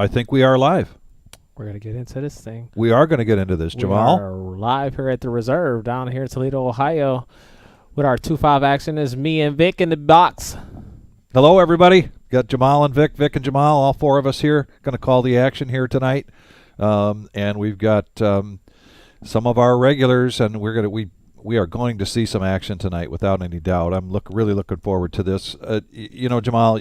I think we are live. We're going to get into this thing. We are going to get into this, Jamal. We are live here at the Reserve down here in Toledo, Ohio, with our 2-5 action. Is me and Vic in the box. Hello, everybody. Got Jamal and Vic and Jamal, all four of us here, going to call the action here tonight. And we've got some of our regulars, and we are going to see some action tonight without any doubt. I'm really looking forward to this. Jamal,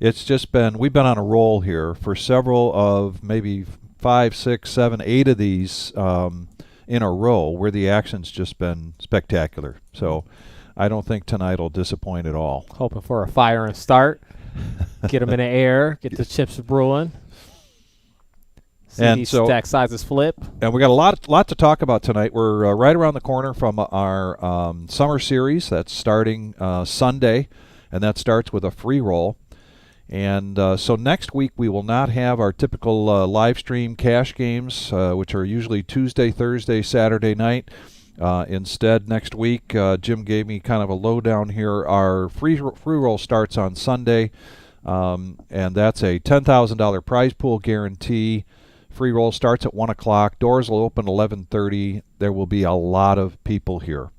it's just been, we've been on a roll here for several of maybe 5, 6, 7, 8 of these in a row where the action's just been spectacular. So I don't think tonight will disappoint at all. Hoping for a fire and start. Get them in the air. Get the chips brewing. See And these so, stack sizes flip. And we got a lot to talk about tonight. We're right around the corner from our summer series that's starting Sunday, and that starts with a free roll. And so next week we will not have our typical live stream cash games, which are usually Tuesday, Thursday, Saturday night. Instead, next week, Jim gave me kind of a lowdown here. Our free roll starts on Sunday, and that's a $10,000 prize pool guarantee. Free roll starts at 1 o'clock. Doors will open 11:30. There will be a lot of people here.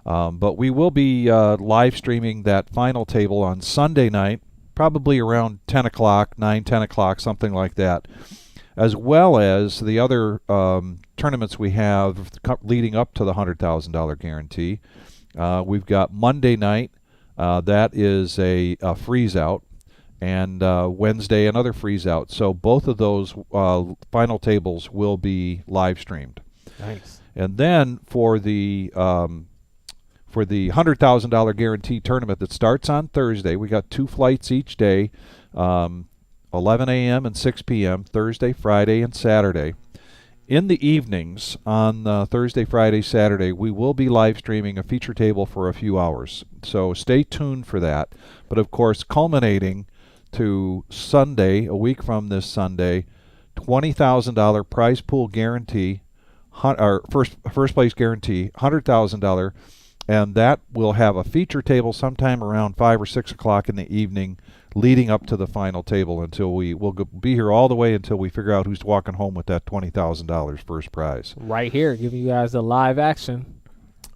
But we will be live streaming that final table on Sunday night, probably around 10 o'clock, 9, 10 o'clock, something like that, as well as the other tournaments we have leading up to the $100,000 guarantee. We've got Monday night. That is a freeze-out. And Wednesday, another freeze-out. So both of those final tables will be live-streamed. Nice. And then for the $100,000 guarantee tournament that starts on Thursday, we got 2 flights each day, 11 a.m. and 6 p.m., Thursday, Friday, and Saturday. In the evenings on Thursday, Friday, Saturday, we will be live streaming a feature table for a few hours. So stay tuned for that. But of course, culminating to Sunday, a week from this Sunday, $20,000 prize pool guarantee, or first place guarantee, $100,000. And that will have a feature table sometime around 5 or 6 o'clock in the evening, leading up to the final table until we'll be here all the way until we figure out who's walking home with that $20,000 first prize. Right here, giving you guys the live action.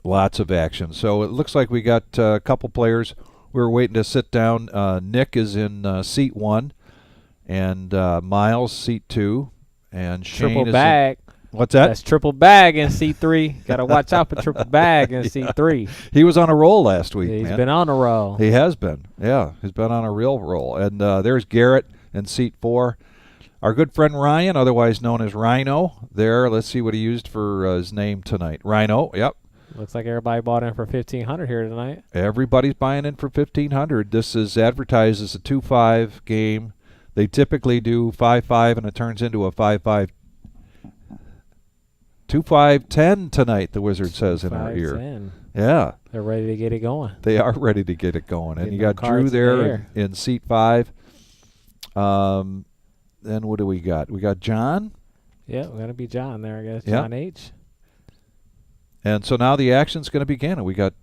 Lots of action. So it looks like we got a couple players. We were waiting to sit down. Nick is in seat 1, and Miles seat 2, and Shane triple is bag. What's that? That's triple bag in seat 3. Got to watch out for triple bag in seat 3. He was on a roll last week, He's man. been on a roll. He has been. Yeah, he's been on a real roll. And there's Garrett in seat 4. Our good friend Ryan, otherwise known as Rhino, there. Let's see what he used for his name tonight. Rhino, yep. Looks like everybody bought in for $1,500 here tonight. Everybody's buying in for $1,500. This is advertised as a 2-5 game. They typically do 5-5, and it turns into a 5-5. 2-5-10 tonight, the Wizard says in her ear. 10. Yeah. They're ready to get it going. They are ready to get it going. And Getting you got them Drew cards there in seat 5. Then what do we got? We got John. Yeah, we're going to be John there, I guess. Yeah. John H. And so now the action's going to begin. And we got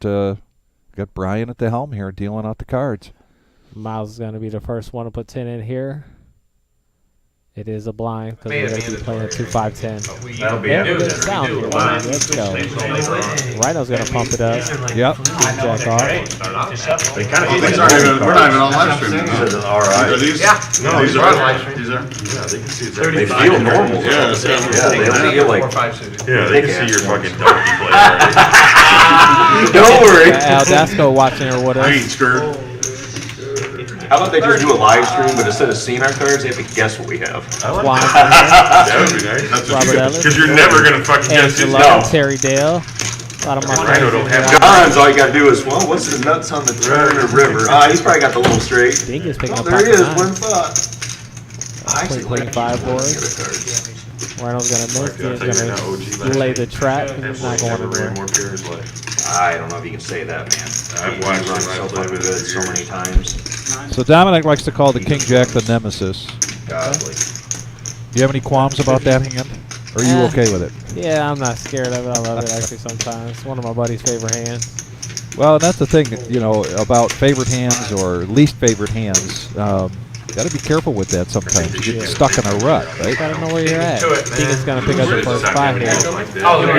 Brian at the helm here dealing out the cards. Miles is going to be the first one to put 10 in here. It is a blind because we're going to be playing 2-5-10. That'll be good sound here. Let's go. Rhino's going to pump it up. Yep. Jack off. They kind of, we're not even on live stream. All right. Yeah. No, these are live stream. These are. Yeah, they can see exactly. They feel normal. Yeah, they feel like. Yeah, they can see your fucking donkey play. Don't worry. Aldasco watching or whatever. I ain't scared. How about they just do a live stream, but instead of seeing our cards, they have to guess what we have. That would be nice. Robert Ellis. Because you're never going to fucking guess it. No. Terry Dale. A lot of my Rhino don't have John's, all you got to do is, well, what's the nuts on the turn or river? He's probably got the little straight. Dink is picking up There he is, pocket one nine. thought. I actually Playing 5 boards. Rhino's going to miss. He's going to lay the trap. He's not going anywhere. I don't know if you can say that, man. I've watched run so fucking good so many times. So Dominic likes to call the King Jack the nemesis. Godly. Do you have any qualms about that hand? Or are you okay with it? Yeah, I'm not scared of it. I love it actually sometimes. It's one of my buddy's favorite hands. Well, that's the thing, about favorite hands or least favorite hands. Got to be careful with that sometimes. You get stuck in a rut, right? Gotta know where you're at. Dingus gonna pick up the first spot here.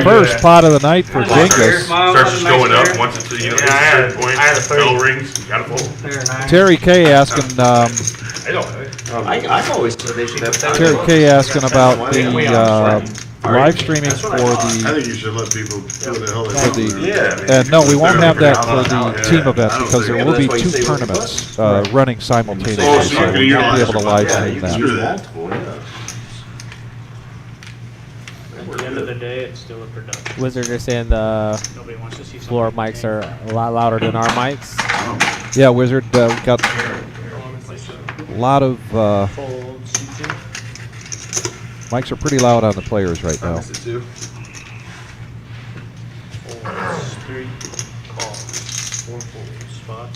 First pot of the night for Dingus. Starts just going up once it's, you know, hits a certain point. Bell rings, you gotta fold. Terry K asking. I've always said they should have. Terry K asking about the live streaming for I the. think you should let people do what the hell they For want. the, no, we won't have that for the team event because there will be 2 tournaments running simultaneously, so we won't be able to live stream You that. can do multiple, yeah. At the end of the day, it's still a production. Wizard are saying the Nobody wants to see floor something mics are a lot louder than our mics. Yeah, Wizard, we got a lot of fold C2. mics are pretty loud on the players right now. Folds 3, call. 4 fold spot.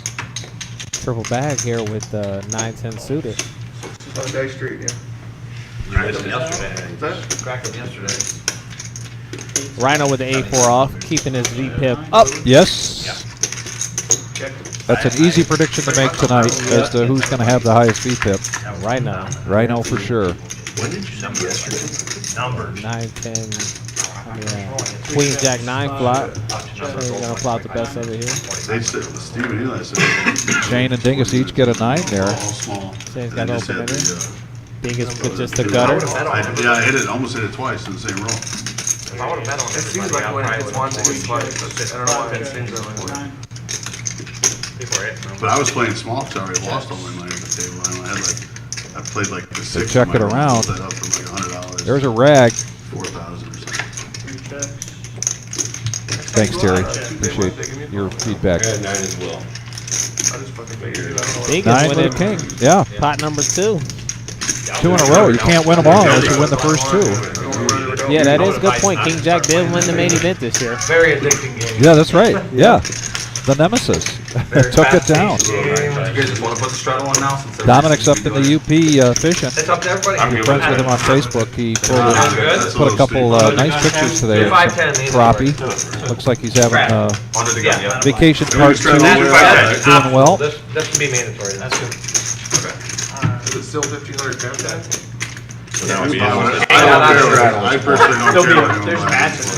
Triple bag here with 9-10 suited. Sunday Street, yeah. Cracked them yesterday. Cracked them yesterday. Rhino with the A4 off, keeping his V pip up. Yes. That's an easy prediction to make tonight as to who's going to have the highest VPIP. Right now. Rhino for sure. When did you send me yesterday? Numbers. 9-10. Queen Jack 9 flop. So we're gonna flop the best of it here. They said, Stephen Eli said, Shane and Dingus each get a 9 there. all small. Shane's They got just open had in the, it. Dingus with just a gutter. I hit it, almost hit it twice in the same roll. If I would have bet on it, seems like when it's one, it's like, I don't know why it seems that way. But I was playing small because I already lost all my money at the table. I played like the 6. check and it my roll around. set up for like $100. There's a rag. 4,000 or something. 3 checks. Thanks, Terry. Appreciate your feedback. I had 9 as well. Dingus 9 winning with a king. Yeah, pot number 2. 2 in a row. You can't win them all unless you win the first 2. Yeah, that is a good point. King Jack did win the main event this year. Very addicting game. Yeah, that's right. Yeah. The Nemesis took it down. You guys just want to put the straddle on now? Since Dominic's up in the UP fishing. it's up to everybody. You're friends with him on Facebook. He put a couple nice pictures today of 5'10", some crappie. Looks like he's having Under the gun, yeah. vacation part 2, doing well. This can be mandatory. That's good. Is it still 1,500 pounds? I personally don't care. There's matches.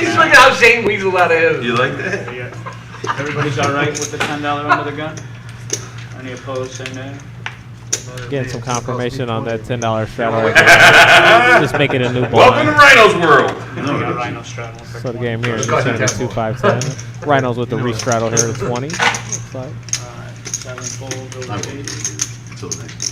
He's looking how Shane weasel out of his. You like that? Everybody's all right with the $10 under the gun? Any opposed, say nay? Getting some confirmation on that $10 straddle. Just make it a new Welcome to blind. Rhino's world. We got Rhino straddle. So the game here is just gonna be 2-5-10. Rhinos with the re-straddle here to 20. Looks like. 7 fold over 8. Until the next.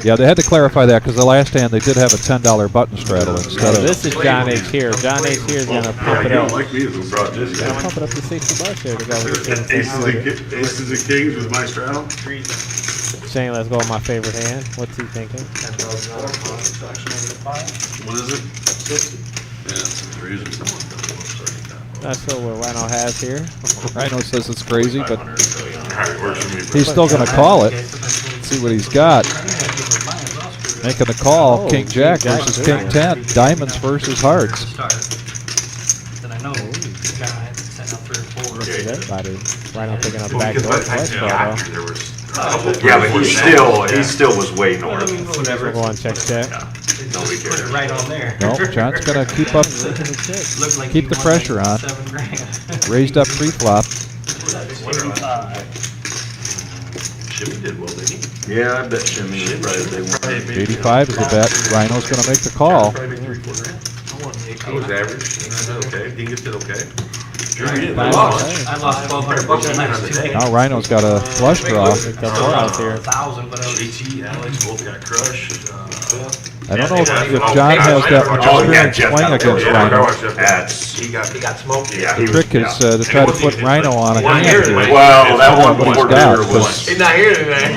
Yeah, they had to clarify that because the last hand they did have a $10 button straddle instead of. This is John H. here. John H. here is gonna pump it You up. don't like me as a brought this guy. Pump it up to $60 here. The guy with the Aces and kings with my straddle. Shane, let's go with my favorite hand. What's he thinking? What is it? Yeah, it's 3s or something. Not sure what Rhino has here. Rhino says it's crazy, but Alright, works for me. he's still going to call it. See what he's got. Making the call, Oh, King Jack King Jack versus too. King 10. Diamonds versus hearts. Then I know the guy sent out 3 or 4. Look at that body. Rhino picking up Well, back because door by the time flush you draw got though. here, there was a couple Yeah, but three, he four, still was way north. We'll go on check check. Nobody cares. Right on there. No, John's going to keep up, keep the pressure on. Raised up pre-flop. Jimmy did well, didn't he? Yeah, I bet Jimmy probably they won. 85 is the bet. Rhino's going to make the call. Probably make 3/4 grand. I was average. Dingus did okay. Dingus did okay. Nice. I lost 1,200 bucks on that today. Now Rhino's got a flush draw. Picked up more out here. 1,000, but I was. JT, Alex both got crushed. I don't know if John has that much Oh, yeah, experience Jeff playing got against yeah, Rhino. That's He got smoked. yeah. The trick is to try to put Rhino on a hand here. Well, that one What he's before got, dinner was. He's not here today.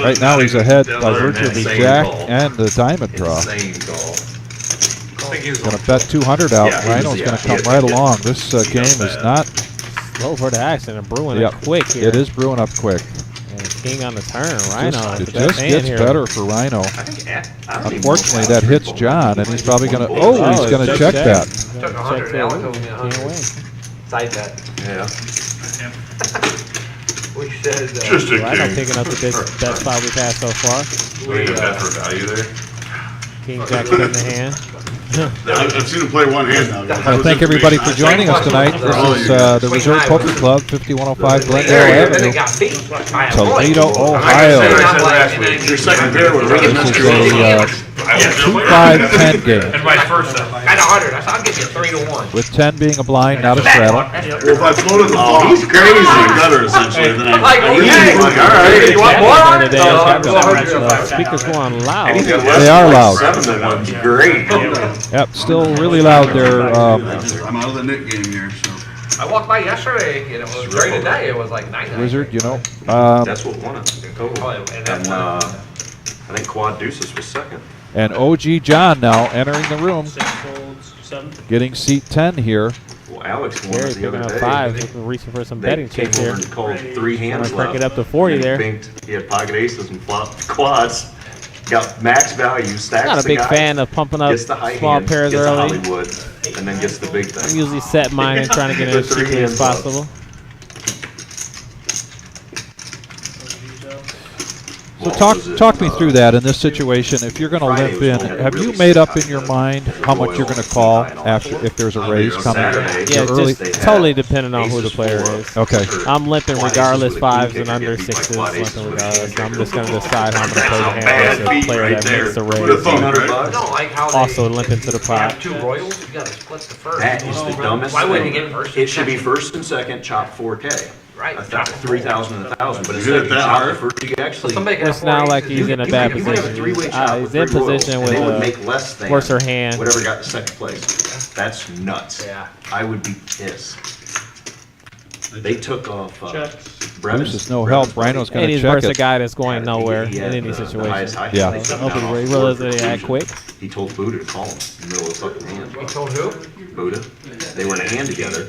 Right now he's ahead by virtue of the jack and the diamond draw. Insane call. Going to bet 200 out. Yeah, he was- Rhino's yeah, going to he come had- right along. This game is not. Slow for the action and brewing Yep, it quick here. it is brewing up quick. And King on the turn. Rhino. It the best just hand gets here. better for Rhino. I don't even Unfortunately, know that hits John, and he's probably going to. Oh, he's going to check that. Took 100 now. It told me 100. Can't win. Side bet. Yeah. We said, Just a Rhino king. picking up the best spot we've had so far. We need a bet for value there. King Jack in the hand. I've seen him play one hand now. I want to thank everybody for joining us tonight. This is the Reserve Poker Club, 5105 Glendale and then Avenue, it got beat by a Toledo, point. Ohio. Your second pair was really This is nice. a 2-5-10 game, And vice versa. At 100, I said, I'll give you 3-1. with 10 being a blind, not a straddle. Well, if I floated the ball, he's crazy. Gutter essentially. Then Like, okay. like, all right. You want more on it? Today, No, I've go got 100. the speakers going loud. They are loud. Great. Yep, still really loud there. I'm out of the Nick game here, so. I walked by yesterday, and it was during the day, it was like 99. Wizard, you know. That's what won it in total. And And then, I think Quad Deuces was second. And OG John now entering the room, getting seat 10 here. Well, Alex won Gary it the picking other up day. 5, reaching for some They betting came chips over here. and called 3 hands Wanna crank left. it up to 40 And he there. binked- He had pocket aces and flopped quads. Got max value, stacks Not a the big guy, fan of pumping up gets the high small hand, pairs gets the early. Hollywood, and then gets the big I thing. usually set mine and trying to get in as The 3 cheaply as hands left. possible. So talk me through that in this situation. If you're going to limp in, have you made up in your mind how much you're going to call after if there's a raise coming? Yeah, early. just totally depending on who the player is. Okay. I'm limping regardless, 5s and under 6s, limping regardless. I'm just going to decide how I'm going to play the hand versus the player that makes the raise. I don't like how they Also limping to the you have pot. 2 Royals, you gotta split the first. That is the dumbest Why wouldn't you thing. get first? It should be first and second, chop 4K. Right. 3,000 and 1,000, but You instead hit it you that chop the hard? first, you actually. Somebody can It's have not 4 like aces. he's in a bad You can have a position. three-way chop He's with in 3 royals, position and with they would a make less than worser hand. whatever got the second place. That's nuts. Yeah. I would be pissed. They took off Bruce is no help. Rhino's going And to he's check versus a it. guy that's going nowhere He in had any the situation. highest high Yeah. hand. They took Hopefully down he off realized board that he had for quick. He told Buddha to call him in the middle of the fucking hand. You told who? Buddha. They were in a hand together.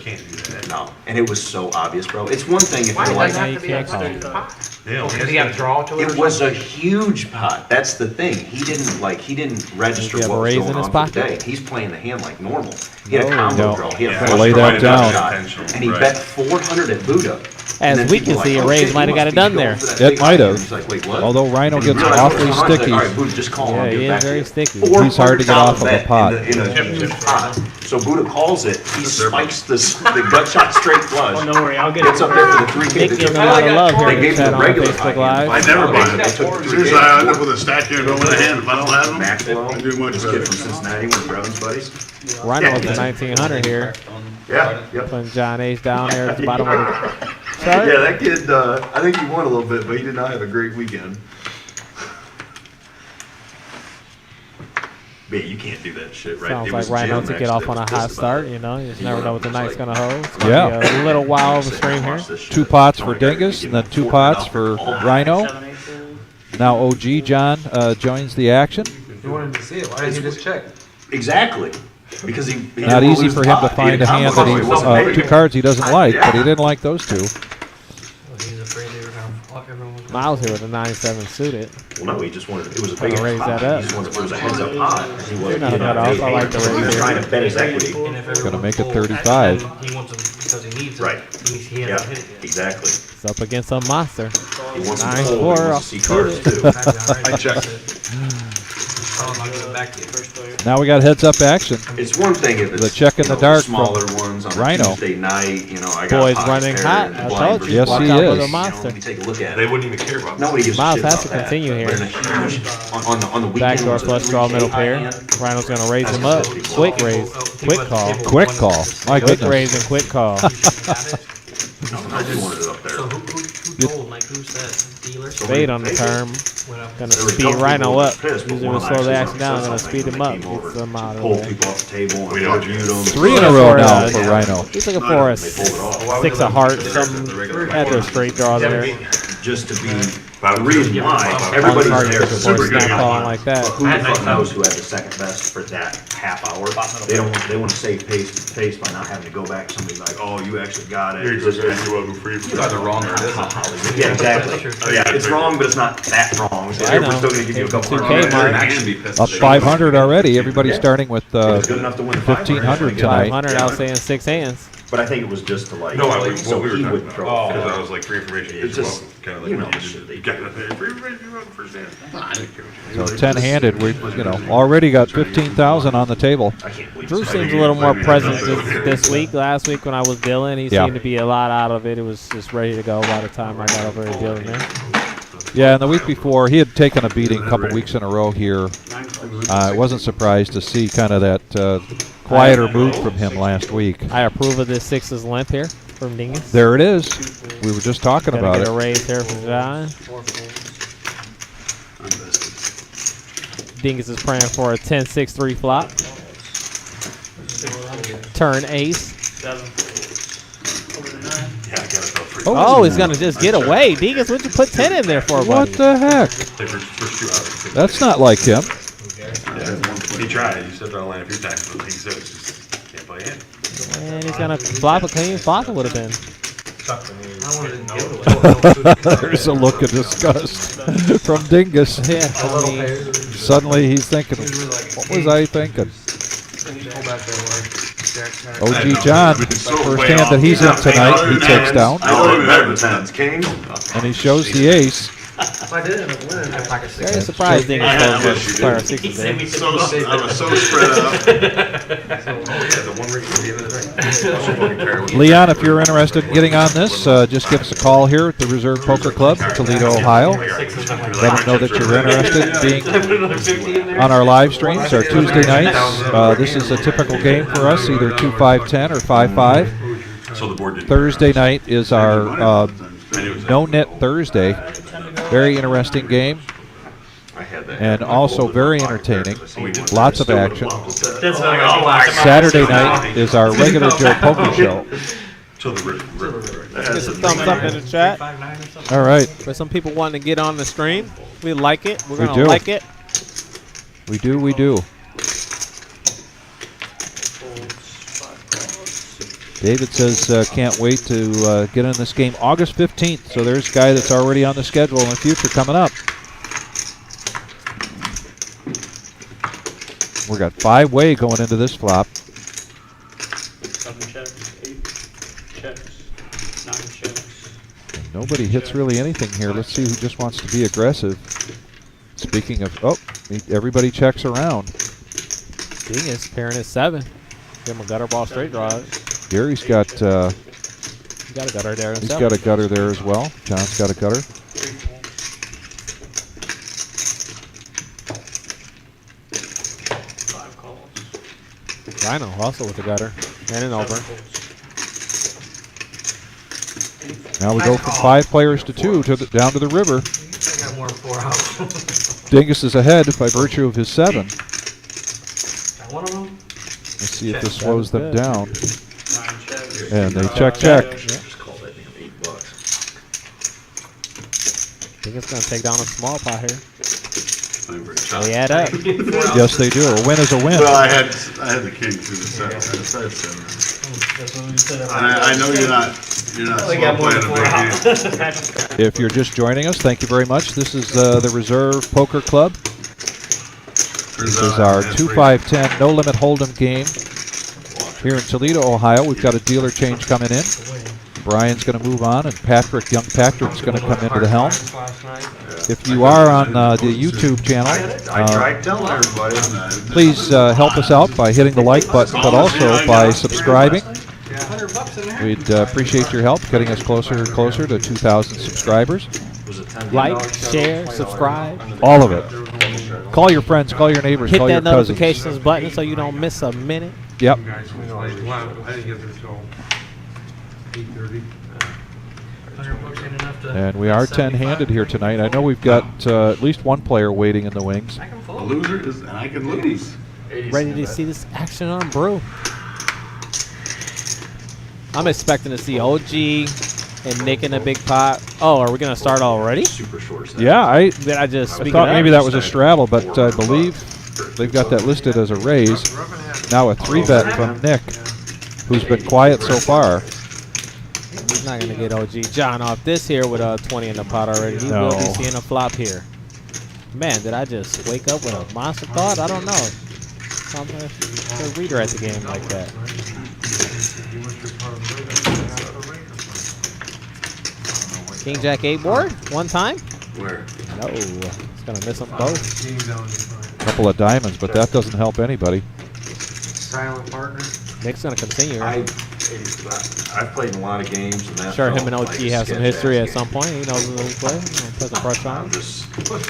No, and it was so obvious, bro. It's one thing if Why you're does like, that you have to be can't outside call the it. pot? Because he had to draw to it or it was a something? huge pot. That's the thing. He didn't register Did he have a what was raise going in his on for the pocket? day. He's playing the hand like normal. He had a No, combo no. draw. He had a Yeah. flush Lay draw that and a down. shot, and he bet 400 at Buddha. As And then we people can were see, like, a "Oh, raise shit, you might have must got be it done going there. for that It big might high." have. And he's like, "Wait, what?" Although Rhino And he gets realized awfully what was going on. He's sticky. like, "All right, Buddha, just call. Yeah, I'll give he it is back to very you." sticky. He's hard to get off of a $400 pot. bet in a huge pot. So Buddha calls it. He spikes the gut shot straight flush. Oh, don't worry, I'll get Gets it. up there for the 3K. Nick They giving took a lot of love here They in gave the him chat the on regular Facebook high hand. Live. I never buy They it. took 3K. Seriously, I end up with a stack here and go with a hand. If I don't have them, Maxwell, I do much this better. kid from Cincinnati, one of Brevin's buddies. Rhino up to 1900 here. Yeah, yep. Putting John H down there at the bottom of the Yeah, chart. that kid, I think he won a little bit, but he did not have a great weekend. Man, you can't do that shit, right? Sounds It like was Rhino Jim, to get actually, off that on a was hot pissed about start. it. You know, you just He never won. know what the It was night's like, gonna hold. It's Yeah. gonna be a little while of a Say, stream here. watch this shit. 2 pots for Tony Garrett Dingus, gave and then him 2 $400 pots for all night. Rhino. Now OG John joins the action. You wanted to see it, why didn't you just check? Exactly. Because he Not didn't easy lose for the him to pot. He find had a hand that combo, he, wasn't paying. 2 cards he doesn't like, but he didn't like those 2. He's afraid they were gonna fuck everyone. Miles here with a 9-7 suited. Well, no, he just wanted, it was a Trying big to raise pot. that up. He just wanted, it was a heads up pot. And he wasn't, not you know, cut off. I like the he raise was here. trying to bet his equity. Gonna make it 35. He wants them because he needs Right. He Yeah, hasn't hit it yet. exactly. It's up against a monster. He wants them to 9-4 fold, he wants off to see cards too. I checked it. I'm not giving it back to you. Now we got heads up action. It's one thing if it's The check in you the know, dark smaller from ones on Rhino. a Tuesday night. You know, I got Boys a pocket running pair hot. and I blind told versus you. Yes, Watch he out for is. the You know, monster. when you take a look at They it. wouldn't even care about that. Nobody gives a Miles shit has about to that. continue here. But in a huge, on the weekend, Backdoor it's a flush draw 3K middle high pair. hand. Rhino's gonna raise him up. Quick raise. Quick call. Quick call. My Quick goodness. raise and quick call. I just wanted it up there. So who told, like, who said? Dealers? Spade on the term. Went up. Gonna There was a speed couple Rhino people up. pissed, but Usually one we'll slow the actually action down. said Gonna something speed him when up. they came over Gets them out of pulled the way. people off the table and We know reviewed them. 3 in a Yeah, row for, now uh, for Rhino. He's looking for a They pulled it off. 6 of hearts. Some after a straight draw there. Just to be the reason why everybody's Hard there to is support super snap good. calling like that. Who the fuck knows who had the second best for that half hour? They want to save pace by not having to go back to somebody like, oh, you actually got it. Here's exactly what we're free for. It's either wrong or it isn't. Yeah, exactly. Yeah, it's wrong, but it's not that wrong. So I we're know. still gonna give you a couple 2K more. mark. Actually be pissed Up if they 500 already. Everybody's starting with If it's good enough to win 1500 tonight. 500 outstaying 6 hands. But I think it was just to like, No, what so we were he talking wouldn't about. throw it. Because I was like, free information, It's you're just, welcome. Kind of like you when know, you shit, did, you got to pay free information, you're welcome first hand. I didn't care what you So did. 10-handed, we already got 15,000 on the table. I can't believe Drew it's seems like- a little more present this week. Last week when I was dealing, he Yeah. seemed to be a lot out of it. It was just ready to go by the time I got over here dealing there. Yeah, and the week before, he had taken a beating a couple weeks in a row here. I wasn't surprised to see kind of that quieter mood from him last week. I approve of this sixes limp here from Dingus. There it is. We were just talking Gotta about get it. a raise here from John. Dingus is praying for a 10-6-3 flop. Turn ace. Yeah, I got to throw free. Oh, he's gonna just get away. Dingus, what'd you put 10 in there for, What buddy? the heck? Like first 2 hours. That's not like him. He tried. He stepped on the line a few times, but he said it's just can't play in. And he's gonna flop a clean flop. It would have been. There's a look of disgust from Dingus. Yeah, I mean, Suddenly he's thinking, what was I thinking? OG John, first hand that he's in tonight, he takes down, I know it better than tens, king. and he shows the ace. If I did end up winning, I'd pocket very six. surprised Dingus I goes wish you with player did. sixes there. I was so spread out. Oh, yeah, the one ring at the end of the day. Leon, if you're interested in getting on this, just give us a call here at the Reserve Poker Club, Toledo, Ohio. Let them know that you're interested in being on our live streams, our Tuesday nights. This is a typical game for us, either 2-5-10 or 5-5. So the board did. Thursday night is our No Net Thursday. Very interesting game, and also very entertaining. Lots of action. Saturday night is our regular Joe Poker show. So the river. Get some thumbs up in the chat. All right, For some people wanting to get on the stream, we like it. We're We gonna do. like it. we do. David says can't wait to get in this game August 15th. So there's a guy that's already on the schedule in the future coming up. We got 5-way going into this flop. 7 checks, 8 checks, 9 checks. And nobody hits really anything here. Let's see who just wants to be aggressive. Speaking of, everybody checks around. Dingus pairing is 7. Give him a gutter ball straight draw. Gary's got He got a gutter there he's himself. got a gutter there as well. John's got a gutter. 5 calls. Rhino also with a gutter and an over. Now we go from 5 players to 2 to down to the river. I got more than 4 out. Dingus is ahead by virtue of his 7. Got one of them. Let's see if this slows them good. down. 9 checks. And they check. Just call that damn $8. Dingus gonna take down a small pot here. Well, They add up. Yes, they do. A win is a win. I had the king through the set. I had 7. I know you're not They got slow more playing than a 4 big game. out. If you're just joining us, thank you very much. This is the Reserve Poker Club. This is our 2-5-10 No Limit Hold'em game here in Toledo, Ohio. We've got a dealer change coming in. Brian's going to move on, and young Patrick's going to come into the helm. If you are on the YouTube channel, I tried telling everybody. please help us out by hitting the like button, but also by subscribing. We'd appreciate your help getting us closer and closer to 2,000 subscribers. Like, share, subscribe. All of it. Call your friends, call your neighbors, Hit call that your cousins. notifications button so you don't miss a minute. Yep. I didn't get there till 8:30. $100 ain't enough to. And we are 10-handed here tonight. I know we've got at least one player waiting in the wings. I can A fold. loser is, and I can lose. Ready to see this action on Brew. I'm expecting to see OG and Nick in a big pot. Oh, are we gonna start already? Super short set. Yeah, I Did I just speak thought it maybe up? that was a straddle, but I believe they've got that listed as a raise. Now a 3-bet from Nick, who's been quiet so far. He's not gonna get OG John off this here with a 20 in the pot already. He will be No. seeing a flop here. Man, did I just wake up with a monster thought? I don't know. I'm a reader at the game like that. You want your part of the King Jack 8 board? One time? Where? No. It's going to miss them both. King down your front. Couple of diamonds, but that doesn't help anybody. Silent partner. Nick's going to continue. I've played in a lot of games, and that Sure, him felt and like OG a have some sketch history ass at some point. He knows who he play. Put some pressure on I'm him. just What's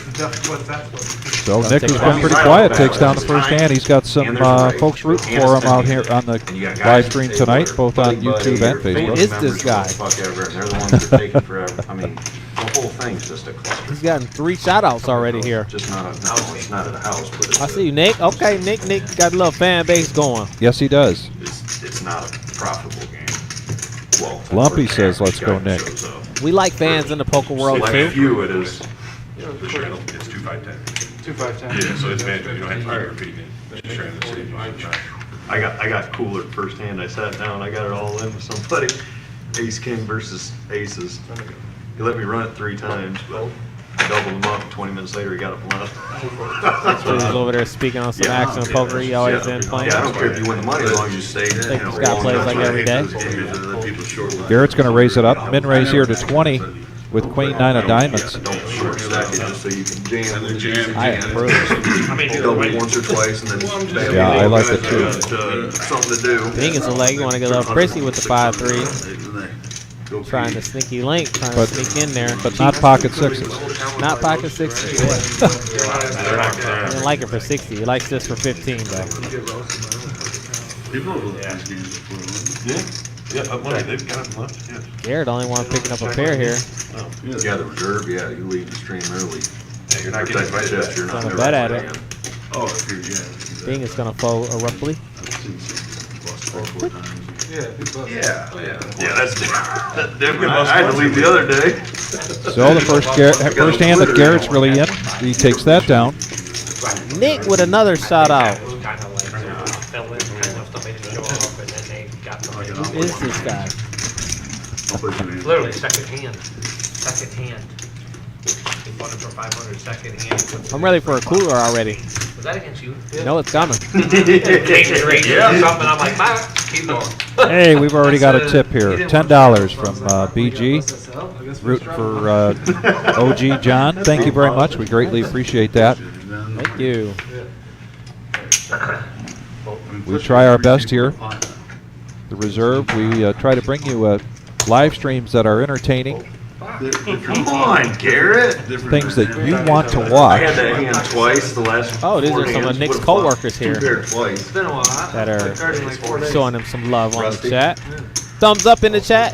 that for? So Don't Nick take has it been down. pretty quiet. Takes down the first hand. He's got some folks rooting for him out here on the live stream tonight, both on YouTube and Who Facebook. is this guy? Fuck ever, and they're the ones that are taking forever. I mean, the whole thing's just a cluster. He's gotten 3 shout-outs already here. Just not a, no, it's not at a house, but it's I see you, Nick. Okay, Nick got a little fan base going. Yes, he does. it's not a profitable game. Well, Lumpy for says, the "Let's go, guy Nick." shows up. We like fans in the poker world, Select too. few it is. It's 2-5-10. 2-5-10. Yeah, so it's management, you don't have to keep repeating it. Just trying to see. I got cooler first hand. I sat down, I got it all in with somebody. Ace king versus aces. He let me run it 3 times, but I doubled him up. 20 minutes later, he got it left. So he's over there speaking on some action of poker he always in playing. Yeah, I don't care if you win the money as long as you stay in. Think this guy plays like every day? Garrett's going to raise it up. Min raise here to 20 with queen 9 of diamonds. Don't short stack it just so you can jam. I approve. Double once or twice and then bam. Yeah, I like it too. Something to do. Being it's a leg, you want to get a little prissy with the 5-3. Trying to sneaky link, trying to sneak in there. But not pocket sixes. Not pocket 60. Yeah. I didn't like it for 60. He likes this for 15, though. People will ask games before. Yeah, money, they've got them left, yeah. Garrett only one picking up a pair here. Yeah, the reserve, yeah, you leave the stream early. Yeah, you're not getting Protect invited. chips, you're not Trying to never bet at playing. it. Oh, if you're, yeah. Being is going to fold abruptly. I've seen 60 plus 4 times. Yeah, big bucks. Yeah, that's different. I had to leave the other day. So the first hand that Garrett's really in, he takes that down. Nick with another shout out. Kind of like fill in kind of stuff, they didn't show up, and then they got the Who is this guy? I'll put you in. Literally, second hand. Second hand. He bought it for 500 second hand. I'm ready for a cooler already. Was that against you? No, it's coming. Change the rate or something. I'm like, bye. Keep going. Hey, we've already got a tip here. $10 from BG. Rooting for OG John. Thank you very much. We greatly appreciate that. Thank you. We try our best here. The reserve, we try to bring you live streams that are entertaining, Come on, Garrett. things that you want to I had watch. that hand twice the last. Oh, these 4 are some of hands. Nick's Would've co-workers two here paired twice. It's been a while. that are Regarding like 4 days. showing him some love on the Rusty. chat. Thumbs up in the chat.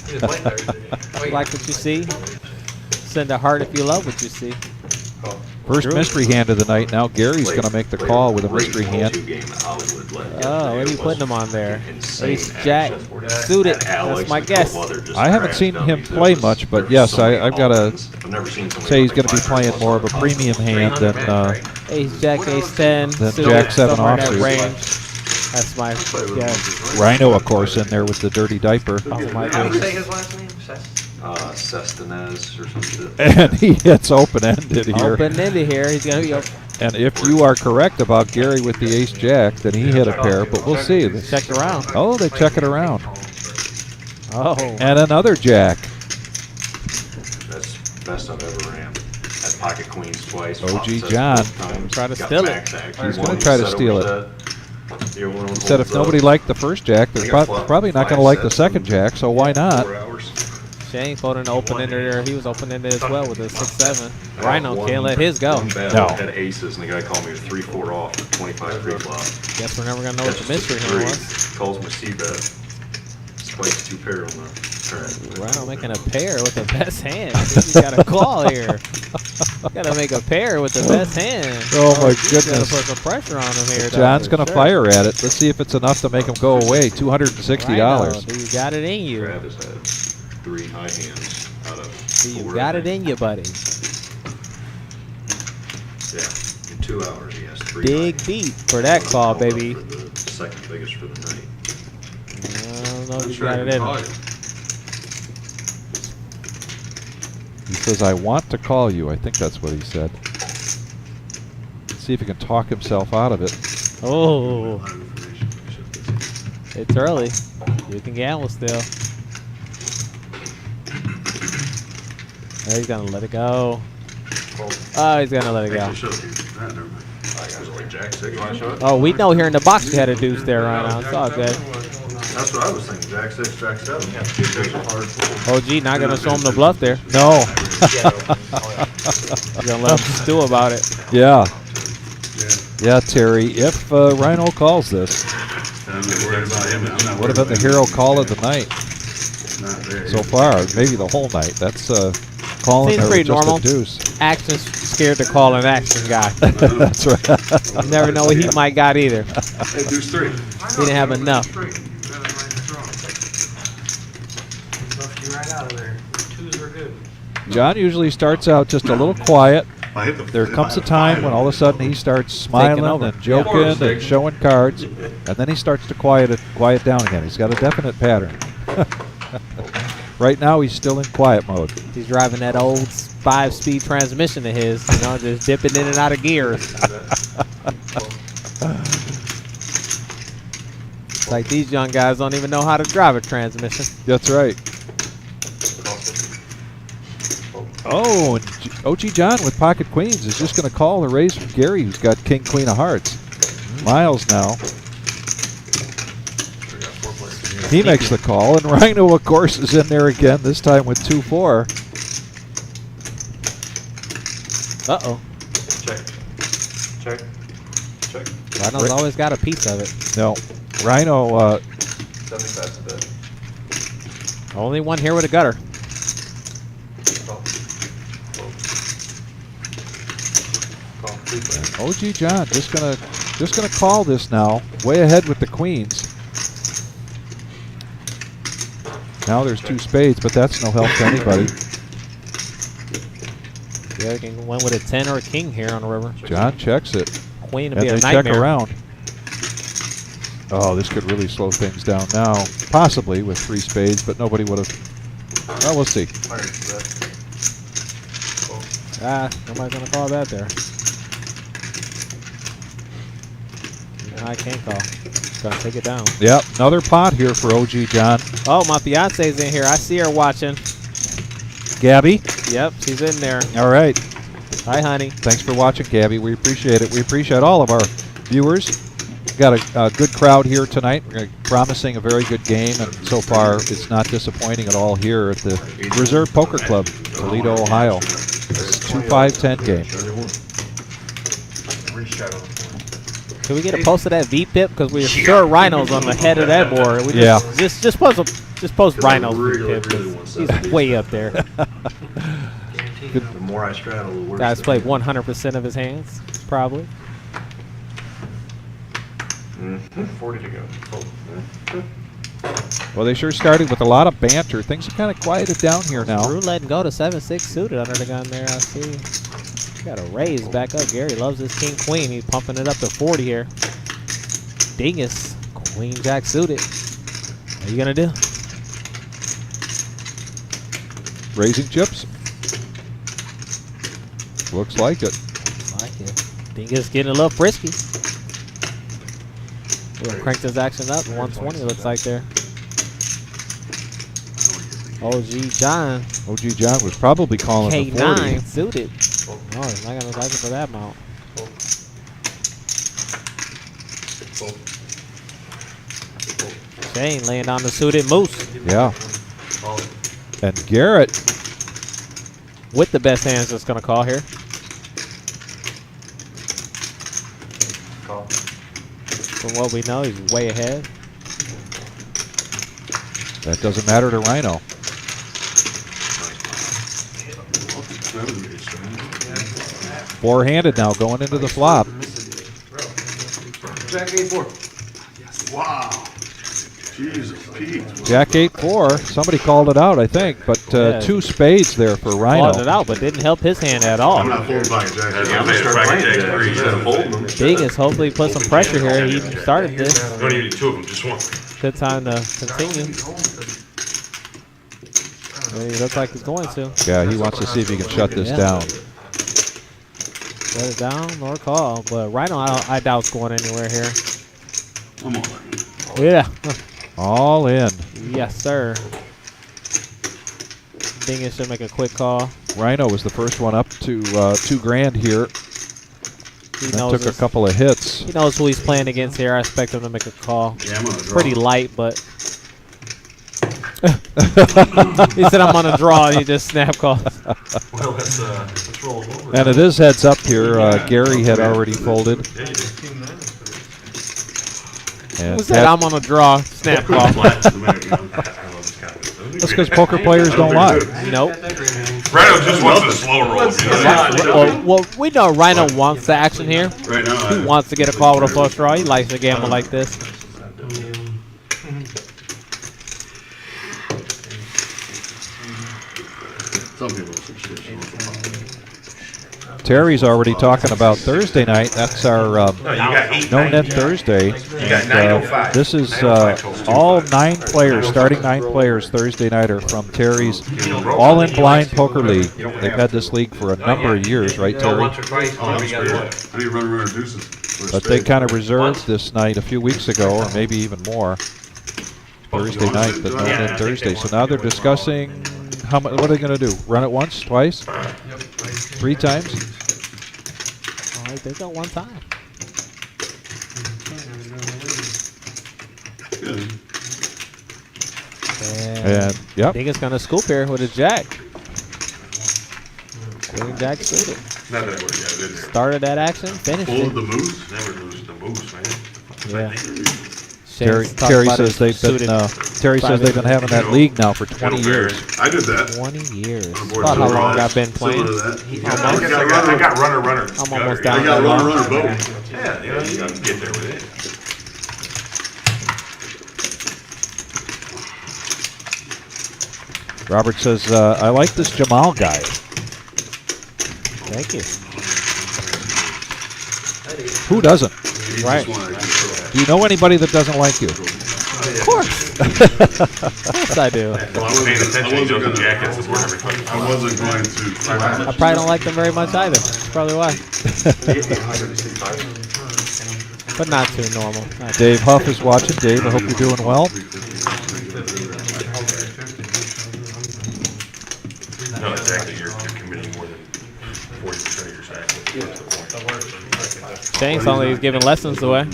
He was playing Thursday. Oh, yeah. Like what you see. Send a heart if you love what you see. First mystery hand of the night. Now Gary's going to make the call with a mystery hand. Oh, what are you putting him on there? Ace Jack suited. That's my guess. I haven't seen him play much, but yes, I've got to say he's going to be playing more of a premium hand than Ace Jack, Ace 10. Then suited, Jack 7 somewhere in that offsuit. range. That's my guess. Rhino, of course, in there with the dirty diaper. Oh my How do you say goodness. his last name? Seth? Sestinez or some shit. And he hits open-ended here. Open ended here. He's going to be And if you are correct about Gary with the ace jack, then he hit a pair, but we'll see. checked around. Oh, they check it around. Oh. And another jack. That's the best I've ever ran. Had pocket queens twice. OG flop sets John. both times, Try to got steal it. max act. He's One gonna try to set steal over it. set. The other one Said if holds up. nobody liked the first jack, they're probably not going to like the second jack, so why not? 4 hours. Shane folding the open ender there. He was open ended as well with a 6-7. Rhino can't let his go. One bet, No. had aces, and the guy called me with 3-4 off with 25 pre-flop. Guess we're never going to know what the mystery hand was. Calls my C-bet. Spikes 2 pair on the turn. Rhino making a pair with the best hand. You got a call here. Got to make a pair with the best hand. Oh my Got to goodness. put some pressure on him here. John's going to fire at it. Let's see if it's enough to make him go away. $260. Do you got it in you? Travis had 3 high hands out of 4. Do you got it in you, buddy? Yeah, in 2 hours he has 3 Big high beat hands. for that call, For the baby. second biggest for the night. I don't know if you got it in him. He says, I want to call you. I think that's what he said. Let's see if he can talk himself out of it. Oh. It's early. You can gamble still. Oh, he's gonna let it go. Oh, he's gonna let it go. Actually, show you. Never mind. Jack 6. You want to show it? Oh, we know here in the box you had a deuce there right now. It's all good. That's what I was thinking, Jack 6, Jack 7. Yeah, 2 6 hard. OG not gonna show him the bluff there. No. He's gonna let him stew about it. Yeah. Yeah, Terry. If Rhino calls this, I'm not worried about him. I'm not would have worried been the hero about call of the night Not there. so far. Maybe the whole night. That's calling Seems there pretty with just normal. a deuce. Action's scared to call an action guy. That's right. You never know what he might got either. Hey, deuce 3. He didn't have enough. Right out of there. Twos were good. John usually starts out just a little quiet. I hit the, There comes a time when all of a sudden he starts smiling over. and joking and showing cards, and then he starts to quiet down again. He's got a definite pattern. Right now he's still in quiet mode. He's driving that old 5-speed transmission of his, you know, just dipping in and out of gears. It's like these young guys don't even know how to drive a transmission. That's right. Oh, and OG John with pocket queens is just going to call the raise from Gary, who's got king, queen of hearts. Miles now. He makes the call, and Rhino, of course, is in there again, this time with 2-4. Uh-oh. Check. Check. Check. Rhino's always got a piece of it. No. Rhino, 75 to bed. Only one here with a gutter. OG John just gonna call this now, way ahead with the queens. Now there's 2 spades, but that's no help to anybody. Yeah, you can win with a 10 or a king here on the river. John checks it, Queen would and be a they nightmare. check around. Oh, this could really slow things down now, possibly with 3 spades, but nobody would have. Well, we'll see. Nobody's gonna call that there. I can't call. Gonna take it down. Yep, another pot here for OG John. Oh, my fiance's in here. I see her watching. Gabby. Yep, she's in there. All right. Hi, honey. Thanks for watching, Gabby. We appreciate it. We appreciate all of our viewers. Got a good crowd here tonight. We're promising a very good game, and so far it's not disappointing at all here at the Reserve Poker Club, Toledo, Ohio. It's a 2-5-10 game. Can we get a post of that V-pip? Because we're sure Rhino's on the head of that board. We Yeah. Just post Rhino's V-pip. 'Cause he's way up there. The more I straddle, the worse. Guys the played hand. 100% of his hands, probably. 40 to go. Well, they sure started with a lot of banter. Things are kind of quieted down here now. Drew letting go to 7-6 suited under the gun there, I see. Got a raise back up. Gary loves his king queen. He's pumping it up to 40 here. Dingus, queen jack suited. What are you gonna do? Raising chips. Looks like it. Like it. Dingus getting a little frisky. We'll crank this action up. 120 looks like there. OG John. OG John was probably calling the 40. K9 suited. Oh, he's not gonna like it for that amount. Shane laying down the suited moose Yeah. And Garrett. with the best hands that's gonna call here. From what we know, he's way ahead. That doesn't matter to Rhino. Four-handed now going into the flop. Jack 8-4. Wow. Jesus, Pete. Jack 8-4. Somebody called it out, I think, but Yeah. 2 spades there for Rhino. Called it out, but didn't help his hand at all. I'm not folding by Jack. Yeah, I'm gonna start playing Jack 3 instead of folding them. Dingus hopefully put some pressure here. He started this. Don't even need 2 of them, just 1. Good time to continue. And he looks like he's going to. Yeah, he wants to see if he can shut this Yeah. down. Shut it down or call. But Rhino, I doubt's going anywhere here. Come on. Yeah. All in. Yes, sir. Dingus should make a quick call. Rhino was the first one up to $2,000 here. He That knows took a couple of hits. He knows who he's playing against here. I expect him to make a call. Yeah, I'm gonna draw. Pretty light, but he said I'm on a draw, and he just snap calls. Well, let's roll over. And it is heads up here. Gary had already folded. And Who said I'm on a draw? Snap call. That's because poker players don't lie. Nope. Rhino just wants a slow roll. Well, we know Rhino wants the action here. Right now, He wants to get a call with a flush draw. He likes to gamble like this. some people say shit. She wants to follow. Terry's already talking about Thursday night. That's our No Net Thursday. And, this is all 9 players, starting 9 players Thursday night are from Terry's All-In Blind Poker League. They've had this league for a number of years, right, Terry? Oh, that's great. I need to run around deuces. But they kind of reserved this night a few weeks ago, or maybe even more. Thursday night, the No Net Thursday. So now they're discussing how much. What are they going to do? Run it once, twice, 3 times? Oh, they got one time. And yep. Dingus gonna scoop here with a jack. Queen jack suited. Started that action, finished Folded it. the moose. Never lose the moves, man. Yeah. Terry says they've been having that league now for 20 years. I did that. 20 years. On board About how similar long to I've been that. playing. Similar to that. I got runner. I'm almost I down got there. runner boat. Yeah, you can get there with it. Robert says, I like this Jamal guy. Thank you. Who doesn't? Right. Do you know anybody that doesn't like you? Of course. Of course I do. Well, I was paying attention. He knows the jackets is worth everything. I wasn't going to. I probably don't like them very much either. That's probably why. But not too normal. Not too- Dave Huff is watching. Dave, I hope you're doing well. No, exactly. You're committing more than 40% of your stacks. Shane sounds like he's giving lessons away.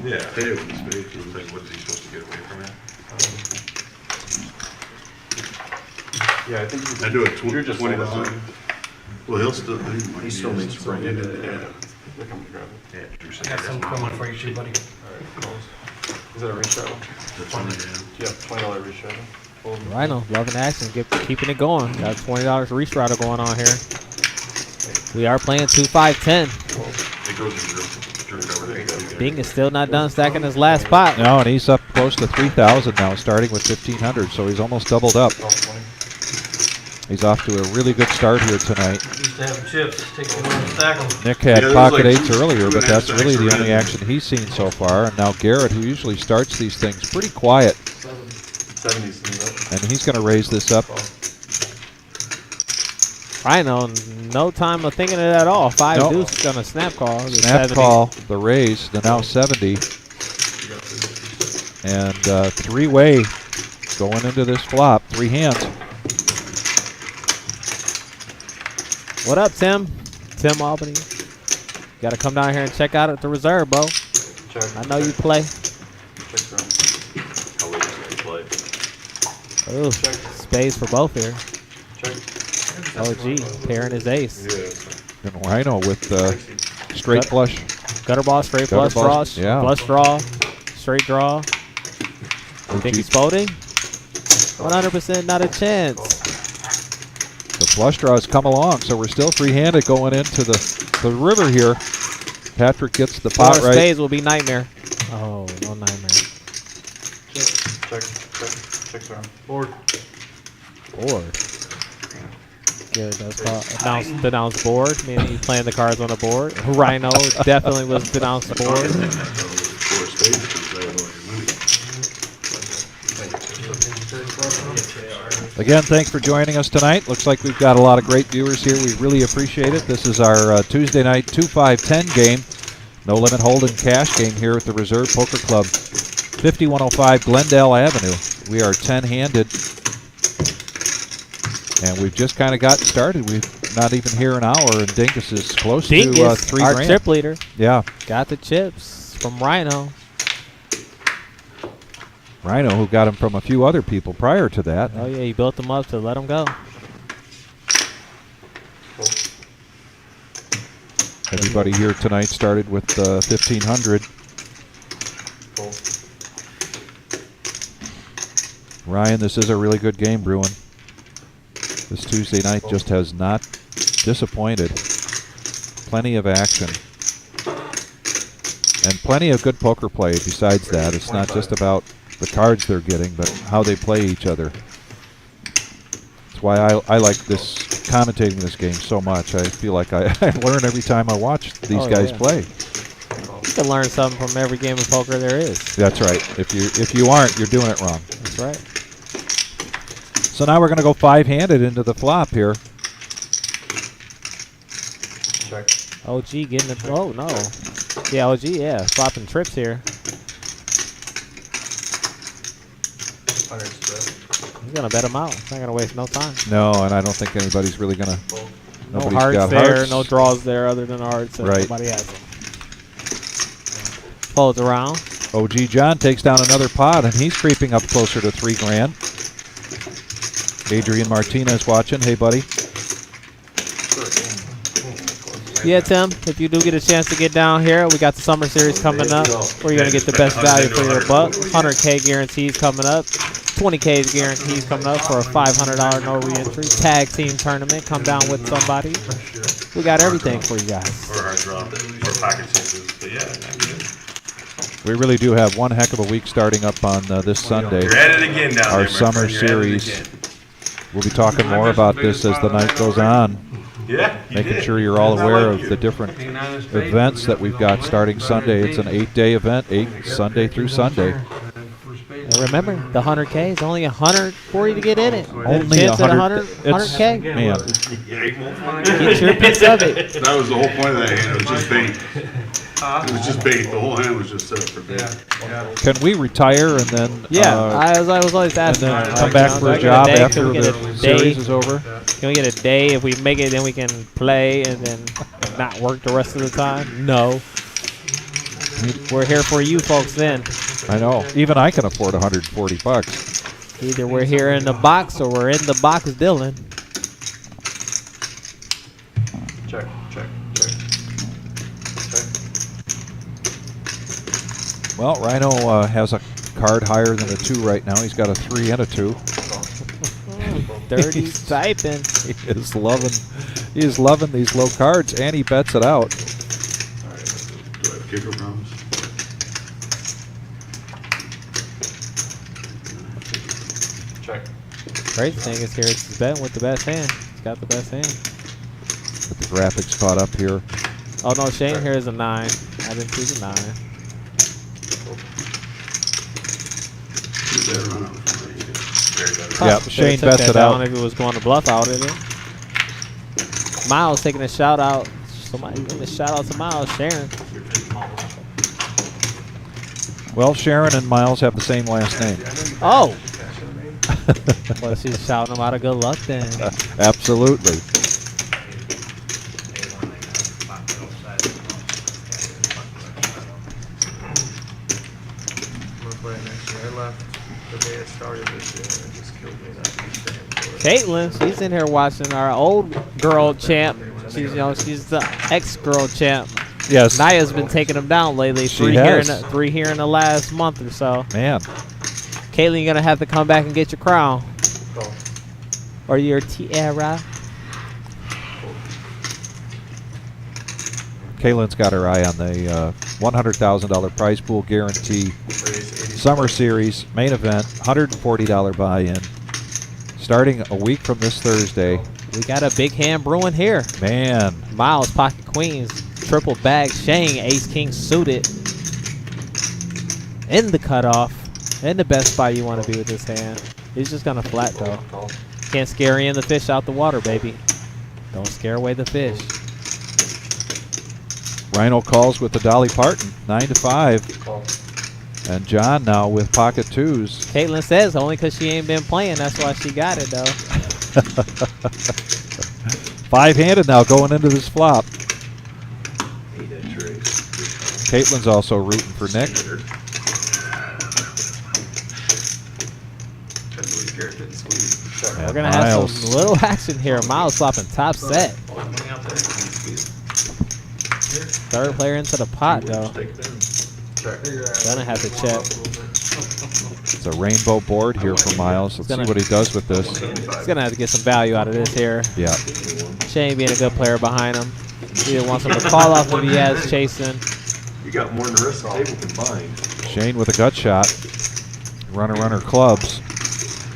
Yeah. What is he supposed to get away from that? Yeah, I think I do it you're just $20. folding. Well, he'll still. He still needs to bring it in. Yeah. Yeah, Drew said Got that. some coming for you too, buddy. Is that a reshuffle? That's on the jam. Yeah, $20 reshuffle. Rhino, loving action, keeping it going. Got $20 restrider going on here. We are playing 2-5-10. It goes in Drew over there. Ding is still not done stacking his last spot. No, and he's up close to 3,000 now, starting with 1,500, so he's almost doubled up. He's off to a really good start here tonight. Used to have chips, take them and stack them. Nick had Yeah, there was pocket like 8s earlier, but 2.5 that's stacks really the only already. action he's seen so far. And now Garrett, who usually starts these things pretty quiet, 70s. and he's going to raise this up. Rhino, no time of thinking it at all. 5 Nope. deuce gonna snap call. The Snap 70. call, the raise, the now 70. And 3-way going into this flop, 3 hands. What up, Tim? Tim Albany. Got to come down here and check out at the reserve, bro. Check. I know you play. Check around. How late does he play? Ooh, spades for both here. Check. OG pairing his ace. And Rhino with straight flush. Gutter ball, straight Gutter flush ball, draw, yeah. flush draw, straight draw. Think he's folding? 100% not a chance. The flush draw has come along, so we're still free-handed going into the river here. Patrick gets the pot Four right. spades will be nightmare. Oh, no nightmare. Check around. Board. Board. Good, that's called denounced board, meaning he's playing the cards on the board. Rhino definitely was denounced board. Four spades, 'cause they have all your money. Again, thanks for joining us tonight. Looks like we've got a lot of great viewers here. We really appreciate it. This is our Tuesday night 2-5-10 game. No Limit Hold'em cash game here at the Reserve Poker Club. 5105 Glendale Avenue. We are 10-handed. And we've just kind of gotten started. We've not even here an hour, and Dingus is close to Dingus, $3 our grand. chip leader, Yeah. got the chips from Rhino. Rhino, who got him from a few other people prior to that. Oh, yeah, he built them up to let them go. Everybody here tonight started with 1,500. Ryan, this is a really good game, Bruin. This Tuesday night just has not disappointed. Plenty of action. And plenty of good poker play besides that. It's not just about the cards they're getting, but how they play each other. That's why I like this commentating this game so much. I feel like I learn every time I watch these guys play. You can learn something from every game of poker there is. That's right. If you aren't, you're doing it wrong. That's right. So now we're going to go 5-handed into the flop here. Check. OG getting it. Oh, no. Yeah, OG, yeah. Flopping trips here. He's going to bet him out. He's not going to waste no time. No, and I don't think anybody's really going to. No Nobody's hearts got there. hearts. No draws there other than hearts. So Right. Nobody has them. Folds around. OG John takes down another pot, and he's creeping up closer to $3 grand. Adrian Martinez watching. Hey, buddy. Yeah, Tim, if you do get a chance to get down here, we got the summer series coming up where you're going to get the best value for your buck. 100K guarantees coming up. 20K guarantees coming up for a $500 no re-entry. Tag team tournament. Come down with somebody. We got everything for you guys. Or hard drop, or pocket sixes. But yeah, We really do have one heck of a week starting up on this Sunday. you're at it again down there, Our my summer friend. You're at it series. again. We'll be talking more about this as the night goes on. Yeah, you Making did. sure you're all I aware like of you. the different events that we've got starting Sunday. It's an 8-day event, Sunday through Sunday. And remember, the 100K is only $100 for you to get in it. Only Chance at 100. 100K. Man, Get your piece of it. That was the whole point of that hand. It was just bait. It was just bait. The whole hand was just set up for bait. can we retire and then Yeah, I was always and asking. then come back for a job after the series is over? Can we get a day? If we make it, then we can play and then not work the rest of the time? No. We're here for you folks then. I know. Even I can afford $140. Either we're here in the box or we're in the box Dylan. Check, check, check. Well, Rhino has a card higher than a 2 right now. He's got a 3 and a 2. Dirty typing. He is loving these low cards, and he bets it out. Do I have kicker problems? Check. Great thing is here, it's betting with the best hand. He's got the best hand. Get the graphics caught up here. Oh no, Shane here is a 9. I didn't choose a 9. Did that run out for me? Yep, Shane Took bets that it down out. if it was going to bluff out of it. Miles taking a shout out. Somebody giving a shout out to Miles, Sharon. Well, Sharon and Miles have the same last name. Oh! Well, she's shouting him out of good luck then. Absolutely. I'm gonna play it next year. I left the day it started this year and it just killed me that Caitlin, she's in here watching our old girl champ. She's she's the ex-girl champ. Yes. Naya's been taking them down lately. She Three has. here in the last month or so. Man. Caitlin, you're gonna have to come back and get your crown. Or your tiara. Kaylin's got her eye on the $100,000 prize pool guarantee summer series main event, $140 buy-in, starting a week from this Thursday. We got a big hand brewing here. Man, Miles, pocket queens, triple bag, Shane, ace king suited. In the cutoff. In the best spot you want to be with this hand. He's just gonna flat though. Can't scare in the fish out the water, baby. Don't scare away the fish. Rhino calls with the Dolly Parton, 9-5. And John now with pocket twos. Caitlin says only because she ain't been playing. That's why she got it, though. 5-handed now going into this flop. Caitlin's also rooting for Nick. We're going to have some little action here. Miles swapping top set. Third player into the pot, though. Gonna have to check. It's a rainbow board here for Miles. Let's see what he does with this. He's gonna have to get some value out of this here. Yeah. Shane being a good player behind him. Either wants him to call off if he has chasing. You got more than the rest of the table combined. Shane with a gut shot. Runner clubs.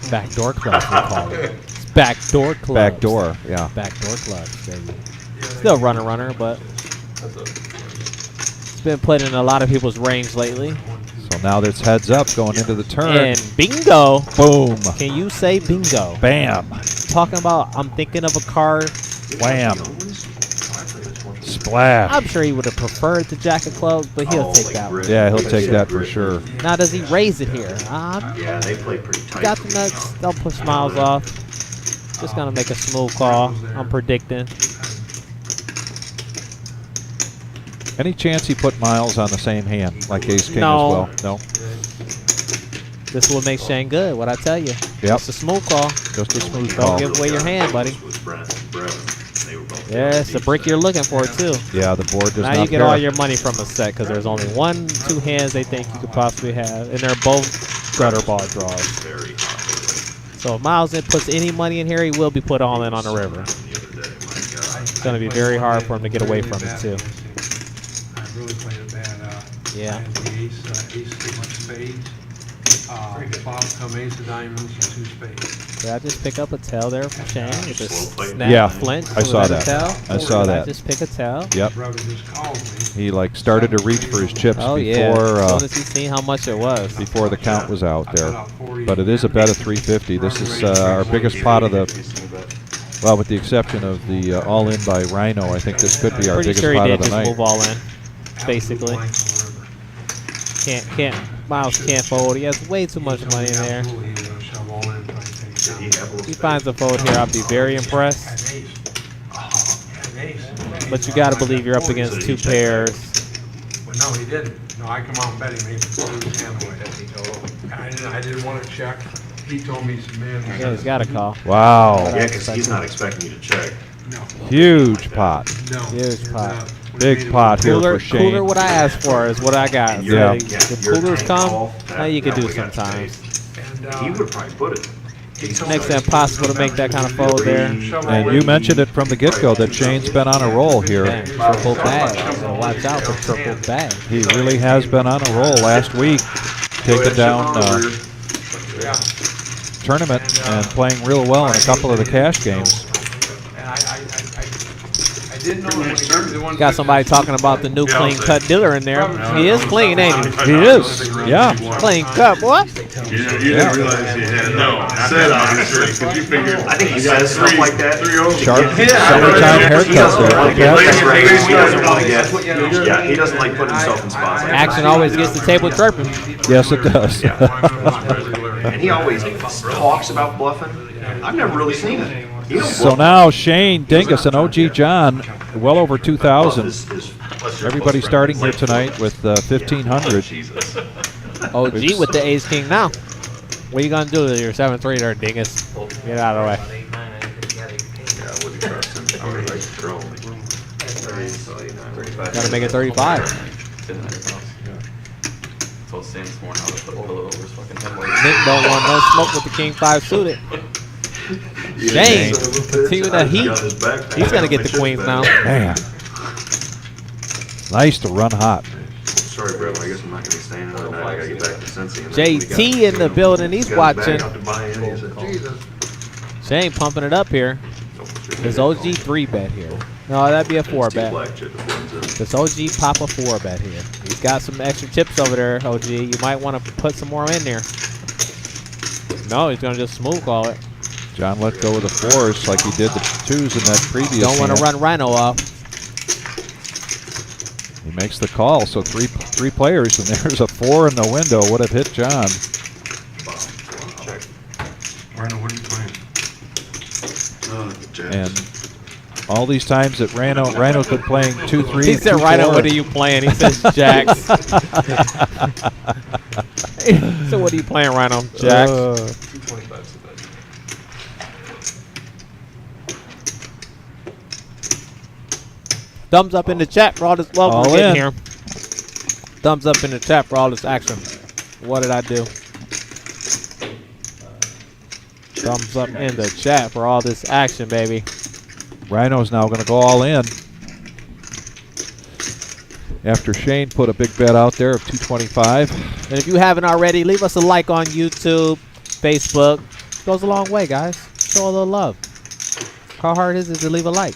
Backdoor clubs, we call it. It's backdoor clubs. Backdoor, yeah. Backdoor clubs, baby. Still runner, but it's been played in a lot of people's range lately. So now that's heads up going into the turn. And bingo. Boom. Can you say bingo? Bam. Talking about, I'm thinking of a card. Wham. Splash. I'm sure he would have preferred the jack of clubs, but he'll take that one. Yeah, he'll take that for sure. Now, does he raise it here? Yeah, they play pretty tight. Got the nuts. Don't push Miles off. Just going to make a smooth call. I'm predicting. Any chance he put Miles on the same hand, like Ace King No. as well? No? This will make Shane good, what I tell you. Yep. It's a smooth call. Just a smooth Don't call. give away your hand, buddy. Yeah, it's the brick you're looking for, too. Yeah, the board does not Now you get pair. all your money from a set because there's only 1-2 hands they think you could possibly have, and they're both gutter ball draws. So if Miles puts any money in here, he will be put all in on the river. It's going to be very hard for him to get away from it, too. I really played a bad. Yeah. I had the ace too much spades. Flop come ace of diamonds and 2 spades. Did I just pick up a tail there from Shane with a snap Yeah, flinch? I saw Was that. a tail? I saw Did that. I just pick a tail? Yep. Brother just called me. He like started to reach for his chips Oh, yeah. As before soon as he seen how much it was. before the count was out there. But it is a bet of 350. This is our biggest pot of the, well, with the exception of the all-in by Rhino. I think this could be our Pretty biggest sure he pot did of the just night. move all in, basically. Miles can't fold. He has way too much money in there. If he finds a fold here, I'll be very impressed. But you got to believe you're up against 2 pairs. But no, he didn't. No, I come out and bet him. He threw his hand away. I didn't want to check. He told me, he said, man. Yeah, he's got a call. Wow. Yeah, because he's not expecting you to check. No. Huge pot. No. Huge pot. Big pot here Cooler, for Shane. cooler what I asked for is what I got. Yeah. The coolers come, now you can do sometimes. He would probably put it. Makes it impossible to make that kind of fold there. And you mentioned it from the get-go that Shane's been on a roll here. Man, triple bag. So watch out for triple bag. He really has been on a roll last week, taking down tournament and playing real well in a couple of the cash games. I didn't know when he started the one. Got somebody talking about the new clean cut dealer in there. He is clean, ain't he? He is, yeah. Clean cut, what? You didn't realize you had said obviously, because you figured. I think he says stuff like that. Sharp summertime haircuts there. Yeah, he doesn't like putting himself in spots like that. Action always gets the table chirping. Yes, it does. And he always talks about bluffing. I've never really seen it. He don't So bluff. now Shane, Dingus, and OG John, well over 2,000. Everybody starting here tonight with 1,500. OG with the ace king now. What are you going to do with your 7-3 there, dingus? Get out of the way. Got to make it 35. Told Sam this morning how to put a pillow over his fucking head. Nick don't want no smoke with the king 5 suited. Shane, continue the heat. He's going to get the queens now. Man. Nice to run hot. Sorry, bro. I guess I'm not going to be staying another night. I got to get back to Cincy. JT in the building. He's watching. Shane pumping it up here. Does OG 3-bet here? No, that'd be a 4-bet. Does OG pop a 4-bet here? He's got some extra chips over there, OG. You might want to put some more in there. No, he's going to just smooth call it. John let go of the 4s like he did the 2s in that previous Don't want to hand. run Rhino off. He makes the call, so 3 3 players, and there's a 4 in the window. Would have hit John. Rhino, what are you playing? Jacks. And all these times that Rhino's been playing 2, 3. He said, 2, Rhino, 4. what are you playing? He says, Jacks. So what are you playing, Rhino? Jacks. 225 is the best. Thumbs up in the chat for all this love All we're getting in. here. Thumbs up in the chat for all this action. What did I do? Thumbs up in the chat for all this action, baby. Rhino's now going to go all in. After Shane put a big bet out there of 225. And if you haven't already, leave us a like on YouTube, Facebook. Goes a long way, guys. Show a little love. How hard is it to leave a like?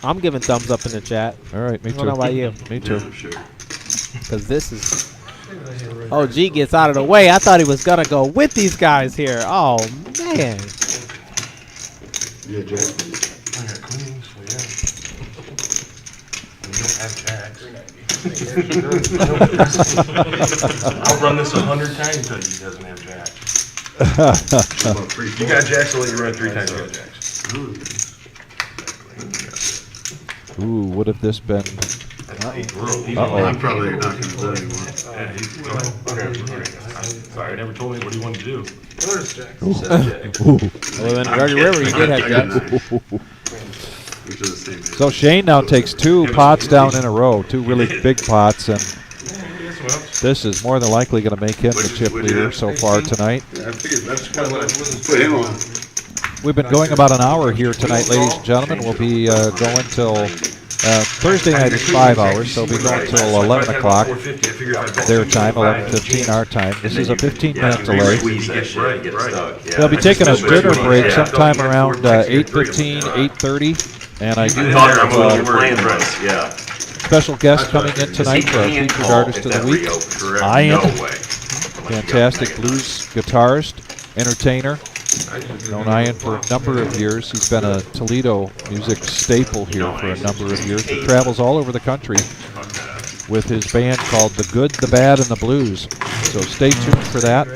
I'm giving thumbs up in the chat. All right, me I too. don't know about you. Me too. Yeah, sure. Because this is... OG gets out of the way. I thought he was going to go with these guys here. Oh, man. Yeah, Jack. I got queens, so yeah. We don't have jacks. I'll run this 100 times until he doesn't have jacks. You got jacks, I'll let you run it 3 times. You got jacks. Ooh, would have this been? Uh-oh. I'm probably not going to do anymore. Sorry, I never told me what he wanted to do. Ooh. Well, in Dirty River, you did have jacks. Which is the same. So Shane now takes 2 pots down in a row, 2 really big pots, and this is more than likely going to make him the chip leader so far tonight. I figured that's kind of what I put him on. We've been going about an hour here tonight, ladies and gentlemen. We'll be going till Thursday night is 5 hours, so we'll be going till 11 o'clock their time, 11:15 our time. This is a 15-minute delay. They'll be taking a dinner break sometime around 8:15, 8:30, and I do have special guest coming in tonight for our featured artist of the week, Ian, fantastic blues guitarist, entertainer. Known Ian for a number of years. He's been a Toledo music staple here for a number of years. He travels all over the country with his band called The Good, the Bad, and the Blues. So stay tuned for that.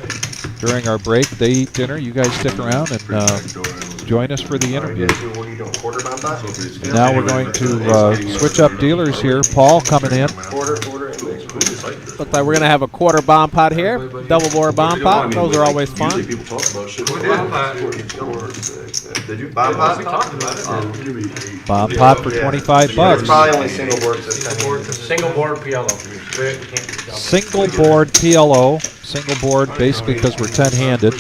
During our break, they eat dinner. You guys stick around and join us for the interview. And now we're going to switch up dealers here. Paul coming in. Looks like we're going to have a quarter bomb pot here. Double board bomb pot. Those are always fun. Did you bomb pot? We talked about it. Bomb pot for 25 bucks. It's probably only single boards this time. Single board PLO. Single board PLO. Single board basically because we're 10-handed.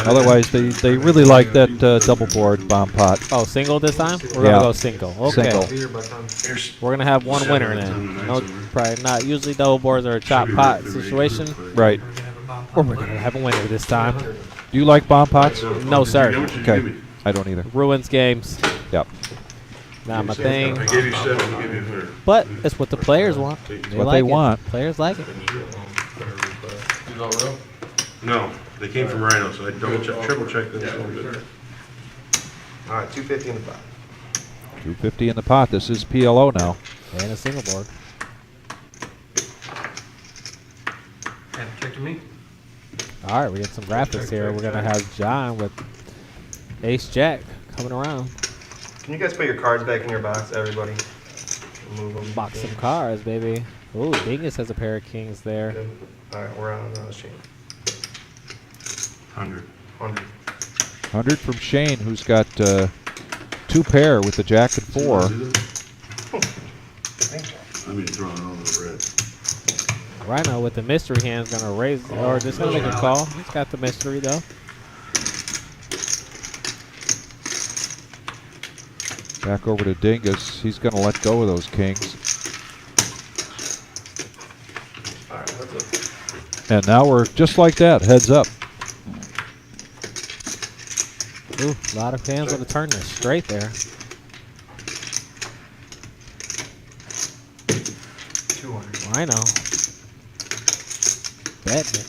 Otherwise, they really like that double board bomb pot. Oh, single this time? We're Yeah. going to go single. Okay. Single. We're going to have one winner then. No, probably not. Usually double boards are a chop pot situation. Right. Or we're going to have a winner this time. Do you like bomb pots? No, sir. Okay. I don't either. Ruins games. Yep. Not my thing. I gave you 7, I'll give you a third. But it's what the players want. what like they it. want. Players like it. No, they came from Rhino, so I triple checked them. All right, 250 in the pot. 250 in the pot. This is PLO now. And a single board. Check to me. All right, we get some graphics here. We're going to have John with Ace Jack coming around. Can you guys put your cards back in your box, everybody? Move them. Box some cards, baby. Ooh, Dingus has a pair of kings there. Good. All right, we're on Shane. 100. 100. 100 from Shane, who's got 2 pair with the jack and 4. I mean, throwing all the red. Rhino with the mystery hand is going to raise, or just going to make a call. He's got the mystery, though. Back over to Dingus. He's going to let go of those kings. All right, that's it. And now we're just like that, heads up. Ooh, a lot of hands on the turn this straight there. 200. Rhino. Betting it.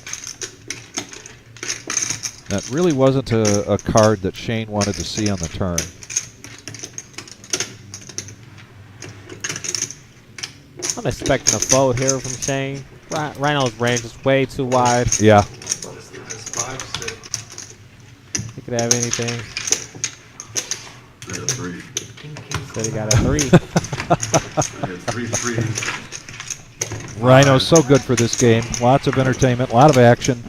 That really wasn't a card that Shane wanted to see on the turn. I'm expecting a fold here from Shane. Rhino's range is way too wide. Yeah. He could have anything. Got a 3. Said he got a 3. I got 3 3s. Rhino's so good for this game. Lots of entertainment, a lot of action.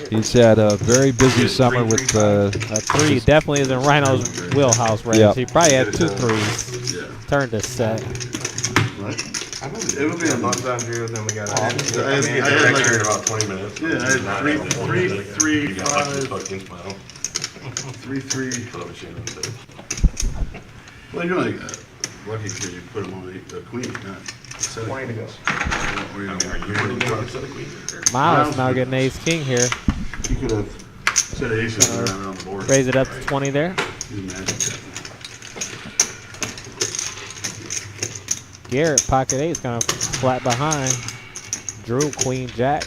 He's had a very busy summer with A 3 definitely is in Rhino's wheelhouse range. Yep. He probably had 2 3s. Yeah. Turned his set. It would be a month. Then we got I had like in about 20 minutes. Yeah, I had 3 3 5 3 3. Well, you're like lucky because you put him on a queen, not set. 20 to go. Miles now getting ace king here. You could have set aces around on the board. Raise it up to 20 there. He's a magic captain. Garrett, pocket 8 is going to flat behind. Drew, queen, jack.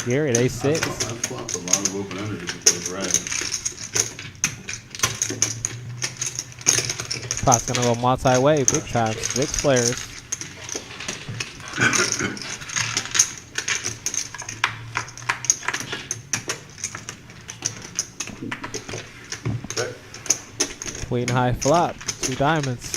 Garrett, ace 6. I've flopped a lot of open enders with those right. Pot's going to go multi-way, big time. 6 players. Queen high flop, 2 diamonds.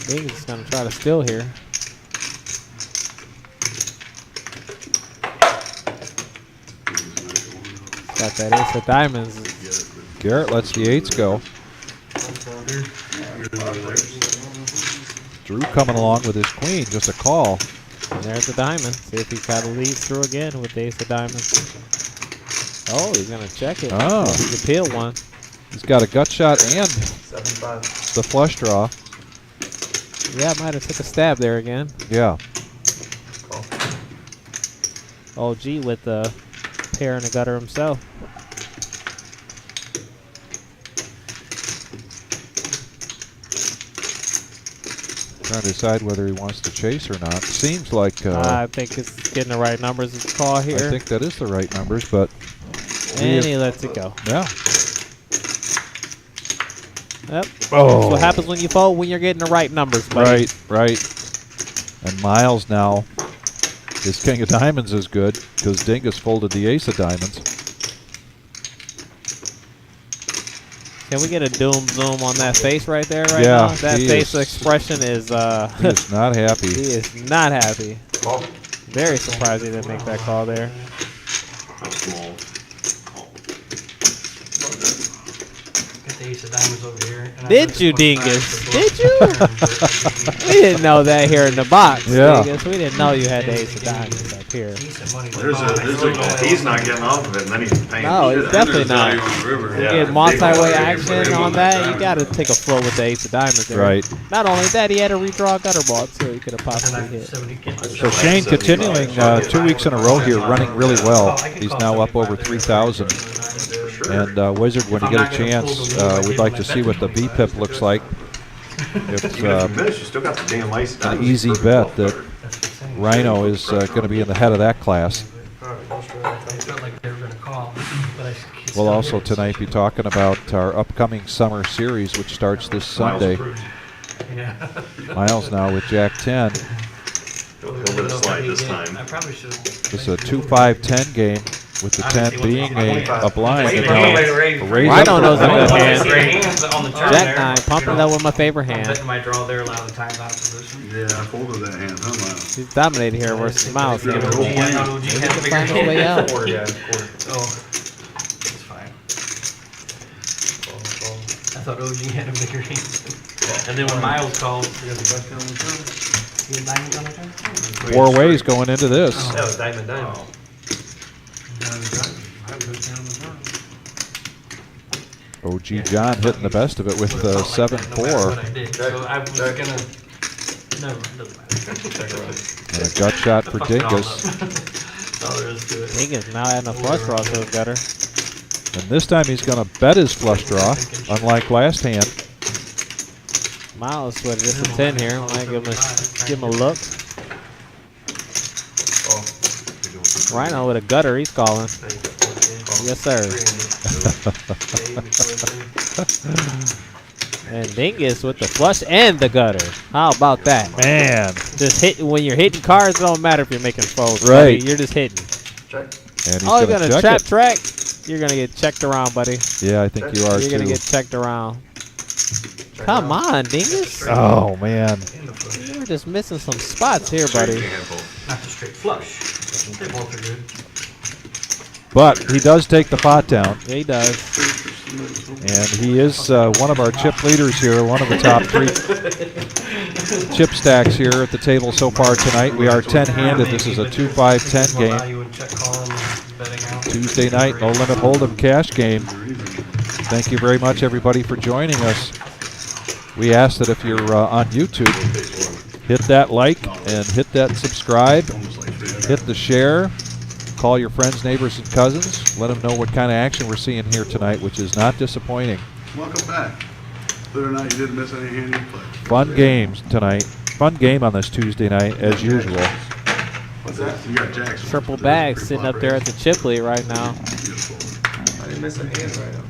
Bing is going to try to steal here. Got that ace of diamonds. Garrett lets the 8s go. Drew coming along with his queen, just a call. And there's the diamond. See if he kind of leads through again with the ace of diamonds. Oh, he's going to check it. Oh. He's appealed one. He's got a gut shot and 75. the flush draw. Yeah, might have took a stab there again. Yeah. OG with the pair in the gutter himself. Trying to decide whether he wants to chase or not. Seems like I think it's getting the right numbers. It's a call here. I think that is the right numbers, but And he lets it go. yeah. Yep. Oh. That's what happens when you fold when you're getting the right numbers, buddy. Right. And Miles now, his king of diamonds is good because Dingus folded the ace of diamonds. Can we get a doom zoom on that face right there right Yeah, now? That he face is- expression is He is not he happy. is not happy. Very surprised he didn't make that call there. Small. Got the ace of diamonds over here. and I Did put you, 25 Dingus? to Did block you? the turn. We didn't know that here in the box, Yeah. Dingus. We didn't know you had the ace of diamonds up here. Decent money. He's not getting off of it, and then he's paying No, shit it's out. definitely not. Value on the river. Yeah. Get multi-way action on that. You got to take a flow with the ace of diamonds there. Right. Not only that, he had a redraw gutter ball too. He could have And possibly I hit. 70 kids. So Shane continuing 2 weeks in a row here, running really well. He's now up over 3,000. And Wizard, when you get a chance, we'd like to see what the VPIP looks like. It's Even if you miss, you still got the damn ice. an easy bet that Rhino is going to be in the head of that class. I felt like they were going to call, but I still We'll also hit it. tonight be talking about our upcoming summer series, which starts this Sunday. Yeah. Miles now with Jack 10. He'll let it slide this time. I probably should. This is a 2-5-10 game, with the 10 being a blind. And now a raise Rhino up knows for a good Rhino. hand. On the turn Jack 9, pumping that with my favorite I'm hand. betting my draw there, allow the times out of position. Yeah, I folded that hand, huh, Miles? He's dominated here versus Miles. Yeah, Maybe OG had a he bigger can find his way hand. out. Oh, it's fine. I thought OG had a bigger hand. And then when Miles called, he had diamonds on the turn? 4 ways going into this. That was diamond. OG John hitting the best of it with 7-4. I did. So I was gonna. Never mind, doesn't matter. And a gut shot for Dingus. That's all there is to it. Dingus now adding a flush draw to his gutter. And this time he's going to bet his flush draw, unlike last hand. Miles with just a 10 here. Might give him a look. Rhino with a gutter. He's calling. Yes, sir. And Dingus with the flush and the gutter. How about that? Man. Just hit when you're hitting cards. It don't matter if you're making folds. Right. Buddy. You're just hitting. Check. And he's Oh, you're gonna gonna check trap it. track. You're gonna get checked around, buddy. Yeah, I think you are You're too. gonna get checked around. Come on, Dingus. Oh man. We're just missing some spots here, buddy. Not the straight flush. They both are good. But he does take the pot down, Yeah, he does. and he is one of our chip leaders here, one of the top 3 chip stacks here at the table so far tonight. We are 10-handed. This is a 2-5-10 game. You would check calling, betting out. Tuesday night, no limit hold'em cash game. Thank you very much, everybody, for joining us. We ask that if you're on YouTube, hit that like and hit that subscribe, hit the share, call your friends, neighbors, and cousins. Let them know what kind of action we're seeing here tonight, which is not disappointing. Welcome back. Whether or not you didn't miss any hand you played. Fun games tonight. Fun game on this Tuesday night, as usual. What's that? You got Jackson. Triple bag sitting up there at the chip lead right now. I didn't miss a hand right now.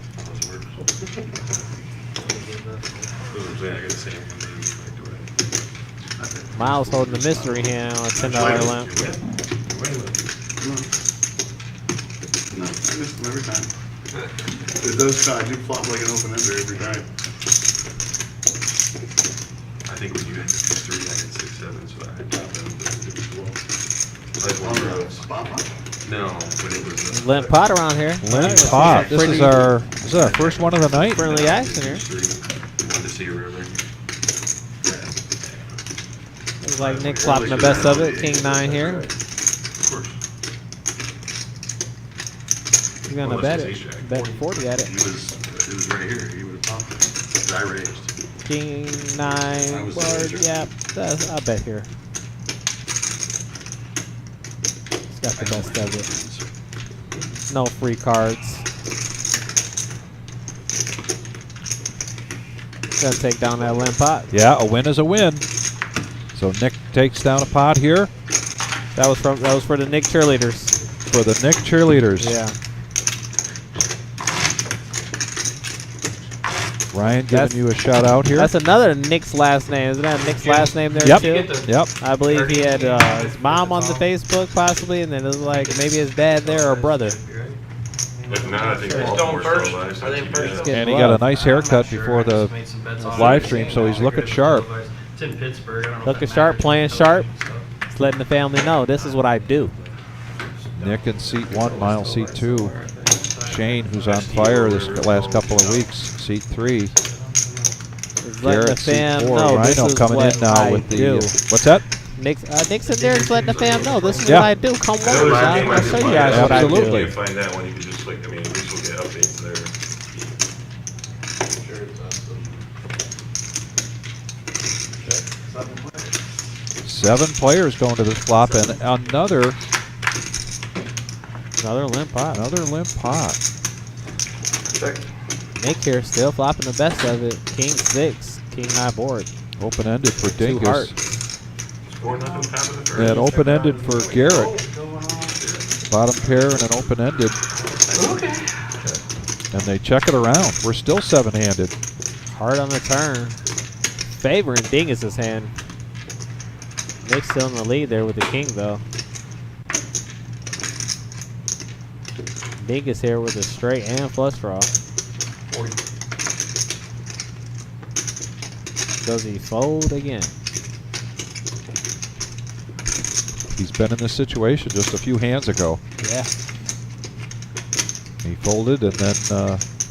Miles holding the mystery hand on a $10 limp. No, I missed them every time. It does I do flop like an open ender every time. I think when you had 6-3, I had 6-7, so I had top down. No, when it was Limp pot around here. Limp pot. This is our first one of the night. Friendly action here. 3, wanted to see a river. Looks like Nick flopping the best of it. King 9 here. Of course. He's gonna bet it. Bet 40 at it. It was right here. He would have popped it. I raised. King 9 board. Yep. I bet here. He's got the best of it. No free cards. Gonna take down that limp pot. Yeah, a win is a win. So Nick takes down a pot here That was for the Nick cheerleaders. for the Nick cheerleaders. Yeah. Ryan giving you a shout out here. That's another Nick's last name. Isn't that Nick's last name there Yep. too? Yep. I believe he had his mom on the Facebook possibly, and then it was like maybe his dad there or brother. If not, I think Stone Baltimore's first. still alive. I think first. And he got a nice haircut before the live stream, so he's looking sharp. It's in Pittsburgh. I don't know if Looking that sharp, matters. playing sharp. Just letting the family know this is what I do. Nick in seat 1, Miles seat 2. Shane, who's on fire this last couple of weeks, seat 3. Just letting the Garrett, seat fam 4. know this Rhino is coming what in now I with the. do. What's that? Nick's in there just letting the fam know this is Yeah. what I do. Come on, I'll show you guys what I Absolutely. do. You find that one, you can just click, I mean, at least we'll get updates there. 7 players going to this flop, and another Limp pot. limp pot. Check. Nick here still flopping the best of it. King 6, King 9 board. Open-ended for 2 Dingus. hearts. 4-0 top of the first. And open-ended for Garrett. Bottom pair and an open-ended. And they check it around. We're still 7-handed. Hard on the turn. Favoring Dingus's hand. Nick's still in the lead there with the king, though. Dingus here with a straight and flush draw. Does he fold again? He's been in this situation just a few hands ago. Yeah. He folded and then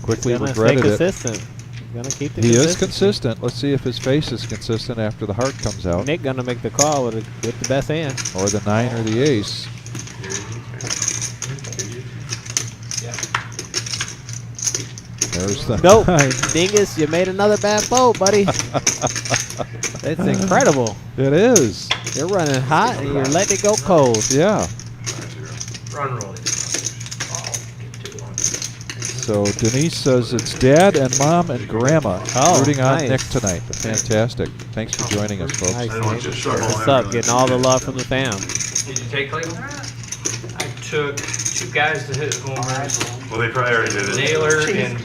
quickly He's gonna regretted stay it. consistent. He's gonna keep the He is consistency. consistent. Let's see if his face is consistent after the heart comes out. Nick gonna make the call with the best hand. Or the 9 or the ace. There's the Nope. 9. Dingus, you made another bad fold, buddy. That's incredible. It is. You're running hot and you're letting it go cold. Yeah. Run roll. So Denise says it's dad and mom and grandma Oh, rooting on nice. Nick tonight. Fantastic. Thanks for joining us, folks. Nice, I don't want Nick. you to shuffle What's up? Getting all the love from the fam. Did you take Cleveland? I took 2 guys to hit homers. Well, they probably already did it. Naylor and,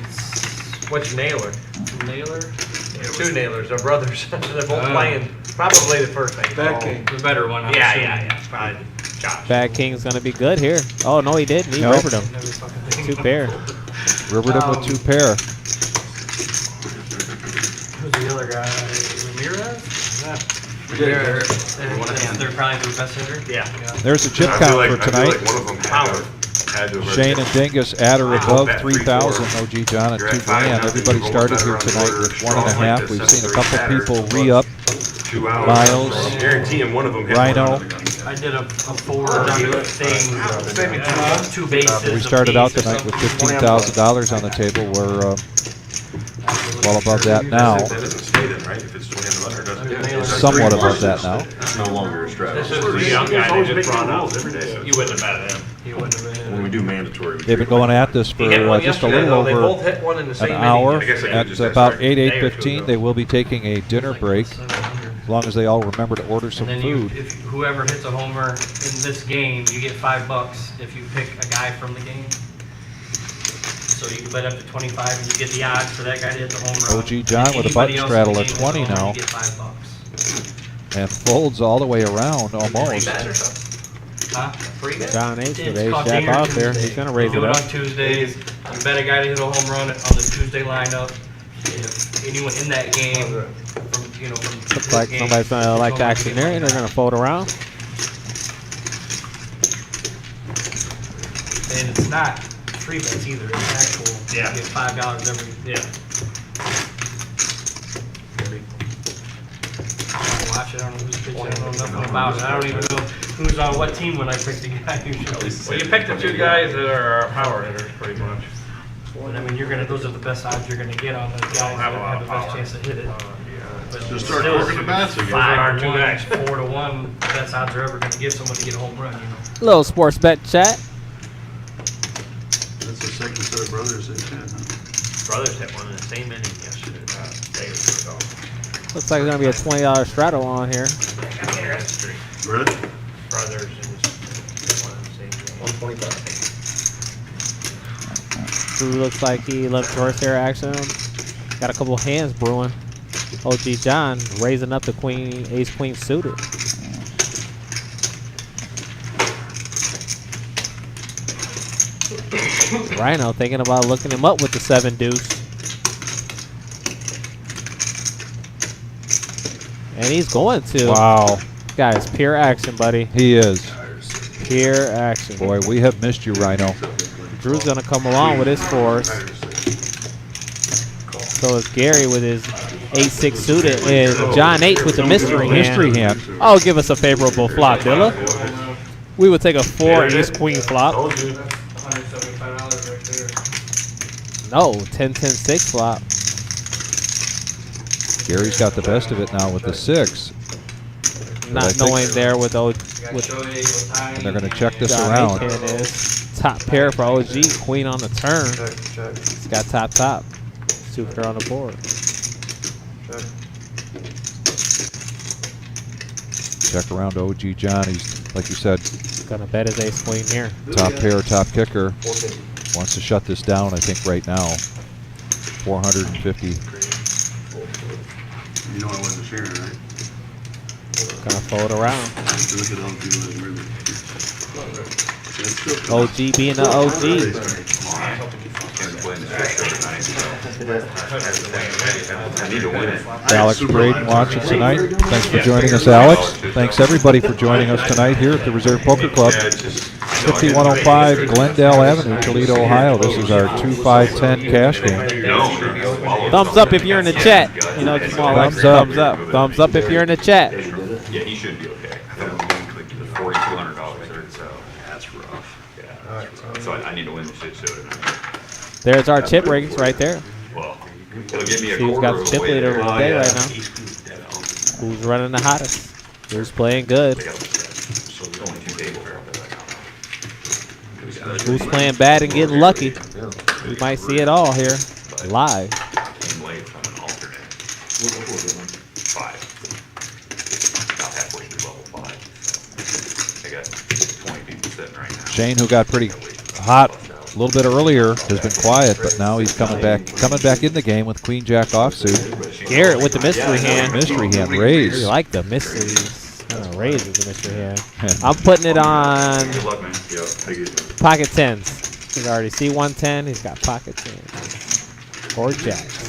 what's Naylor? Naylor? Two Naylors, they're brothers. They're both playing probably the first thing. Bad King. The better one, I'm assuming. Probably Josh. Bad King's gonna be good here. Oh no, he didn't. He Nope. rivered him. Two pair. Rivered him with 2 pair. Who's the other guy? Ramirez? They're probably the best hitter? Yeah. There's a chip I feel count like, for I feel tonight. like one of them had to have Shane and Dingus at or above bet 3,000. 3-4. OG John at You're 2 at grand. 5-0. Everybody You're started better here on the tonight order. with Strong 1.5. like We've this, seen a 7-3 couple batter. people re-up. 2 hours. Miles. I guarantee him one of them hit Rhino. one of the guns. I did a 4 thing, two bases. We started out tonight with $15,000 on the table. We're well above that now. That doesn't stay then, right? If it's 20 on the button, it doesn't. Somewhat above that now. It's no longer a strategy. This is the young guy always they just making brought rules up. every day. You wouldn't have bet him. He wouldn't have been. When we do mandatory. They've been going at this for He hit one just a yesterday, little though. They over both hit one in the an same hour. inning. I guess I At could just about ask 8:15, they will be taking a dinner break. As long as they all remember to order some And then food. if whoever hits a homer in this game, you get $5 if you pick a guy from the game. So you can bet up to 25 and you get the odds for that guy to hit the home run. OG John with a Anybody button else straddle in the at game 20 hits a homer, now. You get $5. And folds all the way around Free almost. bet or something? Huh? Free bet? John H. with It's ace called jack Dinger off there. Tuesday. He's gonna raise You do it it up. on Tuesdays. You bet a guy to hit a home run on the Tuesday lineup. If anyone in that game from Looks this like game somebody's gonna hits like a the home action run, there, you and get they're gonna fold around. And it's not free bets either. It's actual. Yeah. You get $5 every. Yeah. Watch it. I don't know who's pitching. I don't know nothing about it. I don't even know who's on what team when I pick the guy usually. Well, you picked the 2 guys that are power hitters, pretty much. But I mean, those are the best odds you're gonna get on those guys that have a lot have of the best power. chance to hit it. But Just start still, working the bats again. 5-1, 4-1, best odds are ever gonna give someone to get a home run. Little sports bet chat. That's the second set of brothers that hit, huh? Brothers hit one in the same inning yesterday. Day or 2 ago. Looks like there's gonna be a $20 straddle on here. Really? Brothers and one in the same game. 125. Drew looks like he left horsehair action. Got a couple hands brewing. OG John raising up the queen, ace queen suited. Rhino thinking about looking him up with the 7 deuce. And he's going to. Wow. Guys, pure action, buddy. He is. Pure action. Boy, we have missed you, Rhino. Drew's gonna come along with his 4s. So is Gary with his 8-6 suited, and John H with the mystery hand. Oh, give us a favorable flop, Dilla. We would take a 4 ace queen flop. $175 right there. No, 10-10-6 flop. Gary's got the best of it now with the 6. Not I think- knowing there with You got with Shohei, Ohtani, And they're going to check this John around. H hand is. Top pair for OG, queen on the turn. Check. It's got top. Super on the board. Check around OG John. He's, like you said, Gonna bet his ace queen here. top pair, top kicker. Wants to shut this down, I think, right now. 450. You know I wasn't sharing, right? Gonna fold around. Look at all people that really. OG being the OG. I need to win it. Alex Braden watching tonight. Thanks for joining us, Alex. Thanks everybody for joining us tonight here at the Reserve Poker Club, 5105 Glendale Avenue, Toledo, Ohio. This is our 2-5-10 cash game. Thumbs up if you're in the chat. You know, Jamal likes Thumbs up. thumbs up. Thumbs up if you're in the chat. Yeah, he should be okay. $4,200 so that's rough. Yeah, that's rough. So I need to win the shit show tonight. There's our chip ratings right there. Well, it'll give me a See who's quarter got the of a chip way leader there. of the day right now. Who's running the hottest? Who's playing good? Who's playing bad and getting lucky? We might see it all here live. Came late from an alternate. 5. About halfway through level 5. So I got 20 people sitting right now. Shane, who got pretty hot a little bit earlier has been quiet, but now he's coming back in the game with Queen Jack offsuit. Garrett with the mystery hand. Mystery hand We raise. like the mysteries. Raise with the mystery hand. I'm putting it on Good luck, man. Yeah, thank you. pocket tens. He's already C110. He's got pocket tens. Or jacks.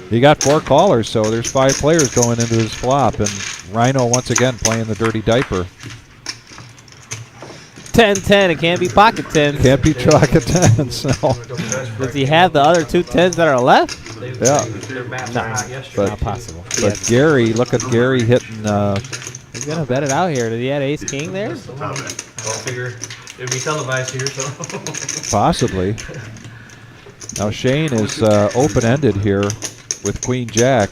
He got 4 callers, so there's 5 players going into this flop, and Rhino once again playing the dirty diaper. 10-10. It can't be pocket tens. Can't be pocket tens. No. Does he have the other 2 tens that are left? Yeah. Their bats No, were hot yesterday. not possible. But Gary, look at Gary hitting. He's gonna bet it out here. Did he have ace king there? I'll figure it'd be televised here, so. Possibly. Now Shane is open-ended here with Queen Jack.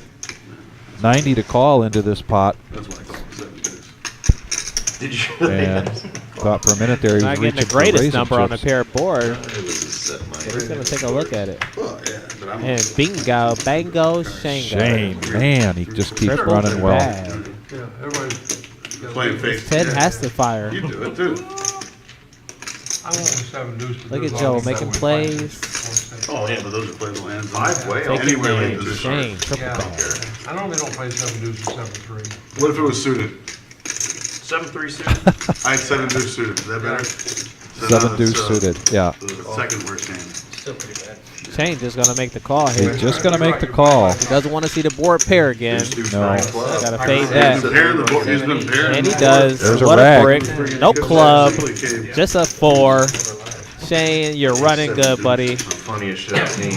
90 to call into this pot. That's why I call it 7 days. Did you? And thought for a minute there he was Not getting the reaching for greatest raisin number on the chips. pair board. It was a set But minor. he's gonna take a look at it. Well, yeah, but I'm And bingo, bango, Shango. Shane, man, he just keeps Triple running well. bad. Yeah, everybody's. playing face. Ted Yeah. has to fire. You do it too. I went with 7 deuce. but Look there's at Joe always making that plays. way. Oh yeah, but those are playable hands. 5-way. Take it, Anywhere man. in position. Shane, triple Yeah, bad. I normally don't play 7 deuce or 7-3. What if it was suited? 7-3 suit. I had 7 deuce suited. Is that better? So 7 now deuce it's, suited, yeah. The second worst hand. Still pretty bad. Shane just gonna make the call here. He's just going to make the call. He doesn't want to see the board pair again. No. Gotta fade that. Pair the board. Using them pair. And he does. There's a What rag. brick. No club. Simply cave. Just a 4. Shane, you're running good, buddy. Funniest shit I've seen.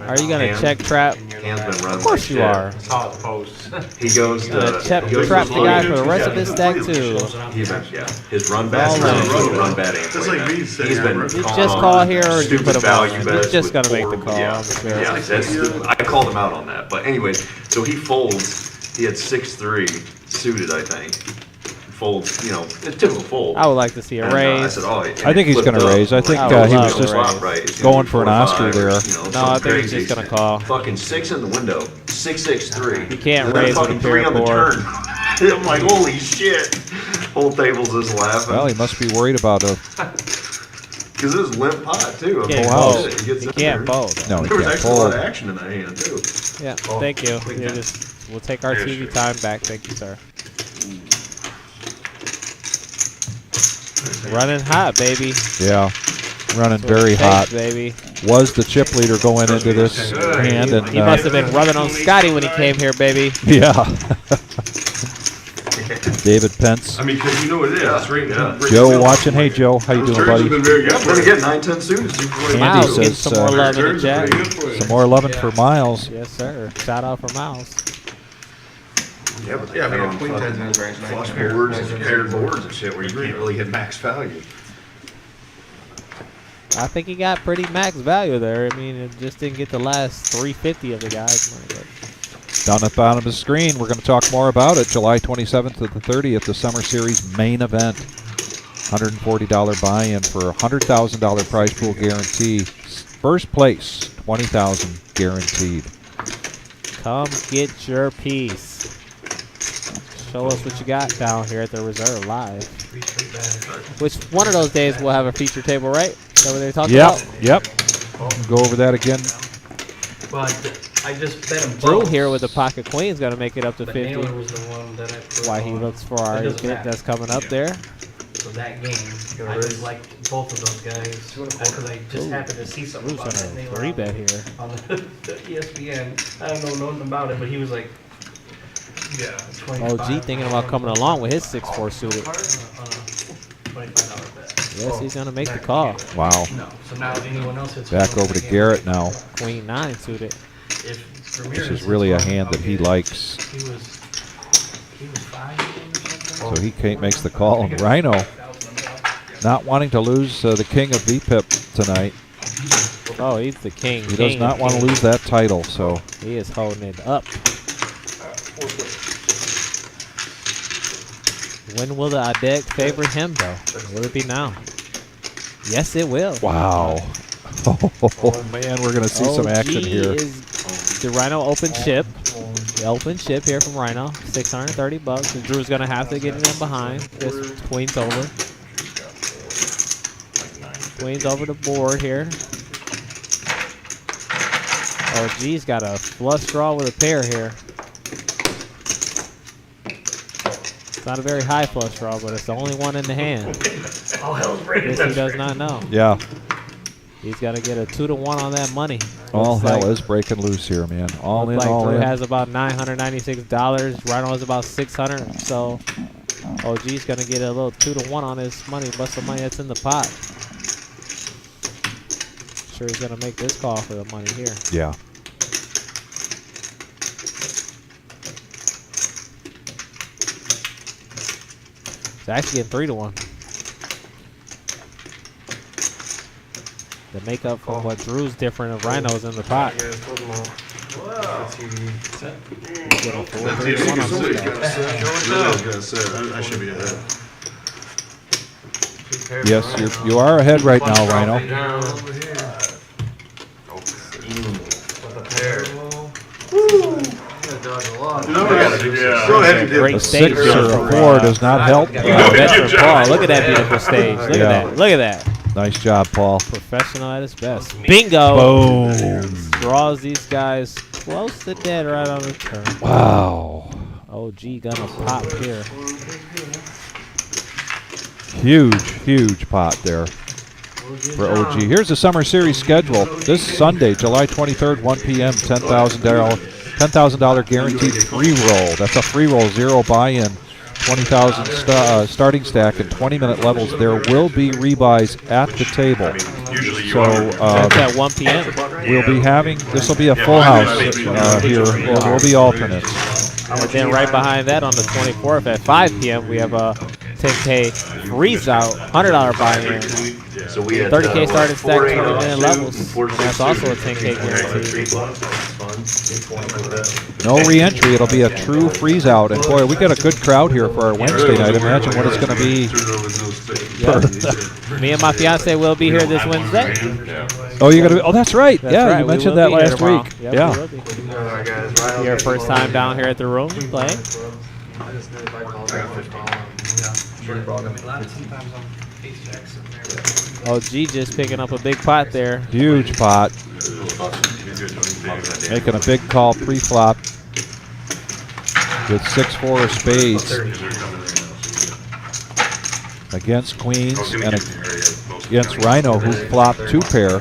Are you gonna check trap? Hand's been running Of course like you shit. are. Hot posts. He goes Gonna to check he goes trap to the guy for the rest of his stack too. His run bats All are in. run batting. Just like me saying, He's been bro. You calling just on call here or you stupid put him value on? bets He's just with gonna make the four- call. Yeah, I'm sure. yeah, that's stupid. I called him out on that. But anyway, so he folds. He had 6-3 suited, I think. Folds, you know, it's typical fold. I would like to see a And, I raise. said, oh, and I think it he's going to flipped up. raise. I think I would he love was to just raise. Flop, right, it's gonna going be for an 4 or Oscar 5 or, there. you know, No, I something think he's crazy. just gonna call. Fucking 6 in the window, 6-6-3. You can't And then raise fucking with a 3 pair on the board. turn. I'm like, holy shit. Whole table's just laughing. Well, he must be worried about a. Because it was limp pot, too. I mean, Can't fold. shit, he gets You in can't there. fold. No, he There was can't actually a lot fold. of action in that hand, too. Yeah, thank you. Quick You're ten. just, we'll take our Yeah, TV sure. time back. Thank you, sir. Running hot, baby. Yeah, running That's what very it hot. takes, baby. Was the chip leader going into this hand, and He must have been rubbing on Scotty when he came here, baby. yeah. David Pence, I mean, because you know what it is. It's right Yeah. Joe watching. Hey Joe, how you Those doing, turns have buddy? been very good. We're going to get 9-10 suited. Andy Miles says, getting some more love in the Turns are chat. pretty good for you. Some more loving for Miles. Yes, sir. Shout out for Miles. Yeah, but Yeah, but on a queen fucking ten's in his range. flush boards and paired boards and shit where you can't really hit max value. I think he got pretty max value there. I mean, it just didn't get the last 350 of the guys. Down at the bottom of the screen, we're going to talk more about it. July 27th to the 30th, the Summer Series main event. $140 buy-in for a $100,000 prize pool guarantee. First place, $20,000 guaranteed. Come get your piece. Show us what you got down here at the Reserve Live. Which one of those days we'll have a feature table, right? Is that what they talked about? Yep. Go over that again. But I just bet him Drew both. here with the pocket queen's got to make it up to But 50. Naylor was the one that I put Why he on. looks for our It doesn't bid matter. that's coming up there. So that game, I just liked both of those guys because I just happened to see something Who's about on that a Naylor 3-bet here? on the ESPN. I don't know nothing about it, but he was like, yeah, 25. OG thinking about coming along with his 6-4 suited. On a $25 bet. Yes, he's going to make the call. Wow. No. So now anyone else hits Back one over to again. Garrett now. Queen 9 suited. If This Ramirez is really a hits one, hand that he okay. likes. He was 5 or something. So he makes the call. And Rhino not wanting to lose the king of VPIP tonight. Oh, he's the king. He does not want to lose that title. So He is holding it up. When will the deck favor him, though? Will it be now? Yes, it will. wow. Oh man, we're gonna see some OG action here. Is the Rhino open chip. open chip here from Rhino. 630 bucks. And Drew's going to have to get it in behind. This queen's over. Queen's over the board here. Oh, G's got a flush draw with a pair here. It's not a very high flush draw, but it's the only one in the hand. All hell's breaking This he does not know. Yeah. He's got to get a 2-to-1 on that money. All Looks hell like- is breaking loose here, man. All in, Looks like all Drew in. has about $996. Rhino has about $600. So OG's going to get a little 2-to-1 on his money, bust the money that's in the pot. Sure he's going to make this call for the money here. Yeah. He's actually getting 3-to-1. The makeup from what Drew's different of Rhino's in the pot. He's getting 4-3-1 on this guy. I should be ahead. Yes, you are ahead right now, Rhino. Go ahead. Great A stage 6 here or from a 4 does not help. veteran Paul. Look at that beautiful stage. Look Yeah. at that. Look at that. Nice job, Paul. Professional at his best. Bingo. Boom. Draws these guys close to dead right on the turn. Wow. OG gonna pop here. Huge pot there for OG. Here's the Summer Series schedule. This Sunday, July 23rd, 1 p.m., $10,000 guaranteed free roll. That's a free roll, 0 buy-in, 20,000 starting stack, and 20-minute levels. There will be rebuys at the table. So That's at 1 p.m. we'll be having, this will be a full house here. We'll be alternates. And then right behind that on the 24th at 5 p.m. we have a 10K freeze out, $100 buy-in. So we had 30K starting stack, 4-8 20-minute levels. And 4-6 that's also a suited. 10K guarantee. No re-entry. It'll be a true freeze-out. And, boy, we got a good crowd here for our Wednesday night. Imagine what it's going to be. Me and my fiance will be here this Wednesday. Oh, you're going to be – oh, that's right. That's yeah, right, you we mentioned will that be here last tomorrow. week. Yep, Yeah. we will be. Your first time down here at the room playing. OG just picking up a big pot there. Huge pot. Making a big call pre-flop with 6-4 of spades against queens and against Rhino, who flopped 2-pair.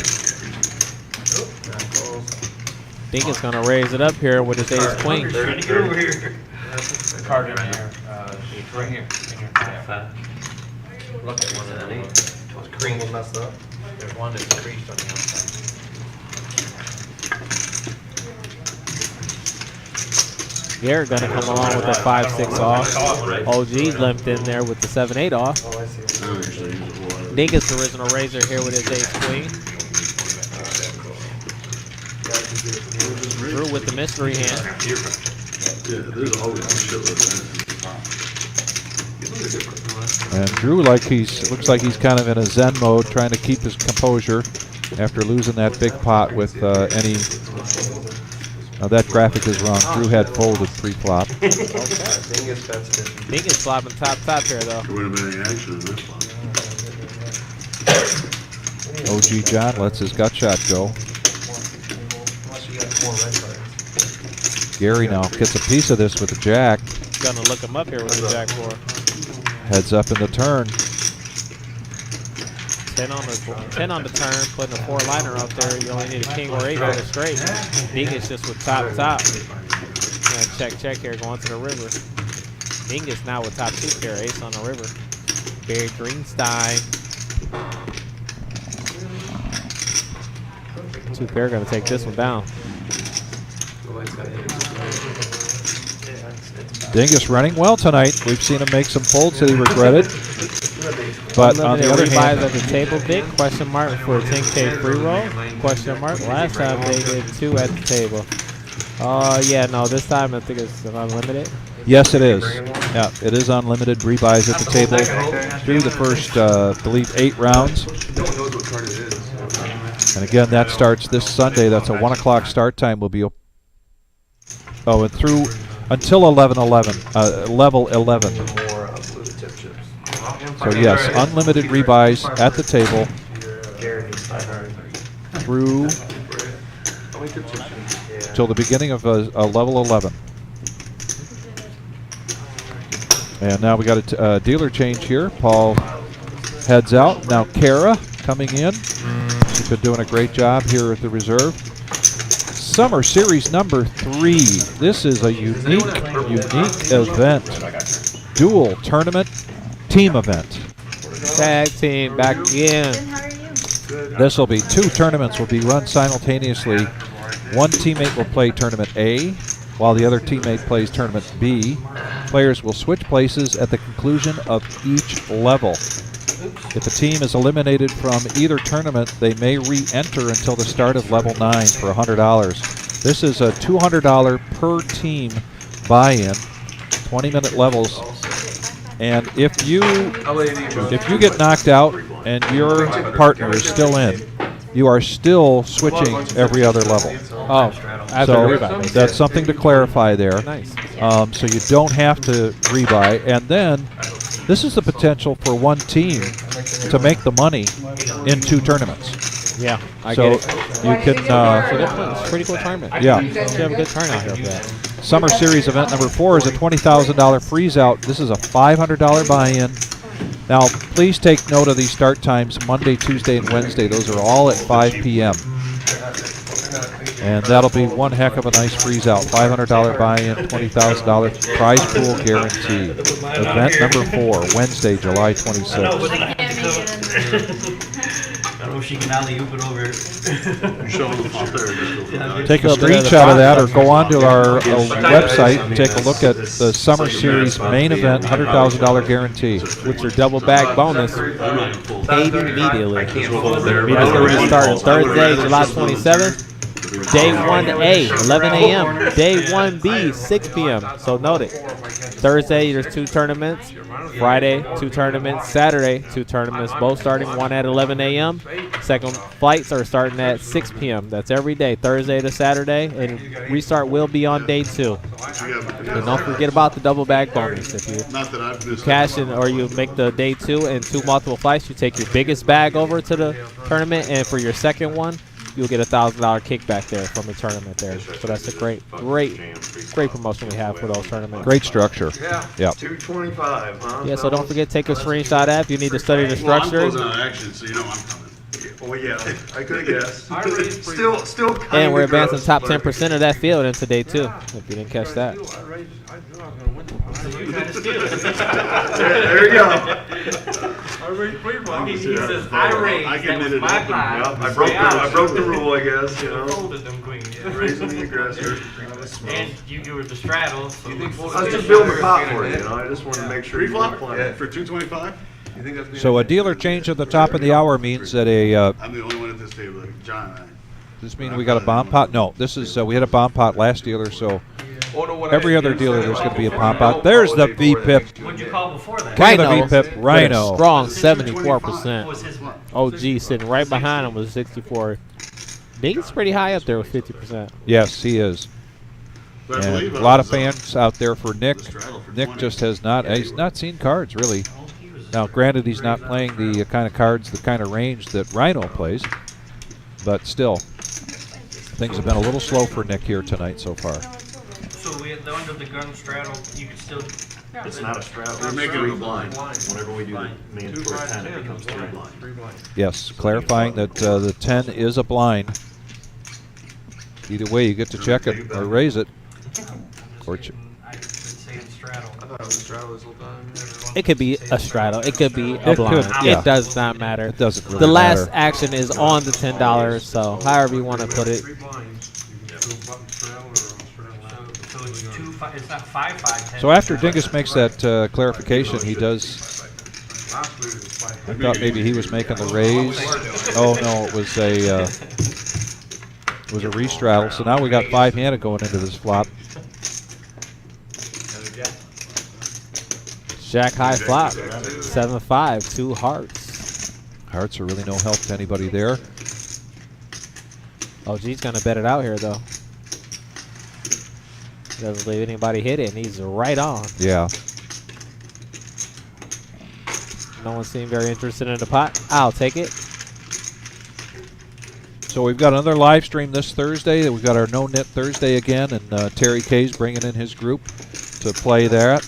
Think it's gonna raise it up here with his ace queen. Get over here. Card in there. Right here. Look at one of them. Cream was messed up. There's one that's creased on the outside. Garrett gonna come along with the 5-6 off. OG's limped in there with the 7-8 off. Dingus original raiser here with his ace queen. Drew with the mystery hand. Yeah, there's always a shitload of And Drew, looks like he's kind of in a zen mode, trying to keep his composure after losing that big pot with any. That graphic is wrong. Drew had folded pre-flop. Dingus flopping top here though. There wouldn't have been any action in this one. OG John lets his gut shot go. Gary now gets a piece of this with the jack. Gonna look him up here with the jack 4. Heads up in the turn. 10 on the turn, putting a 4-liner out there. You only need a king or 8 on the straight. Dingus just with top. Check here, going to the river. Dingus now with top 2 pair, ace on the river. Barry Greenstein. 2 pair gonna take this one down. Dingus running well tonight. We've seen him make some folds that he regretted. But on the other hand, at the table big question mark for a 10K free roll? Question mark. Last time they did 2 at the table. Yeah, no, this time I think it's unlimited. yes, it is. Yeah, it is unlimited rebuys at the table through the first, believe, 8 rounds. And again, that starts this Sunday. That's a 1 o'clock start time. We'll be Oh, and through until 11-11, level 11. More blue tip chips. So yes, unlimited rebuys at the table through till the beginning of level 11. And now we got a dealer change here. Paul heads out. Now Kara coming in. She's been doing a great job here at the reserve. Summer Series number 3. This is a unique event. Dual tournament team event. Tag team back again. This will be 2 tournaments will be run simultaneously. One teammate will play tournament A, while the other teammate plays tournament B. Players will switch places at the conclusion of each level. If a team is eliminated from either tournament, they may re-enter until the start of level 9 for $100. This is a $200 per team buy-in, 20-minute levels. And if you get knocked out and your partner is still in, you are still switching every other level. Oh, So that's something to clarify there. Nice. So you don't have to rebuy. And then this is the potential for one team to make the money in 2 tournaments. Yeah, I So get it. you can, It's a pretty cool tournament. yeah. You have a good turnout here for that. Summer Series event number 4 is a $20,000 freeze-out. This is a $500 buy-in. Now, please take note of these start times, Monday, Tuesday, and Wednesday. Those are all at 5 p.m. And that'll be one heck of a nice freeze-out. $500 buy-in, $20,000 prize pool guarantee. Event number 4, Wednesday, July 26th. I don't know if she can alley-oop it over. Show them out there. Take a screenshot of that or go on to our website and take a look at the Summer Series main event, $100,000 guarantee. With your double bag bonus, paid immediately. That's There, going to start Thursday, July 27th. Day 1A, 11 a.m. Day 1B, 6 p.m. So note it. Thursday, there's 2 tournaments. Friday, 2 tournaments. Saturday, 2 tournaments. Both starting, one at 11 a.m. Second flights are starting at 6 p.m. That's every day, Thursday to Saturday. And restart will be on day 2. And don't forget about the double bag bonus. If you Not that I've missed cash in or you make the day 2 and 2 multiple flights, you take your biggest bag over to the tournament. And for your second one, you'll get a $1,000 kickback there from the tournament there. So that's a great promotion we have for those tournaments. Great structure. Yep. 225, huh? Yeah, so don't forget, take a screenshot of that if you need to study the structure. Well, I'm closing out action, so you know I'm coming. Well, yeah, I could guess. Still kind of. And we're advancing top 10% of that field into day 2, if you didn't catch that. There you go. He says, I raised, I that can was knit it my up plan. I broke the rule, I guess, you know. Folded them queen, yeah. Raising the aggressor. And you were the straddle, so. I was just building the pot for you, you know. I just wanted to make sure you Pre-flop weren't playing. for 225? So a dealer change at the top of the hour means that I'm the only one at this table, like John and I. does this mean we got a bomb pot? No, this is we had a bomb pot last dealer, so every other dealer there's going to be a bomb pot. There's the V-Pip. What'd you call before that? King of the Rhino. V-Pip, Rhino. Strong What 74%. was his one? OG sitting right behind him with 64. Dink's pretty high up there with 50%. Yes, he is. But I And believe a lot of I was, fans out there for Nick. straddle for Nick 20. just has not. He's not seen cards really. Now, granted, he's not playing the kind of cards, the kind of range that Rhino plays, but still, things have been a little slow for Nick here tonight so far. So we had the under the gun straddle, you could still. It's not a straddle. We're making it a blind. Whenever we do the main tour 10, it becomes 3 blind. Yes, clarifying that the 10 is a blind. Either way, you get to check it or raise it. Or I've been saying straddle. I thought it was straddle this whole time. It could be a straddle. It could be a It blind. could, yeah. It does not matter. it doesn't really The last matter. action is on the $10, so however you want to put it. 3 blinds. You can do a button straddle or a straddle out. So it's 2, it's not 5, 5, 10. So after Dingus makes that clarification, he does. Last week it was 5. I thought maybe he was making the raise. Oh no, it was a restraddle. So now we got 5-handed going into this flop. Jack high flop. 7-5, 2 hearts. Hearts are really no help to anybody there. OG's going to bet it out here, though. Doesn't leave anybody hit it, and he's right on. Yeah. No one seemed very interested in the pot. I'll take it. So we've got another live stream this Thursday. We've got our No Knit Thursday again, and Terry K's bringing in his group to play that.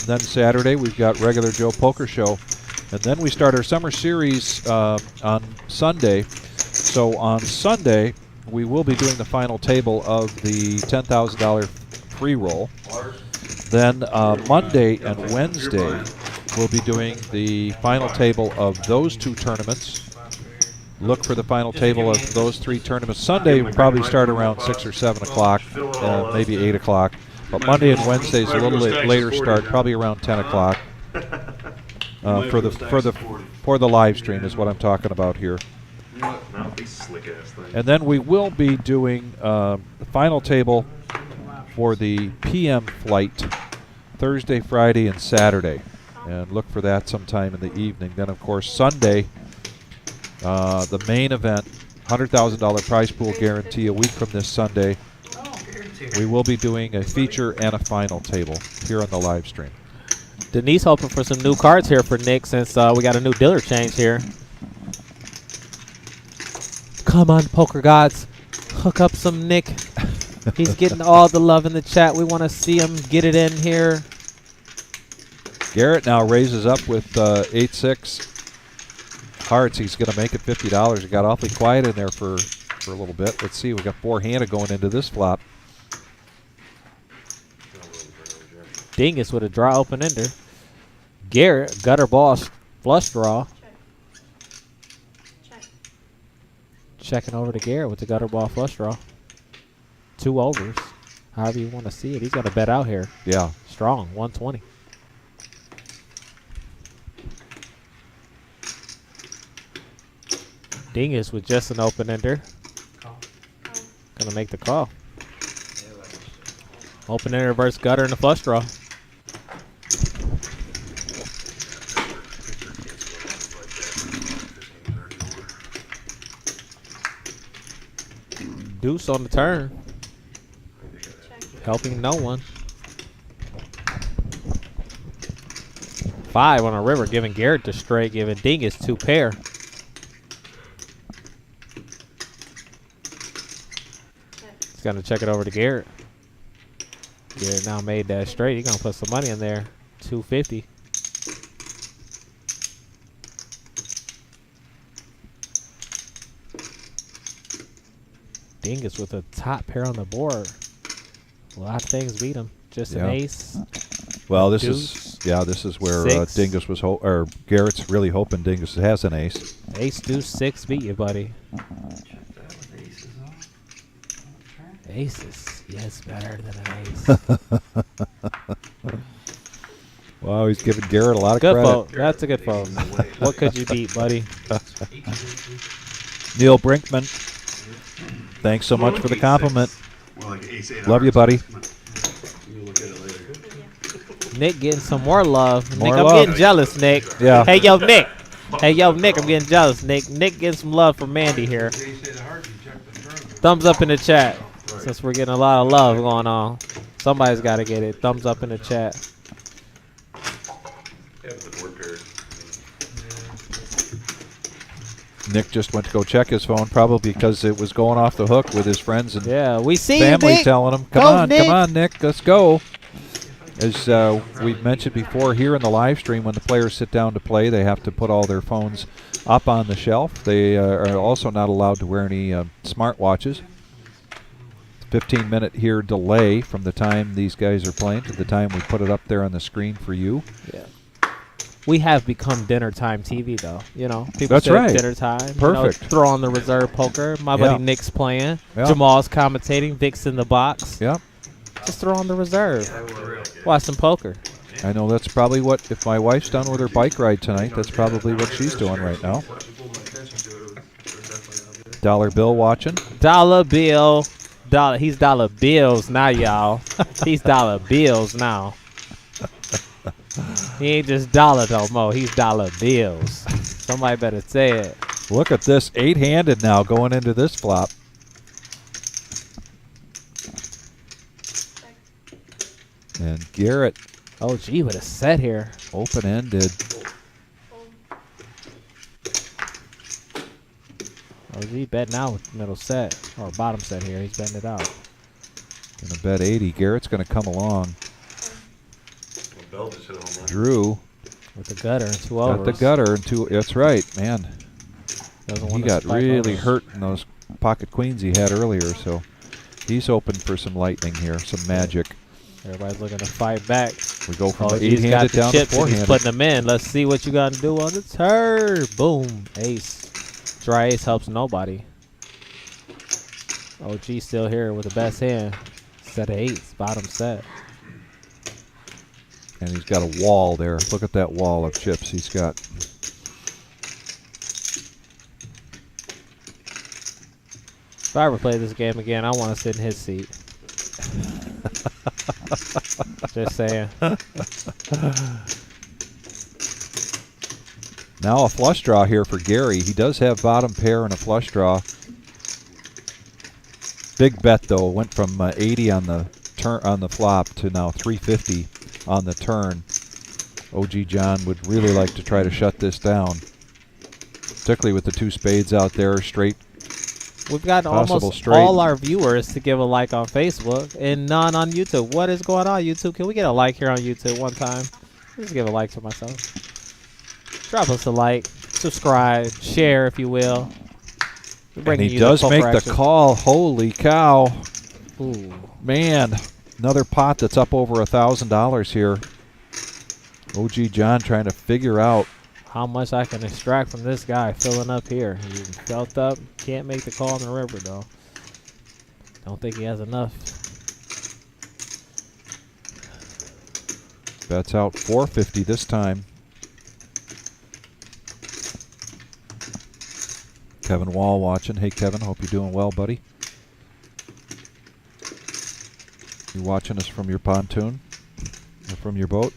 Then Saturday we've got regular Joe Poker Show, and then we start our summer series on Sunday. So on Sunday we will be doing the final table of the $10,000 free roll. Then Monday and Wednesday we'll be doing the final table of those two tournaments. Look for the final table of those three tournaments. Sunday will probably start around 6 or 7 o'clock, maybe 8 o'clock. But Monday and Wednesday is a little later start, probably around 10 o'clock. For the live stream is what I'm talking about here. And then we will be doing the final table for the PM flight Thursday, Friday, and Saturday. And look for that sometime in the evening. Then, of course, Sunday, the main event, $100,000 prize pool guarantee a week from this Sunday. We will be doing a feature and a final table here on the live stream. Denise hoping for some new cards here for Nick since we got a new dealer change here. Come on, poker gods. Hook up some Nick. He's getting all the love in the chat. We want to see him get it in here. Garrett now raises up with 8-6 hearts. He's going to make it $50. It got awfully quiet in there for a little bit. Let's see. We got 4-handed going into this flop. Dingus with a draw open ender. Garrett, gutter ball, flush draw. Checking over to Garrett with the gutter ball flush draw. 2 overs. However you want to see it. He's got a bet out here. Yeah. Strong, 120. Dingus with just an open ender. Gonna make the call. Open ender versus gutter in the flush draw. Deuce on the turn. Helping no one. 5 on a river, giving Garrett the straight, giving Dingus 2 pair. He's gonna check it over to Garrett. Garrett now made that straight. He's gonna put some money in there. 250. Dingus with a top pair on the board. A lot of things beat him. Just an ace. Well, this deuce, this is where six. Dingus or Garrett's really hoping Dingus has an ace. Ace, deuce, 6 beat you, buddy. Aces. Yes, better than an ace. Wow, he's giving Garrett a lot of good credit. fold. That's a good fold. What could you beat, buddy? Neil Brinkman, thanks so much for the compliment. Love you, buddy. Nick getting some more love. More Nick, love. I'm getting jealous, Nick. Yeah. Hey, yo, Nick. Hey, yo, Nick, I'm getting jealous, Nick. Nick getting some love from Mandy here. Thumbs up in the chat. Since we're getting a lot of love going on. Somebody's got to get it. Thumbs up in the chat. Nick just went to go check his phone, probably because it was going off the hook with his friends and we see family you, Nick. telling him, Go, come Nick. on, Nick, let's go. As we've mentioned before here in the live stream, when the players sit down to play, they have to put all their phones up on the shelf. They are also not allowed to wear any smartwatches. 15-minute here delay from the time these guys are playing to the time we put it up there on the screen for you. Yeah. We have become dinner time TV, though. You know, people That's say right. dinner time. Perfect. You know, throw on the reserve poker. My buddy Nick's playing. Yeah. Jamal's commentating. Vic's in the box. Yeah. Just throw on the reserve. Watch some poker. I know that's probably what, if my wife's done with her bike ride tonight, that's probably what she's doing right now. Dollar Bill watching. Dollar Bill. He's dollar bills now, y'all. He's dollar bills now. He ain't just dollar no more. He's dollar bills. Somebody better say it. Look at this, 8-handed now going into this flop. And Garrett, OG with a set here. open-ended. OG betting out with the middle set, or bottom set here. He's betting it out. Gonna bet 80. Garrett's gonna come along. Bell just hit a home run. Drew With the gutter and 2 got overs. the gutter and 2. That's right, man. Doesn't He want to got spike really overs. hurt in those pocket queens he had earlier, so he's open for some lightning here, some magic. Everybody's looking to fight back. We go from OG's got 8-handed the down to chips and he's 4-handed. putting them in. Let's see what you got to do on the turn. Boom. Ace. Dry ace helps nobody. OG still here with the best hand. Set of 8s, bottom set. And he's got a wall there. Look at that wall of chips he's got. If I ever play this game again, I want to sit in his seat. Just saying. Now a flush draw here for Gary. He does have bottom pair and a flush draw. Big bet though. Went from 80 on the turn on the flop to now 350 on the turn. OG John would really like to try to shut this down, particularly with the 2 spades out there straight. We've got Possible almost straight. all our viewers to give a like on Facebook and none on YouTube. What is going on, YouTube? Can we get a like here on YouTube one time? Just give a like to myself. Drop us a like, subscribe, share if you will. We're And bringing he you does the make poker the action. call. Holy cow. Ooh. Man, another pot that's up over $1,000 here. OG John trying to figure out. How much I can extract from this guy filling up here. He felt up. Can't make the call in the river, though. Don't think he has enough. Bets out 450 this time. Kevin Wall watching. Hey, Kevin, hope you're doing well, buddy. You watching us from your pontoon or from your boat?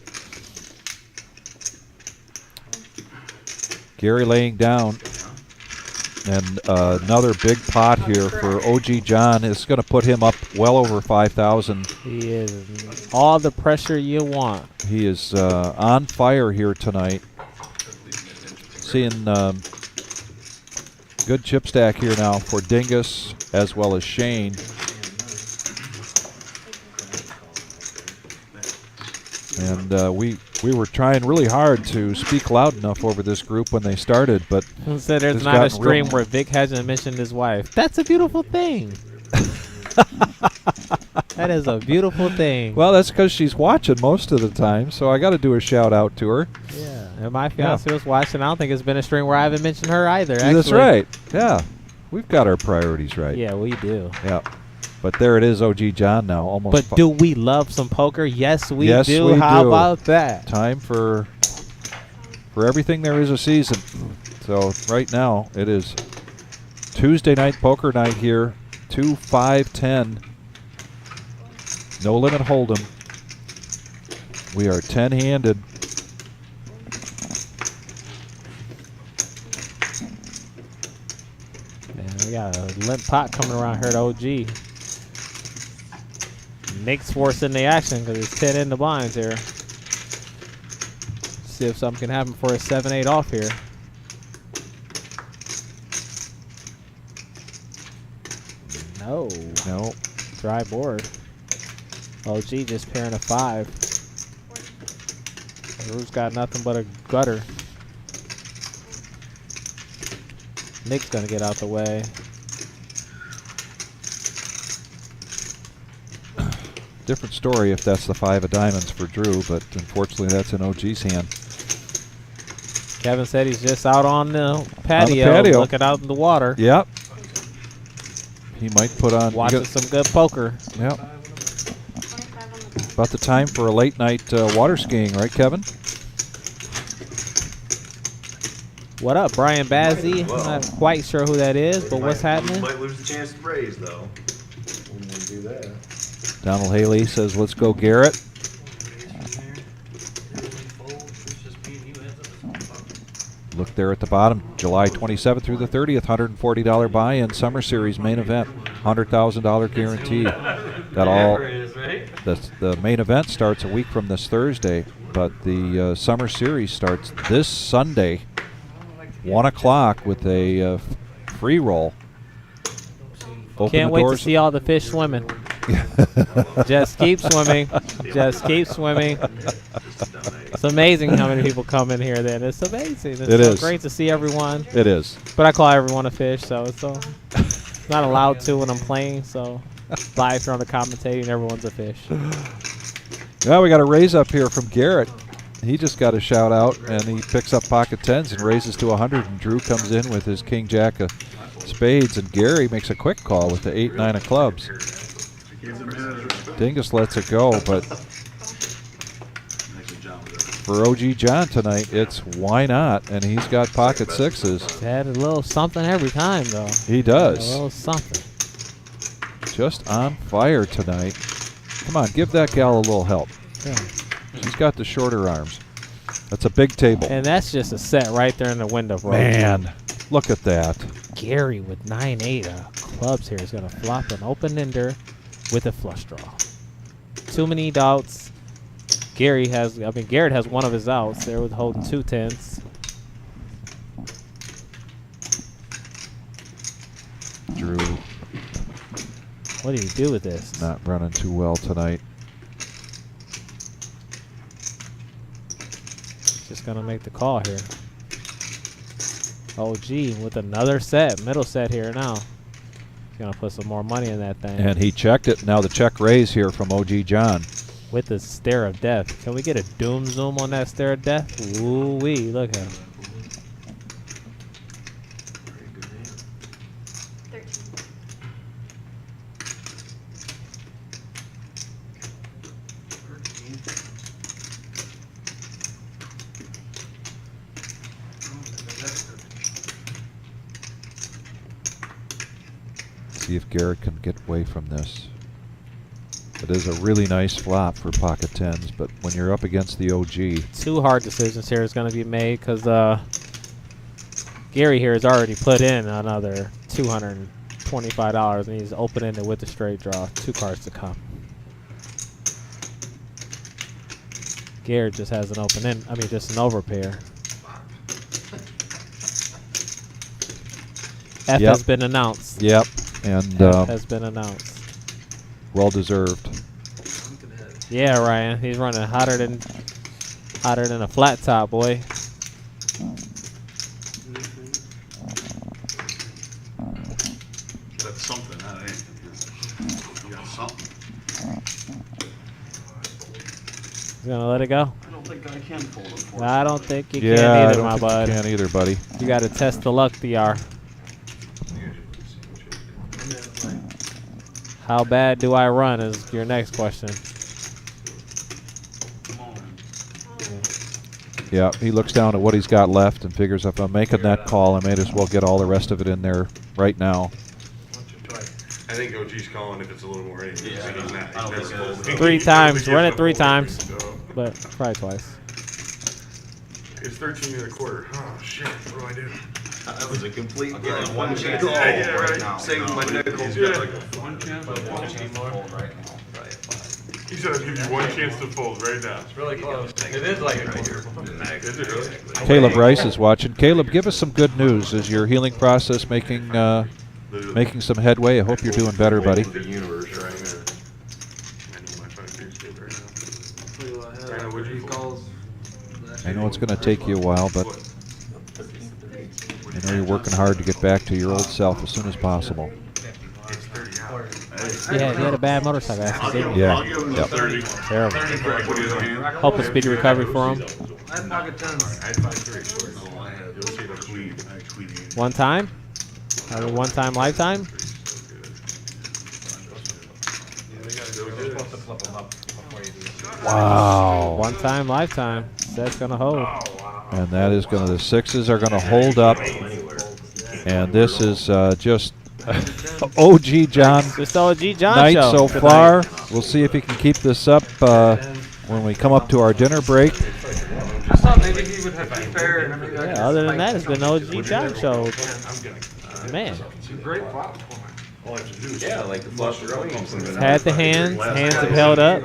Gary laying down. And another big pot here for OG John. It's going to put him up well over 5,000. He is all the pressure you want. He is on fire here tonight. Seeing good chip stack here now for Dingus as well as Shane. And we were trying really hard to speak loud enough over this group when they started, but So there's it's not a gotten stream real- where Vic hasn't mentioned his wife. That's a beautiful thing. That is a beautiful thing. well, that's because she's watching most of the time, so I got to do a shout out to her. Yeah. And my fiance was watching. I don't think it's been a stream where I haven't mentioned her either. Actually. That's right. Yeah, we've got our priorities right. Yeah, we do. Yeah. But there it is, OG John now. Almost. But do we love some poker? Yes, we Yes, do. we How do. about that? Time for everything there is a season. So right now it is Tuesday night poker night here. 2, 5, 10. No limit hold'em. We are 10-handed. Man, we got a limp pot coming around here at OG. Nick's forcing the action because it's 10 in the blinds here. See if something can happen for a 7-8 off here. No. No. Dry board. OG just pairing a 5. Drew's got nothing but a gutter. Nick's going to get out the way. Different story if that's the 5 of diamonds for Drew, but unfortunately that's in OG's hand. Kevin said he's just out on the patio, looking out in the water. Yep. He might put on. Watching some good poker. Yep. About the time for a late night water skiing, right, Kevin? What up, Brian Bazzi? Well, I'm not quite sure who that is, but what's happening? Might lose the chance to raise though. When we do that. Donald Haley says, let's go, Garrett. Look there at the bottom, July 27th through the 30th, $140 buy-in, Summer Series main event, $100,000 guarantee. Got all There it is, right? the main event starts a week from this Thursday, but the summer series starts this Sunday, 1 o'clock with a free roll. Can't wait to see all the fish swimming. Just keep swimming. Just keep swimming. It's amazing how many people come in here then. It's amazing. It's great to see everyone. It is. But I call everyone a fish, so it's not allowed to when I'm playing, so live here on the commentating, everyone's a fish. Well, we got a raise up here from Garrett. He just got a shout out, and he picks up pocket tens and raises to 100, and Drew comes in with his king jack of spades, and Gary makes a quick call with the 8-9 of clubs. Dingus lets it go, but for OG John tonight, it's why not, and he's got pocket sixes. He's had a little something every time, though. He does. A little something. Just on fire tonight. Come on, give that gal a little help. Yeah. She's got the shorter arms. That's a big table. And that's just a set right there in the window, bro. Man, look at that. Gary with 9-8 clubs here is going to flop an open ender with a flush draw. Too many doubts. Garrett has one of his outs there with holding 2 tens. Drew. What do you do with this? Not running too well tonight. Just going to make the call here. OG with another set, middle set here now. He's going to put some more money in that thing. And he checked it. Now the check raise here from OG John. With the stare of death. Can we get a doom zoom on that stare of death? Ooh-wee, look at him. See if Garrett can get away from this. It is a really nice flop for pocket tens, but when you're up against the OG. 2 hard decisions here is going to be made because Gary here has already put in another $225 and he's open-ended with the straight draw. 2 cards to come. Garrett just has an open end. I mean, just an overpair. F has been announced. Yep, and F has been announced. Well deserved. Yeah, Ryan. He's running hotter than a flat top, boy. That's something, that ain't. You got something. He's gonna let it go. I don't think I can fold it for I don't think you Yeah, can I either, don't my think bud. you can either, buddy. You got to test the luck, DR. How bad do I run is your next question. Yeah, he looks down at what he's got left and figures if I'm making that call, I may as well get all the rest of it in there right now. I think OG's calling if it's a little more. He's never folded. 3 times. Run it 3 times. But probably twice. It's 13 and a quarter. Oh, shit. What do I do? That was a complete getting one chance. Yeah, right. Now. Saving my nickels. Yeah. one chance. He said I'd give you one chance to fold right now. It's Really close. It is like a quarter. Is it really? Caleb Rice is watching. Caleb, give us some good news. Is your healing process making some headway? I hope you're doing better, buddy. The universe right there. I know my finger's good right now. I know it's going to take you a while, but I know you're working hard to get back to your old self as soon as possible. Yeah, he had a bad motorcycle accident. Yeah. I'll give him the Yep. 30. Terrible. What do you think? Hope a speedy recovery for him. I had pocket tens. I had 5-3. Oh, I had. You'll see the tweed. I tweeted. One time? I mean, one time lifetime? Wow. One time lifetime. That's going to hold. And that is going to, the sixes are going to hold up. And this is just OG John Just OG John night show so tonight. far. We'll see if he can keep this up when we come up to our dinner break. Just thought maybe he would have to be fair and maybe I Yeah, could other than spike that, it's been OG John show. Man. It's a great flop for me. All I have to do is. Yeah, like the flush draw. Had the hands have held up.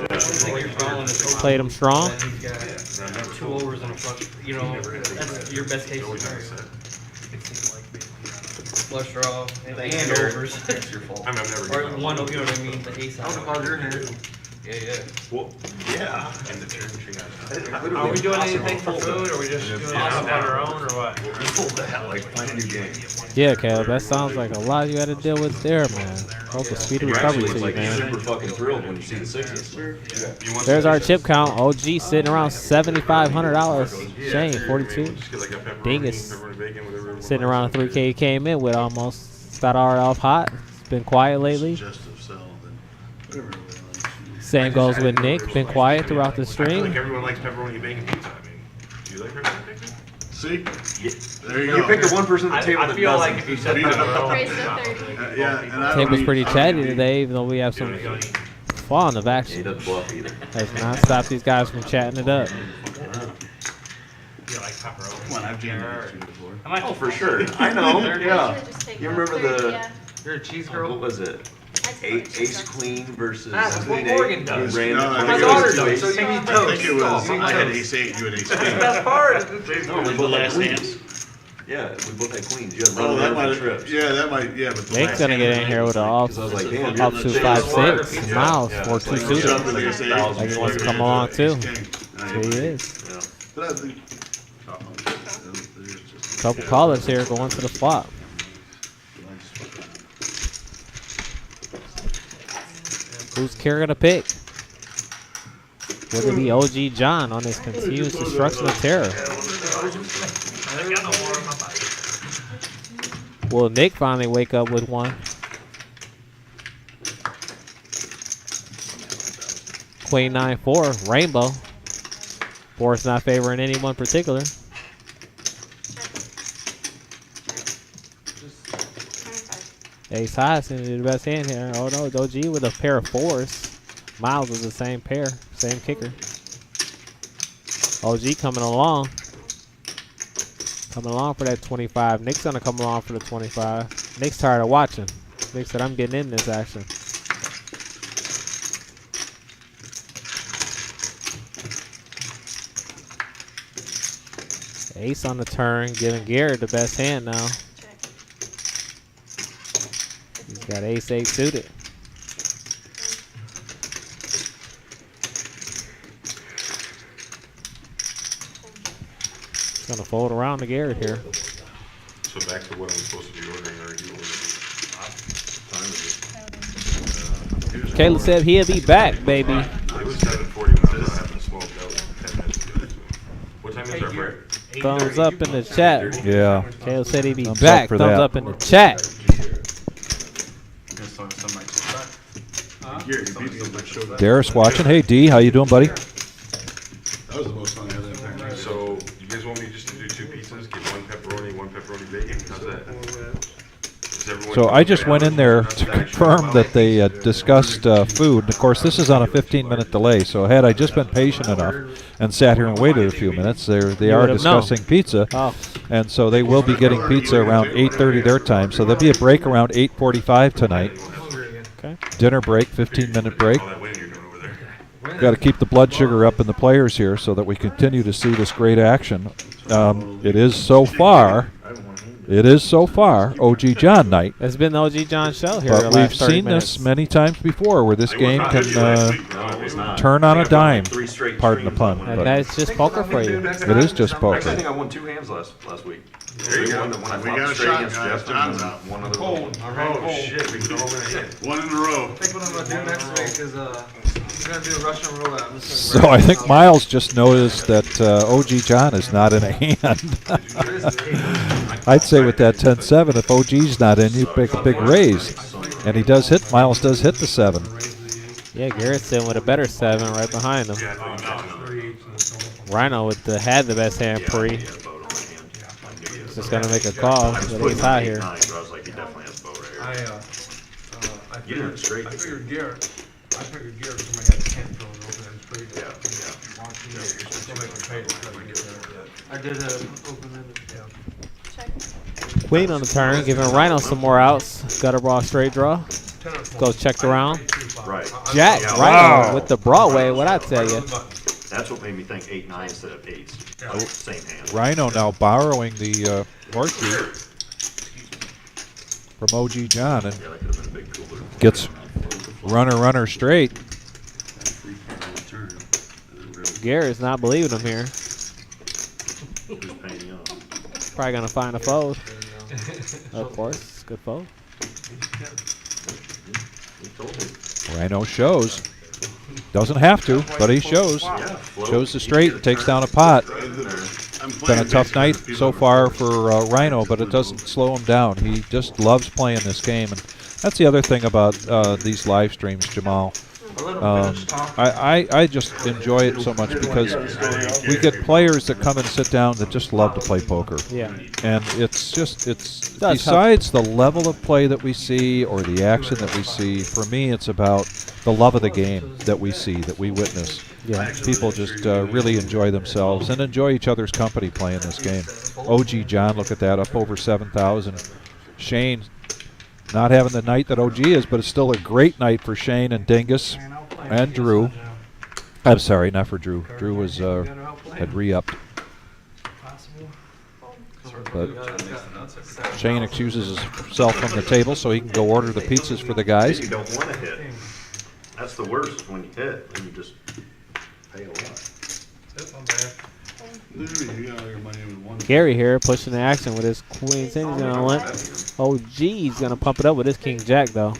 Played them strong. And he's got 2 overs and a flush. You know, that's your best case scenario. Flush draw and overs. It's your fault. I've never. Or one, you know what I mean, the ace. How about your hand? Yeah. Well, yeah. And the turn she got. Are we doing anything for food, or are we just doing stuff on our own, or what? Pull that like find a new game. Yeah, Caleb, that sounds like a lot you got to deal with there, man. Hope a speedy recovery to you, Like man. super fucking thrilled when you see the 60s. There's our chip count. OG sitting around $7,500. Shane, 42. Dingus sitting around 3K. Came in with almost. Started off hot. It's been quiet lately. Suggestive sell, then whatever everybody likes. Same goes with Nick. Been quiet throughout the I feel stream. like everyone likes pepperoni bacon pizza. I mean, do you like pepperoni bacon? See? Yeah. There you You go. picked the one person at the table I that feel doesn't. like if you said Beat it. pepperoni, Yeah, and I don't Table's eat- pretty I don't chatty eat- today, even though we have some fall in the He vaccine. doesn't bluff either. Has not stopped these guys from chatting it up. you like pepperoni. Come on, I've jammed these two before. I might Oh, for sure. I know. Yeah. You remember the? You're a cheese What girl. was it? Ace queen versus That's what queen Morgan eight. does. You ran No, I the think My it was daughter two does, aces. so you need I toast. think it was, Oh, I had ace 8, you had ace That's the 8. best part. No, we both had queens. Yeah, we both had queens. You had Oh, run that around might, for trips. yeah, that might, yeah, but the Nick's last gonna hand get was in like- here with an off, Because I was like, damn, up you're to the 5'6". same. Miles, Yeah, 4'2" like, suited. Shove with ace 8. Like he wants to come along too. Ace king. There he is. Yeah. But I think. Couple callers here going to the flop. Who's Kara gonna pick? Will it be OG John on his continuous destruction of terror? Will Nick finally wake up with one? Queen 9-4, Rainbow. Board's not favoring anyone particular. Ace high seems to be the best hand here. Oh no, OG with a pair of 4s. Miles is the same pair, same kicker. OG coming along. Coming along for that 25. Nick's gonna come along for the 25. Nick's tired of watching. Nick said, I'm getting in this action. Ace on the turn, giving Garrett the best hand now. He's got ace 8 suited. He's gonna fold around to Garrett here. So back to what I'm supposed to be ordering, or you ordering? Time is it? Caleb said he'll be back, baby. It was 7:40 when I was having smoked out 10 minutes ago. What time is our break? Thumbs up in the chat. Yeah. Caleb said he'd be Thumbs up back. for Thumbs that. up in the chat. Garrett, you beat me, but showed up. Darius watching. Hey D, how you doing, buddy? That was the most fun I had that entire night. So you guys want me just to do 2 pizzas, get one pepperoni bacon? How's that? Is everyone So I just okay? went in there to confirm that they discussed food. Of course, this is on a 15-minute delay, so had I just been patient enough and sat here and waited a few minutes, they You are would have known. discussing pizza, Oh, and so they will be getting pizza around 8:30 their time. So there'll be a break around 8:45 tonight. okay. Dinner break, 15-minute break. All that winning you're doing over there. Got to keep the blood sugar up in the players here so that we continue to see this great action. It is so far OG John night. It's been the OG John show here. But the we've last 30 seen minutes. this many times before where this game can No, it was not. turn on a dime. 3 straight Pardon the streams pun, on And but that's just poker for you. it is just Actually, I poker. think I won 2 hands last week. There you go. When I We flopped got a straight shot, against guys. Jeff, John's and out. one other Cold. one. Oh shit, we can all win again. One in a row. I think what I'm gonna do next week is he's gonna do Russian roulette. I'm just So I think Miles just noticed that OG John is not in a hand. I'd say with that 10-7, if OG's not in, you pick a big raise. And he does hit, Miles does hit the 7. Yeah, Garrett's in with a better 7 right behind him. Rhino with had the best hand pre. Just gonna make a call, but he's high here. I was like, he definitely has a boat right here. I You did it straight. I figured Garrett, somebody had 10 thrown open and straight. Watching it, so make a pay to try to get there. did open ended. Yeah. Queen on the turn, giving Rhino some more outs. Gutter ball straight draw. Goes checked around. Right. Jack, Yeah, Rhino with the Broadway. What I tell you? That's what made me think 8-9 instead of 8s. Oh, same hand. Rhino now borrowing the horseshoe from OG John and Yeah, that could have been a big cooler. gets runner straight. Free card on the turn. And then really Gary's not believing him here. Who's paying you up? Probably gonna find a fold. Of course, good fold. He told me. Rhino shows. Doesn't have to, but he shows. Yeah, float. Shows the straight and takes down a pot. I'm Been playing a tough baseball night with people so that far are- for Rhino, but it doesn't slow him down. He just loves playing this game, and that's the other thing about these live streams, Jamal. I just enjoy it so much because we get players that come and sit down that just love to play poker. Yeah. And it's Does besides the level of play that we see or the action that we see, for me it's about the love of the game that we see, that we witness. Yeah. People just really enjoy themselves and enjoy each other's company playing this game. OG John, look at that, up over 7,000. Shane, not having the night that OG is, but it's still a great night for Shane and Dingus and Drew. I'm sorry, not for Drew. Drew was had re-upped. But Shane excuses himself from the table so he can go order the pizzas for the guys. You don't want to hit. That's the worst is when you hit and you just pay a lot. Literally, you got all your money in one. Gary here pushing the action with his queen 10. He's gonna limp. Oh, he's gonna pump it up with his king jack though.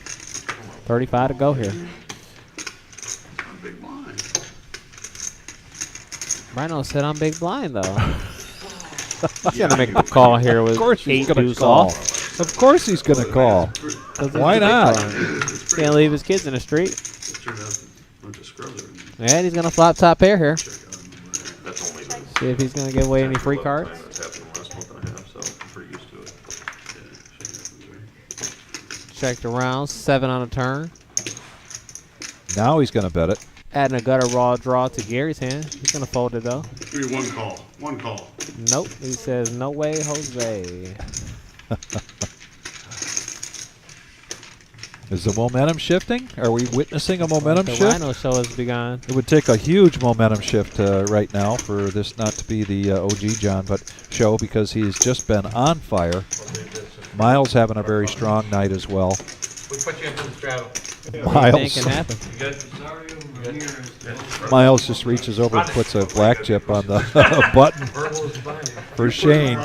35 to go here. I'm big blind. Rhino said I'm big blind though. He's gonna make the call here with Of course he's 8 going to deuce call. off. Of course he's going to call. 'Cause he's Why a big not? blind. Can't leave his kids in the street. It turned out a bunch of scrubs are in there. And he's gonna flop top pair here. Check out on the That's only the See if he's gonna give away any free cards. That's happened the last month and a half, so I'm pretty used to it. Checked around, 7 on a turn. Now he's going to bet it. Adding a gutter raw draw to Gary's hand. He's gonna fold it though. Give me one call. One call. Nope. He says no way, Jose. Is the momentum shifting? Are we witnessing a momentum The shift? Rhino show has begun. It would take a huge momentum shift right now for this not to be the OG John show because he's just been on fire. Miles having a very strong night as well. We put you into the straddle. Anything Miles, can happen. You good? Miles just reaches over and puts a black chip on the button for Shane.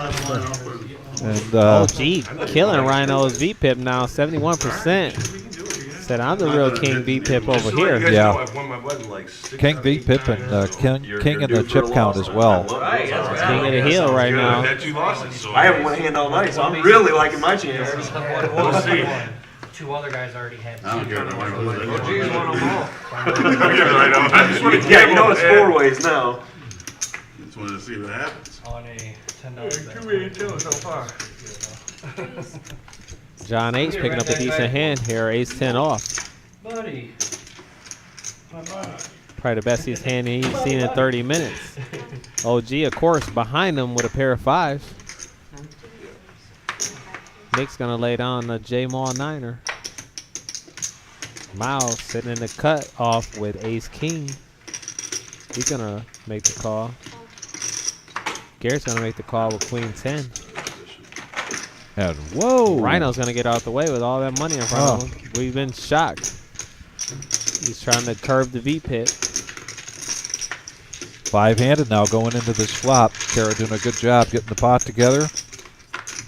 And Oh, gee, killing Rhino's V-Pip now, 71%. Said I'm the real King V-Pip over here. Yeah. King V Pip and King in the chip count as well. King of the hill right now. I haven't won a hand all night, so I'm really liking my chances. We'll see. 2 other guys already had. I don't care if I want to lose it. Yeah, you know it's 4 ways now. Just wanted to see what happens. On a $10 bet. so far. John Ace picking up a decent hand here, ace 10 off. Buddy. Probably the best he's hand he's seen in 30 minutes. OG, of course, behind him with a pair of 5s. Nick's gonna lay down the J-Maul Niner. Miles sitting in the cut off with ace king. He's gonna make the call. Garrett's gonna make the call with queen 10. And whoa! Rhino's gonna get out the way with all that money in front of him. We've been shocked. He's trying to curve the V-pit. 5-handed now going into this flop. Kara doing a good job getting the pot together.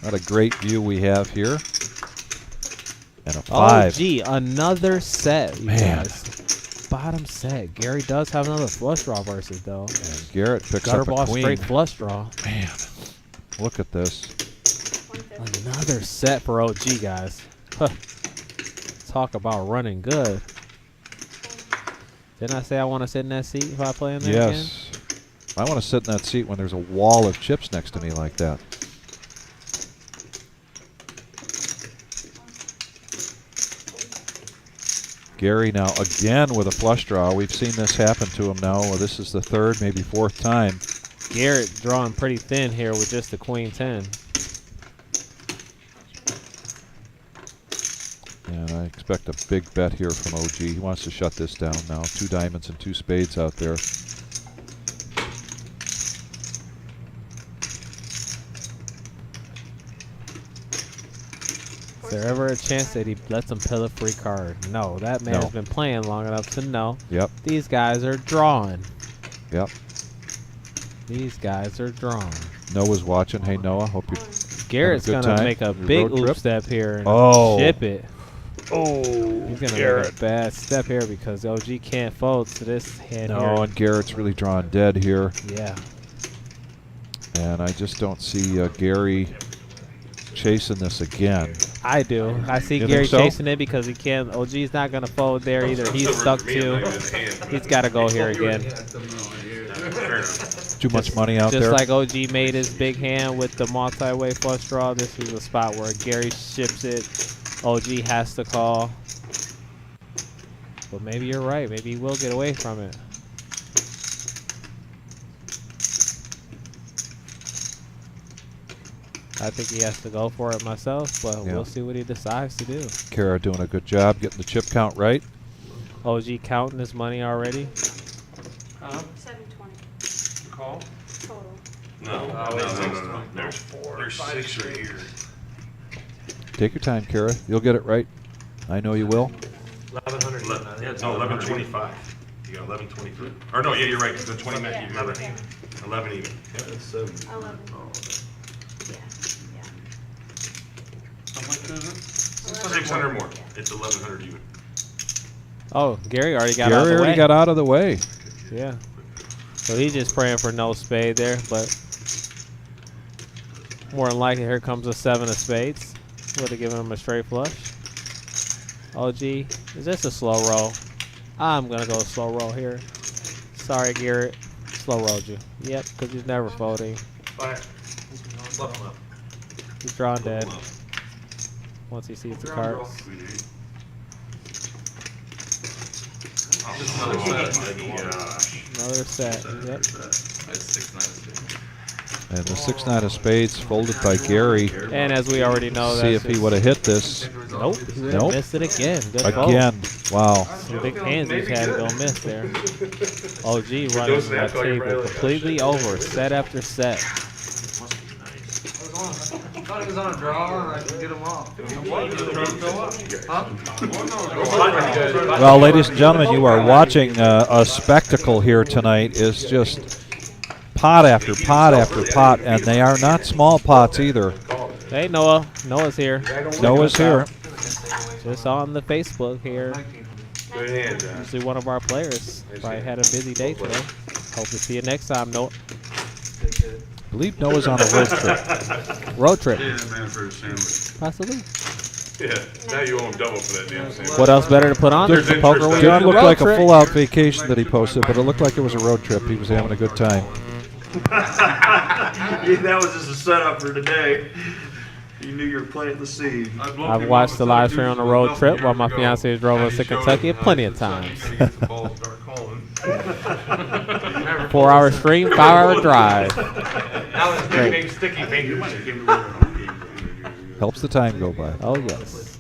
What a great view we have here. And a 5. Oh, gee, another set, you Man. guys. Bottom set. Gary does have another flush draw versus though. And Garrett picks Gutter up a ball queen. straight flush draw. Man, look at this. Another set for OG, guys. Huh. Talk about running good. Didn't I say I want to sit in that seat if I play in there again? Yes. I want to sit in that seat when there's a wall of chips next to me like that. Gary now again with a flush draw. We've seen this happen to him now. Well, this is the 3rd, maybe 4th time. Garrett drawing pretty thin here with just the queen 10. And I expect a big bet here from OG. He wants to shut this down now. 2 diamonds and 2 spades out there. Is there ever a chance that he lets him pill a free card? No, that man's been playing long enough to know. Yep. These guys are drawing. Yep. These guys are drawing. Noah's watching. Hey, Noah. Hope you're Garrett's having a good gonna time. make a Your big road oop trip. step here and Oh. chip it. Oh, He's gonna make a bad step here because OG can't fold to this hand No, here. and Garrett's really drawing dead here. Yeah. And I just don't see Gary chasing this again. I do. I see You Gary think so? chasing it because he can't. OG's not gonna fold there either. He's stuck too. He's got to go here again. Too much money out Just there. like OG made his big hand with the multi-way flush draw, this is a spot where Gary ships it. OG has to call. But maybe you're right. Maybe he will get away from it. I think he has to go for it myself, but Yeah. we'll see what he decides to do. Kara doing a good job getting the chip count right. OG counting his money already. 720 Call? total. No, there's 4. There's 6 right here. Take your time, Kara. You'll get it right. I know you will. 1100. No, 1125. You got 1123. Or no, yeah, you're right. Because the 20 meant you. 11 even. 11 even. Yep. 11. Yeah. Yeah. How much is it? 600 more. It's 1100 even. Oh, Gary already got out Gary of the already way. got out of the way. Yeah. So he's just praying for no spade there, but more than likely here comes a 7 of spades. Would have given him a straight flush. OG, is this a slow roll? I'm going to go slow roll here. Sorry, Garrett. Slow rolled you. Yep, because he's never folding. He's drawing dead once he sees the cards. Another set. Yep. And the 6-9 of spades folded by Gary. And as we already know, See that's if he would have hit this. Nope. Nope. Missed it again. Good fold. Again. Wow. Some big hands he's had to go miss there. OG running that table completely over, set after set. I thought he was on a draw and I could get him off. Well, ladies and gentlemen, you are watching a spectacle here tonight. Is just pot after pot after pot, and they are not small pots either. Hey, Noah. Noah's here. Noah's here. Just on the Facebook here. Good hand, Josh. Usually one of our players. Probably had a busy day today. Hope to see you next time, Noah. I believe Noah's on a road trip. Road trip. Yeah, man, for a sandwich. Possibly. Yeah, now you owe him double for that damn sandwich. What else better to put on than There's some poker when interest you're on on Didn't the look road like a trip? full-out vacation that he posted, but it looked like it was a road trip. He was having a good time. Yeah, that was just a setup for today. You knew you were planting the seed. I've watched the live stream on the road trip while my fiance drove us to Kentucky plenty of times. 4-hour stream, 5-hour drive. That was Great. big sticky fingers. Helps the time go by. Oh, yes.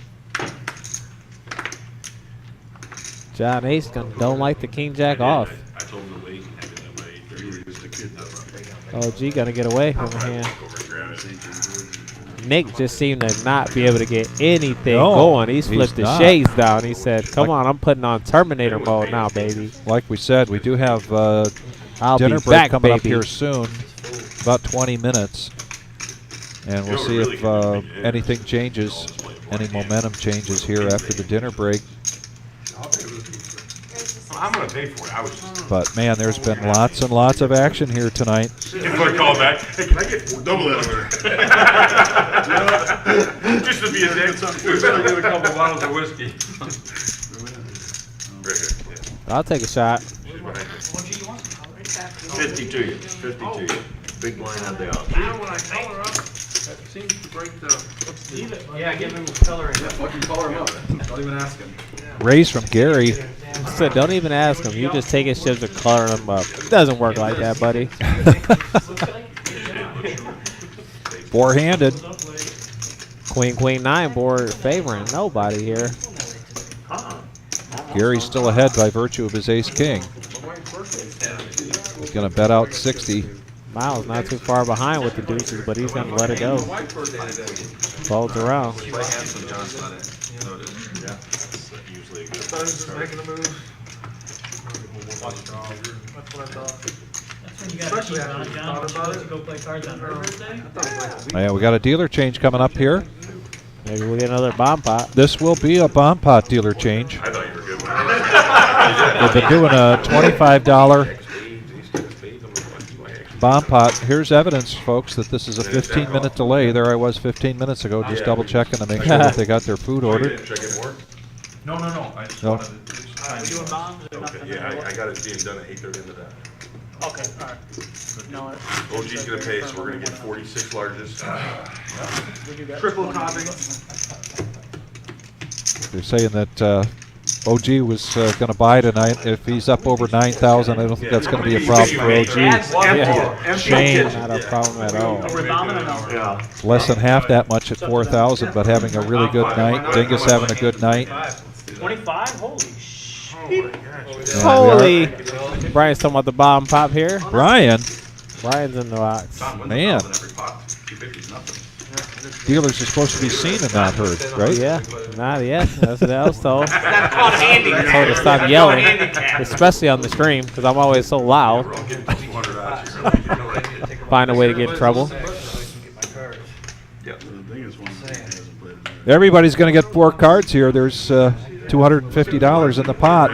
John Ace don't like the king jack off. I told him to wait and have it that way. OG gonna get away from the hand. Nick just seemed to not be able to get anything No, going. He's he's flipped the not. shades down. He said, "Come Like- on, I'm putting on Terminator mode now, baby. Like we said, we do have I'll dinner be break back, coming up baby." here soon, about 20 minutes. And we'll see if anything changes, any momentum changes here after the dinner break. I'm going to pay for it. I was just. But, man, there's been lots and lots of action here tonight. If I call back, hey, can I get double that over? Just to be a dick. We better get a couple bottles of whiskey. Right here. I'll take a shot. 52. 52. Big blind out there. Now when I call her up, that seems to break the. Yeah, give him coloring. Fucking call him up. Don't even ask him. Raise from Gary. I said, don't even ask him. You just take his chips and color them up. It doesn't work like that, buddy. Queen 9 board favoring nobody here. Gary's still ahead by virtue of his ace king. He's going to bet out 60. Miles not too far behind with the deuces, but he's going to let it go. Folds around. Yeah, we got a dealer change coming up here. Maybe we'll get another bomb pot. This will be a bomb pot dealer change. I thought you were good. They've been doing a $25 bomb pot. Here's evidence, folks, that this is a 15-minute delay. There I was 15 minutes ago, just double checking to make sure that they got their food ordered. No. I just No. wanted to. We're doing bombs or nothing? Yeah, I got it being done at 8:30 into that. Okay, all right. No, OG's gonna pay, so we're gonna get 46 larges. we do that. Triple copy. They're saying that OG was going to buy tonight. If he's up over 9,000, I don't think that's going to be a problem for OG. Shane, not a problem at all. Are we bombing or no? Yeah. Less than half that much at 4,000, but having a really good night. Dingus having a good night. 25? Holy shit. Holy. Brian's talking about the bomb pop here. Brian, Brian's in the box. man, dealers are supposed to be seen and not heard, right? Yeah, not yet. That's what I was told. That's called handicap. Told to stop yelling, especially on the stream, because I'm always so loud. Find a way to get in trouble. Everybody's going to get 4 cards here. There's $250 in the pot.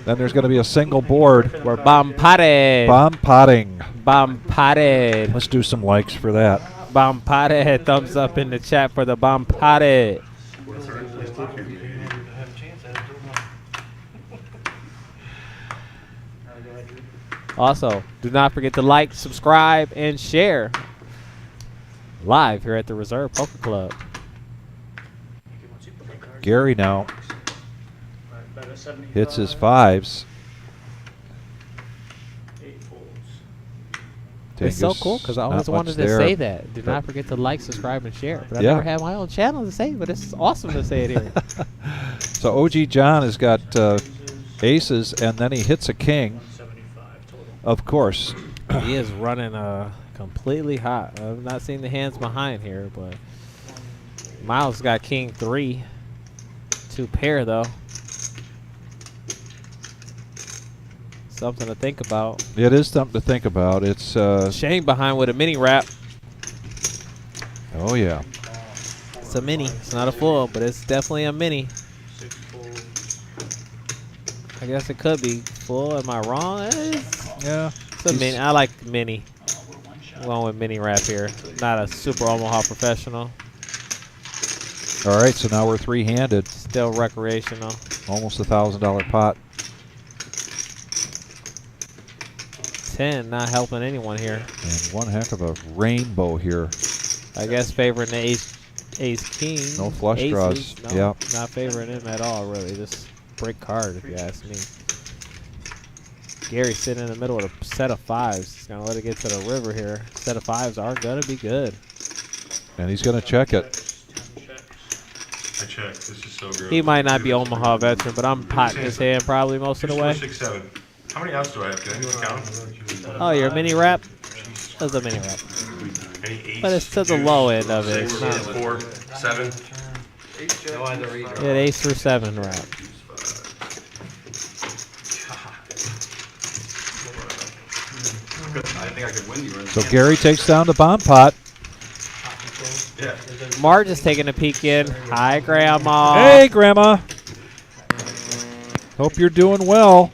Then there's going to be a single board. We're bomb potted. Bomb potting. Bomb potted. Let's do some likes for that. Bomb potted. Thumbs up in the chat for the bomb potted. Also, do not forget to like, subscribe, and share. Live here at the Reserve Poker Club. Gary now hits his 5s. It's so cool because I always wanted to say that. Do But not forget to like, subscribe, and share. But I Yeah. never had my own channel to say it, but it's awesome to say it here. So OG John has got aces, and then he hits a king. Of course. He is running completely hot. I've not seen the hands behind here, but Miles got king 3. 2 pair, though. Something to think about. It is something to think about. It's Shane behind with a mini wrap. oh yeah. It's a mini. It's not a full, but it's definitely a mini. I guess it could be full. Am I wrong? Yeah. It's a mini. I like mini. I'm going with mini wrap here. Not a super Omaha professional. All right, so now we're 3-handed. Still recreational. Almost $1,000 pot. 10, not helping anyone here. And one heck of a rainbow here. I guess favoring the ace king. No flush Aces, draws. No, Yep. not favoring him at all, really. Just break card, if you ask me. Gary's sitting in the middle with a set of 5s. He's going to let it get to the river here. Set of 5s are going to be good. And he's going to check it. I checked. This is so gross. He might not be Omaha veteran, but I'm potting his hand probably most of the 2, 4, way. 6, 7. How many outs do I have? Can anyone count? Oh, you're a mini wrap? That's a mini wrap. Any eights? But it's to the low end of it. It's 6, not, 4, 7. yeah, ace through 7 wrap. I think I could win you. So Gary takes down the bomb pot. Yeah. Marge is taking a peek in. Hi, Grandma. Hey, Grandma. Hope you're doing well.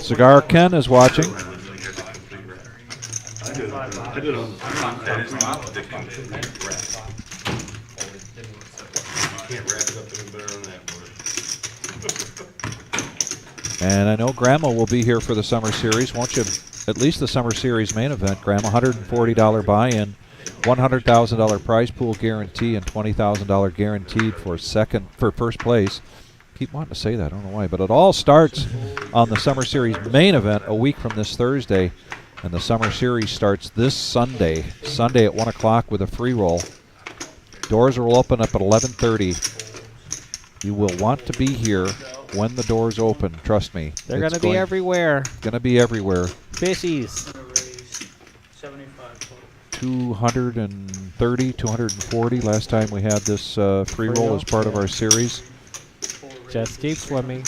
Cigar Ken is watching. I did on. That is not the complete wrap. You can't wrap it up any better than that, boy. And I know Grandma will be here for the Summer Series. Won't you? At least the Summer Series main event, Grandma. $140 buy-in, $100,000 prize pool guarantee, and $20,000 guaranteed for first place. Keep wanting to say that, I don't know why, but it all starts on the Summer Series main event a week from this Thursday. And the summer series starts this Sunday at 1 o'clock with a free roll. Doors will open up at 11:30. You will want to be here when the doors open. Trust me. They're going to be everywhere. Going to be everywhere. Fishies. 75 total. 230, 240 last time we had this free roll as part of our series. Just keep swimming.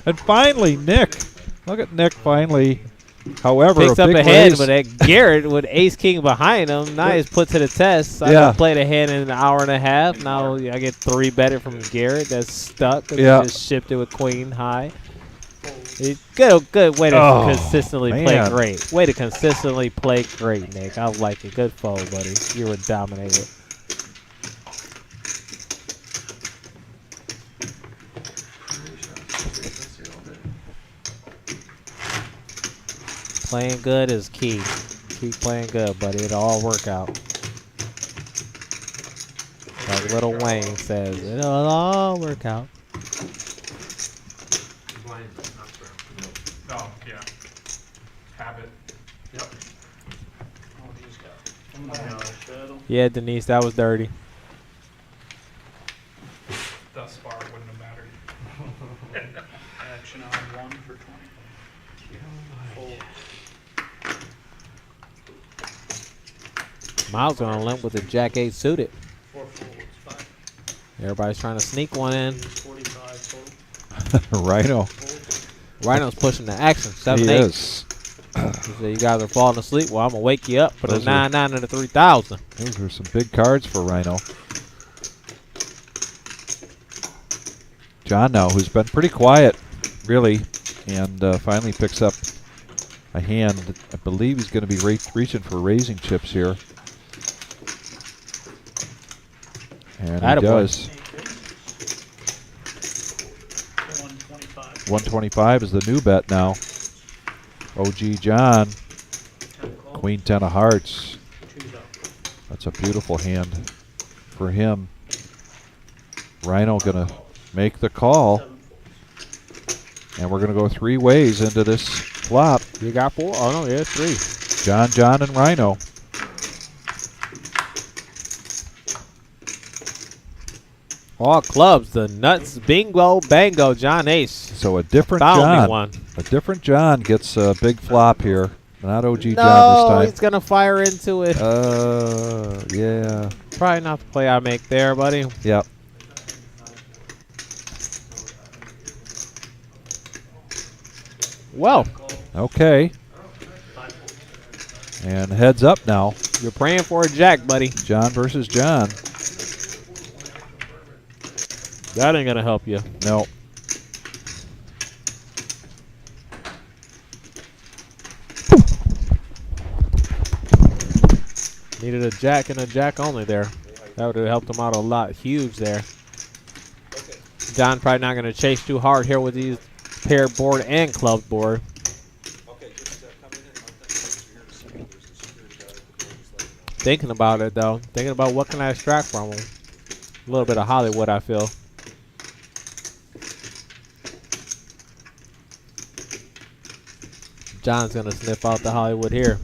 And finally, Nick. Look at Nick finally. However, Picks a up big a hand, raise. but Garrett with ace king behind him. Now he's put to the test. I Yeah. played a hand in an hour and a half. Now I get 3 better from Garrett. That's stuck. Yeah. He just shipped it with queen high. Good way to consistently play man. great. Way to consistently play great, Nick. I like it. Good fold, buddy. You were dominated. Playing good is key. Keep playing good, buddy. It'll all work out. Like Little Wayne says, it'll all work out. Oh, yeah. Habit. Yep. Yeah, Denise, that was dirty. Thus far, it wouldn't have mattered. Action on 1 for 20. Miles gonna limp with the Jack 8 suited. 4 folds, 5. Everybody's trying to sneak one in. 45 total. Rhino. Rhino's pushing the action. 7-8. He is. He said, you guys are falling asleep. Well, I'm gonna wake you up for the Those are- 9-9 and the 3,000. Those are some big cards for Rhino. John now, who's been pretty quiet, really, and finally picks up a hand. I believe he's going to be reaching for raising chips here. And he Attaboy. does. 125. 125 is the new bet now. OG John, Queen 10 of hearts. 2's up. That's a beautiful hand for him. Rhino going to make the call. 7 folds. And we're going to go 3 ways into this flop. You got 4? Oh, no, yeah, 3. John, and Rhino. All clubs, the nuts, bingo, bango, John Ace. So a different Found me John. one. A different John gets a big flop here. Not OG No, John he's this going to fire into it. time. Yeah. Probably not the play I make there, buddy. Yep. Well, Okay. And heads up now. you're praying for a jack, buddy. John versus John. That ain't going to help you. No. Needed a jack and a jack only there. That would have helped him out a lot. Huge there. John probably not going to chase too hard here with these pair board and club board. Thinking about it, though. Thinking about what can I extract from him. A little bit of Hollywood, I feel. John's going to sniff out the Hollywood here.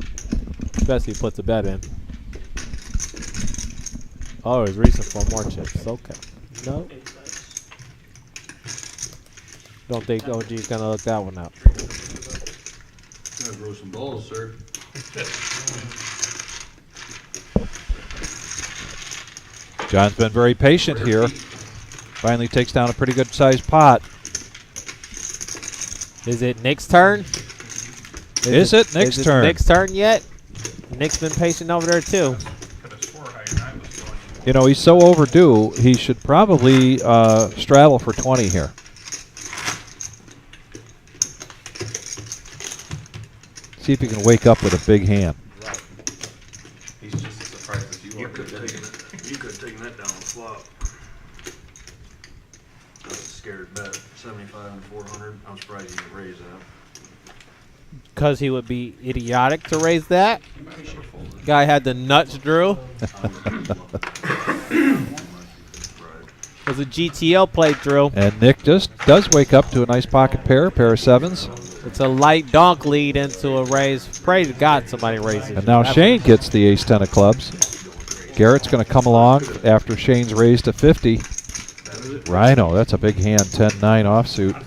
Especially if he puts a bet in. Oh, he's reaching for more chips. Okay. No. 8 dice. Don't think OG's going to look that one up. Gonna grow some balls, sir. John's been very patient here. Finally takes down a pretty good sized pot. Is it Nick's turn? Is it Nick's turn? Nick's turn yet? Nick's been patient over there, too. Could have swore how your time was going. You know, he's so overdue, he should probably straddle for 20 here. See if he can wake up with a big hand. He's just as surprised as you You are. could have taken that down on the flop. I was scared bet. 75 and 400. I'm surprised you didn't raise that. Because he would be idiotic to raise that. Guy had the nuts, Drew. was a GTO plate, Drew. And Nick just does wake up to a nice pocket pair of sevens. It's a light donk lead into a raise. Pray to God somebody raises. And now Shane gets the ace-10 of clubs. Garrett's going to come along after Shane's raised to 50. Rhino, that's a big hand, 10-9 offsuit.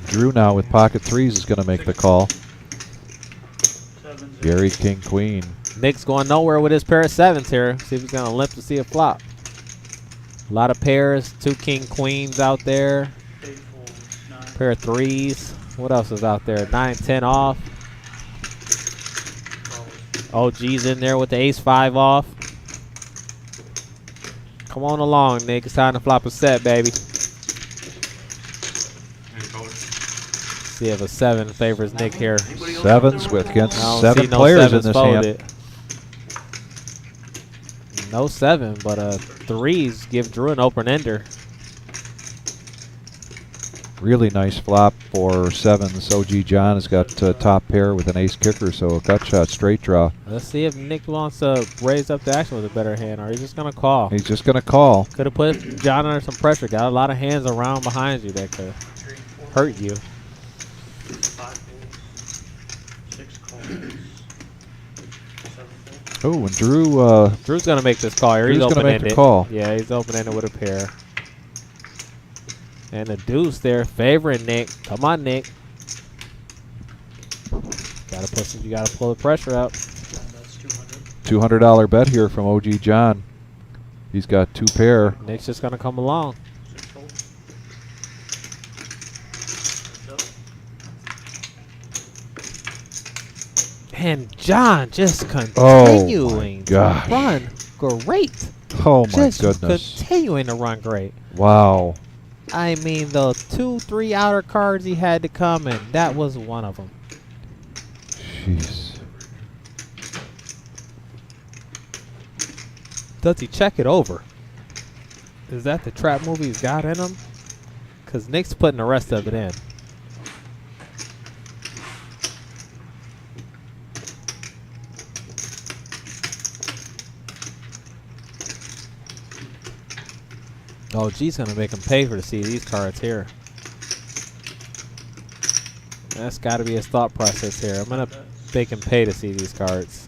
Drew now with pocket threes is going to make the call. Gary, king, queen. Nick's going nowhere with his pair of sevens here. See if he's going to limp to see a flop. A lot of pairs, 2 king queens out there. Pair of threes. What else is out there? 9, 10 off. OG's in there with the ace-5 off. Come on along, Nick. It's time to flop a set, baby. See if a 7 favors Nick here. Sevens with against I don't 7 see no players in sevens this folded. hand. No 7, but 3s give Drew an open ender. Really nice flop for sevens. OG John has got top pair with an ace kicker, so a gut shot straight draw. Let's see if Nick wants to raise up the action with a better hand, or he's just going to call. He's just going to call. Could have put John under some pressure. Got a lot of hands around behind you that could hurt you. 6 calls. 7 Oh, and Drew. Drew's going to make this call here. Drew's He's gonna make open-ended. the call. Yeah, he's open-ended with a pair. And a deuce there favoring Nick. Come on, Nick. You gotta pull the pressure out. That's 200. $200 bet here from OG John. He's got 2 pair. Nick's just gonna come along. 6 fold. And John just Oh, continuing my to gosh. run great. Oh, my Just goodness. continuing to run great. Wow. I mean, the 2, 3 outer cards he had to come, and that was one of them. Jeez. Does he check it over? Is that the trap move he's got in him? Because Nick's putting the rest of it in. Oh, G's going to make him pay for to see these cards here. That's got to be his thought process here. I'm going to make him pay to see these cards.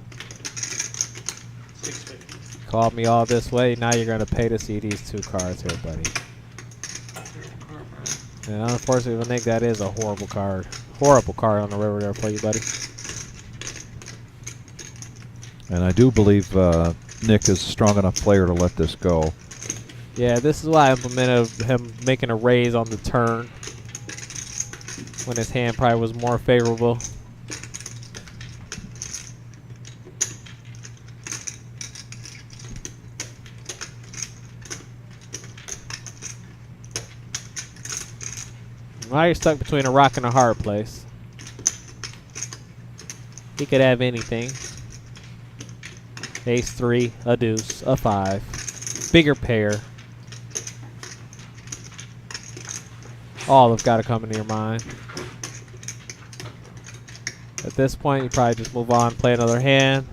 650. Called me all this way. Now you're going to pay to see these 2 cards here, buddy. And unfortunately, Nick, that is a horrible card. Horrible card on the river there for you, buddy. And I do believe Nick is a strong enough player to let this go. Yeah, this is why I implemented him making a raise on the turn when his hand probably was more favorable. Now you're stuck between a rock and a hard place. He could have anything. Ace 3, a deuce, a 5. Bigger pair. All have got to come into your mind. At this point, you probably just move on, play another hand.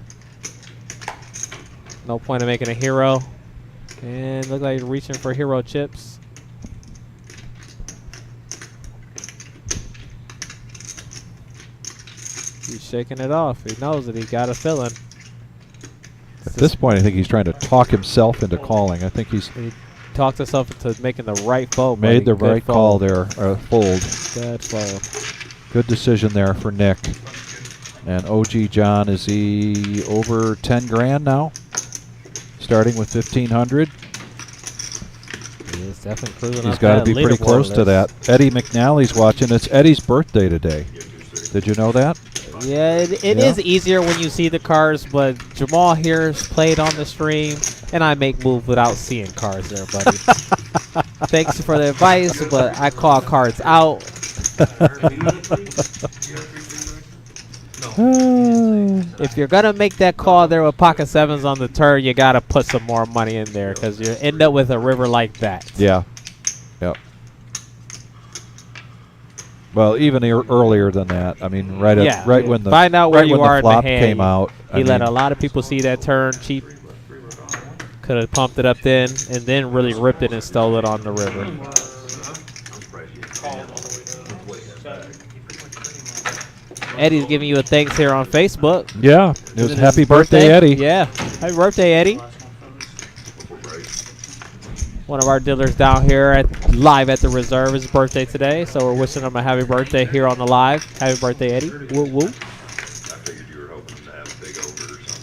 No point in making a hero. And look like you're reaching for hero chips. He's shaking it off. He knows that he got a feeling. At this point, I think he's trying to talk himself into calling. I think he's Talked himself into making the right fold. made the buddy. Good right call fold. there. Fold. Good fold. Good decision there for Nick. And OG John, is he over 10 grand now? Starting with 1,500. He is definitely cruising He's up got to that be pretty leaderboard close to list. that. Eddie McNally's watching. It's Eddie's birthday today. Did you know that? Yeah, it Yeah. is easier when you see the cards, but Jamal here's played on the stream, and I make moves without seeing cards there, buddy. Thanks for the advice, but I call cards out. If you're going to make that call there with pocket sevens on the turn, you got to put some more money in there because you end up with a river like that. Yeah. Yep. Well, even earlier than that. I mean, right when the Find out where right you when are the flop in the hand. came out. He let a lot of people see that turn cheap Could have pumped it up then and then really ripped it and stole it on the river. Eddie's giving you a thanks here on Facebook. Yeah, it was Is happy his birthday, Eddie. Yeah, happy birthday, Eddie. One of our dealers down here live at the reserve. His birthday today, so we're wishing him a happy birthday here on the live. Happy birthday, Eddie. Woo woo. I figured you were hoping to have a big over or something.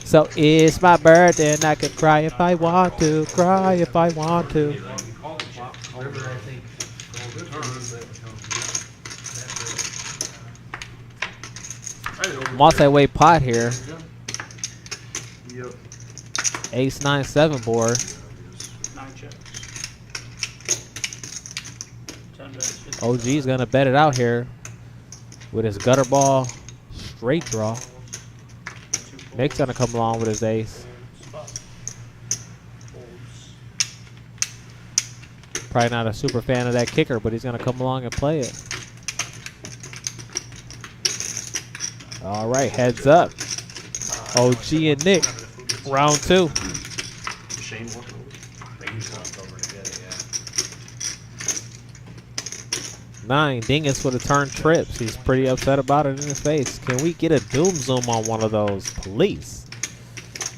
So it's my birthday and I can cry if I want to. Cry if I want to. Multi-weight pot here. Yep. Ace 9-7 board. 9 chips. 10 bets. 50. OG's gonna bet it out here with his gutter ball straight draw. Nick's gonna come along with his ace. Spot. Folds. Probably not a super fan of that kicker, but he's gonna come along and play it. All right, heads up. OG and Nick, round 2. Shane walking over. Nine, Dingus would have turned trips. He's pretty upset about it in his face. Can we get a doom zoom on one of those, please?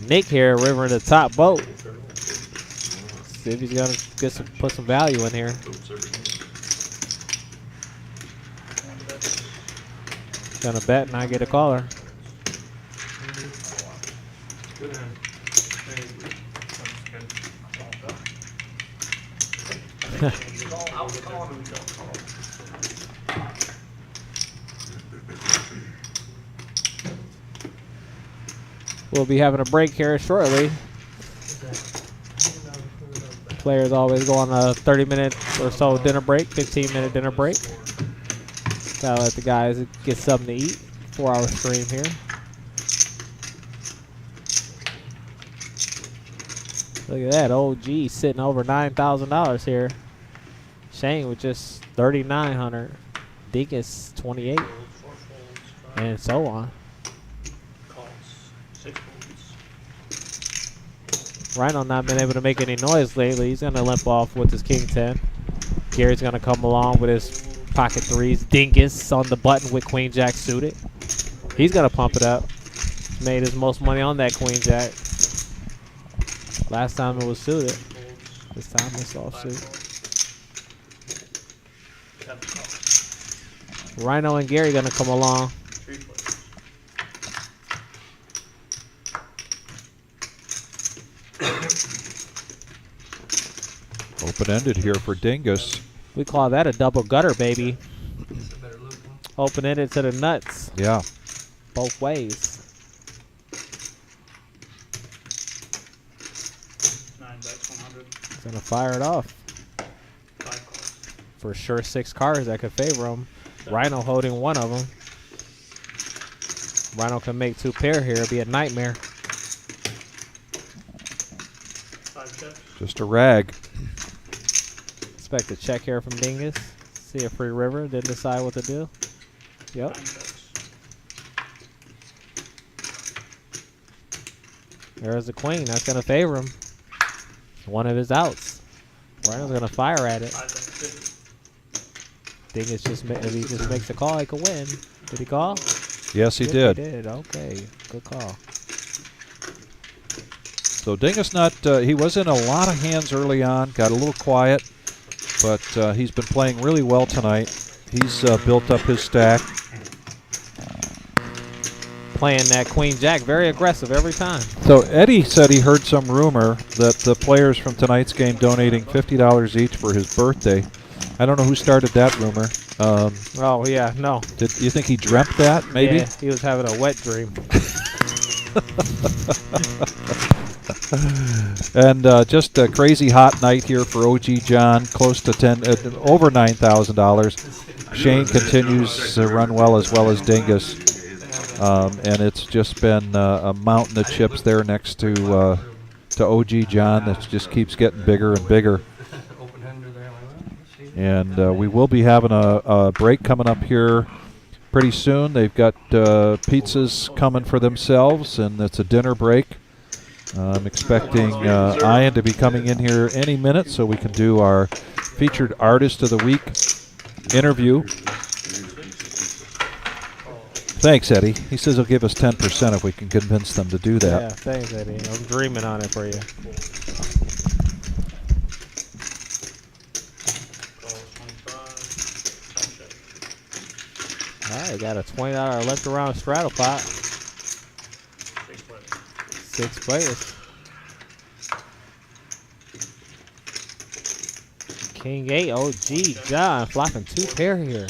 Nick here, river in the top boat. See if he's gonna put some value in here. Gonna bet and I get a caller. We'll be having a break here shortly. Players always go on a 30-minute or so dinner break, 15-minute dinner break. Gotta let the guys get something to eat. 4-hour stream here. Look at that, OG sitting over $9,000 here. Shane with just $3,900. Dingus 28, and so on. Calls. 6 folds. Rhino not been able to make any noise lately. He's gonna limp off with his King 10. Gary's gonna come along with his pocket threes. Dingus on the button with Queen Jack suited. He's gonna pump it up. Made his most money on that Queen Jack. Last time it was suited. This time it's off suit. 10 calls. Rhino and Gary gonna come along. 3 plays. Open-ended here for Dingus. We call that a double gutter, baby. Open-ended to the nuts. Yeah. Both ways. 9 bets. 100. He's gonna fire it off. 5 calls. For sure 6 cards that could favor him. Rhino holding one of them. Rhino can make 2 pair here. It'd be a nightmare. 5 chips. Just a rag. Expect a check here from Dingus. See a free river. Didn't decide what to do. Yep. 9 bets. There's the queen. That's going to favor him. One of his outs. Rhino's going to fire at it. 5 bets. 50. Dingus just, if he just makes a call, he could win. Did he call? Yes, he Yes, did. He did. Okay. Good call. So Dingus he was in a lot of hands early on, got a little quiet, but he's been playing really well tonight. He's built up his stack. Playing that Queen Jack, very aggressive every time. So Eddie said he heard some rumor that the players from tonight's game donating $50 each for his birthday. I don't know who started that rumor. Oh, yeah, no. Do you think he dreamt that, maybe? Yeah, he was having a wet dream. And just a crazy hot night here for OG John, close to over $9,000. Shane continues to run well as Dingus. And it's just been a mountain of chips there next to OG John that just keeps getting bigger and bigger. And we will be having a break coming up here pretty soon. They've got pizzas coming for themselves, and it's a dinner break. I'm expecting Ian to be coming in here any minute so we can do our featured artist of the week interview. Thanks, Eddie. He says he'll give us 10% if we can convince them to do that. Yeah, thanks, Eddie. I'm dreaming on it for you. All right, got a $20 left around straddle pot. 6 players. King 8, OG, John, flopping 2 pair here.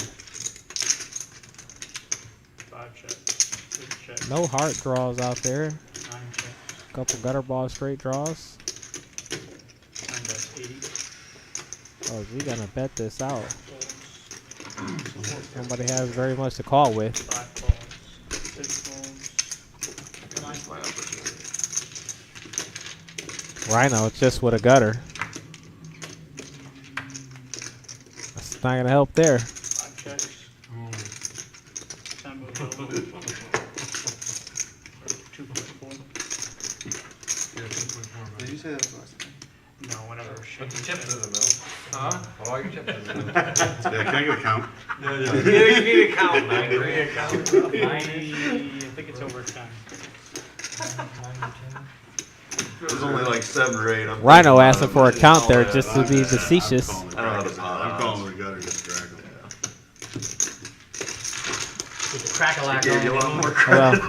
5 check. 6 check. No heart draws out there. 9 check. Couple gutter ball straight draws. 9 bets 80. OG gonna bet this out. Nobody has very much to call with. 5 calls. 6 calls. Rhino, it's just with a gutter. That's not gonna help there. 5 checks. 10 moves over. 2.4. Did you say that was last time? No, whatever. Put the chips in the middle. Huh? Put all your chips in the middle. Yeah, can I get a count? You need a count, man. You need a count. 90, I think it's over 10. There's only like 7 or 8. Rhino asking for a count there just to be facetious. I don't know how to I'm calling the gutter, just drag them. With the crack-a-lack Gave you a lot on more it. credit.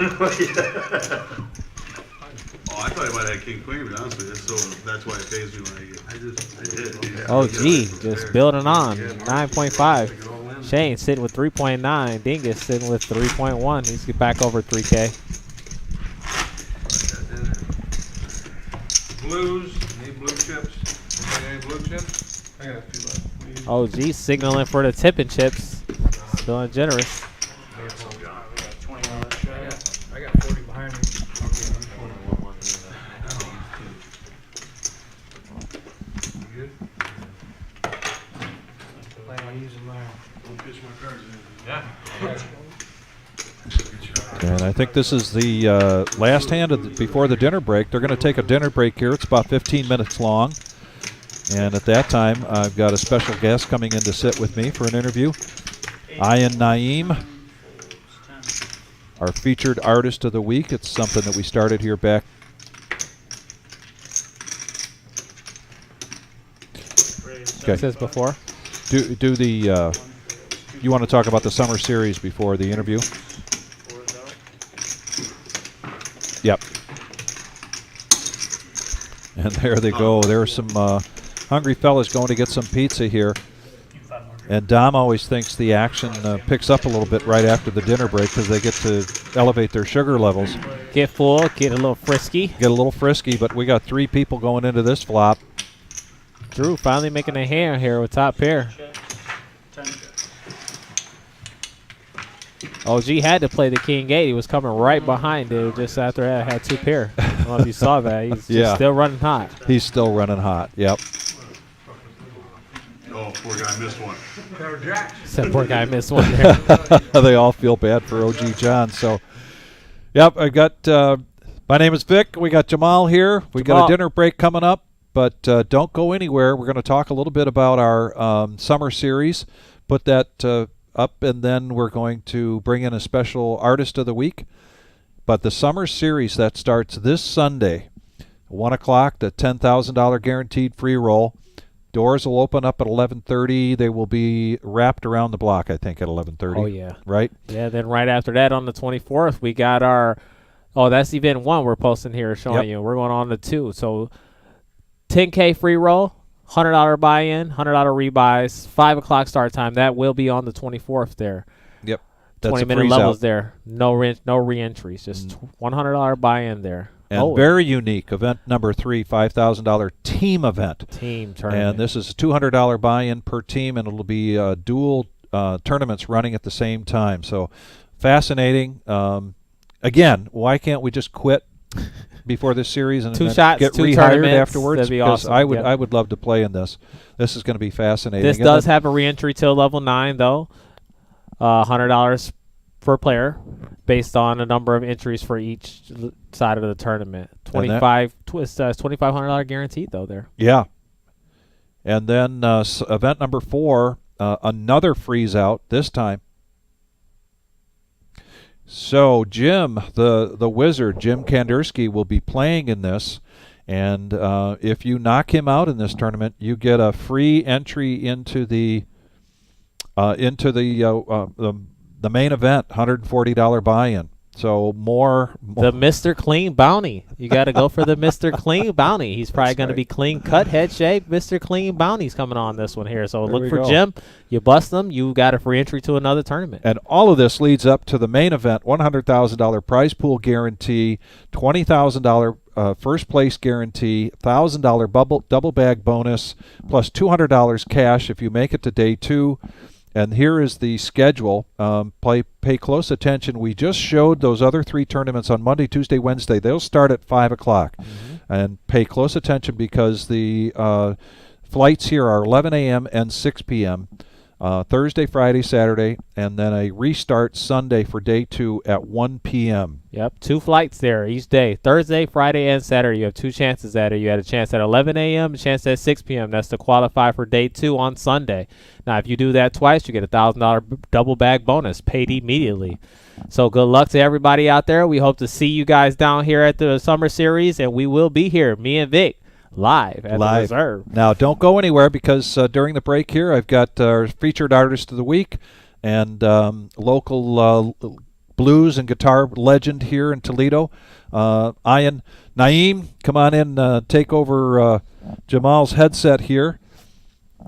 Oh, I thought you might have had King Queen, but honestly, so that's why it pays me when I did. OG just building on. 9.5. Shane sitting with 3.9. Dingus sitting with 3.1. He's get back over 3K. Blues, need blue chips. Anybody any blue chips? I got a few left. OG signaling for the tipping chips. Feeling generous. We got $20 check. I got 40 behind me. You good? Plan on using mine. Don't pitch my cards in. Yeah. And I think this is the last hand of before the dinner break. They're going to take a dinner break here. It's about 15 minutes long. And at that time, I've got a special guest coming in to sit with me for an interview. Ian Naeem, our featured artist of the week. It's something that we started here back. Okay. Says before. Do the. You want to talk about the summer series before the interview? Yep. And there they go. There are some hungry fellas going to get some pizza here. And Dom always thinks the action picks up a little bit right after the dinner break because they get to elevate their sugar levels. Get full, get a little frisky. Get a little frisky, but we got 3 people going into this flop. Drew finally making a hand here with top pair. 10 check. OG had to play the King 8. He was coming right behind it just after that. Had 2 pair. I don't know if you saw that. He's just still running hot. He's still running hot. Yep. Oh, poor guy missed one. Said poor guy missed one there. They all feel bad for OG John. So, yep, I got. My name is Vic. We got Jamal here. We got a dinner break coming up, but don't go anywhere. We're going to talk a little bit about our summer series. Put that up, and then we're going to bring in a special artist of the week. But the summer series that starts this Sunday, 1 o'clock, the $10,000 guaranteed free roll. Doors will open up at 11:30. They will be wrapped around the block, I think, at 11:30. Oh, yeah. Right? Yeah, then right after that on the 24th, we got our – oh, that's event 1 we're posting here showing you. We're going on to 2. So 10K free roll, $100 buy-in, $100 rebuys, 5 o'clock start time. That will be on the 24th there. Yep. That's 20-minute levels there. No re-entries. Just $100 buy-in there. And very unique. Event number 3, $5,000 team event. Team tournament. And this is a $200 buy-in per team, and it'll be dual tournaments running at the same time. So fascinating. Again, why can't we just quit before this series and 2 then shots, get 2 rehired tournaments? afterwards? That'd be because awesome. I would love to play in this. This is going to be fascinating. This does have a re-entry till level 9, though. $100 for a player, based on a number of entries for each side of the tournament. $2,500 guaranteed though there. Yeah. And then event number 4, another freeze out this time. So Jim, the wizard, Jim Kandersky, will be playing in this. And if you knock him out in this tournament, you get a free entry into the main event, $140 buy-in. So more the Mr. Clean Bounty. You got to go for the Mr. Clean Bounty. He's probably going to be clean cut, head shape. Mr. Clean Bounty's coming on this one here. So look for Jim. You bust them, you got a free entry to another tournament. And all of this leads up to the main event, $100,000 prize pool guarantee, $20,000 first place guarantee, $1,000 double bag bonus, plus $200 cash if you make it to day 2. And here is the schedule. Pay close attention. We just showed those other 3 tournaments on Monday, Tuesday, Wednesday. They'll start at 5 o'clock. And pay close attention because the flights here are 11 a.m. and 6 p.m. Thursday, Friday, Saturday, and then a restart Sunday for day 2 at 1 p.m. Yep, 2 flights there each day. Thursday, Friday, and Saturday. You have 2 chances at it. You had a chance at 11 a.m., a chance at 6 p.m. That's to qualify for day 2 on Sunday. Now, if you do that twice, you get a $1,000 double bag bonus paid immediately. So good luck to everybody out there. We hope to see you guys down here at the Summer Series, and we will be here, me and Vic, live at the reserve. Now, don't go anywhere because during the break here, I've got our featured artist of the week and local blues and guitar legend here in Toledo, Ian Naeem. Come on in, take over Jamal's headset here,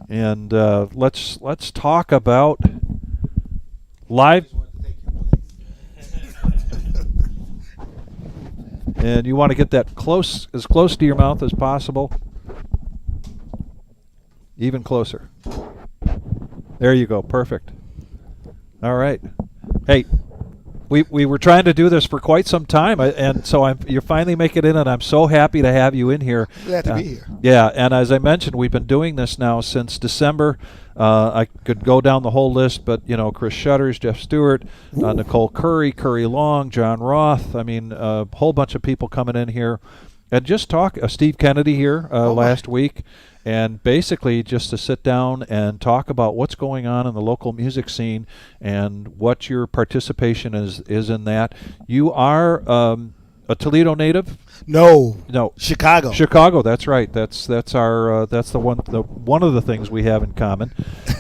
and let's talk about live. And you want to get that as close to your mouth as possible. Even closer. There you go. Perfect. All right. Hey, we were trying to do this for quite some time, and so you're finally making it in, and I'm so happy to have you in here. Glad to be here. Yeah, and as I mentioned, we've been doing this now since December. I could go down the whole list, but Chris Shutters, Jeff Stewart, Nicole Curry Long, John Roth. I mean, a whole bunch of people coming in here, and just talk. Steve Kennedy here last week, and basically just to sit down and talk about what's going on in the local music scene and what your participation is in that. You are a Toledo native? No. No. Chicago. Chicago. That's right. That's our that's the one of the things we have in common.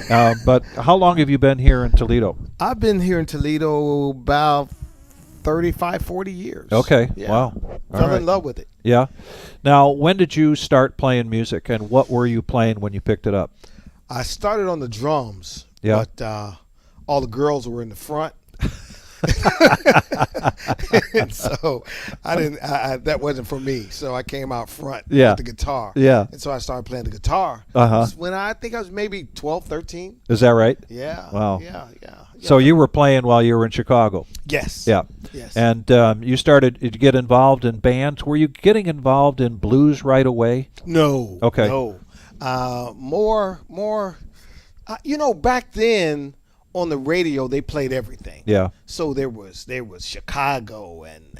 But how long have you been here in Toledo? I've been here in Toledo about 35, 40 years. Okay. Yeah. Wow. Fell in love with it. Yeah. Now, when did you start playing music, and what were you playing when you picked it up? I started on the drums. Yeah. But all the girls were in the front. And so I didn't. That wasn't for me. So I came out front with the guitar. Yeah. And so I started playing the guitar. When I think I was maybe 12, 13. Is that right? Yeah. Wow. Yeah. So you were playing while you were in Chicago. Yes. Yeah. Yes. And you started to get involved in bands. Were you getting involved in blues right away? No. Okay. No. More. Back then, on the radio, they played everything. Yeah. So there was Chicago and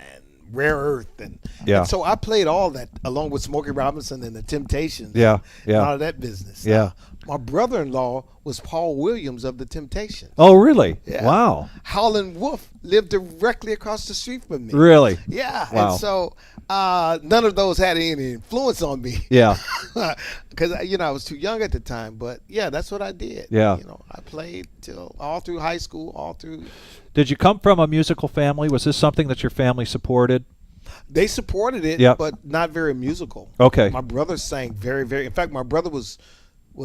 Rare Earth and so I played all that along with Smokey Robinson and the Temptations. Yeah. And all of that business. Yeah. My brother-in-law was Paul Williams of the Temptations. Oh, really? Yeah. Wow. Howlin' Wolf lived directly across the street from me. Really? Yeah. Wow. And so none of those had any influence on me. Yeah. Because I was too young at the time, but yeah, that's what I did. Yeah. I played till all through high school, all through. Did you come from a musical family? Was this something that your family supported? They supported it, but not very musical. Okay. My brother sang very, very. In fact, my brother was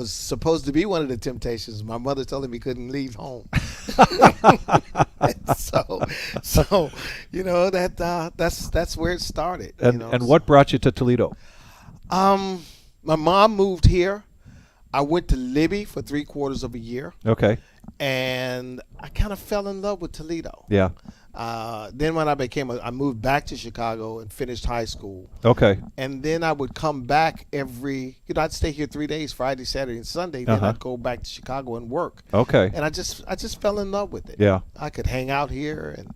supposed to be one of the Temptations. My mother told him he couldn't leave home. so that's where it started. And what brought you to Toledo? My mom moved here. I went to Libby for 3/4 of a year. Okay. And I kind of fell in love with Toledo. Yeah. Then when I moved back to Chicago and finished high school. Okay. And then I would come back I'd stay here 3 days, Friday, Saturday, and Sunday. Then I'd go back to Chicago and work. Okay. And I just fell in love with it. Yeah. I could hang out here, and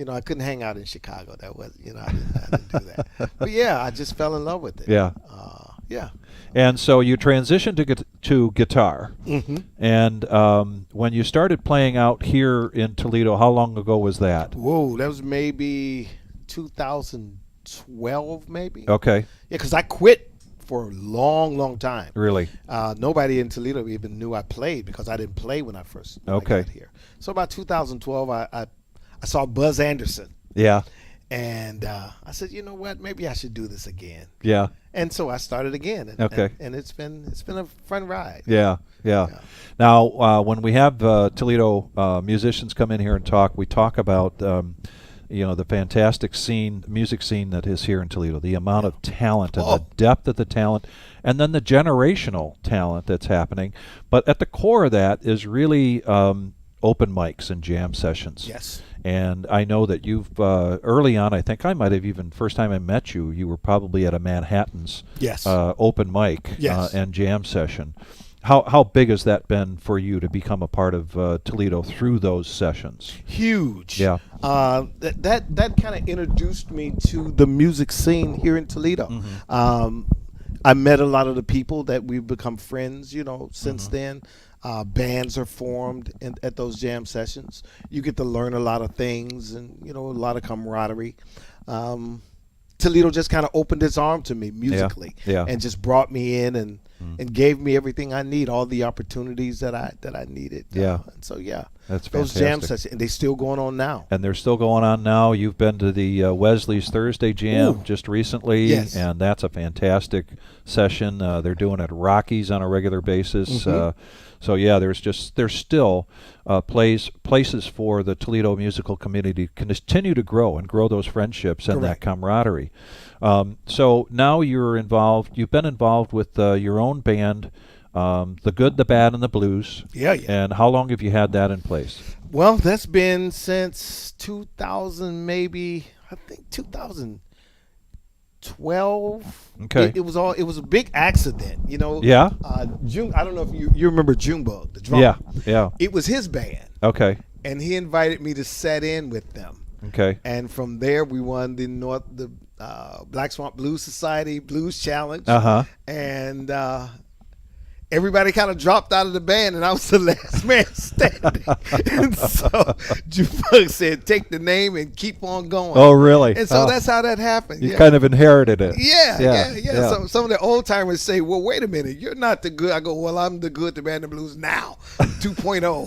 I couldn't hang out in Chicago. That was, I didn't do that. But yeah, I just fell in love with it. Yeah. Yeah. And so you transitioned to guitar. Mm-hmm. And when you started playing out here in Toledo, how long ago was that? Whoa, that was maybe 2012, maybe. Okay. Yeah, because I quit for a long, long time. Really? Nobody in Toledo even knew I played because I didn't play when I first got here. So about 2012, I saw Buzz Anderson. Yeah. And I said, you know what? Maybe I should do this again. Yeah. And so I started again. And, okay. And it's been a fun ride. Yeah. Now, when we have Toledo musicians come in here and talk, we talk about the fantastic music scene that is here in Toledo, the amount of talent and the depth of the talent, and then the generational talent that's happening. But at the core of that is really open mics and jam sessions. Yes. And I know that you've early on, I think I might have even, first time I met you, you were probably at a Manhattan's open mic and jam session. How big has that been for you to become a part of Toledo through those sessions? Huge. Yeah. That kind of introduced me to the music scene here in Toledo. Mm-hmm. I met a lot of the people that we've become friends, since then. Bands are formed at those jam sessions. You get to learn a lot of things and, a lot of camaraderie. Toledo just kind of opened its arm to me musically and just brought me in and gave me everything I need, all the opportunities that I needed. And so, that's those fantastic. jam sessions, and they're still going on now. And they're still going on now. You've been to the Wesley's Thursday Jam just recently, and that's a fantastic session. They're doing it at Rockies on a regular basis. So there's still places for the Toledo musical community to continue to grow and grow those friendships and that camaraderie. So now you've been involved with your own band, The Good, the Bad, and the Blues. Yeah. And how long have you had that in place? Well, that's been since 2000, maybe, I think 2012. Okay. It was a big accident, Yeah. June, I don't know if you remember Junebug, the drummer. Yeah. It was his band. Okay. And he invited me to set in with them. Okay. And from there, we won the Black Swamp Blues Society Blues Challenge. And everybody kind of dropped out of the band, and I was the last man standing. And so Junebug said, take the name and keep on going. Oh, really? And so that's how that happened. You kind of inherited it. Yeah. So some of the old timers say, well, wait a minute, you're not the good. I go, well, I'm the good, the bad, and the blues now, 2.0.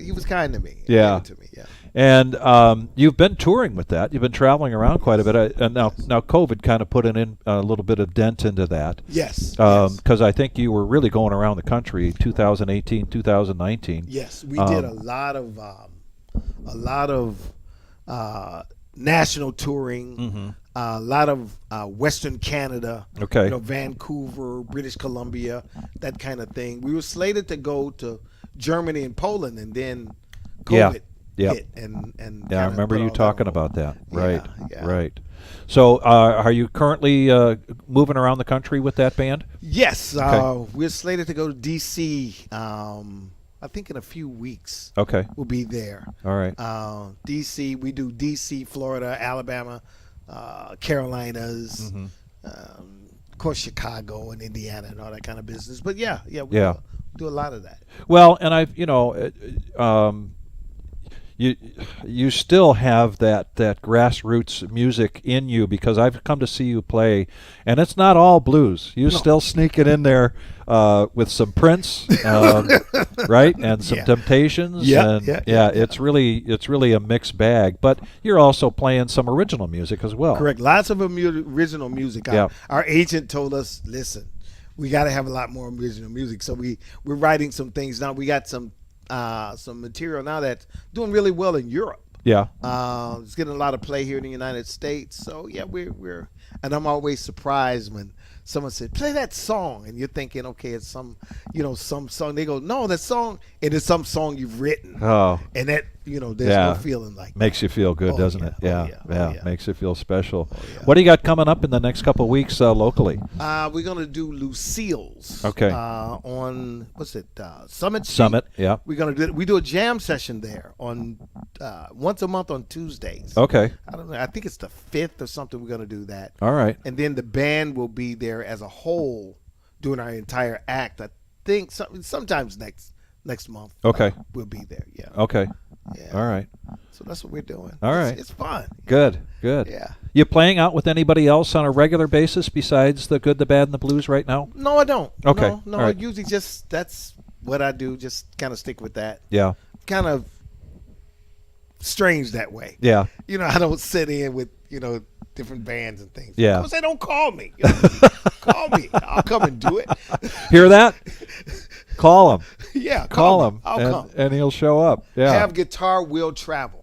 He was kind to me. Yeah. To me, And you've been touring with that. You've been traveling around quite a bit. And now COVID kind of put a little bit of dent into that. Yes. Because I think you were really going around the country 2018, 2019. Yes, we did a lot of national touring. A lot of Western Canada. Okay. Vancouver, British Columbia, that kind of thing. We were slated to go to Germany and Poland, and then COVID. hit and I remember you talking about that. Right. Yeah. Right. So are you currently moving around the country with that band? Yes. We're slated to go to DC I think in a few weeks. Okay. We'll be there. All right. DC, we do DC, Florida, Alabama, Carolinas, of course Chicago and Indiana and all that kind of business. But we do a lot of that. Well, and I've you still have that grassroots music in you, because I've come to see you play, and it's not all blues. You still sneak it in there with some Prince, right, and some Temptations. It's really a mixed bag. But you're also playing some original music as well. Correct. Lots of original music. Our agent told us, listen, we got to have a lot more original music. So we're writing some things now. We got some material now that's doing really well in Europe. It's getting a lot of play here in the United States. So we're and I'm always surprised when someone said, play that song. And you're thinking, okay, it's some song. They go, no, that song, and it's some song you've written. Oh. And that, there's no feeling like Makes that. you feel good, Oh, doesn't yeah. it? Oh, Yeah, yeah. yeah. Oh, yeah. Makes you feel special. Oh, yeah. What do you got coming up in the next couple of weeks locally? We're going to do Lucille's. Okay. On, what's it, Summit Street? Summit, yeah. We do a jam session there on once a month on Tuesdays. Okay. I don't know. I think it's the 5th or something. We're going to do that. All right. And then the band will be there as a whole doing our entire act. I think sometimes next month. Okay. We'll be there. Yeah. Okay. Yeah. All right. So that's what we're doing. All right. It's fun. Good. Good. Yeah. You playing out with anybody else on a regular basis besides the good, the bad, and the blues right now? No, I don't. Okay. No, All right. I usually that's what I do. Just kind of stick with that. Yeah. Kind of strange that way. Yeah. I don't sit in with, different bands and things. Yeah. Because they don't call me. Call me. I'll come and do it. Hear that? Call him. Yeah. Call me. him. I'll come. And he'll show up. Yeah. Have guitar, will travel.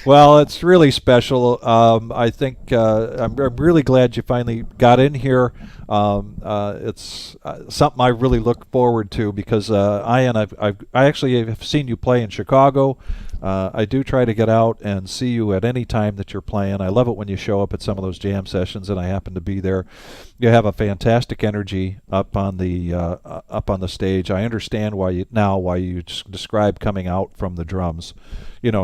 Well, it's really special. I think I'm really glad you finally got in here. It's something I really look forward to because I actually have seen you play in Chicago. I do try to get out and see you at any time that you're playing. I love it when you show up at some of those jam sessions, and I happen to be there. You have a fantastic energy up on the stage. I understand why you describe coming out from the drums,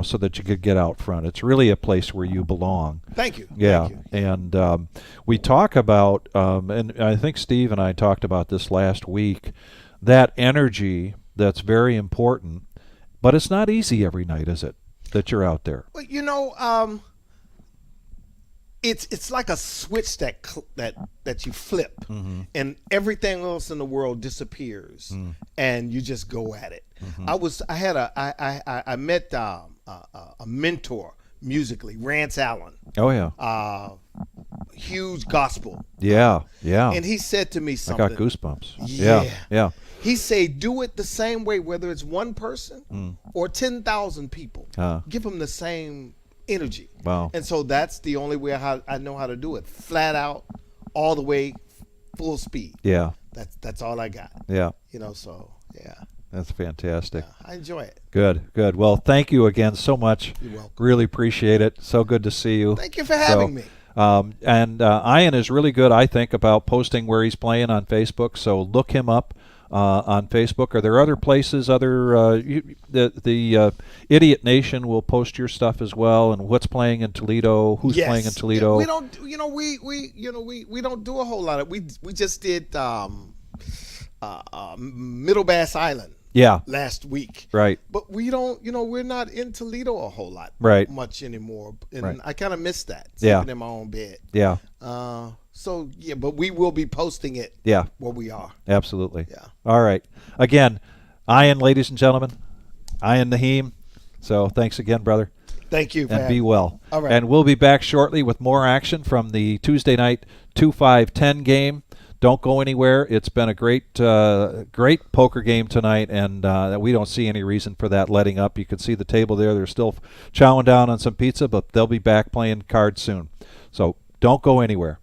so that you could get out front. It's really a place where you belong. Thank you. Yeah, Thank you. and we talk about, and I think Steve and I talked about this last week, that energy that's very important. But it's not easy every night, is it, that you're out there? Well, it's like a switch that you flip, and everything else in the world disappears, and you just go at it. I met a mentor musically, Rance Allen. Oh yeah. Huge gospel. Yeah, yeah. And he said to me something. I got goosebumps. Yeah. Yeah. He said, do it the same way, whether it's one person or 10,000 people. Give them the same energy. Wow. And so that's the only way I know how to do it. Flat out, all the way, full speed. Yeah. That's all I got. Yeah. So, yeah. That's fantastic. Yeah, I enjoy it. Good, good. Well, thank you again so much. You're welcome. Really appreciate it. So good to see you. Thank you for having me. And Ian is really good, I think, about posting where he's playing on Facebook. So look him up on Facebook. Are there other places? The Idiot Nation will post your stuff as well, and what's playing in Toledo, who's playing in Toledo. We don't, we don't do a whole lot of. We just did Middle Bass Island. Yeah. Last week. Right. But we don't, we're not in Toledo a whole lot. Right. Much anymore. And right. I kind of miss that. Sleeping in my own bed. Yeah. So, yeah, but we will be posting it where we are. Absolutely. Yeah. All right. Again, Ian, ladies and gentlemen, Ian Naheem. So thanks again, brother. Thank you. And be well. All right. And we'll be back shortly with more action from the Tuesday night 2-5-10 game. Don't go anywhere. It's been a great poker game tonight, and we don't see any reason for that letting up. You can see the table there. They're still chowing down on some pizza, but they'll be back playing cards soon. So don't go anywhere.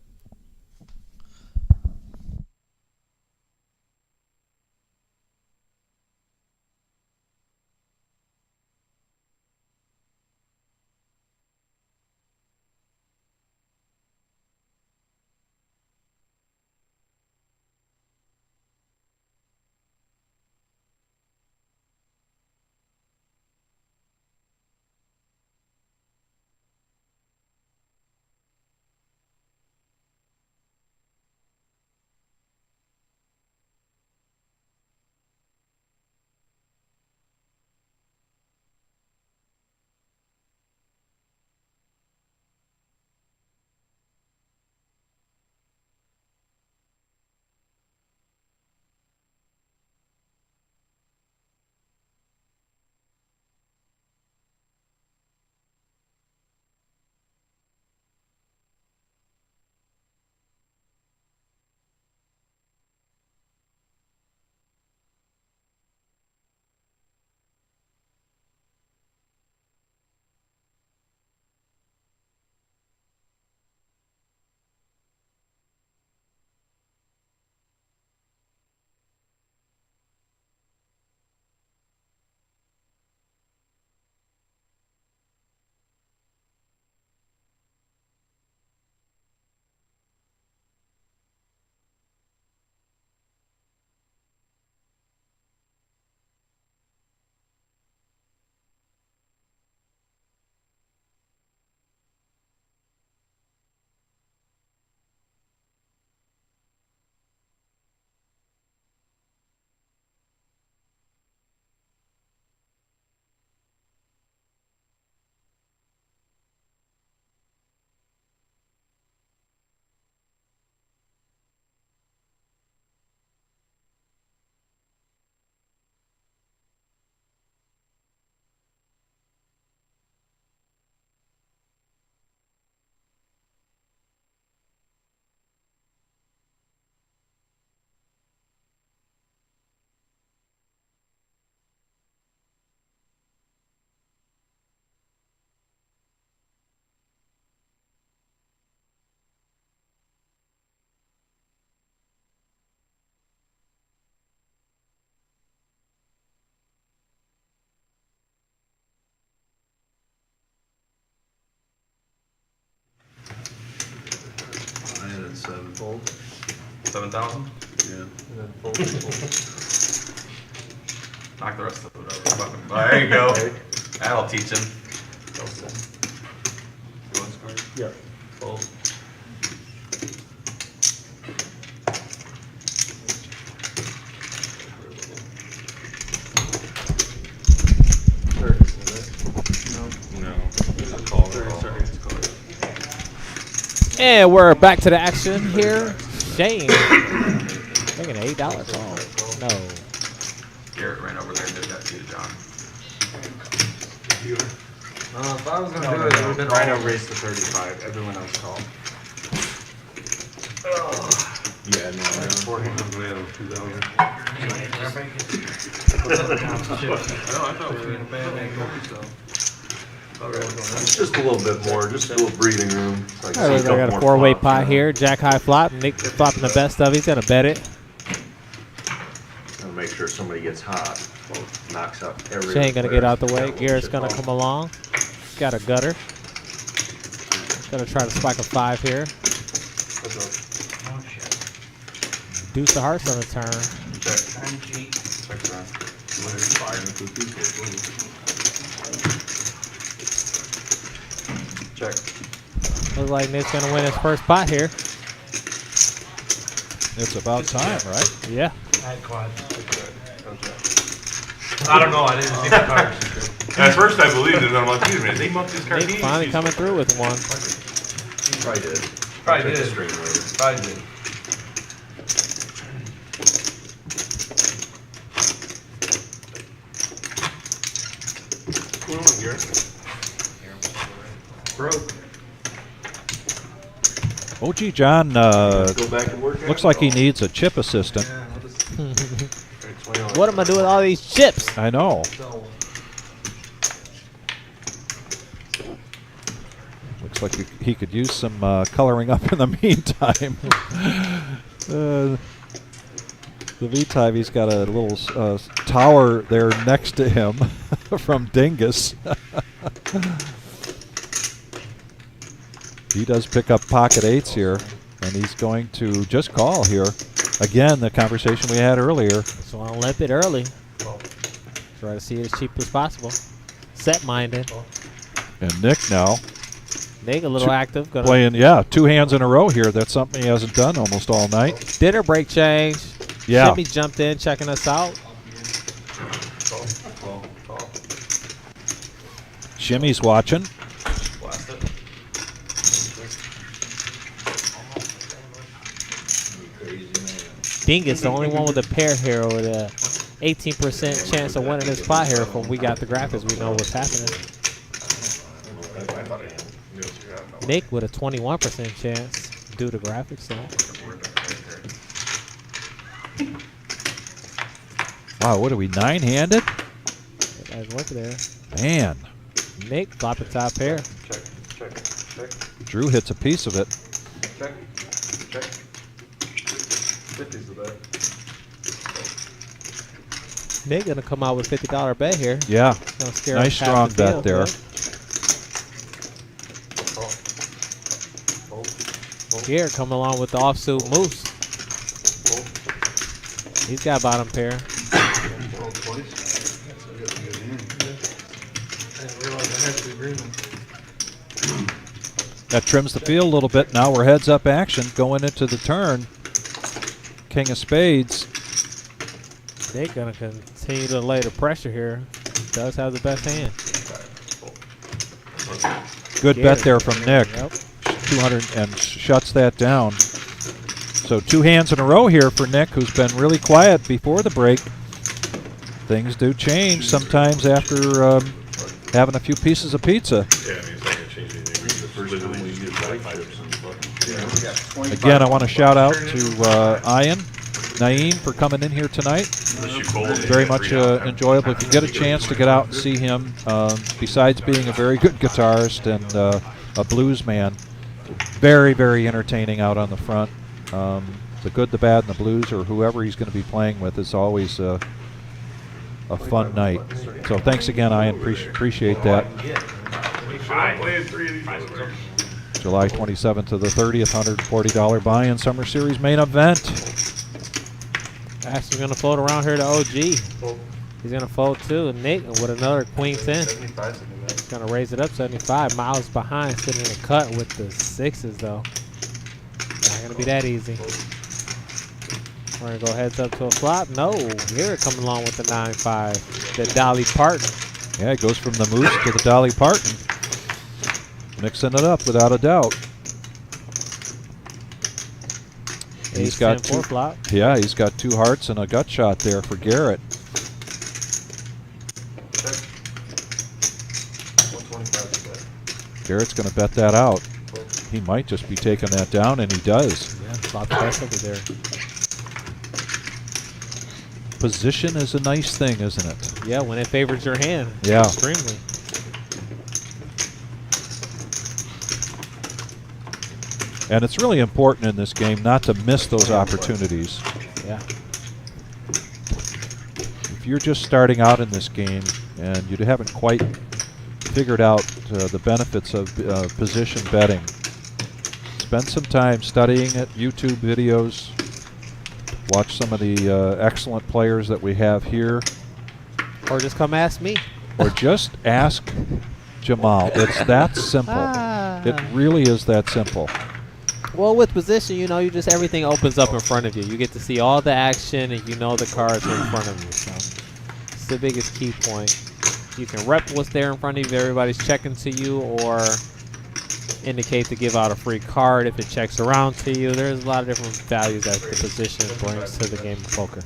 7,000? Yeah. Knock the rest of it over. There you go. That'll teach him. Yeah. No. Call. And we're back to the action here. Shane making an $8 call. No. Garrett ran over there and did that to you, John. If I was gonna do it, it would have been Rhino raised to 35. Everyone else called. Yeah, no, Four hands. we had 2,000. I thought we were in a bad angle, so. Just a little bit more, just a little breathing room. So I can All right, see I got a more four-way flop, pot you know. here. Jack high flop. Nick flopping the best of. He's gonna bet it. Gotta make sure somebody gets hot. Knocks out every. Shane gonna get out the way. Got a little Garrett's shit gonna ball. come along. Got a gutter. Gonna try to spike a 5 here. Deuce of hearts on the turn. Check. Check it out. Check. Looks like Nick's gonna win his first pot here. It's about time, right? Yeah. I don't know, I didn't see the cards. At first I believed it, and I'm like, wait a minute, they bumped this card. Nick finally coming through with one. Probably did. Probably Check the did. stream later. Probably did. Come on, Garrett. Broke. OG John Go back and work. looks like he needs a chip assistant. What am I doing with all these chips? I know. Looks like he could use some coloring up in the meantime. The meantime, he's got a little tower there next to him from Dingus. He does pick up pocket eights here, and he's going to just call here. Again, the conversation we had earlier. So I'll limp it early. Try to see it as cheap as possible. Set minded. And Nick now Nick a little active. Gonna playing, yeah, 2 hands in a row here. That's something he hasn't done almost all night. dinner break change. Yeah. Jimmy jumped in checking us out. Jimmy's watching. Blast it. Dingus, the only one with a pair here with a 18% chance of winning this pot here. From we got the graphics, we know what's happening. Nick with a 21% chance due to graphics. So. Wow, what are we, 9-handed? Guys work there. Man, Nick flop a top pair. Check. Check. Check. Drew hits a piece of it. Check. Check. 50's the bet. Nick gonna come out with $50 bet here. Yeah, Gonna scare nice us half strong the bet field, there. yeah. Garrett coming along with the offsuit moose. He's got bottom pair. That trims the field a little bit. Now we're heads up action going into the turn. King of spades. Nick gonna continue to lay the pressure here. Does have the best hand. Good bet Garrett. there from Nick. Yep. 200 and shuts that down. So 2 hands in a row here for Nick, who's been really quiet before the break. Things do change sometimes after having a few pieces of pizza. Yeah, I mean, it's not going to change anything. We just literally use like 5 chips and fucking. Again, I want to shout out to Ian, Naeem for coming in here tonight. Very much enjoyable. If you get a chance to get out and see him, besides being a very good guitarist and a blues man, very, very entertaining out on the front. The good, the bad, and the blues, or whoever he's going to be playing with, is always a fun night. So thanks again, Ian. Appreciate that. July 27th to the 30th, $140 buy-in Summer Series main event. Actually going to fold around here to OG. He's going to fold too. Nick with another queen 10. He's going to raise it up 75. Miles behind, sitting in a cut with the sixes though. Not going to be that easy. We're going to go heads up to a flop. No, here it coming along with the 9-5. The Dolly Parton. Yeah, it goes from the Moose to the Dolly Parton. Mixing it up without a doubt. He's got two. Flop. Yeah, he's got 2 hearts and a gut shot there for Garrett. Garrett's going to bet that out. He might just be taking that down, and he does. Yeah, flop best over there. Position is a nice thing, isn't it? Yeah, when it favors your hand. Yeah. Extremely. And it's really important in this game not to miss those opportunities. Yeah. If you're just starting out in this game and you haven't quite figured out the benefits of position betting, spend some time studying it, YouTube videos, watch some of the excellent players that we have here. Or just come ask me. Or just ask Jamal. It's that simple. It really is that simple. Well, with position, you know, everything opens up in front of you. You get to see all the action, and you know the cards are in front of you. So it's the biggest key point. You can rep what's there in front of you if everybody's checking to you, or indicate to give out a free card if it checks around to you. There's a lot of different values that the position brings to the game of poker.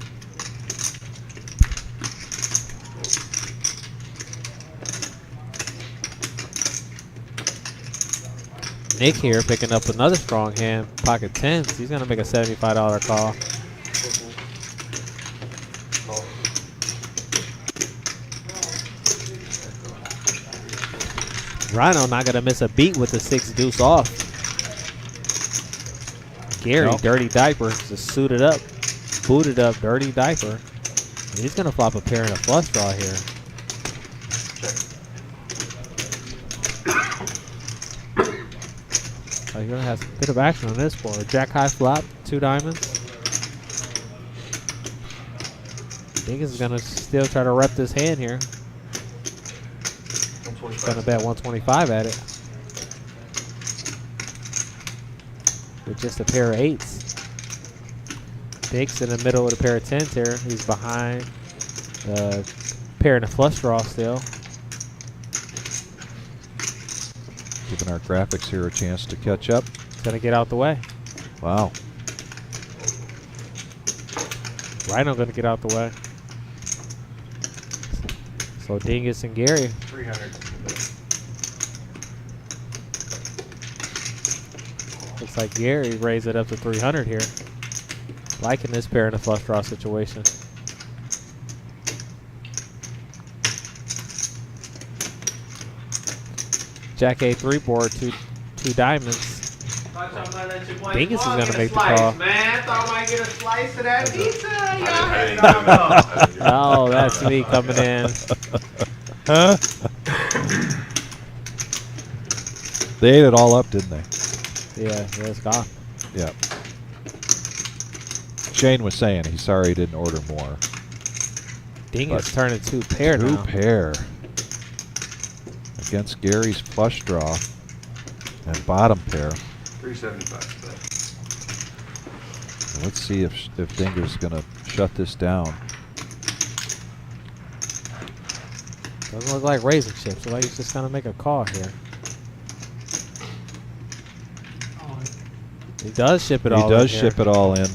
Nick here picking up another strong hand, pocket tens. He's going to make a $75 call. Rhino not going to miss a beat with the 6 deuce off. Gary, Nope. dirty diaper, just suited up, booted up, dirty diaper. He's going to flop a pair and a flush draw here. Oh, you're going to have a bit of action on this board. Jack high flop, 2 diamonds. Dingus is going to still try to rep this hand here. Going to bet 125 at it. With just a pair of 8s. Diggs in the middle with a pair of 10s here. He's behind. Pair and a flush draw still. Giving our graphics here a chance to catch up. Going to get out the way. Wow. Rhino going to get out the way. So Dingus and Gary. 300. Looks like Gary raised it up to 300 here. Liking this pair in a flush draw situation. Jack A3 board, two diamonds. Dingus is going to make the call. Man, I thought I might get a slice of that pizza. Oh, that's me coming in. Huh? They ate it all up, didn't they? Yeah, it's gone. Yeah. Shane was saying he's sorry he didn't order more. Dingus turning 2 pair now. 2 pair. Against Gary's flush draw and bottom pair. 375. Let's see if Dinger's going to shut this down. Doesn't look like raising chips. Looks like he's just going to make a call here. He does ship it all in. He does ship it all in.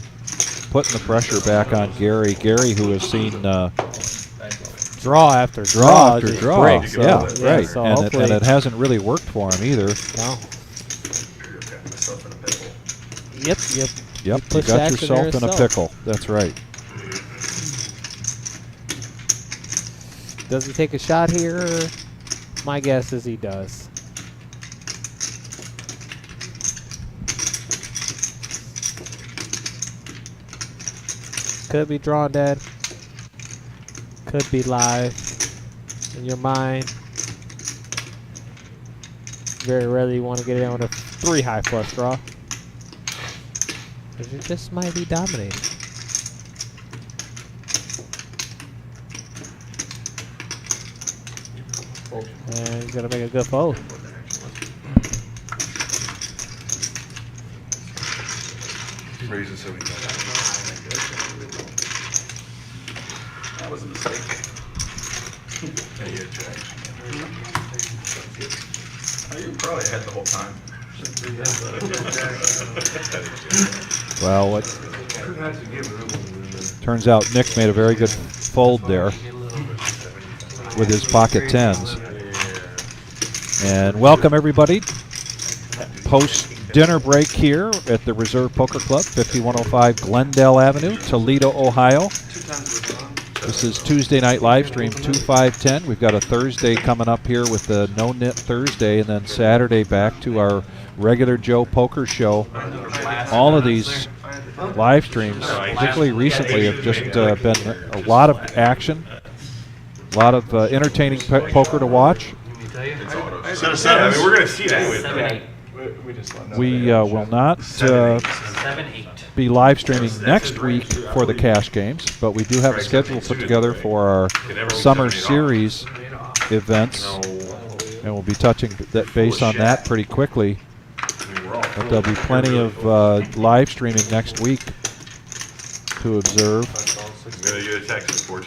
Putting the pressure back on Gary. Gary, who has seen draw after draw after just draw. breaks. So, Yeah, right. So And it hasn't really worked for him either. No. Yep. Yep, you pushed got action yourself there in a yourself. pickle. That's right. Does he take a shot here? My guess is he does. Could be drawn dead. Could be live in your mind. Very rarely you want to get in with a 3 high flush draw. Because you just might be dominating. And he's going to make a good fold. Raises 75. That was a mistake. Yeah, you had jacks. Oh, you were probably ahead the whole time. Well, what turns out Nick made a very good fold there with his pocket tens. And welcome everybody. Post dinner break here at the Reserve Poker Club, 5105 Glendale Avenue, Toledo, Ohio. This is Tuesday night live stream 2510. We've got a Thursday coming up here with the No Nit Thursday, and then Saturday back to our regular Joe Poker Show. All of these live streams, particularly recently, have just been a lot of action, a lot of entertaining poker to watch. Set of seven. I mean, we're going to see it anyway. We will not be live streaming next week for the cash games, but we do have a schedule put together for our summer series events, and we'll be touching that base on that pretty quickly. But there'll be plenty of live streaming next week to observe.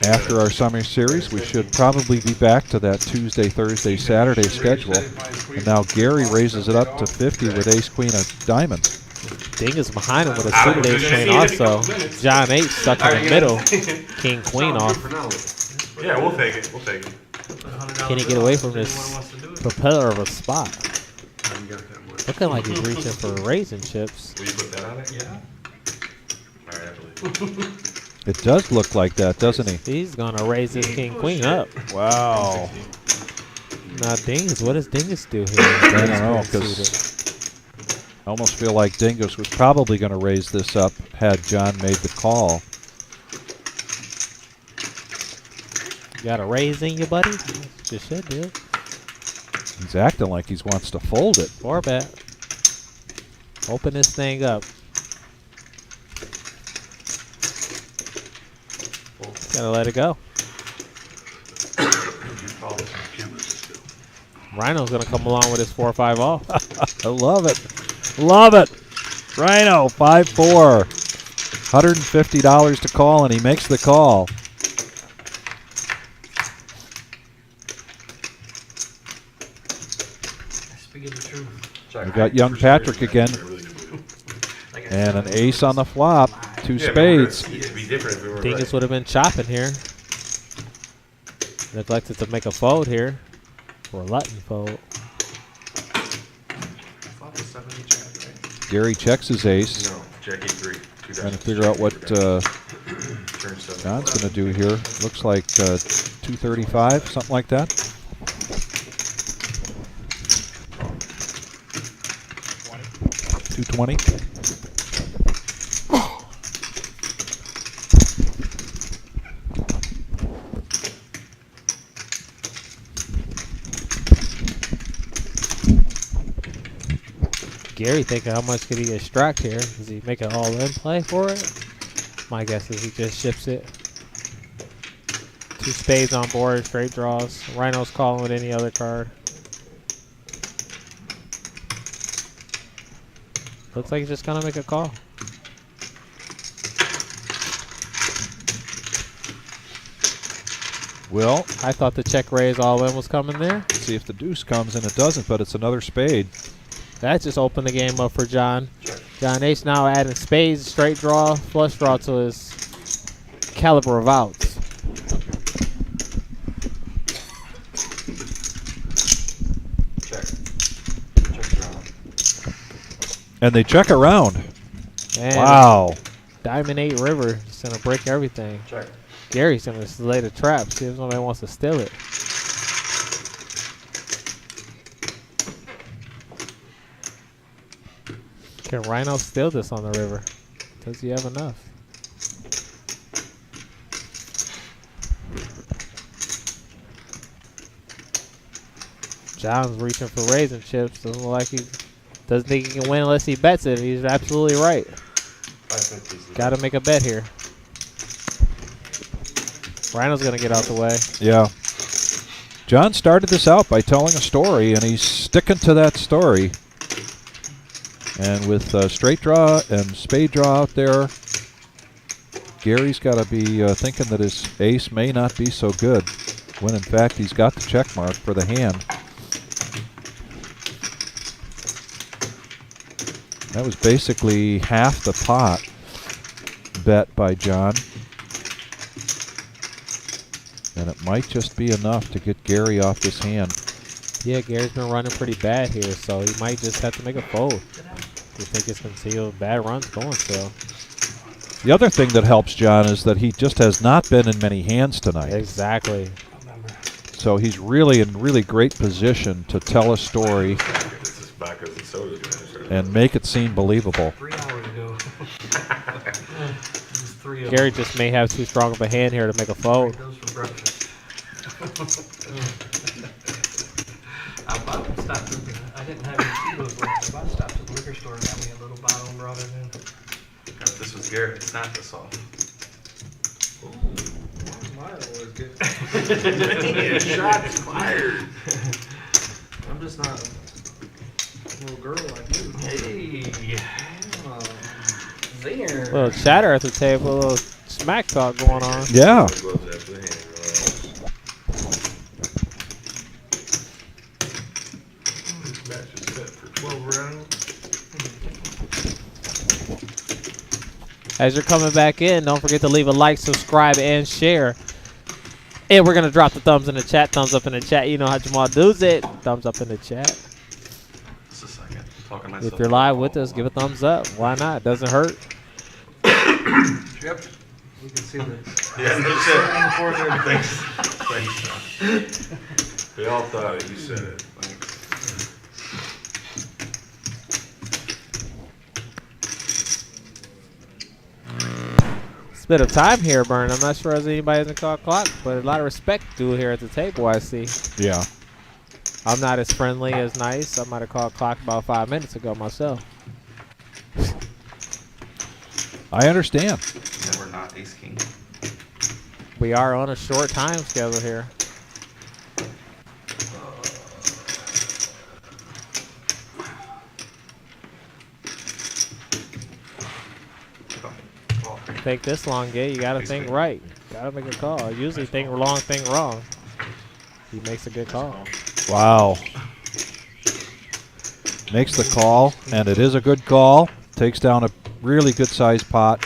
After our summer series, we should probably be back to that Tuesday, Thursday, Saturday schedule. And now Gary raises it up to 50 with ace, queen of diamonds. Ding is behind him with a suited ace queen also. John 8 stuck in the middle. King queen off. Yeah, we'll take it. We'll take it. Can he get away from this propeller of a spot? Looking like he's reaching for raisin chips. Will you put that on it? Yeah. All right, I believe. It does look like that, doesn't he? He's going to raise this king queen up. Wow. Now, Dingus, what does Dingus do here? I don't know, because I almost feel like Dingus was probably going to raise this up had John made the call. You got a raise in you, buddy? You should do. He's acting like he wants to fold it. 4-bet. Open this thing up. Gotta let it go. Rhino's gonna come along with his 4-5 off. I love it. Love it. Rhino, 5-4. $150 to call, and he makes the call. We've got young Patrick again. And an ace on the flop. 2 spades. Dingus would have been chopping here. Neglected to make a fold here. Or letting fold. Gary checks his ace. No, Jack 8-3. Trying to figure out what John's going to do here. Looks like 235, something like that. 220. Gary thinking how much could he extract here? Does he make an all-in play for it? My guess is he just ships it. 2 spades on board, straight draws. Rhino's calling with any other card. Looks like he's just gonna make a call. Well, I thought the check raise all-in was coming there. see if the deuce comes, and it doesn't, but it's another spade. That just opened the game up for John. John H now adding spades, straight draw, flush draw to his caliber of outs. And they check around. And Wow. Diamond 8 river, just gonna break everything. Check. Gary's gonna lay the trap, see if somebody wants to steal it. Can Rhino steal this on the river? Does he have enough? John's reaching for raisin chips. Doesn't look like he doesn't think he can win unless he bets it. He's absolutely right. 550. Got to make a bet here. Rhino's going to get out the way. Yeah. John started this out by telling a story, and he's sticking to that story. And with straight draw and spade draw out there, Gary's got to be thinking that his ace may not be so good, when in fact he's got the check mark for the hand. That was basically half the pot bet by John. And it might just be enough to get Gary off this hand. Yeah, Gary's been running pretty bad here, so he might just have to make a fold. You think it's continual bad runs going still. The other thing that helps John is that he just has not been in many hands tonight. Exactly. So he's really in really great position to tell a story and make it seem believable. 3 hours ago. Gary just may have too strong of a hand here to make a fold. Goes for breakfast. I about to stop. I didn't have any Tito's left. I about to stop at the liquor store and got me a little bottle and brought it in. If this was Garrett, it's not this all. Shots fired. I'm just not a little girl like you. Hey. There. Little chatter at the table, a little smack talk going on. Yeah. As you're coming back in, don't forget to leave a like, subscribe, and share. And we're going to drop the thumbs in the chat. Thumbs up in the chat. You know how Jamal does it. Thumbs up in the chat. Just a second. Talking myself. If you're live with us, give a thumbs up. Why not? Doesn't hurt. Yep. We can see the. Yeah, that's it. Thanks, John. We all thought it. You said it. It's a bit of time here, Burn. I'm not sure if anybody hasn't called clock, but a lot of respect due here at the table, I see. Yeah. I'm not as friendly as nice. I might have called clock about 5 minutes ago myself. I understand. Yeah, we're not ace king. We are on a short time schedule here. Take this long, Gay. You got to think right. Got to make a call. I usually think long, think wrong. He makes a good call. Wow. Makes the call, and it is a good call. Takes down a really good-sized pot,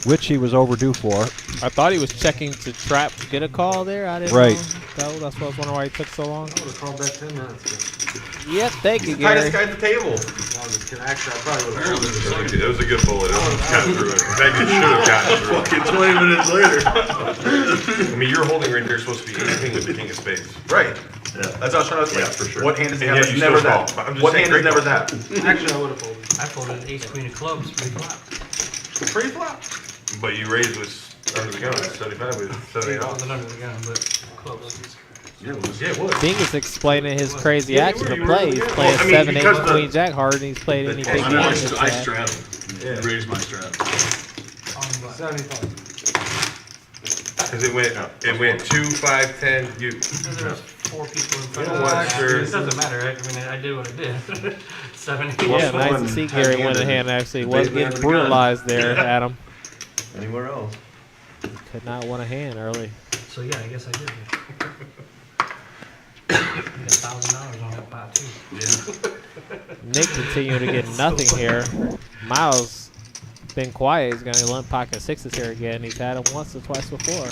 which he was overdue for. I thought he was checking to trap, get a call there. I didn't Right. know. That's what I was wondering why he took so long. I would have called that 10 minutes ago. Yep, thank you, Tightest Gary. guy at the table. Actually, I probably would have called it. That was a good bullet. It almost got through it. In fact, it should have gotten through it. Fucking 20 minutes later. I mean, you're holding right there supposed to be ace king with the king of spades. Right. Yeah. That's what I was trying to say. Yeah, for sure. What hand does he And have yet that's you never still that? call. I'm just What saying, hand is great never call. that? Actually, I would have folded. I folded ace queen of clubs pre-flop. Pre-flop. But you raised with under the gun, 75 with 78 It off. wasn't under the gun, but close. Yeah, it was. Ding is explaining his crazy Yeah, action you to were- play. you He's were- playing Well, I mean, 7, 8, because the- Queen Jack hard, and he's played any big I know, hand. I straddled. Raised my straddle. 75. Because it went 2, 5, 10, you. There was 4 people in front You of know us. what, sir? It doesn't matter. I mean, I did what I did. 7, 8. Yeah, nice one to see Gary win a hand. Actually, was Basically getting under the gun. brutalized there, Adam. Anywhere else? Could not win a hand early. So yeah, I guess I did. I got $1,000 on that pot too. Nick continuing to get nothing here. Miles been quiet. He's going to limp pocket sixes here again. He's had them once or twice before.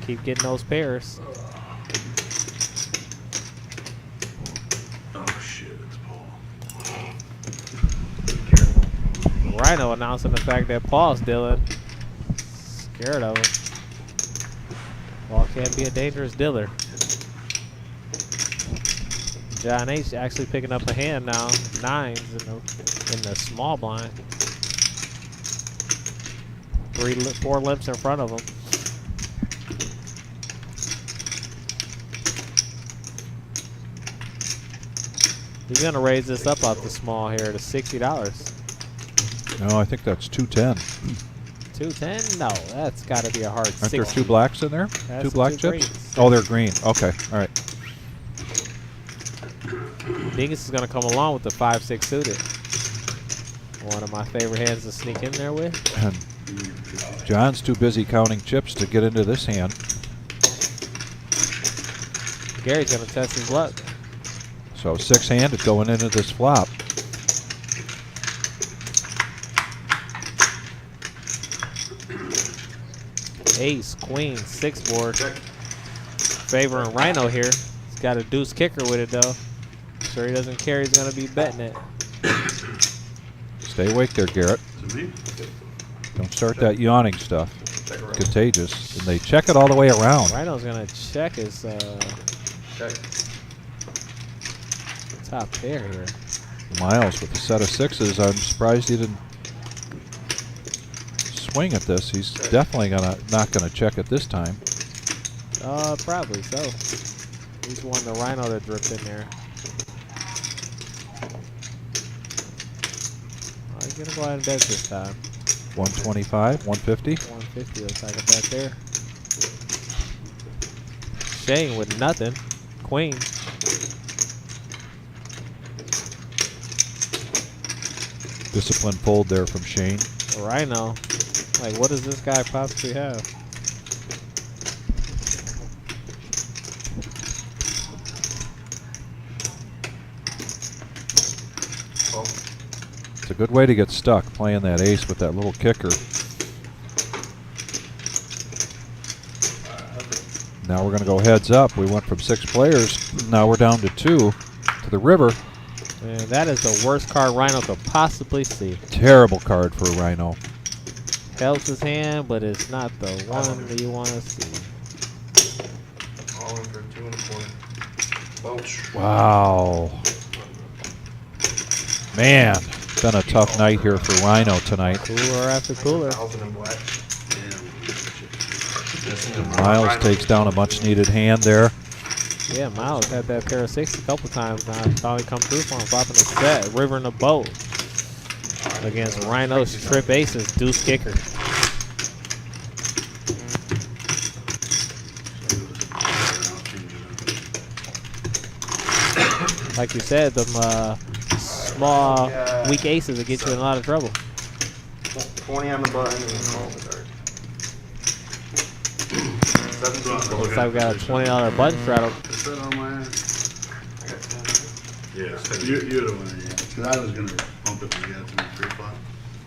Keep getting those pairs. Oh shit, it's Paul. Rhino announcing the fact that Paul's dealing. Scared of him. Paul can't be a dangerous dealer. John H actually picking up a hand now. 9s in the small blind. 4 limps in front of him. He's gonna raise this up off the small here to $60. No, I think that's 210. 210? No, that's got to be a hard Aren't 60. there 2 blacks in there? That's 2 black two chips? greens. Oh, they're green. Okay, all right. Dingus is gonna come along with the 5-6 suited. One of my favorite hands to sneak in there with. And John's too busy counting chips to get into this hand. Gary's gonna test his luck. So 6-handed going into this flop. Ace, queen, 6 board. Favoring Rhino here. He's got a deuce kicker with it though. Sure he doesn't care. He's gonna be betting it. Stay awake there, Garrett. Don't start that yawning stuff. Contagious. And they check it all the way around. Rhino's gonna check his top pair here. Miles with a set of 6s. I'm surprised he didn't swing at this. He's definitely not gonna check it this time. Probably so. He's one the Rhino that dripped in there. He's gonna go ahead and bet this time. 125, 150. 150 looks like a bet there. Shane with nothing. Queen. Disciplined fold there from Shane. Rhino. Like, what does this guy possibly have? It's a good way to get stuck, playing that ace with that little kicker. Now we're going to go heads up. We went from 6 players. Now we're down to 2 to the river. And that is the worst card Rhino could possibly see. Terrible card for a Rhino. Helps his hand, but it's not the one that you want to see. All in for 2 1/4. Wow. Man, been a tough night here for Rhino tonight. Cooler after cooler. 1,000 in black. Miles takes down a much needed hand there. Yeah, Miles had that pair of 6 a couple times now. Finally come through for him, flopping a set, river in the boat. Against Rhino's trip aces, deuce kicker. Like you said, them small, weak aces will get you in a lot of trouble. 20 on the button and call the dart. 17. Looks like we got a $20 button straddle. Is that on my ass? Yeah. You're the winner, yeah. Because I was going to bump it when you got to my free flop.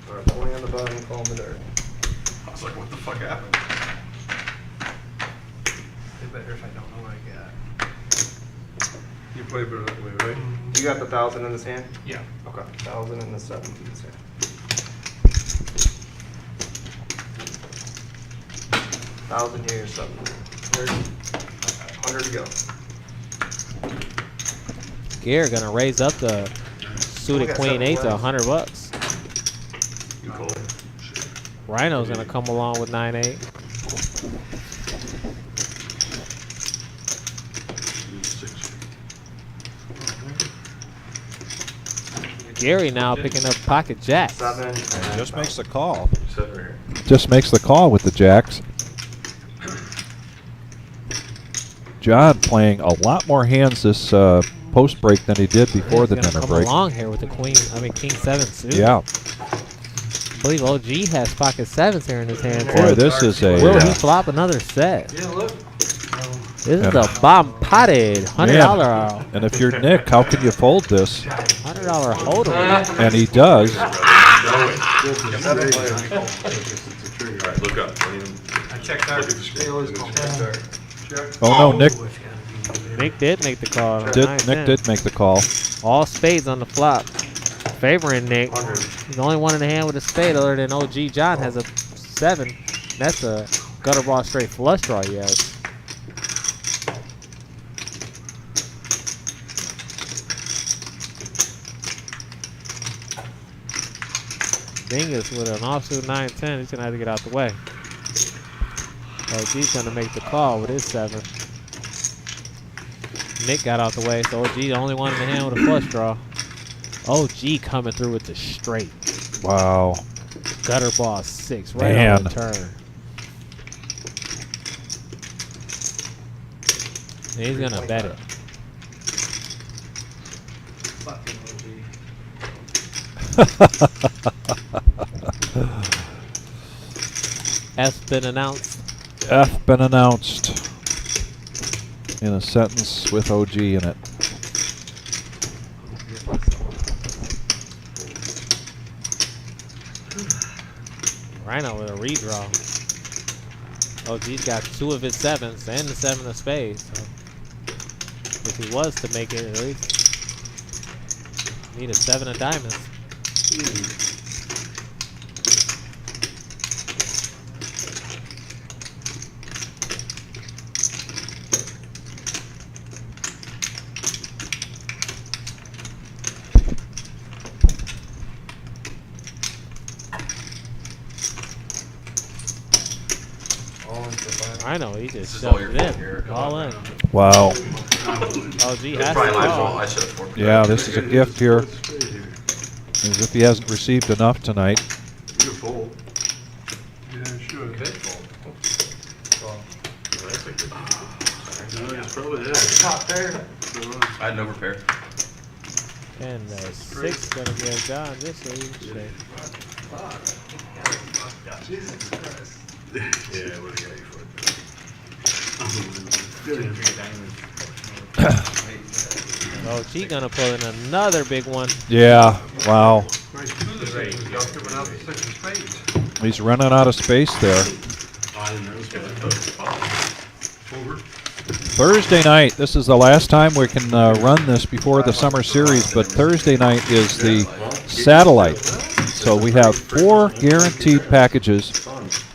Alright, 20 on the button, call the dart. I was like, what the fuck happened? It's better if I don't know what I got. You play better that way, right? You got the 1,000 in this hand? Yeah. Okay, 1,000 and the 7 in this hand. 1,000 here, 7. 100 to go. Gare gonna raise up the suited queen 8 to $100. You call it. Rhino's gonna come along with 9-8. Gary now picking up pocket jacks. 7. Just makes the call. Sit right here. Just makes the call with the jacks. John playing a lot more hands this post break than he did before He's the gonna dinner come break. along here with the king 7 suit. Yeah. I believe OG has pocket 7s here in his hand Boy, too. this is a Will he flop another set? Yeah, look. This is a bomb potted $100. And if you're Nick, how can you fold this? $100 hold'em. And he does. Alright, look up. I checked out. Look at the screen. Oh no, Nick Nick did make the call. Nick did make the call. All spades on the flop. Favoring Nick. He's the only one in the hand with a spade other than OG John has a 7. That's a gutter ball straight flush draw he has. Dingus with an offsuit 9-10. He's going to have to get out the way. OG's going to make the call with his 7. Nick got out the way, so OG the only one in the hand with a flush draw. OG coming through with the straight. Wow. Gutter ball 6 right Man. on the turn. And he's gonna bet it. F's been announced. F been announced in a sentence with OG in it. Rhino with a redraw. OG's got 2 of his 7s and the 7 of spades. So if he was to make it, at least need a 7 of diamonds. I know, he just shoved it in. All in. Wow. OG It's has probably to my call. fault. I should have forked. Yeah, this is a gift here. As if he hasn't received enough tonight. You're full. Yeah, sure. Good fold. That's a good. No, it's probably it. Top there. I had an overpair. And the 6 gonna give John this lead. Jesus Christ. Yeah, what do you got for it? OG gonna pull in another big one. Yeah, wow. Nice to the six. Y'all giving out the 6 of spades. He's running out of space there. I didn't know it Over. Thursday night, this is the last time we can run this before the summer series, but Thursday night is the satellite. So we have 4 guaranteed packages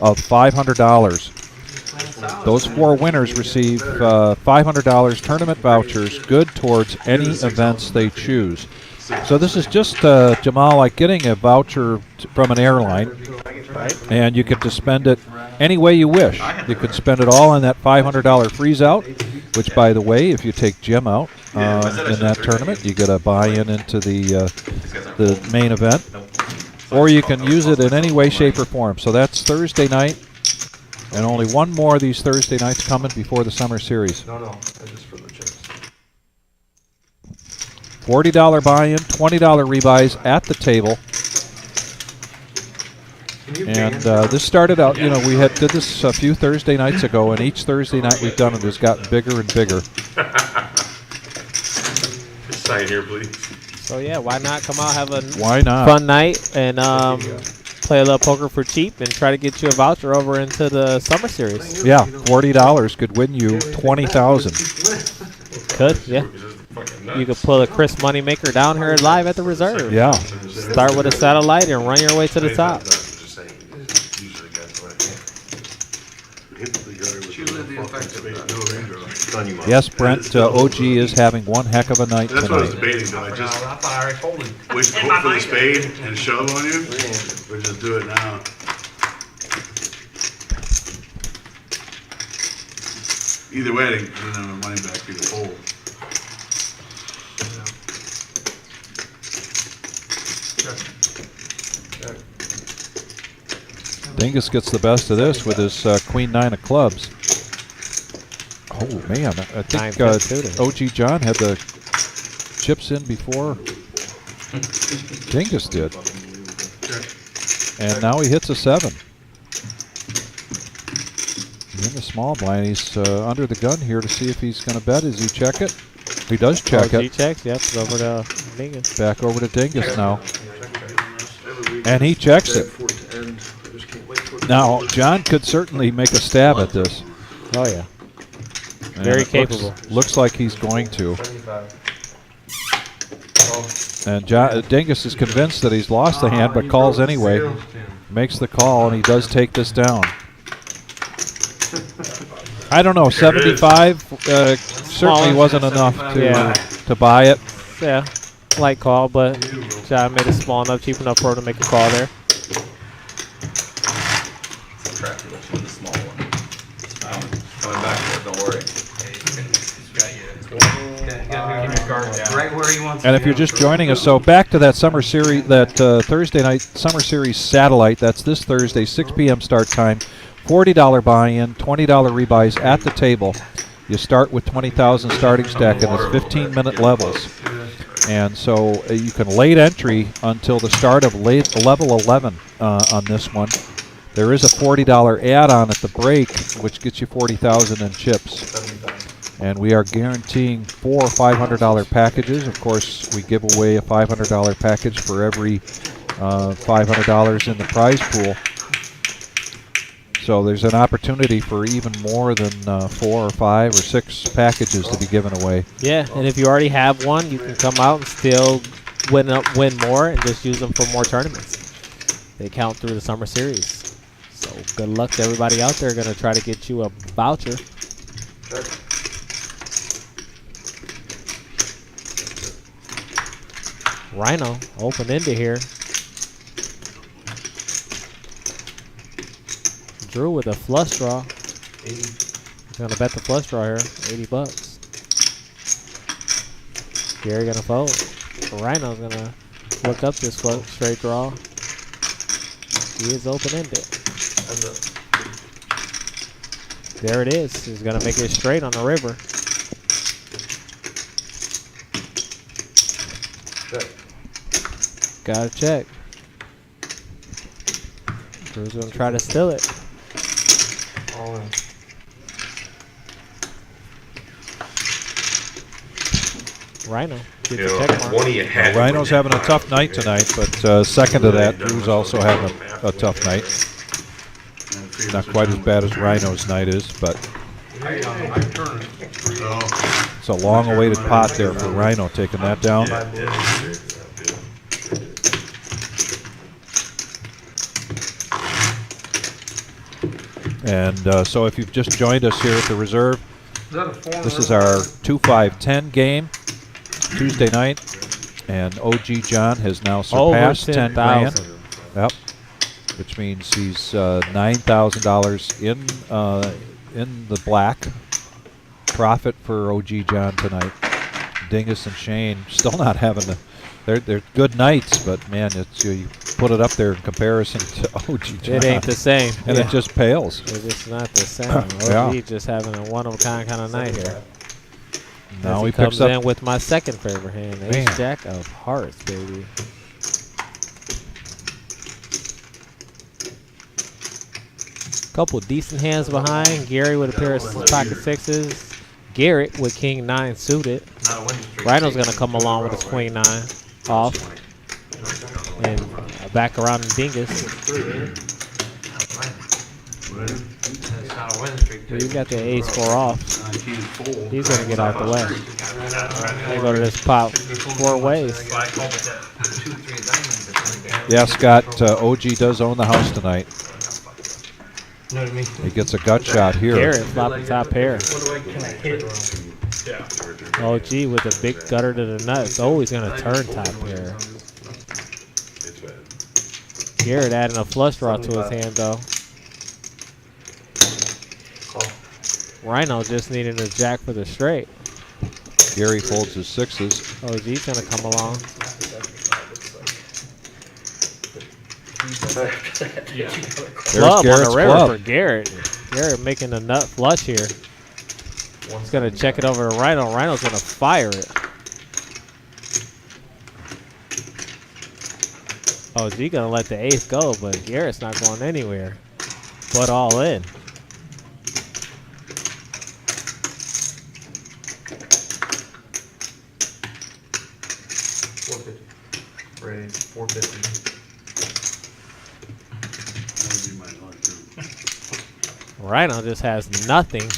of $500. Those 4 winners receive $500 tournament vouchers, good towards any events they choose. So this is just, Jamal, like getting a voucher from an airline, and you get to spend it any way you wish. You can spend it all on that $500 freeze-out, which, by the way, if you take Jim out in that tournament, you get a buy-in into the main event. Or you can use it in any way, shape, or form. So that's Thursday night, and only one more of these Thursday nights coming before the summer series. No, that's just for the chips. $40 buy-in, $20 rebuys at the table. And this started out, you know, we did this a few Thursday nights ago, and each Thursday night we've done it has gotten bigger and bigger. Sign here, please. So yeah, why not come out, have a Why not? fun night, and play a little poker for cheap, and try to get you a voucher over into the summer series. Yeah, $40 could win you $20,000. Could, yeah. You could pull a Chris Moneymaker down here live at the reserve. Yeah. Start with a satellite and run your way to the top. Yes, Brent, OG is having one heck of a night That's what I was tonight. debating, though. I just I thought I already folded. wish to hope for the spade and shove on you, or just do it now. Either way, I didn't have my money back for the fold. Dingus gets the best of this with his Queen 9 of clubs. Oh, man, I think 9-5 suited. OG John had the chips in before Dingus did. And now he hits a 7. In the small blind, he's under the gun here to see if he's going to bet. Does he check it? He does check OG it. checks, yep, it's over to Dingus. Back over to Dingus now. And he checks it. Now, John could certainly make a stab at this. Oh yeah. And Very it capable. Looks like he's going to. And Dingus is convinced that he's lost the hand, but calls anyway. Makes the call, and he does take this down. I don't know, 75 certainly wasn't enough to buy it. Yeah, light call, but John made it small enough, cheap enough for him to make a call there. The small one. Coming back for it, don't worry. Right where he wants And to if you're go. just joining us, so back to that summer series, that Thursday night summer series satellite. That's this Thursday, 6 p.m. start time. $40 buy-in, $20 rebuys at the table. You start with 20,000 starting stack, and it's 15-minute levels. And so you can late entry until the start of level 11 on this one. There is a $40 add-on at the break, which gets you 40,000 in chips. And we are guaranteeing 4 $500 packages. Of course, we give away a $500 package for every $500 in the prize pool. So there's an opportunity for even more than 4 or 5 or 6 packages to be given away. Yeah, and if you already have one, you can come out and still win more and just use them for more tournaments. They count through the summer series. So good luck to everybody out there going to try to get you a voucher. Rhino, open-ended here. Drew with a flush draw. He's gonna bet the flush draw here. $80. Gary gonna fold. Rhino's gonna look up this straight draw. He is open-ended. There it is. He's gonna make it straight on the river. Gotta check. Drew's gonna try to steal it. All in. Rhino gets a check mark. Rhino's having a tough night tonight, but second to that, Drew's also having a tough night. Not quite as bad as Rhino's night is, but it's a long-awaited pot there for Rhino, taking that down. And so if you've just joined us here at the Reserve, this is our 2-5-10 game, Tuesday night, and OG John has now surpassed 10 grand. Yep, which means he's $9,000 in the black. Profit for OG John tonight. Dingus and Shane still not having the. They're good nights, but man, it's you put it up there in comparison to OG John. It ain't the same. And it just pales. It's just not the same. OG just having a one-of-a-kind kind of night here. Now he he comes picks up in with my second favorite hand, Ace Jack of Hearts, baby. Couple decent hands behind. Gary with a pair of pocket sixes. Garrett with King 9 suited. Rhino's gonna come along with his Queen 9 off. And back around the Dingus. You got the Ace 4 off. He's gonna get out the way. They go to this pot 4 ways. Yeah, Scott, OG does own the house tonight. You know what I mean? He gets a gut shot here. Garrett flopping top pair. Can I hit? OG with a big gutter to the nuts. Always gonna turn top pair. Garrett adding a flush draw to his hand though. Rhino just needing a jack for the straight. Gary folds his sixes. OG's gonna come along. Club on the river for Garrett. Garrett making a nut flush here. He's gonna check it over to Rhino. Rhino's gonna fire it. OG gonna let the ace go, but Garrett's not going anywhere. But all in. Ready, 450. Rhino just has nothing.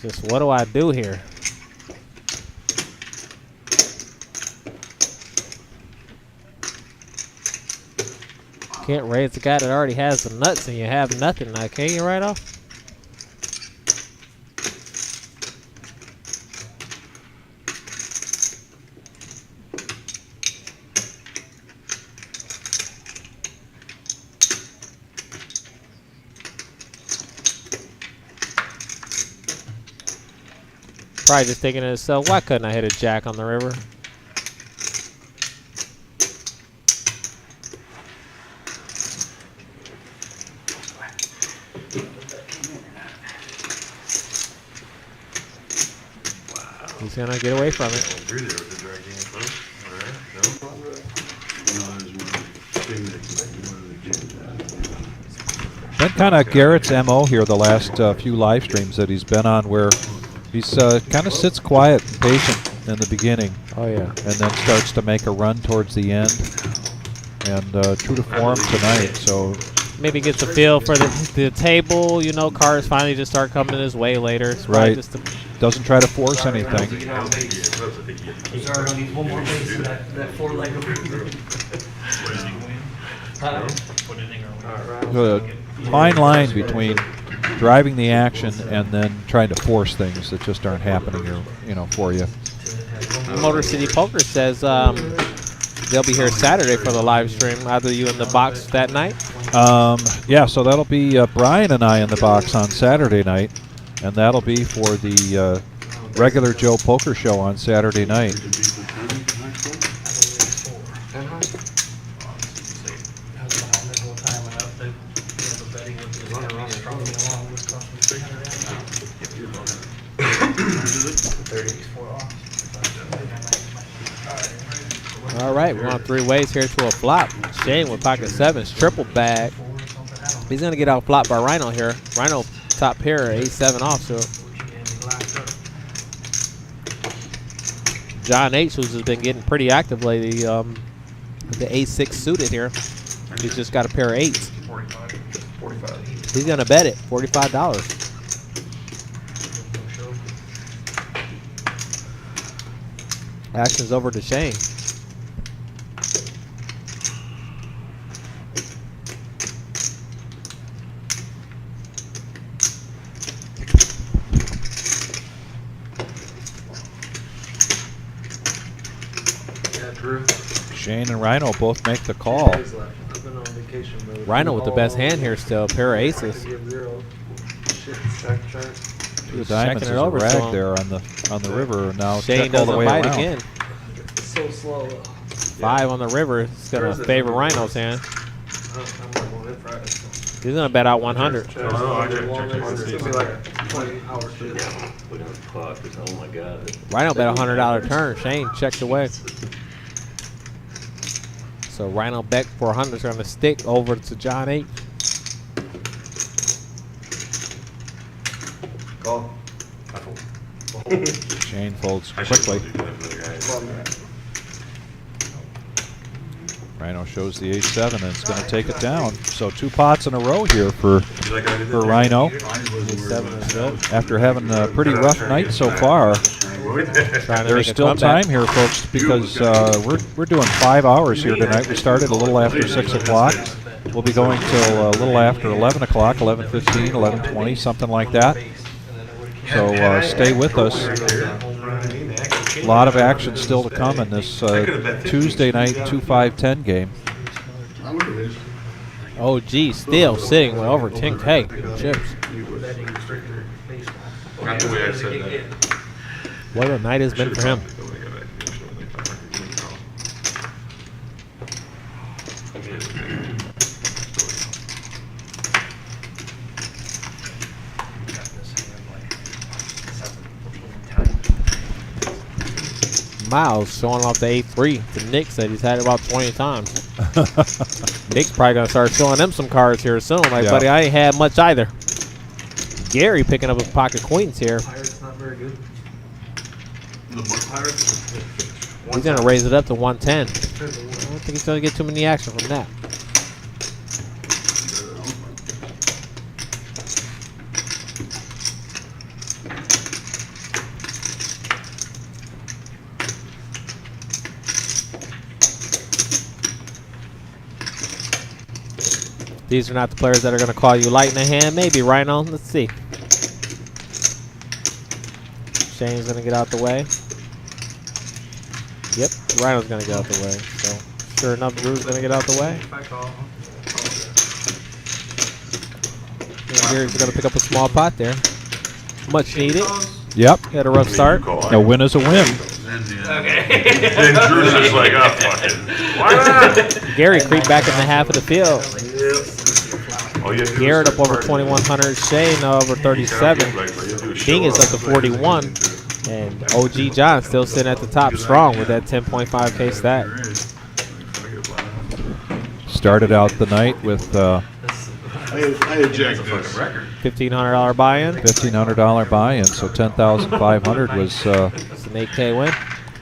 Just what do I do here? Can't raise the guy that already has the nuts and you have nothing now, can you, Rhino? Probably just thinking to himself, why couldn't I hit a jack on the river? He's going to get away from it. Been kind of Garrett's MO here the last few live streams that he's been on, where he's kind of sits quiet and patient in the beginning. Oh, yeah. And then starts to make a run towards the end. And true to form tonight, so... Maybe gets a feel for the table, you know, cars finally just start coming his way later. It's right. Just doesn't try to force anything. Sorry, I need one more base in that four-leg The fine line between driving the action and then trying to force things that just aren't happening, for you. Motor City Poker says they'll be here Saturday for the live stream. Either you in the box that night? Yeah, so that'll be Brian and I in the box on Saturday night, and that'll be for the regular Joe Poker Show on Saturday night. All right, we're on 3 ways here to a flop. Shane with pocket sevens, triple bag. He's going to get out flopped by Rhino here. Rhino top pair, 8-7 off. So John H, who's just been getting pretty active lately, the 8-6 suited here. He's just got a pair of 8s. 45. He's going to bet it, $45. Action's over to Shane. Shane and Rhino both make the call. Rhino with the best hand here still, a pair of aces. Two diamonds is a rag there on the river. Now Shane check all the doesn't way bite around. again. So slow. 5 on the river. It's going to favor Rhino's hand. He's going to bet out 100. It's going to be like 20 hours. Oh my God. Rhino bet $100 turn. Shane checked away. So Rhino bet 400 is going to stick over to John 8. Call. Shane folds quickly. Rhino shows the 8-7 and it's going to take it down. So 2 pots in a row here for Rhino. After having a pretty rough night so far. There's still time here, folks, because we're doing 5 hours here tonight. We started a little after 6 o'clock. We'll be going till a little after 11 o'clock, 11:15, 11:20, something like that. So stay with us. A lot of action still to come in this Tuesday night 2-5-10 game. Oh, gee, still sitting with over 10K chips. Not the way I said that. What a night has been for him. Miles showing off the 8-3 to Nick, said he's had it about 20 times. Nick's probably going to start showing them some cards here soon. Like, yeah. Buddy, I ain't had much either. Gary picking up a pocket queens here. Pirate's not very good. He's going to raise it up to 110. I don't think he's going to get too many action from that. These are not the players that are going to call you light in the hand. Maybe Rhino. Let's see. Shane's going to get out the way. Yep, Rhino's going to get out the way. So, sure enough, Drew's going to get out the way. And Gary's going to pick up a small pot there. Much needed. Yep. Had a rough start. A win is a win. Okay. Then Drew's just like, oh, fuck it. Why not? Gary creeped back in the half of the field. All you have to do is Garrett up start over partying. 2,100. Shane over 37. Like, all you have to do is Ding show is up to 41. And OG John still sitting at the top strong with that 10.5K stat. Started out the night with I eject this. $1,500 buy-in. $1,500 buy-in, so $10,500 was. It's an 8K win.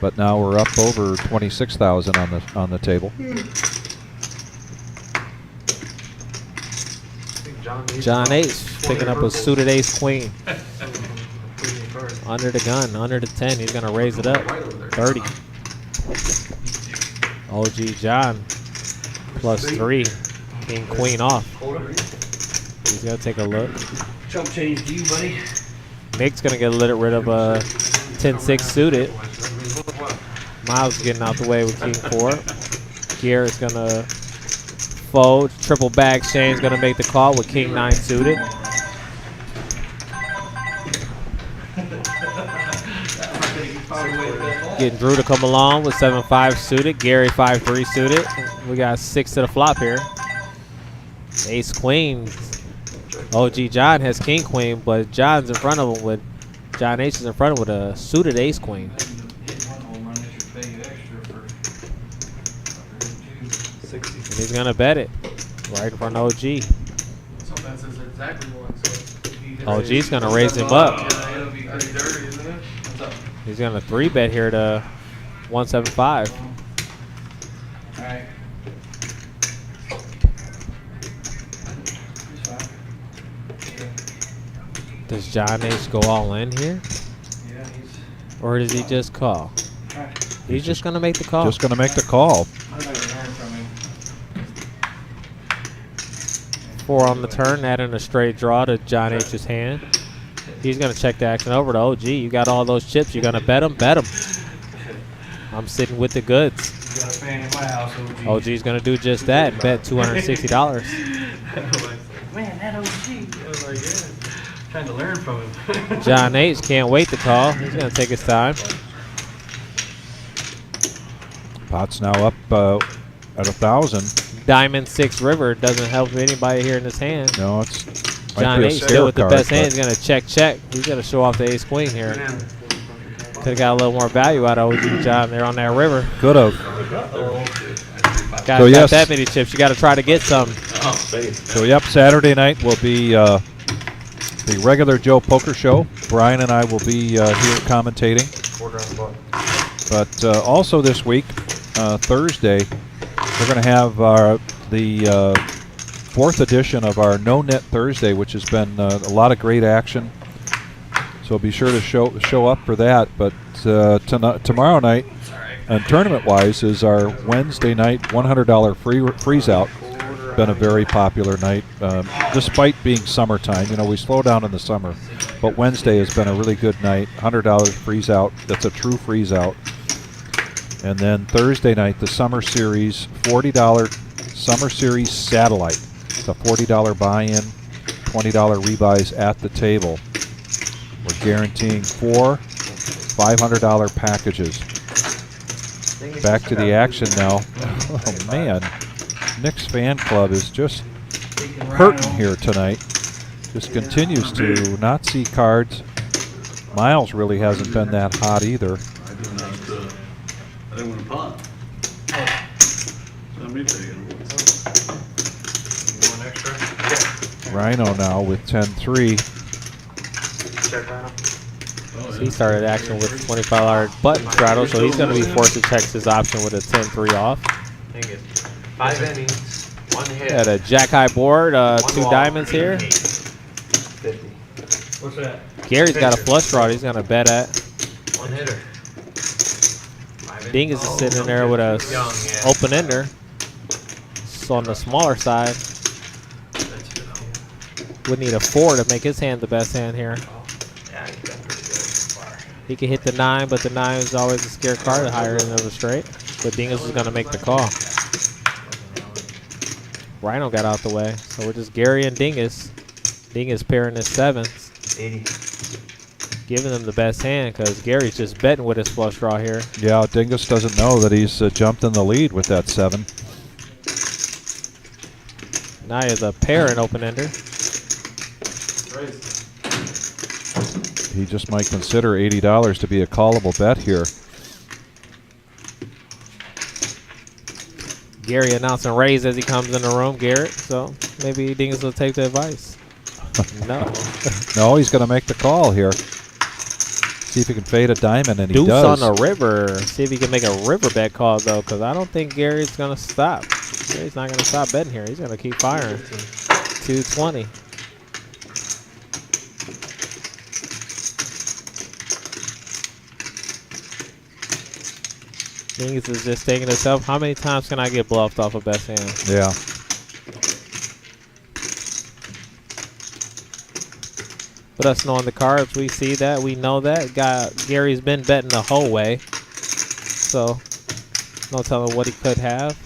But now we're up over 26,000 on the table. John H picking up a suited ace queen. Under the gun, under the 10. He's going to raise it up. 30. OG John +3. King queen off. He's going to take a look. Chump change to you, buddy. Nick's going to get rid of a 10-6 suited. Miles getting out the way with king 4. Garrett's going to fold. Triple bag. Shane's going to make the call with king 9 suited. Getting Drew to come along with 7-5 suited. Gary 5-3 suited. We got 6 to the flop here. Ace queen. OG John has king queen, but John's in front of him with John H is in front of him with a suited ace queen. And he's gonna bet it right in front of OG. OG's gonna raise him up. He's gonna 3-bet here to 175. Does John H go all in here? Or does he just call? He's just gonna make the call. Just going to make the call. 4 on the turn, adding a straight draw to John H's hand. He's going to check the action over to OG. You got all those chips. You're going to bet them? Bet them. I'm sitting with the goods. You got a fan in my house, OG. OG's going to do just that and bet $260. Man, that OG. I was like, yeah. Trying to learn from him. John H can't wait to call. He's going to take his time. Pot's now up at 1,000. Diamond 6 river doesn't help anybody here in this hand. No, it's might John be a H spare still with the card, best but- hand. He's going to check. He's going to show off the ace queen here. Could have got a little more value out of OG John there on that river. Could have. Got So, yes. that many chips. You got to try to get some. So, yep, Saturday night will be the regular Joe Poker Show. Brian and I will be here commentating. But also this week, Thursday, we're going to have the 4th edition of our No Net Thursday, which has been a lot of great action. So be sure to show up for that. But tomorrow night, and tournament-wise, is our Wednesday night $100 freeze out. Been a very popular night, despite being summertime. You know, we slow down in the summer, but Wednesday has been a really good night. $100 freeze out. That's a true freeze out. And then Thursday night, the Summer Series $40 Summer Series Satellite. It's a $40 buy-in, $20 rebuys at the table. We're guaranteeing 4 $500 packages. Back to the action now. Oh man, Nick's fan club is just hurting here tonight. Just continues to not see cards. Miles really hasn't been that hot either. I didn't want to punt. Let me take it. One extra? Rhino now with 10-3. Check Rhino. He started action with $25 button straddle, so he's going to be forced to check his option with a 10-3 off. Dang it. 5 innings, 1 hit. At a jack high board, 2 diamonds here. 50. What's that? Gary's got a flush draw he's going to bet at. 1 hitter. Dingus is sitting in there with a open ender. So on the smaller side, would need a 4 to make his hand the best hand here. Yeah, he's been pretty good so far. He can hit the 9, but the 9 is always a scare card, the higher end of the straight. But Dingus is going to make the call. Rhino got out the way, so we're just Gary and Dingus. Dingus pairing his 7s. 80. giving him the best hand because Gary's just betting with his flush draw here. Yeah, Dingus doesn't know that he's jumped in the lead with that 7. Now he has a pair in open ender. He just might consider $80 to be a callable bet here. Gary announcing raise as he comes in the room, Garrett. So maybe Dingus will take the advice. No. No, he's going to make the call here. See if he can fade a diamond, and he Deuce does. on the river. See if he can make a river bet call, though, because I don't think Gary's going to stop. Gary's not going to stop betting here. He's going to keep firing. 220. Dingus is just thinking to himself, how many times can I get bluffed off a best hand? Yeah. But us knowing the cards, we see that, we know that. Gary's been betting the whole way. So, no telling what he could have.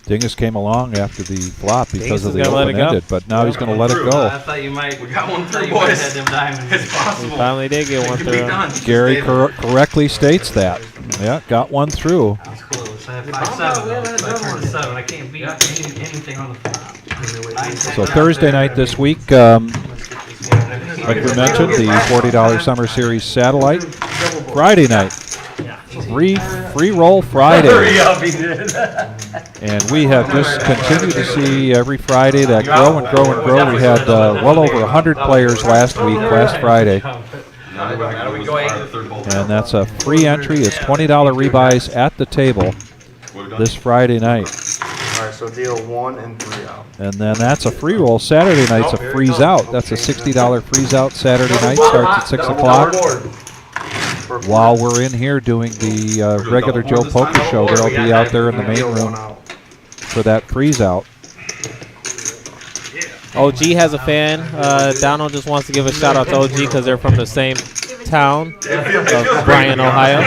Dingus came along after the flop because Dingus of the is gonna let it go. open-ended, but now he's going to let it go. I thought you might. We got one through, You might boys. have them diamonds. It's We possible. finally did get one It can be through. done. Gary correctly states that. Yeah, got one through. I was close. I had Yeah, 5-7. we haven't had So I that turned one. to 7. I can't beat anything on the flop. So Thursday night this week, like we mentioned, the $40 Summer Series satellite. Friday night, free roll Friday. And we have just continued to see every Friday that grow and grow and grow. We had well over 100 players last Friday. And that's a free entry. It's $20 rebuys at the table this Friday night. All right, so deal 1 and 3 out. And then that's a free roll. Saturday night's a freeze out. That's a $60 freeze out Saturday night. Starts at 6 o'clock. While we're in here doing the regular Joe Poker Show, they'll be out there in the main room for that freeze out. OG has a fan. Donald just wants to give a shout out to OG because they're from the same town of Bryan, Ohio.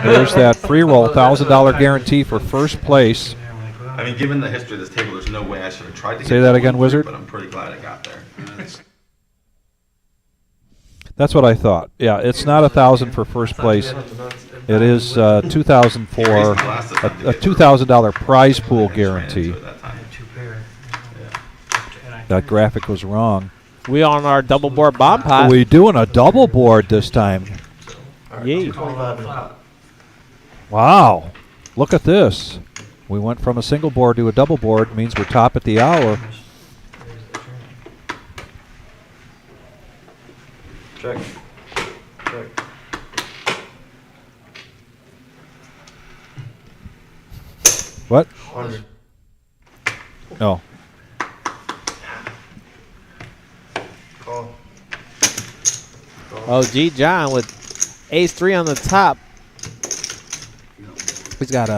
There's that free roll, $1,000 guarantee for first place. I mean, given the history of this table, there's no way I should have tried to Say that again, Wizard. But I'm pretty glad I got there. That's what I thought. Yeah, it's not 1,000 for first place. It is 2,000 for a $2,000 prize pool guarantee. That graphic was wrong. We on our double board bomb pot. We doing a double board this time. Yay. Wow, look at this. We went from a single board to a double board. Means we're top at the hour. Check. Check. What? 100. Oh, Call. OG John with ace-3 on the top. He's got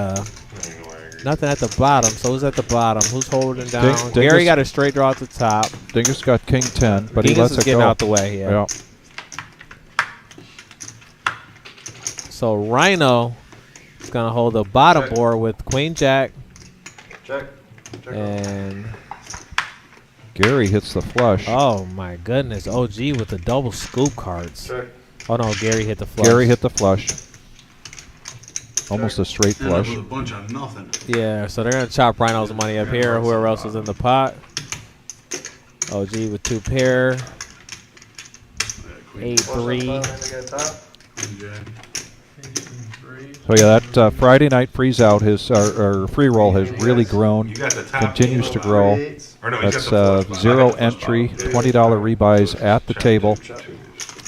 nothing at the bottom. So who's at the bottom? Who's holding down? Dingus- Gary got a straight draw at the top. Dingus got king 10, but he Dingus lets is it getting go. out the way. Yeah. Yeah. So Rhino is gonna hold the bottom board with Queen Jack, Check. Check. and Gary hits the flush. oh my goodness, OG with the double scoop cards. Check. Oh no, Gary hit the flush. Gary hit the flush. Almost a straight And that flush. was a bunch of nothing. Yeah, so they're gonna chop Rhino's money up here. Whoever else is in the pot. OG with 2 pair, Yeah, queen 8-3. jack. So yeah, that Friday night freeze out, his or free roll has really grown. You got the top Continues to grow. Or no, he's That's got the flush, but I zero got the flush entry, bottom. $20 rebuys at the table.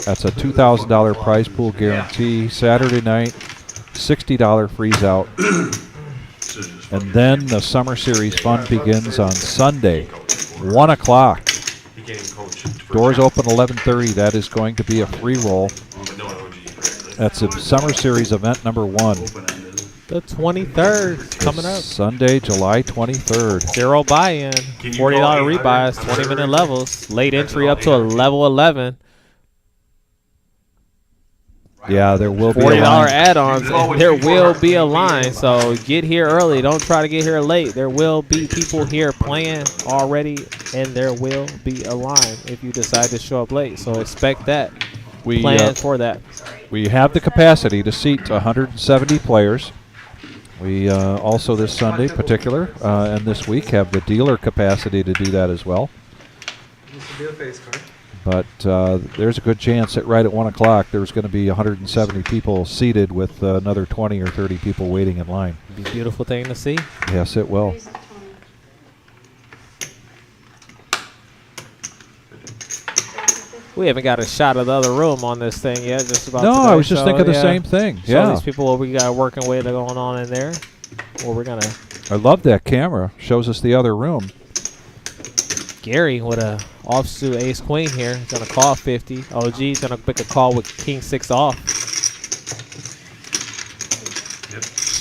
That's a $2,000 prize pool guarantee. Saturday night, $60 freeze out. And then the Summer Series fun begins on Sunday, 1 o'clock. He can't even coach for Doors open 11:30. That is going to be a free roll. but no OG. That's a Summer Series event number 1. The 23rd coming up. Sunday, July 23rd. 0 buy-in, Can you $40 go rebuys, 800? 20-minute levels, late entry up to a level 11. Yeah, there will be a $40 line. add-ons, and there will be a line. So get here early. Don't try to get here late. There will be people here playing already, and there will be a line if you decide to show up late. So expect that. Plan for that. We have the capacity to seat 170 players. We also this Sunday in particular and this week have the dealer capacity to do that as well. But there's a good chance that right at 1 o'clock there's going to be 170 people seated with another 20 or 30 people waiting in line. Be a beautiful thing to see. Yes, it will. We haven't got a shot of the other room on this thing yet. Just about. No, today, I was just so, thinking the yeah. same thing. So Yeah. these people, what we got working with going on in there. Well, we're gonna. I love that camera. Shows us the other room. Gary with a offsuit ace queen here. He's gonna call 50. OG's gonna make a call with king 6 off.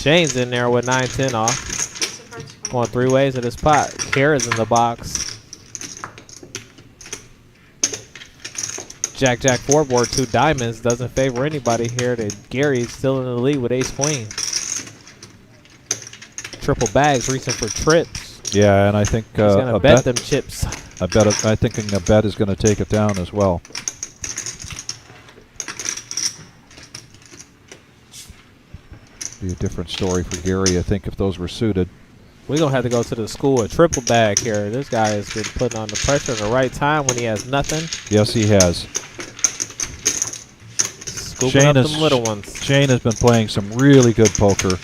Shane's in there with 9-10 off. Going 3 ways in his pot. Kara's in the box. Jack 4 board, 2 diamonds. Doesn't favor anybody here. Gary's still in the lead with ace queen. Triple bags reaching for trips. Yeah, and I think He's gonna a bet them chips. I think a bet is going to take it down as well. Be a different story for Gary, I think, if those were suited. We're going to have to go to the school of triple bag here. This guy has been putting on the pressure at the right time when he has nothing. Yes, he has. Scooping up them little ones. Shane has been playing some really good poker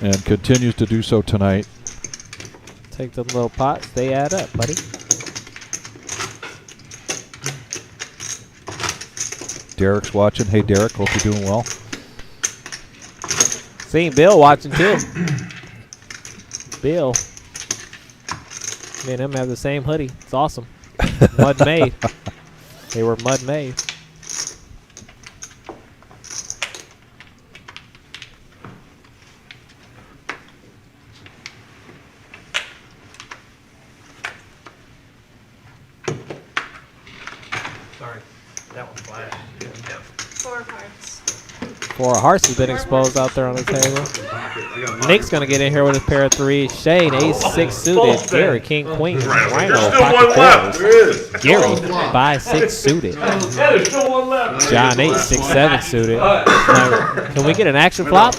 and continues to do so tonight. Take them little pots. They add up, buddy. Derek's watching. Hey, Derek, hope you're doing well. Seen Bill watching, too. Bill. Me and him have the same hoodie. It's awesome. Mud made. They were mud made. Sorry, that one flashed. Yep. 4 of hearts. 4 of hearts has been exposed out there on the table. Nick's going to get in here with a pair of 3s. Shane, ace 6 suited. Gary, king, queen. Rhino, pocket 4s. Gary, 5, 6 suited. John, 8, 6, 7 suited. Now, can we get an action flop?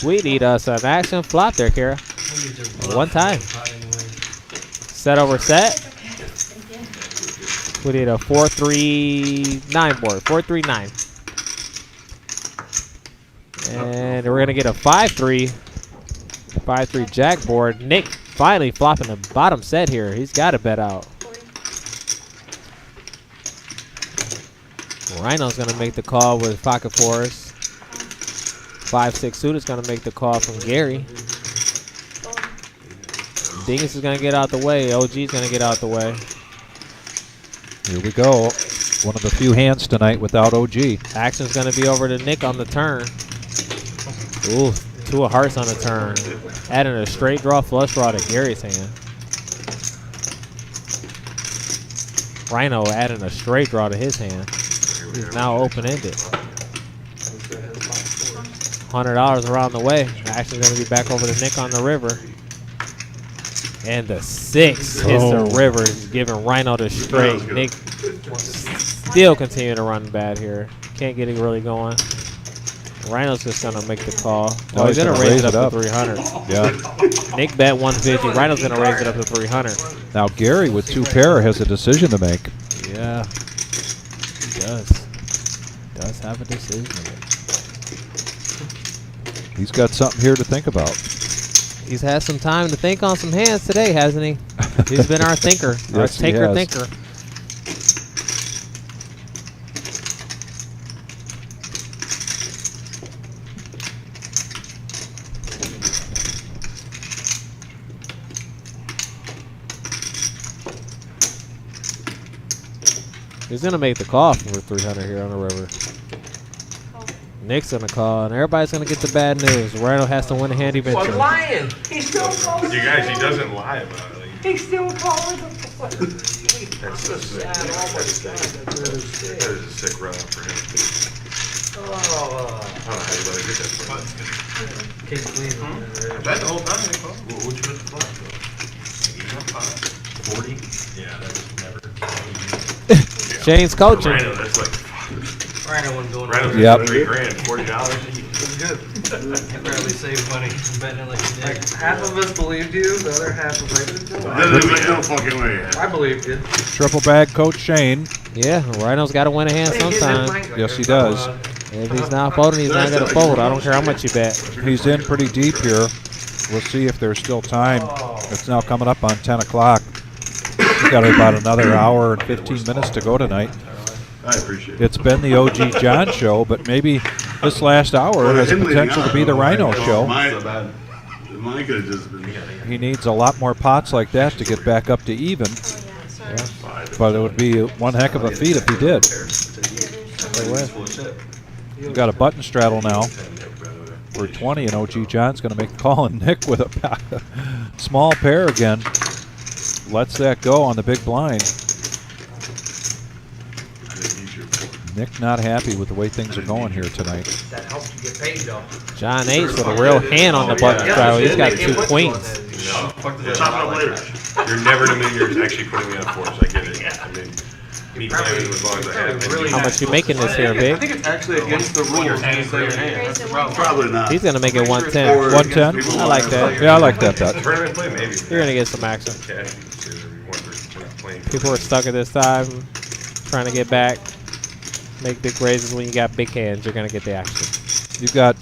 We need us an action flop there, Kara. One time. Set over set. We need a 4-3-9 board. 4-3-9. And we're going to get a 5-3. 5-3 jack board. Nick finally flopping the bottom set here. He's got to bet out. Rhino's going to make the call with pocket 4s. 5-6 suit is going to make the call from Gary. Dingus is going to get out the way. OG's going to get out the way. Here we go. One of the few hands tonight without OG. Action's going to be over to Nick on the turn. Ooh, 2 of hearts on the turn. Adding a straight draw flush draw to Gary's hand. Rhino adding a straight draw to his hand. He's now open-ended. $100 around the way. Action's going to be back over to Nick on the river. And the 6 hits the river, giving Rhino the straight. Nick still continuing to run bad here. Can't get it really going. Rhino's just going to make the call. No, he's going to raise it up to 300. Yeah. Nick bet 150. Rhino's going to raise it up to 300. Now Gary with 2 pair has a decision to make. Yeah, he does. Does have a decision to make. He's got something here to think about. He's had some time to think on some hands today, hasn't he? He's been our thinker, our Yes, he tinker has. thinker. He's going to make the call for 300 here on the river. Nick's going to call, and everybody's going to get the bad news. Rhino has to win a hand eventually. He's lying. He's still calling. You guys, he doesn't lie about it. He's still calling. That's so sick. That is a sick run for him. King Queen. I bet the whole time they call. What'd you bet the flop, though? 40? Yeah, that's never. Shane's coaching. Rhino, that's like. Rhino wasn't going Rhino's to Yep. $3 grand, $40. Good. barely save money from betting it like you Like, did. half of us believed you, the other half was like, There's like no fucking way. I believed you. Triple bag coach Shane. Yeah, Rhino's got to win a hand sometime. Yes, he does. If he's not folding, he's not going to fold. I don't care how much you bet. He's in pretty deep here. We'll see if there's still time. It's now coming up on 10 o'clock. We've got about another hour and 15 minutes to go tonight. I appreciate it. It's been the OG John show, but maybe this last hour has the potential to be the Rhino show. Mine could have just been. He needs a lot more pots like that to get back up to even. But it would be one heck of a feat if he did. We've got a button straddle now for 20, and OG John's going to make the call, and Nick with a small pair again. Lets that go on the big blind. Nick not happy with the way things are going here tonight. That helps you get paid though. John H with a real hand on the button straddle. He's got 2 queens. No, chop it up later. You're never in a million years actually putting me on force. I get it. I mean, me playing as long as I have. How much you making this here, I Big? think it's actually against the rules when you say your hand. That's the problem. Probably not. He's going to make it 110. 110? I like that. Yeah, I like that bet. Tournament play, maybe. You're going to get some action. Cash, you can say whatever you want for playing. People are stuck at this time, trying to get back. Make big raises when you got big hands. You're going to get the action. You've got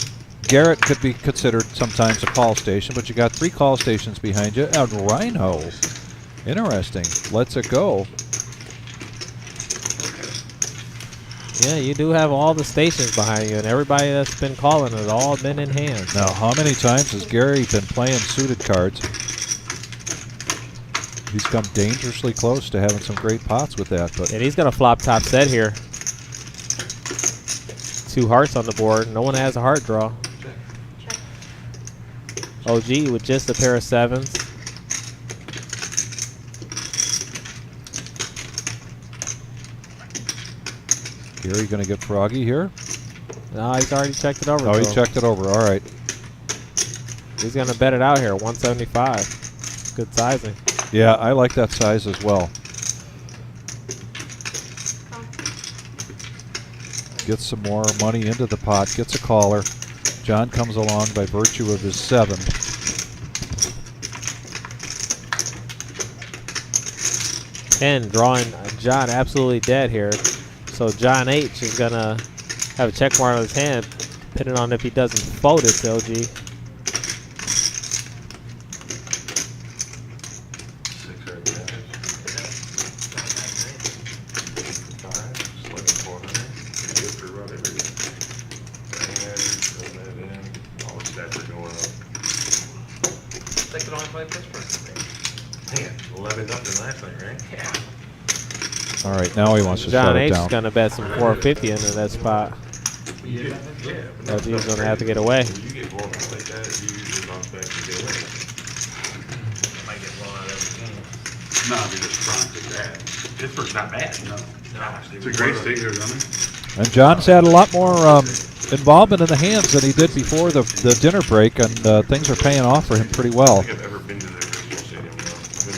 Garrett could be considered sometimes a call station, but you got 3 call stations behind you. And Rhino, interesting, lets it go. Yeah, you do have all the stations behind you, and everybody that's been calling has all been in hand. Now, how many times has Gary been playing suited cards? He's come dangerously close to having some great pots with that. But And he's going to flop top set here. 2 hearts on the board. No one has a heart draw. OG with just a pair of 7s. Gary going to get froggy here? No, he's already checked it over. Oh, he though. checked it over. All right. He's going to bet it out here, 175. Good sizing. Yeah, I like that size as well. Gets some more money into the pot, gets a caller. John comes along by virtue of his 7. And drawing John absolutely dead here. So John H is going to have a check mark on his hand, depending on if he doesn't fold it to OG. All right, now he wants to John shut it H is down. going to bet some 450 into that spot. OG's going to have to get away. No, we just trying to bad. Pittsburgh's not bad. No. It's a great state here, isn't it? And John's had a lot more involvement in the hands than he did before the dinner break, and things are paying off for him pretty well.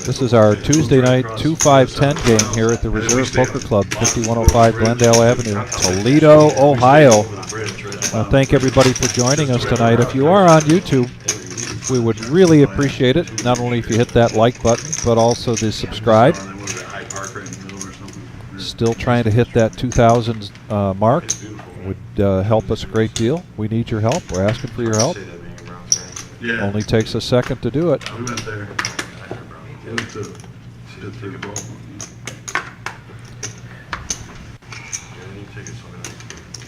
This is our Tuesday night 2-5-10 game here at the Reserve Poker Club, 5105 Glendale Avenue, Toledo, Ohio. I thank everybody for joining us tonight. If you are on YouTube, we would really appreciate it, not only if you hit that like button, but also the subscribe. Still trying to hit that 2,000 mark. Would help us a great deal. We need your help. We're asking for your help. Yeah. Only takes a second to do it. We went there. It was to take a ball.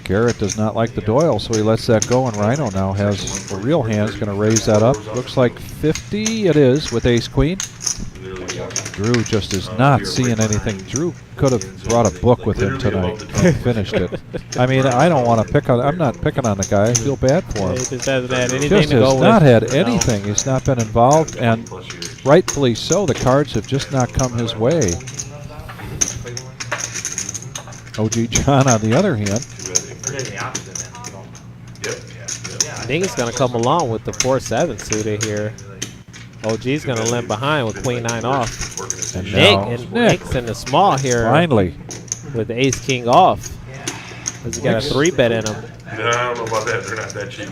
Garrett does not like the Doyle, so he lets that go, and Rhino now has a real hand. He's going to raise that up. Looks like 50 it is with ace-queen. Drew just is not seeing anything. Drew could have brought a book with him tonight and finished it. I mean, I don't want to pick on, I'm not picking on the guy. I feel bad for him. He just hasn't had anything Just to go has with. not had anything. He's not been involved, and rightfully so. The cards have just not come his way. OG John, on the other hand, Dingus gonna come along with the 4-7 suited here. OG's gonna limp behind with queen 9 off. And Nick, now Nick's in the small here finally. with the ace king off. He's got a 3-bet in him. No, I don't know about that. They're not that cheap.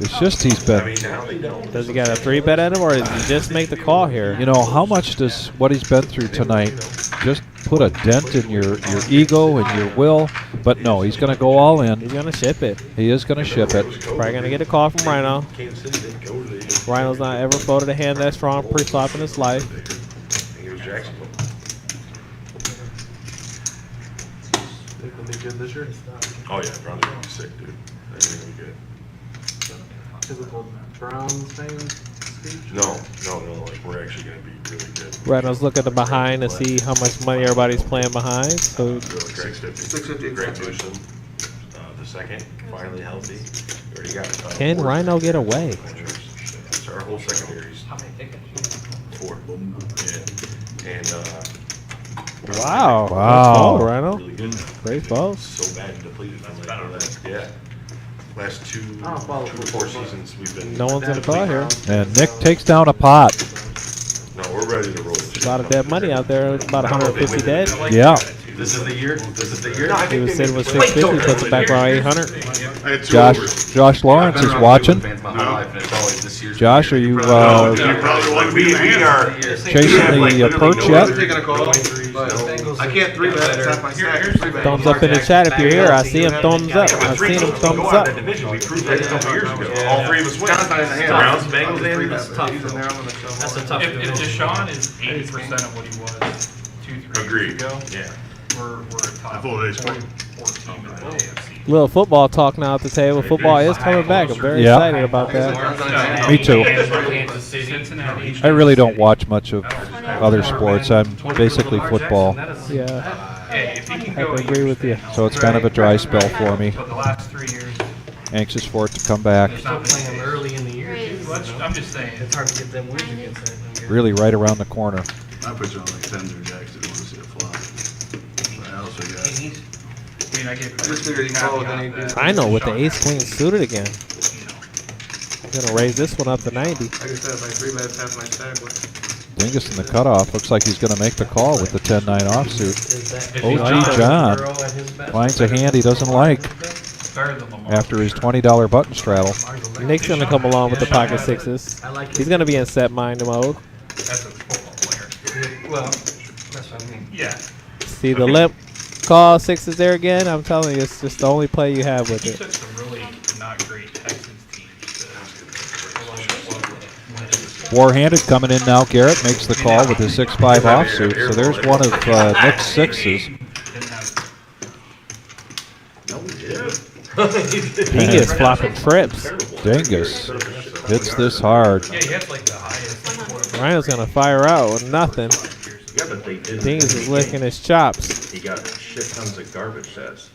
It's just he's I been. mean, now they don't. Does he got a 3-bet in him, or does he just make the call here? You know, how much does what he's been through tonight just put a dent in your ego and your will? But no, he's going to go all in. He's gonna ship it. He is going to ship it. Probably gonna get a call from Rhino. Rhino's not ever folded a hand that strong pre-flop in his life. He was Jacksonville. Think they'll be good this year? Oh yeah, Browns are gonna be sick, dude. They're gonna be good. Typical Browns fan speech? No, like we're actually gonna be really good. Rhino's looking to behind to see how much money everybody's playing behind. So Greg's 50. Greg Newsom, the second, finally healthy. We already got it. can Rhino get away? So our whole secondary's 4. Yeah. And Wow. Wow. Nice fold, Rhino. really good. Great fold. So bad and depleted from that. Yeah. Last two or 4 seasons we've been. No one's in the call here. And Nick takes down a pot. No, we're ready to roll. A lot of dead money out there. About 150 dead. Yeah. This is the year. This is the year. He was sitting with 650, puts it back around 800. I had 2 overs. Josh Lawrence is watching. Josh, are you You probably want to be in the We hand. are chasing the perch yet? Taking a call. I can't 3-bet. It's half my stack. 3-bet. Thumbs up in the chat if you're here. I see him thumbs up. I see him thumbs up. Division. We proved that a couple years ago. All 3 of us win. John's not in the hand. Browns, Bengals, and That's tough. He's in there. I'm gonna show That's a him. tough. If Deshaun is 80% of what he was 2-3 Agreed. years ago, Yeah. we're a top I folded ace 4 queen. team in the AFC. Little football talk now at the table. Football is coming back. I'm very Yeah. excited about that. Me too. Kansas City, Cincinnati. I really don't watch much of other sports. I'm basically football. Yeah, Hey, if he can I go can agree with you. So it's kind of a dry spell for me. But the last 3 years, Anxious for it to come back. There's not playing him early in the year. I'm just saying. It's hard to get them wins against that. Really right around the corner. I put you on like 10 there, Jack, 'cause I want to see a flop. What else we got? I mean, I gave I just figured he'd call with any good. Rhino with the ace queen suited again. Gonna raise this one up to 90. Like I said, my 3-bet is half my stack. With. Dingus in the cutoff. Looks like he's going to make the call with the 10-9 offsuit. Is OG John finds a hand he doesn't like better than Lamar. after his $20 button straddle. Nick's gonna come along with the pocket sixes. He's gonna be in set mind mode. That's a football player. Well, that's what I mean. Yeah. See the limp call sixes there again. I'm telling you, it's just the only play you have with He it. took some really not great Texans teams. War-handed coming in now. Garrett makes the call with his 6-5 offsuit. So there's one of Nick's sixes. Dingus flopping trips. Dingus hits this hard. Yeah, he has like the highest. Rhino's gonna fire out with nothing. Yeah, but they did. Dingus is licking his chops. He got shit tons of garbage sets.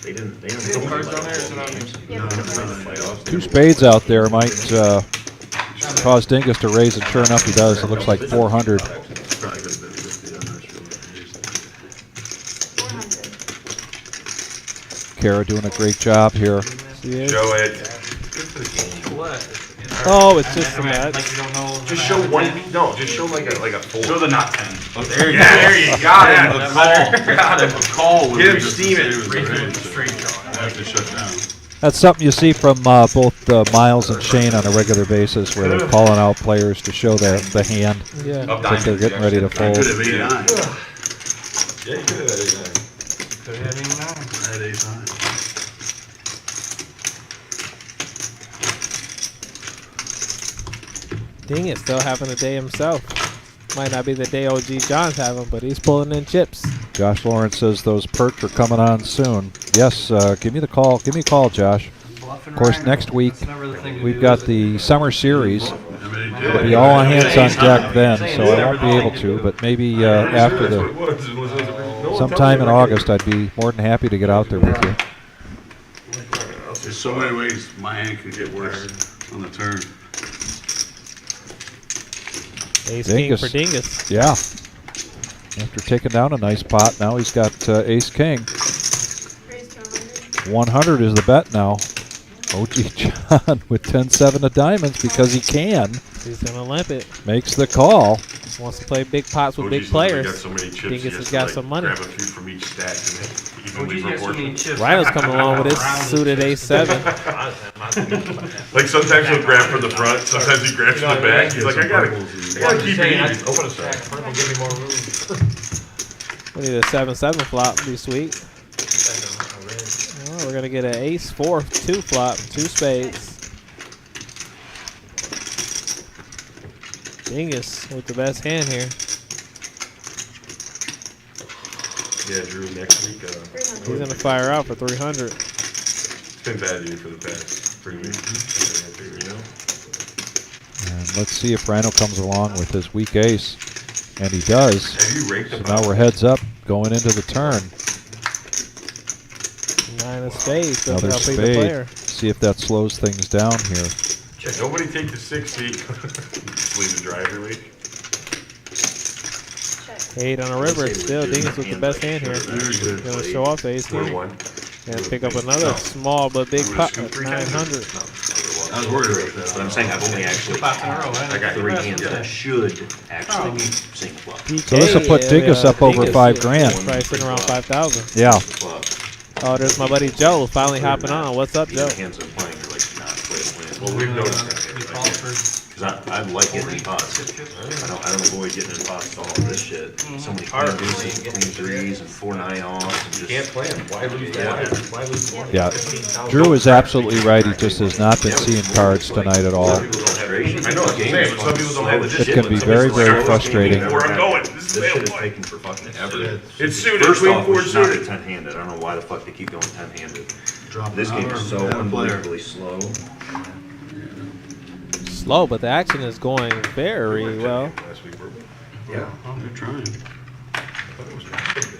They didn't. They Any didn't. cards down there? Is it on me? Two spades out there might cause Dingus to raise, and sure enough he does. It looks like 400. Probably could have been 50 on this field. Kara doing a great job here. She is. Show it. Oh, it's just a match. Like you don't know. Just show one. No, just show like a full. Show the not 10. There you go. There you got him. A call. Got him. A call would Get be him just steaming. as good as a Straight raise. draw. I have to shut down. That's something you see from both Miles and Shane on a regular basis, where they're calling out players to show the hand Yeah. that they're getting ready to I fold. could have 89. Yeah, you could have. Could have been 9. I had 89. Dingus still having a day himself. Might not be the day OG John's having, but he's pulling in chips. Josh Lawrence says those perks are coming on soon. Yes, give me the call. Give me a call, Josh. Of course, next week we've got the summer series. It'll be all hands on deck then, so I won't be able to. But maybe after sometime in August, I'd be more than happy to get out there with you. There's so many ways my hand could get worse on the turn. Ace king Dingus. for Dingus. Yeah. After taking down a nice pot, now he's got ace king. 100 is the bet now. OG John with 10-7 of diamonds because he can. He's gonna limp it. Makes the call. Wants to play big pots with big OG's players. got so many chips, Dingus he has to, got like, some money. Grab a few from each stack and evenly OG's got so many proportioned. chips. Rhino's coming along with his suited ace-7. Like sometimes he'll grab from the front, sometimes he grabs from the back. He's like, I gotta keep it even. Open a stack, purple, give me more room. We need a 7-7 flop. Be sweet. Oh, we're gonna get an ace-4 2 flop, 2 spades. Dingus with the best hand here. Yeah, Drew, next week. He's gonna fire out for 300. It's been bad news for the past 3 weeks. And let's see if Rhino comes along with his weak ace. And he does. Have you raked So them now out? we're heads up going into the turn. 9 of spades. Doesn't Another help either spade. player. See if that slows things down here. Check. Nobody take the 6 feet. Just leave the driver lead. 8 on a river. Still, Dingus with the best hand here. Gonna show off the ace king. 4-1. And pick up another small but big pot at 900. I was worried about that. But I'm saying I've only actually Spots in a row, right? I got 3 hands that should actually sing flop. So this will put Dingus up over 5 grand. Probably sitting around 5,000. Yeah. Flop. Oh, there's my buddy Joe finally hopping on. What's up, Joe? The hands I'm playing are like not playing. Well, we've noticed that. Because I like getting in pots. I don't avoid getting in pots to all this shit. So many Hard. queen deuces, queen threes, and 4-9 offs. And just, Can't play him. Why lose the Yeah. money? Why lose the money? Yeah. 15,000. Drew is absolutely right. He just has not been seeing cards tonight at all. Some people don't have I know, it's the same, but some people don't have the It can be very, very frustrating. Where I'm going. This is This the shit is way. taken for fucking ever. It's suited, First queen off, four we should not be suited. 10-handed. I don't know why the fuck they keep going 10-handed. Drop This an game hour, is so add a player. unbelievably slow. Slow, but the action is going very well. They're trying.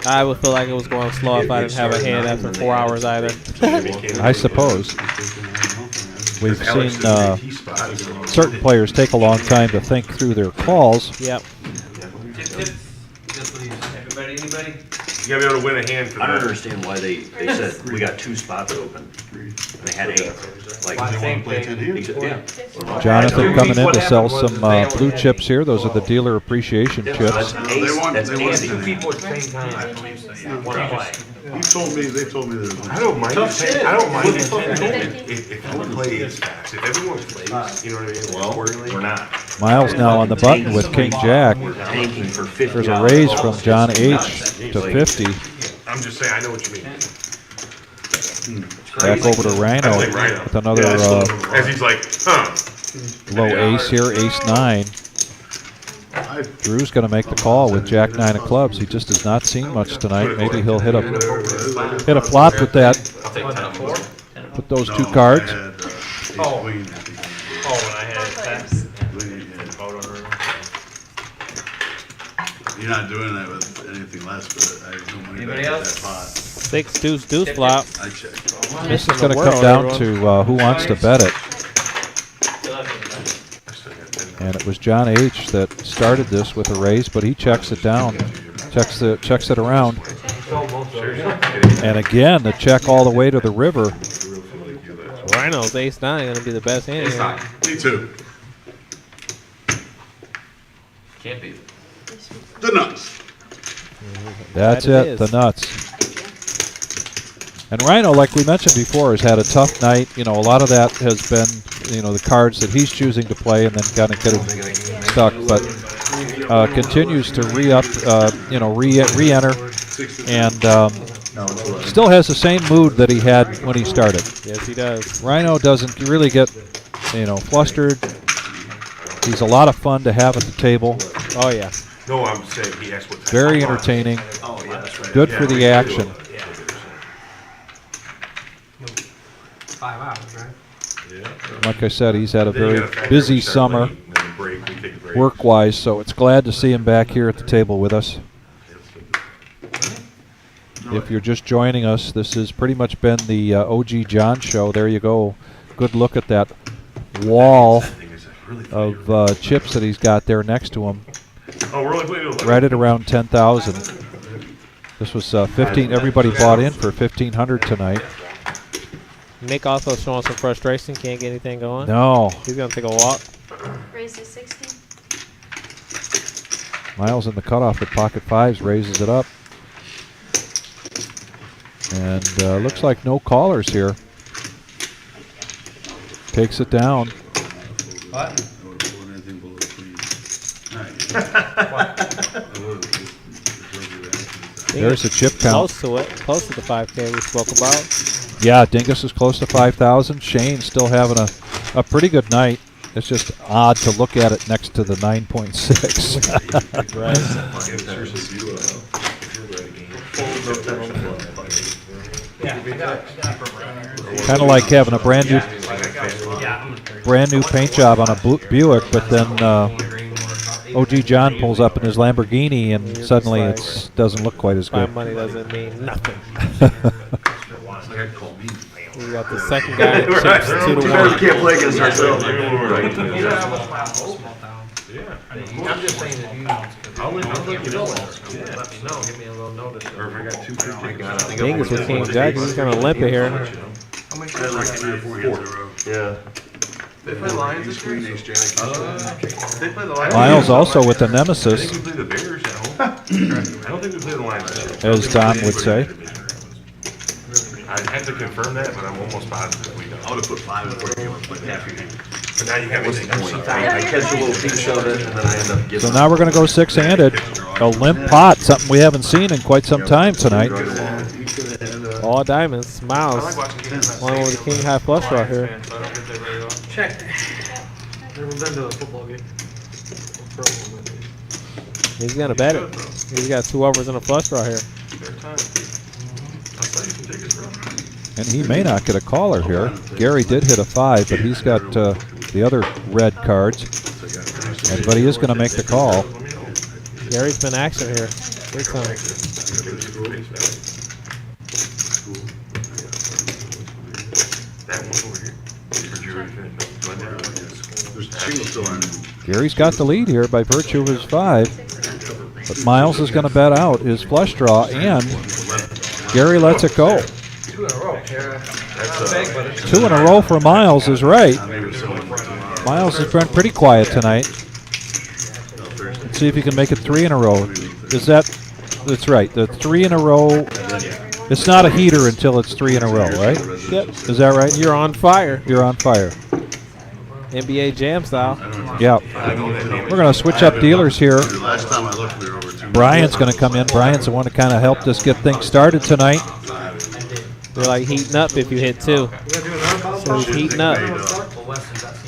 I would feel like it was going slow if I didn't have a hand after 4 hours either. I suppose. We've seen He spot. certain players take a long time to think through their calls. Yep. Tips. Just please. Everybody, anybody? You gotta be able to win a hand for I don't that. understand why they said we got 2 spots open. And they had 8. Like, They want to play 10 hands. yeah. Jonathan coming in What to sell happened was some they only blue had chips here. Those are the dealer appreciation That's chips. ace, They want- that's they want dandy. Two people at the same time. One play. They told me there was. I don't mind Tough it. shit. I don't mind What it. the fuck is that? If who plays fast, if everyone plays, you know what I mean? Well, Accordingly. we're not. Miles now on the button with King Jack. We're tanking for 50. There's a raise from John H. to 50. I'm just saying, I know what you mean. Back over to Rhino I play Rhino. with another As he's like, huh. low ace here, ace 9. Drew's going to make the call with Jack 9 of clubs. He just has not seen much tonight. Maybe he'll hit a flop with that. I'll take 10 4. With those 2 cards. Oh. Oh, when I had that. You're not doing that with anything less, but I have no money Anybody back in else? that pot. 6 deuce deuce flop. I checked. This is going to come down to who wants to bet it. And it was John H. that started this with a raise, but he checks it down, checks it around. And again, the check all the way to the river. Rhino's ace 9 going to be the best hand here. Me too. Can't be. The nuts. That's That it it, is. the nuts. And Rhino, like we mentioned before, has had a tough night. You know, a lot of that has been, you know, the cards that he's choosing to play and then kind of getting stuck. But continues to re-enter, and still has the same mood that he had when he started. Yes, he does. Rhino doesn't really get, flustered. He's a lot of fun to have at the table. Oh, yeah. No, I'm saying he asked what. Very entertaining. Oh, yeah, that's right. Good for the action. 5 hours, right? Like I said, he's had a very busy summer work-wise, so it's glad to see him back here at the table with us. If you're just joining us, this has pretty much been the OG John show. There you go. Good look at that wall of chips that he's got there next to him. Oh, we're only playing 11. Right at around 10,000. This was 15. Everybody bought in for 1,500 tonight. Nick also showing some frustration. Can't get anything going. No. He's going to take a walk. Raise to 60. Miles in the cutoff at pocket fives, raises it up. And looks like no callers here. Takes it down. What? There's the chip count. Close to it. Close to the 5K we spoke about. Yeah, Dingus is close to 5,000. Shane still having a pretty good night. It's just odd to look at it next to the 9.6. Kind of like having a brand new paint job on a Buick, but then OG John pulls up in his Lamborghini and suddenly it doesn't look quite as My good. money doesn't mean nothing. We got the second guy that chips 2 to 1. You can't play against ourselves. I'm just saying that you. I'll let you know. Let me know. Give me a little notice. Or if I got 250. Dingus with King Jack. He's going to limp it here. How many times like 3 or 4 hands in a row? Yeah. They play Lions this year? Ace jack. They play the Lions. Miles also with the I Nemesis, think we play the Bears at home. I don't think we play the Lions this year. as Don would say. I'd have to confirm that, but I'm almost positive we don't. I would have put 5 before you went play half your game. But now you got me thinking. I catch a little piece of it and then I end up getting. So now we're going to go six-handed. A limp pot, something we haven't seen in quite some time tonight. All diamonds. I Miles. like watching games. One with the King High flush right here. Fan, so I don't get there very often. Check. Never been to a football game. He's going to bet it. He's got 2 overs and a flush right here. Fair time. That's how you can take it, bro. And he may not get a caller here. Gary did hit a 5, but he's got the other red cards. But he is going to make the call. Gary's been action here. Big time. That one over here. For Drew. There's 2 still on. Gary's got the lead here by virtue of his 5. But Miles is going to bet out his flush draw, and Gary lets it go. 2 in a row. That's Big, but it's 2 in a row for Miles is right. Miles has been pretty quiet tonight. Let's see if he can make it 3 in a row. That's right. The 3 in a row. It's not a heater until it's 3 in a row, right? Yep. Is that right? You're on fire. You're on fire. NBA Jam style. Yeah. We're going to switch up dealers here. Last time I looked, we were over 2. Brian's going to come in. Brian's the one that kind of helped us get things started tonight. You're like heating up if you hit 2. So he's heating up.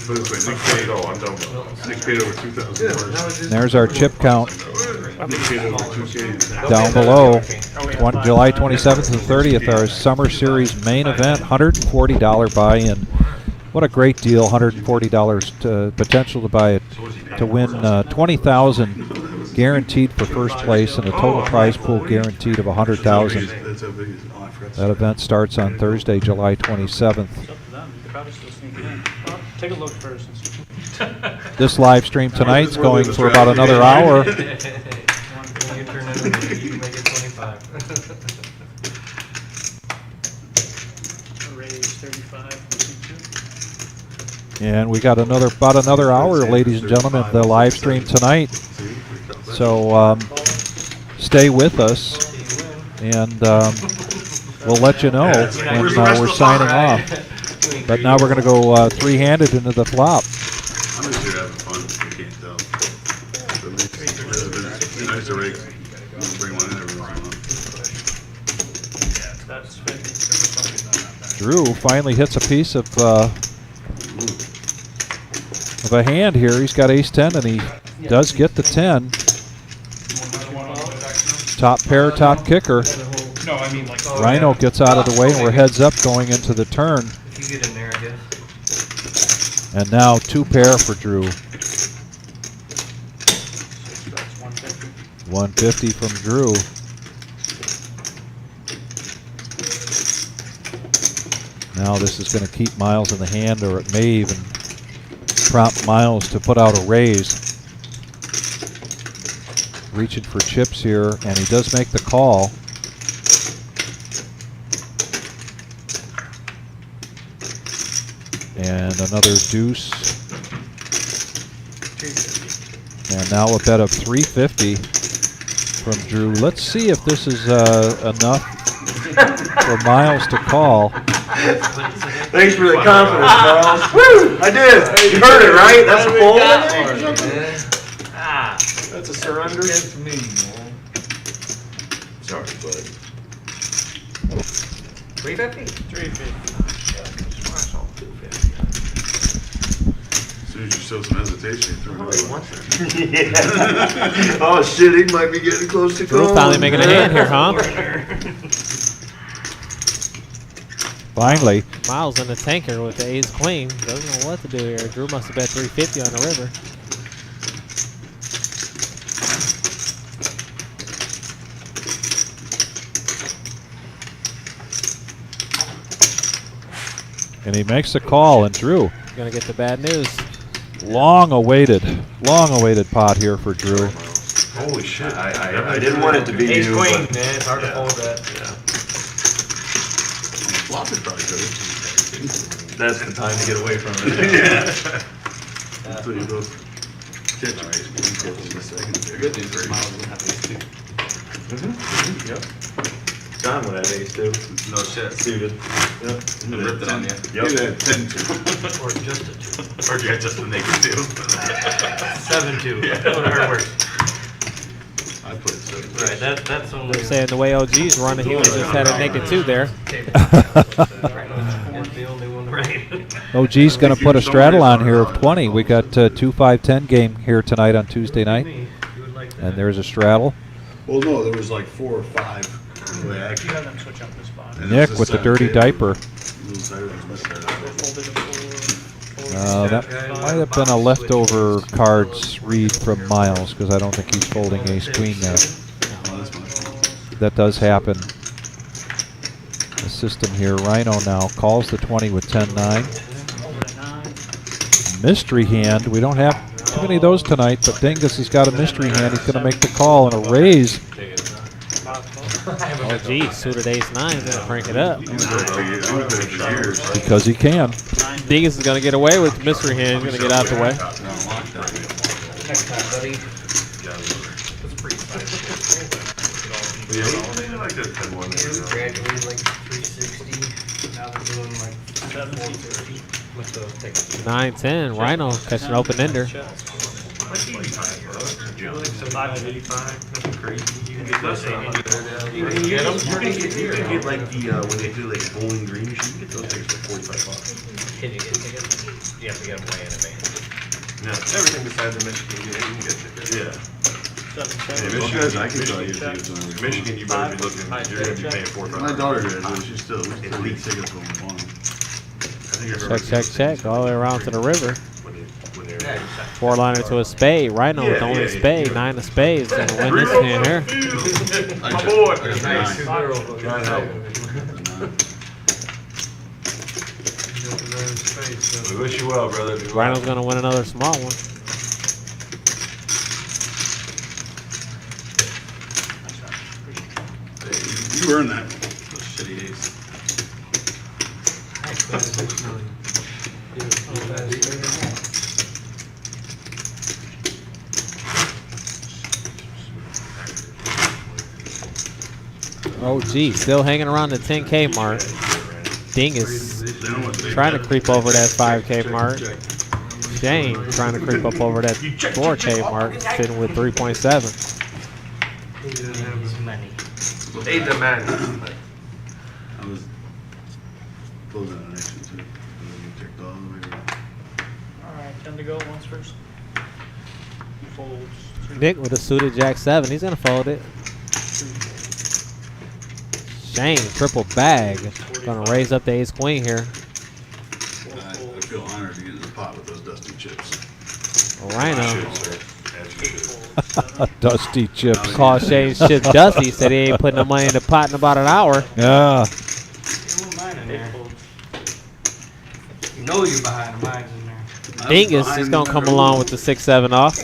Nick paid over 2,000. There's our chip count Nick paid over 2K. down below. July 27th and 30th, our Summer Series main event, $140 buy-in. What a great deal, $140 potential to buy it, to win $20,000 guaranteed for first place and a total prize pool guaranteed of $100,000. That event starts on Thursday, July 27th. Take a look first. This live stream tonight's going for about another hour. You turn it over, you make it 25. Raise 35. And we got about another hour, ladies and gentlemen, the live stream tonight. So stay with us, and we'll let you know when we're signing off. But now we're going to go 3-handed into the flop. I'm just here having fun. You can't tell. It's nice to bring one in every once in a while. That's 50. Drew finally hits a piece of a hand here. He's got ace-10, and he does get the 10. Top pair, top kicker. No, I mean like. Rhino gets out of the way, and we're heads up going into the turn. If you get in there, I guess. And now 2 pair for Drew. 150 from Drew. Now this is going to keep Miles in the hand, or it may even prompt Miles to put out a raise. Reaching for chips here, and he does make the call. And another deuce. And now a bet of 350 from Drew. Let's see if this is enough for Miles to call. Thanks for the confidence, Miles. Woo! I did. You heard it, right? That's a fold. That's a surrender. Against me, man. Sorry, bud. 350? 350. As soon as you show some hesitation, you throw it away. Yeah. Oh shit, he might be getting close to Drew calling. finally making a hand here, huh? Finally. Miles in the tanker with the ace queen. Doesn't know what to do here. Drew must have bet 350 on the river. And he makes the call, and Drew. Gonna get the bad news. Long awaited pot here for Drew. Holy shit, I didn't want it to be Ace you. queen, but- man, it's hard to fold that. Yeah. Flop it probably could. That's the time to get away from it. So you both catch your ace queen in a second. The good news is Miles will have ace two. Yep. John would have ace too. No shit. Suited. Yep. I ripped it on you. Yep. You had 10-2. Or just a 2. Or you got just the naked two. 7-2. Yeah. That would hurt worse. I put 7. Right, that's only. They're saying the way OG's running, he would have just had a naked 2 there. It's the only one right. OG's going to put a straddle on here of 20. We got 2-5-10 game here tonight on Tuesday night. And there's a straddle. Well, no, there was like 4 or 5. The way I You have them switch up the spot. And Nick it's with the a dirty 7-2. diaper. Little diaper was missing. Folded to 4. That might have been a leftover cards read from Miles, because I don't think he's folding ace queen there. Oh, that's my fault. That does happen. The system here, Rhino now calls the 20 with 10-9. Mystery hand. We don't have too many of those tonight, but Dingus has got a mystery hand. He's going to make the call and a raise. Oh, geez, suited ace 9 is going to crank it up. Because he can. Dingus is going to get away with mystery hand. He's going to get out the way. Next time, buddy. I like that 10-1 there. Graduated like 360. Now they're doing like 450 with those tickets. 9-10. Rhino catching open ender. Like 85, bro. 585. Nothing crazy. You can get those. You can get like the, when they do like Bowling Green, you can get those things for $45. Can you get tickets? You have to get them way in advance. Yeah, everything besides the Michigan, you can get tickets. Yeah. Michigan, I can tell you tickets on it. Michigan, you better be looking, you're gonna be paying $4,500. My daughter graduated, she still league tickets when we won. Check. All the way around to the river. When they're 4-liner to a spade. Rhino with only a spade. 9 of spades. Going to win this hand here. My boy. Nice. We wish you well, brother. Rhino's going to win another small one. You earned that. Shitty ace. Oh, gee. Still hanging around the 10K mark. Dingus trying to creep over that 5K mark. Shane trying to creep up over that 4K mark. Sitting with 3.7. Hey, the man. I was closing an action too. And then you checked all the way around. Alright, 10 to go once first. Folds. Nick with a suited Jack 7. He's going to fold it. Shane, triple bag. Going to raise up the ace queen here. I feel honored to get in the pot with those dusty chips. Rhino. Dusty chips. Call Shane shit dusty. Said he ain't putting the money in the pot in about an hour. Yeah. You know you're behind the mines in there. Dingus, he's going to come along with the 6-7 off.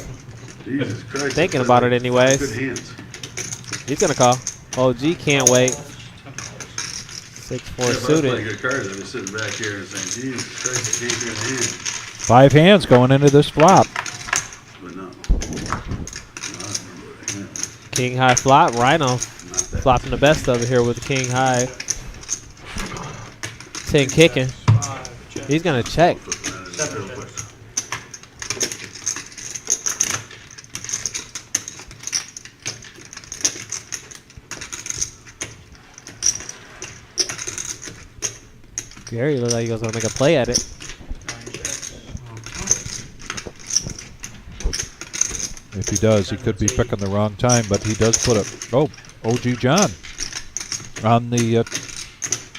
Jesus Christ. Thinking about it anyways. Good hands. He's going to call. OG can't wait. 6-4 That's suited. pretty good cards. I was sitting back here and saying, Jesus Christ, I can't hear the hand. 5 hands going into this flop. But no. King high flop. Rhino flopping the best of it here with the king high. 10 kicking. He's going to check. Gary looked like he was going to make a play at it. If he does, he could be picking the wrong time, but he does put a, OG John on the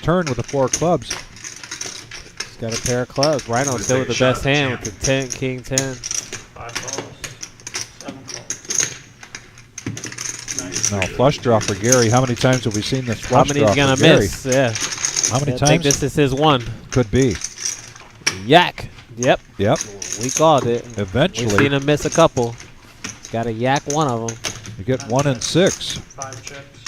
turn with the 4 clubs. He's got a pair of clubs. Rhino still with the best hand with the 10, king 10. 5 calls, 7 calls. Now, flush draw for Gary. How many times have we seen this How flush many draw he's going for to Gary? miss? Yeah. How many I times? think this is his one. Could be. Yak. Yep. Yep. We called it. Eventually. We've seen him miss a couple. Got to yak one of them. You get 1 and 6. 5 checks.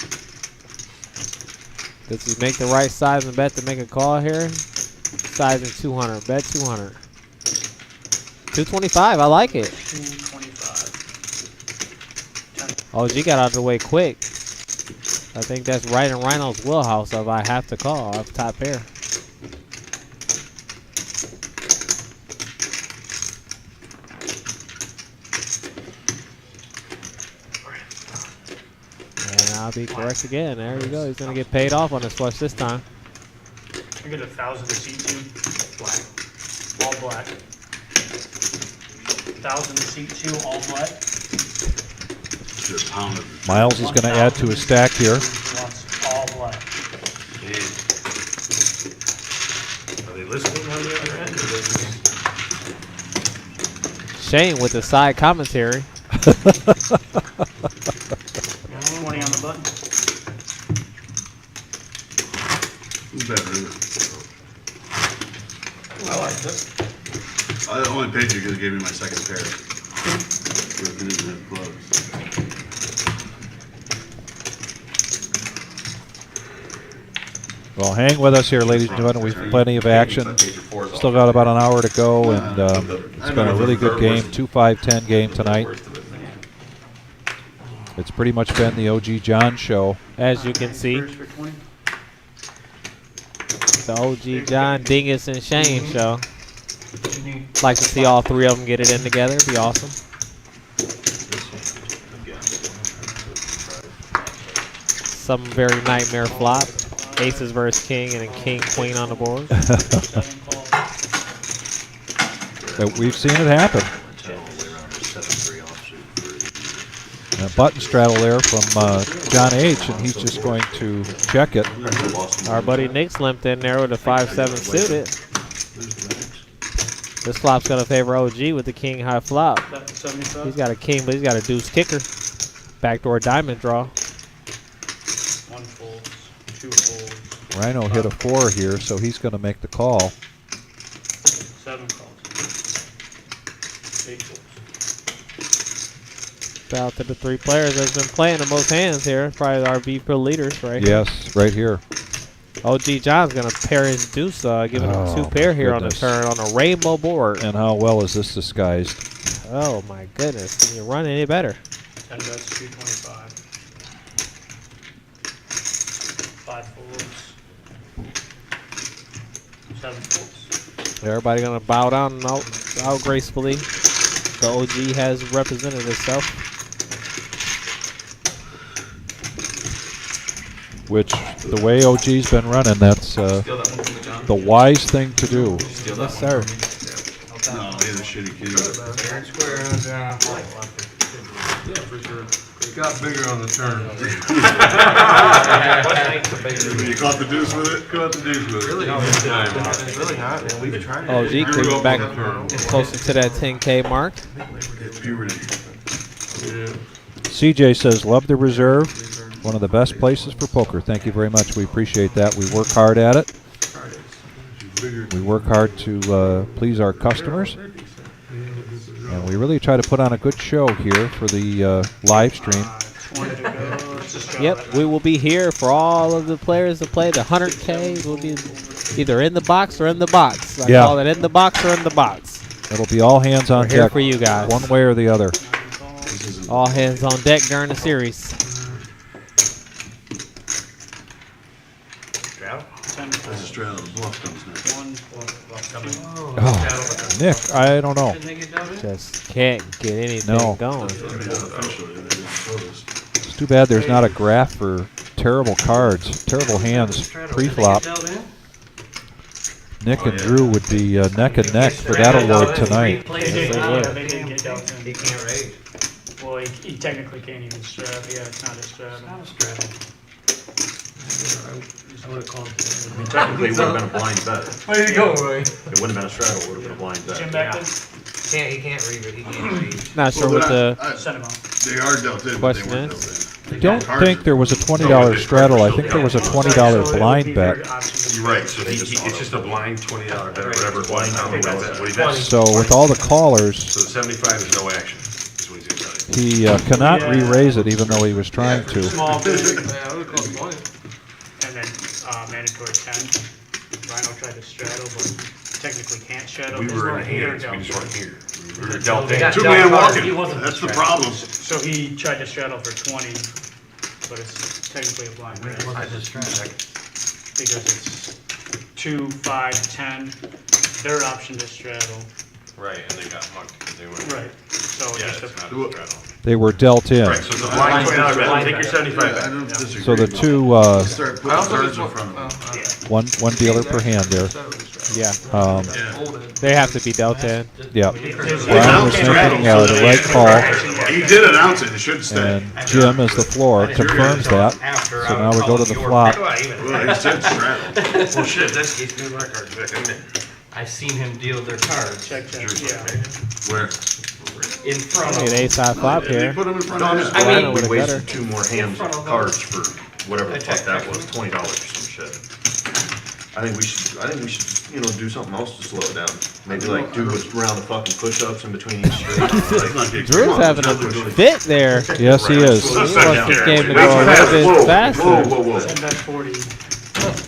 Does he make the right size and bet to make a call here? Sizing 200. Bet 200. 225. I like it. 225. OG got out of the way quick. I think that's right in Rhino's wheelhouse of I have to call off top pair. And I'll be correct again. There you go. He's going to get paid off on this flush this time. I get 1,000 to C2. Black. All black. 1,000 to C2, all black. Just pounded. Miles is going to add to his stack here. Wants all black. Are they listening on the other end? Or they just... Shane with the side commentary. 20 on the button. Who's better? I like this. I only paid you because you gave me my second pair. You didn't even have gloves. Well, hang with us here, ladies and gentlemen. We've plenty of action. Still got about an hour to go, and it's been a really good game. 2-5-10 game tonight. It's pretty much been the OG John show. As you can see. The OG John, Dingus, and Shane show. Like to see all 3 of them get it in together. It'd be awesome. Some very nightmare flop. Aces versus king and a king queen on the board. But we've seen it happen. A button straddle there from John H, and he's just going to check it. Our buddy Nick's limped in there with a 5-7 suited. This flop's going to favor OG with the king high flop. He's got a king, but he's got a deuce kicker. Backdoor diamond draw. 1 fold, 2 folds. Rhino hit a 4 here, so he's going to make the call. 7 calls. 8 folds. Shout out to the 3 players that's been playing the most hands here. Probably our V-Pro leaders right here. Yes, right here. OG John's going to pair his deuce, giving him 2 pair here on the turn on a rainbow board. And how well is this disguised? Oh my goodness. Can you run any better? 10 bets, 225. 5 folds. 7 folds. Everybody going to bow down and out gracefully. The OG has represented itself. Which, the way OG's been running, that's the wise thing to do. Yes, sir. No, he's a shitty kid. Fair and square, yeah, for sure. It got bigger on the turn. You caught the deuce with it? Caught the deuce with it. Really? No, it's really not, man. We've been trying to. OG creeping back closer to that 10K mark. It's puberty. CJ says, love the reserve. One of the best places for poker. Thank you very much. We appreciate that. We work hard at it. We work hard to please our customers. And we really try to put on a good show here for the live stream. Yep, we will be here for all of the players to play the 100K. We'll be either in the box or in the box. I call it in the box or in the box. It'll be all hands on We're here deck for you guys. one way or the other. All hands on deck during the series. This is straddle. The bluff comes next. Oh, Nick, I don't know. Just can't get anything going. It's too bad there's not a graph for terrible cards, terrible hands pre-flop. Nick and Drew would be neck and neck for that award tonight. They didn't get dealt in. He can't raise. Well, he technically can't even straddle. Yeah, it's not a straddle. Not a straddle. I would have called it. I mean, technically, it would have been a blind bet. There you go, Roy. It wouldn't have been a straddle, it would have been a blind bet. Jim back then? He can't read it. He can't read. Not sure what the Send him out. They are dealt in, but they question weren't is. dealt in. I don't think there was a $20 straddle. I think there was a $20 blind bet. You're right, so it's just a blind $20 bet, or whatever blind nominal bet. What he bet. So with all the callers, So the 75 is no action, is what he's gonna tell you. he cannot re-raise it even though he was trying to. Small big, Yeah, I would call it 20. and then mandatory 10. Rhino tried to straddle, but technically can't straddle. We because were in the here hands, we dealt. just weren't here. We were dealt They in. got Two-man dealt hard. walking. He wasn't That's the straddle. problem. So he tried to straddle for 20, but it's technically a blind raise I just straddled. because it's 2, 5, 10. Their option to straddle. Right, and they got mucked because they went. Right. So Yeah, just it's a, not a straddle. They were dealt in. Right, so it's a blind $20 bet, take your 75 Yeah, I back. don't disagree. So the two, Start putting cards in front of them. one dealer per hand there. Yeah, Yeah. they have to be dealt in. Yeah. There's- Brian was making the right call, He did announce it, it should stay. and Jim, as the floor, confirms that. So now we go to the flop. Well, he said straddle. Well, shit, that's gets me my cards back, isn't it? I've seen him deal their cards check, check, yeah. Where? in front An of. ace high flop They here. put him in front No, of I'm him. just, I mean- Rhino with we a gutter. wasted two more hands front of cards for whatever the I fuck checked that back. was, $20 or some shit. I think we should, do something else to slow it down. Maybe like do a round of fucking push-ups in between each straight. Let's not get Drew's crazy. having a fit there. Yes, he is. He wants this game to go a little bit faster. Whoa. 10 bet 40. 2 folds.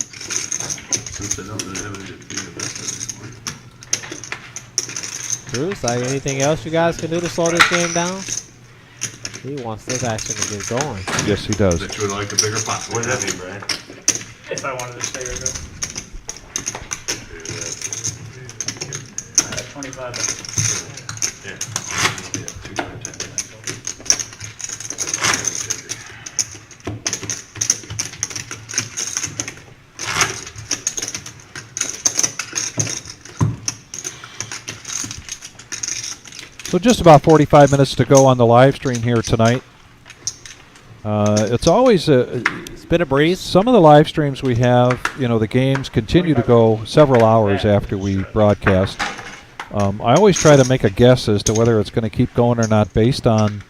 Since they don't have any investment anymore. Drew's like, anything else you guys can do to slow this game down? He wants this action to get going. Yes, he does. That you would like a bigger pot. What does that mean, Brian? If I wanted to stay or go. 25 bet. Yeah. 2 times 10. So just about 45 minutes to go on the live stream here tonight. It's always It's been a breeze. some of the live streams we have, the games continue to go several hours after we broadcast. I always try to make a guess as to whether it's going to keep going or not based on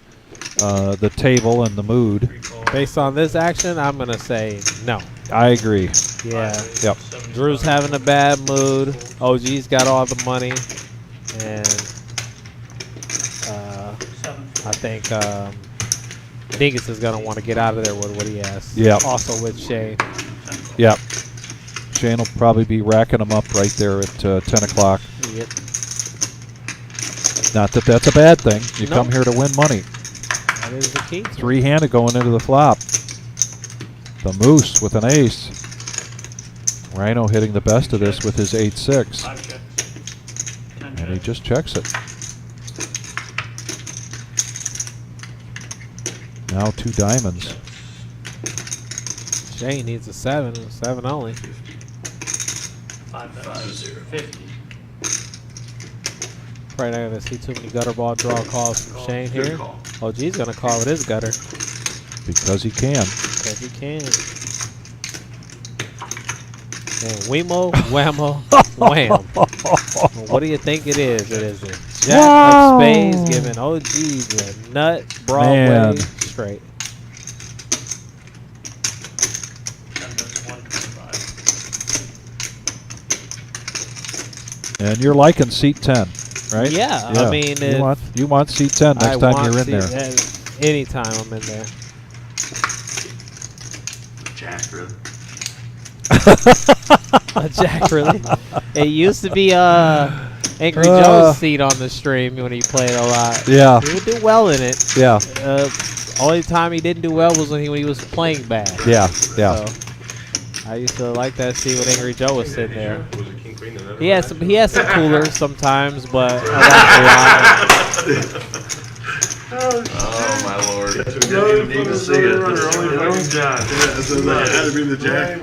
the table and the mood. Based on this action, I'm going to say no. I agree. Yeah. Yep. Drew's having a bad mood. OG's got all the money. And I think Dingus is going to want to get out of there with what he has. Yep. Also with Shane. Yep. Shane will probably be racking them up right there at 10 o'clock. Yep. Not that that's a bad thing. You No. come here to win money. That is the key. Three-handed going into the flop. The Moose with an ace. Rhino hitting the best of this with his 8-6. 5 checks. 10 And he checks. just checks it. Now 2 diamonds. Shane needs a 7. 7 only. 5 bets. 50. Probably not going to see too many gutter ball draw calls from Shane here. OG's going to call with his gutter. Because he can. Because he can. And Weemo, whammo, wham. What do you think it is? It is a jack Wow. of spades giving OG the nut Broadway Man. straight. 10 bets 125. And you're liking seat 10. right? Yeah, I mean, you want seat 10 next time you're in there. Anytime I'm in there. Jack, really? Jack, really? It used to be Angry Joe's seat on the stream when he played a lot. Yeah. He would do well in it. Yeah. Only time he didn't do well was when he was playing bad. Yeah, yeah. So, I used to like that seat when Angry Joe was sitting there. He has some coolers sometimes, but I like the line. Oh my lord! You didn't even see it. Yeah, so that had to be the Jack.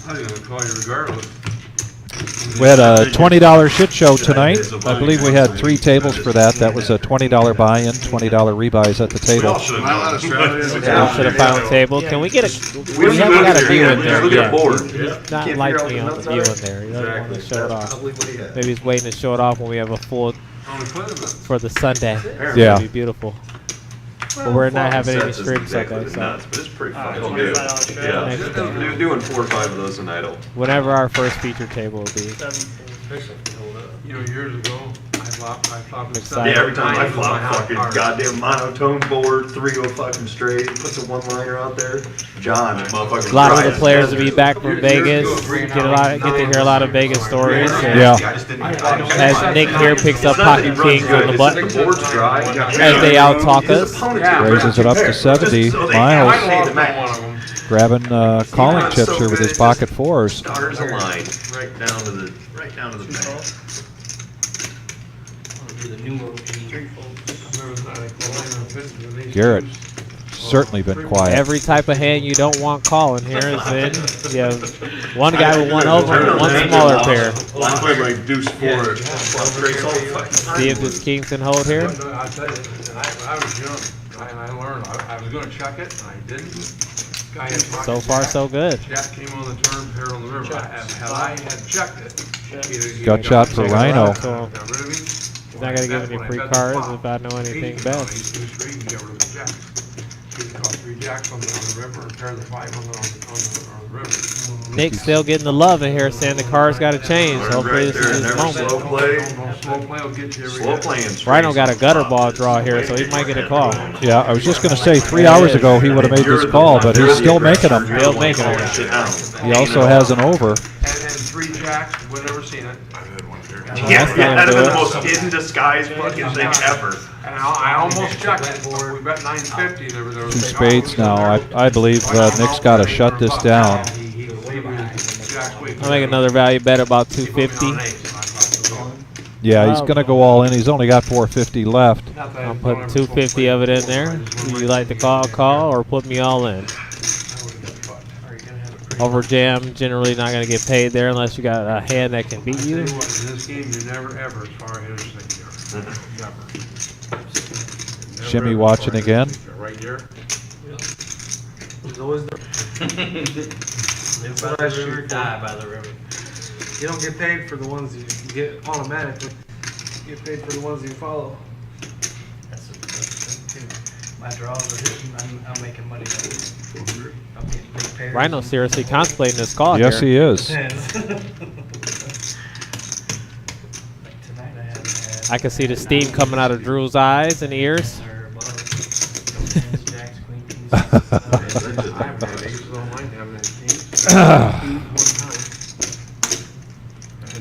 I was gonna call you regardless. We had a $20 shit show tonight. I believe we had 3 tables for that. That was a $20 buy-in, $20 rebuys at the table. To the final table. Can we get a? We haven't got a view in there yet. He's not like me on the view in there. He doesn't want to show it off. Maybe he's waiting to show it off when we have a full for the Sunday. Yeah. It'll be beautiful. But we're not having any stream Sunday, so Nuts, but it's pretty fun. Yeah, doing 4 or 5 of those a night. whenever our first feature table will be. You know, years ago, I flopped excited. Yeah, every time I flop fucking goddamn monotone board, 3 go fucking straight, puts a one-liner out there. John, that motherfucker. A lot of the players will be back from Vegas. Get to hear a lot of Vegas stories. Yeah. As Nick here picks up Pocket Kings on the butt, as they out-talk us. Raises it up to 70. Miles grabbing calling chips here with his pocket 4s. Stars align right down to the bank. Garrett certainly been quiet. Every type of hand you don't want calling here is in. You have one guy with one over and one smaller pair. I played like deuce 4. See if this king can hold here. I tell you, I was young, and I learned. I was going to check it, and I didn't. Guy had So far, so good. Jack came on the turn, pair on the river. Had I had checked it, Gut shot for Rhino. So he's not going to give any free cards if I know anything best. Three jacks on the river, and pair the 5 on the river. Nick's still getting the love in here, saying the cards got to change. Hopefully this is his moment. Slow play. Slow play will get you every Slow day. playing. Rhino got a gutter ball draw here, so he might get a call. Yeah, I was just going to say 3 hours ago he would have made this call, but he's still making them. Still making them. He also has an over. And 3 jacks, we've never seen it. Yeah, that's the most hidden disguise fucking thing ever. And I almost checked it. We bet 950. There was 2 spades now. I believe Nick's got to shut this down. I'll make another value bet about 250. Yeah, he's going to go all in. He's only got 450 left. I'll put 250 of it in there. Do you like to call, or put me all in? Over jam, generally not going to get paid there unless you got a hand that can beat you. In this game, you're never ever as far ahead as you think you are. Never. Shimmy watching again. Right here. There's always the by the river, die by the river. You don't get paid for the ones you get automatically. You get paid for the ones you follow. That's the thing too. My draws are hitting, I'm making money. I'm getting big pairs. Rhino seriously contemplating this call Yes, here. he is. Like tonight I haven't had. I can see the steam coming out of Drew's eyes and ears.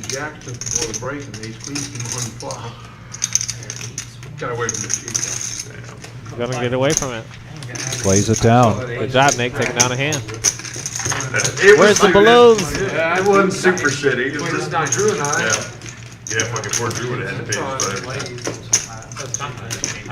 Jack took before the break, and these queens came on the flop. Got away from the sheet. Gonna get away from it. Plays it down. Good job, Nick, taking down a hand. Where's the balloons? Yeah, it wasn't super shitty. It was just not Drew and I. Yeah, fucking poor Drew would have had to pay us for everything.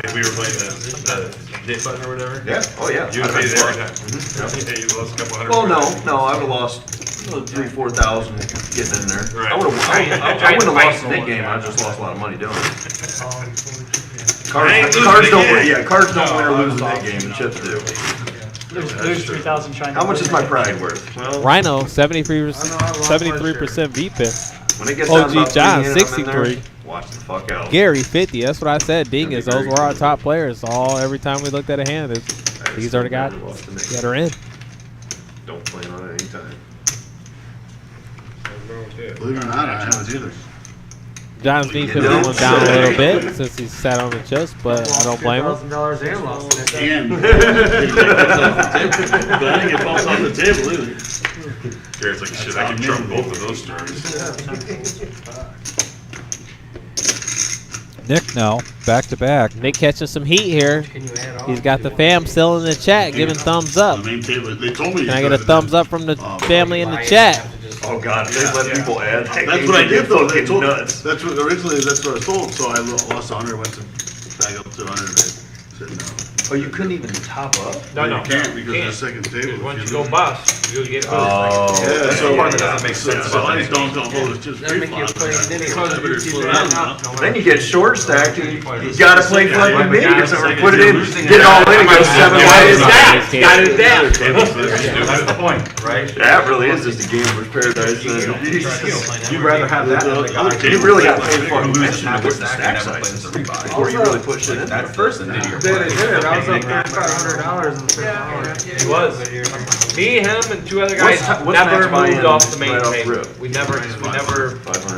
If we were playing the dip button or whatever. Yeah, oh yeah. You would have paid it every time. Yeah, you lost a couple hundred. Well, no, I would have lost 3,000-4,000 getting in there. Right. I wouldn't have lost the big game. I just lost a lot of money doing it. Cards don't win. Yeah, cards don't win or lose the big game. The chips do. Lose 3,000 trying to. How much is my pride worth? Well, Rhino, 73% VPIP. when it gets down to OG about John, 3 and I'm in there, 63. watch the fuck out. Gary, 50. That's what I said. Dingus, those were our top players. Every time we looked at a hand, these are the guys that are in. Don't plan on it anytime. Believe it or not, I haven't either. John's knee could have went down a little bit since he sat on the chips, but I don't blame him. $1,000 and lost it. And but I didn't get bumped off the table either. Garrett's like, shit, I can trump both of those stories. Nick now, back to back. Nick catching some heat here. He's got the fam still in the chat giving thumbs up. The main table, they told me. Can I get a thumbs up from the family in the chat? Oh God, they let people add. That's what I did though. They told nuts. That's what originally. That's what I was told. So I lost 100. Went to back up to 100. They said no. Oh, you couldn't even top up? No, You can't because of the second table. Once you go bust, you get hooked. Oh, Yeah, that's so the part that doesn't make sense. So I just don't hold it. Just That'd make you play Then you get short stacked and you gotta play fucking mediums or put it in, get it all in and go 7 ways. Got it down. That's the point, right? That really is just a gambler's paradise. You'd rather have that than the guy. You really got to pay for it. What's the stack size? Or you really put shit in that first and then you're I was up $500 in the first hour. He was. Me, him, and 2 other guys never moved off the main table. We never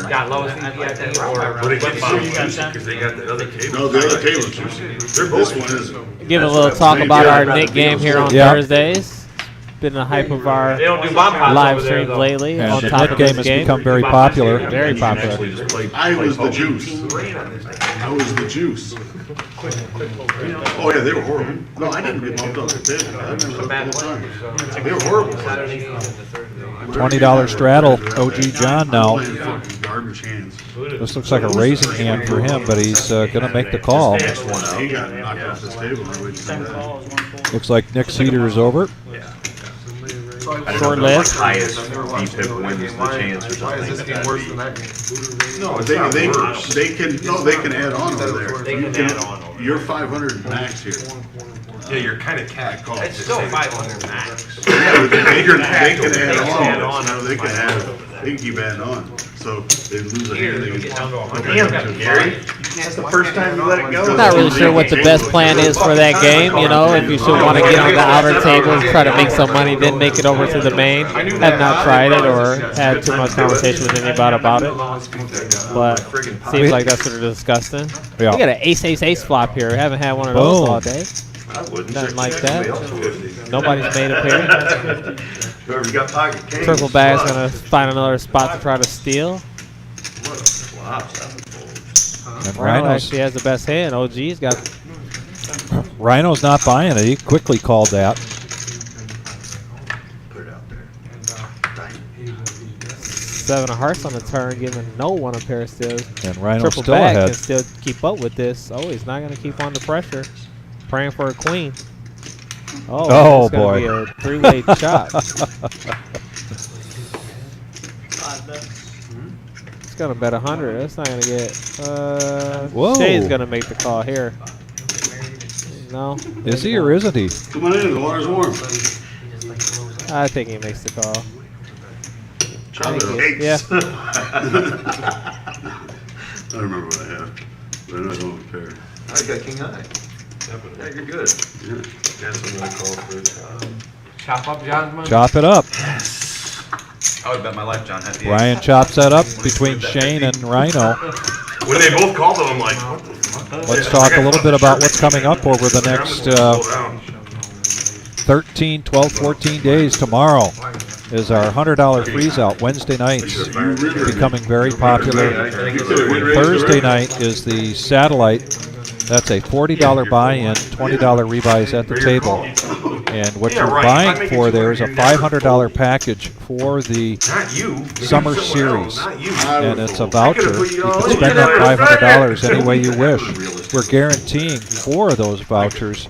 got lowest VIP or But it went gets bottom. because they got the other cable. No, the other table's juicy. This one is. Give a little talk about our Nick game here on Yeah. Thursdays. Been the hype of our They don't do bomb pots live over there, streams though. lately. And On the top Nick of game this has game, become very popular. very popular. I was the juice. I was the juice. Oh yeah, they were horrible. No, I didn't get bumped off the table. I remember that the whole time. They were horrible. $20 straddle. OG John now. Playing fucking garbage hands. This looks like a raising hand for him, but he's going to make the call. He got knocked off this table. I wouldn't say that. Looks like Nick's heater is over. Short list. Highest VPIP wins the chance or something. Why is this game worse than that game? No, they can add on over there. They can add on over You're 500 max here. Yeah, you're kind of cat. It's still 500 max. Yeah, but they can add add on. on. So they can add. They can keep adding on. So they lose a Here, hand. they They get can down to 100. Damn, Gary, that's the first time you let it go. I'm not really sure what the best plan is for that game. You know, if you should want to get on the outer tables, try to make some money, then make it over to the main. Have not tried it or had too much conversation with anybody about it. But seems like that's sort of disgusting. Yeah. We got an ace flop here. We haven't had one of those Boom. all day. I wouldn't. Nothing like that. Nobody's made a pair. Whoever's got pocket kings. Triple bag's gonna find another spot to try to steal. And Rhino Rhino's, actually has the best hand. OG's got Rhino's not buying it. He quickly called that. Put it out there. 7 of hearts on the turn, giving no one a pair of steals. And Rhino's Triple still bag ahead. can still keep up with this. Oh, he's not going to keep on the pressure. Praying for a queen. Oh, it's gonna boy. be a 3-way chop. It's going to bet 100. That's not going to get... Whoa. Shay's going to make the call here. No. Is he or isn't he? Come on in, the water's warm. I think he makes the call. Yeah. Yeah. I don't remember what I have. But I know I don't have a pair. I got king high. Yeah, you're good. Yeah. That's what I call for. Chop up John's money. Chop it up. I would bet my life John had the Ryan chops that up between Shane and Rhino. When they both called them, I'm like, what the fuck? Let's talk a little bit about what's coming up over the next 13, 12, 14 days. Tomorrow is our $100 freeze out. Wednesday nights becoming very popular. Thursday night is the satellite. That's a $40 buy-in, $20 rebuys at the table. And what you're buying for there is a $500 package for the summer series. And it's a voucher. You can spend that $500 any way you wish. We're guaranteeing 4 of those vouchers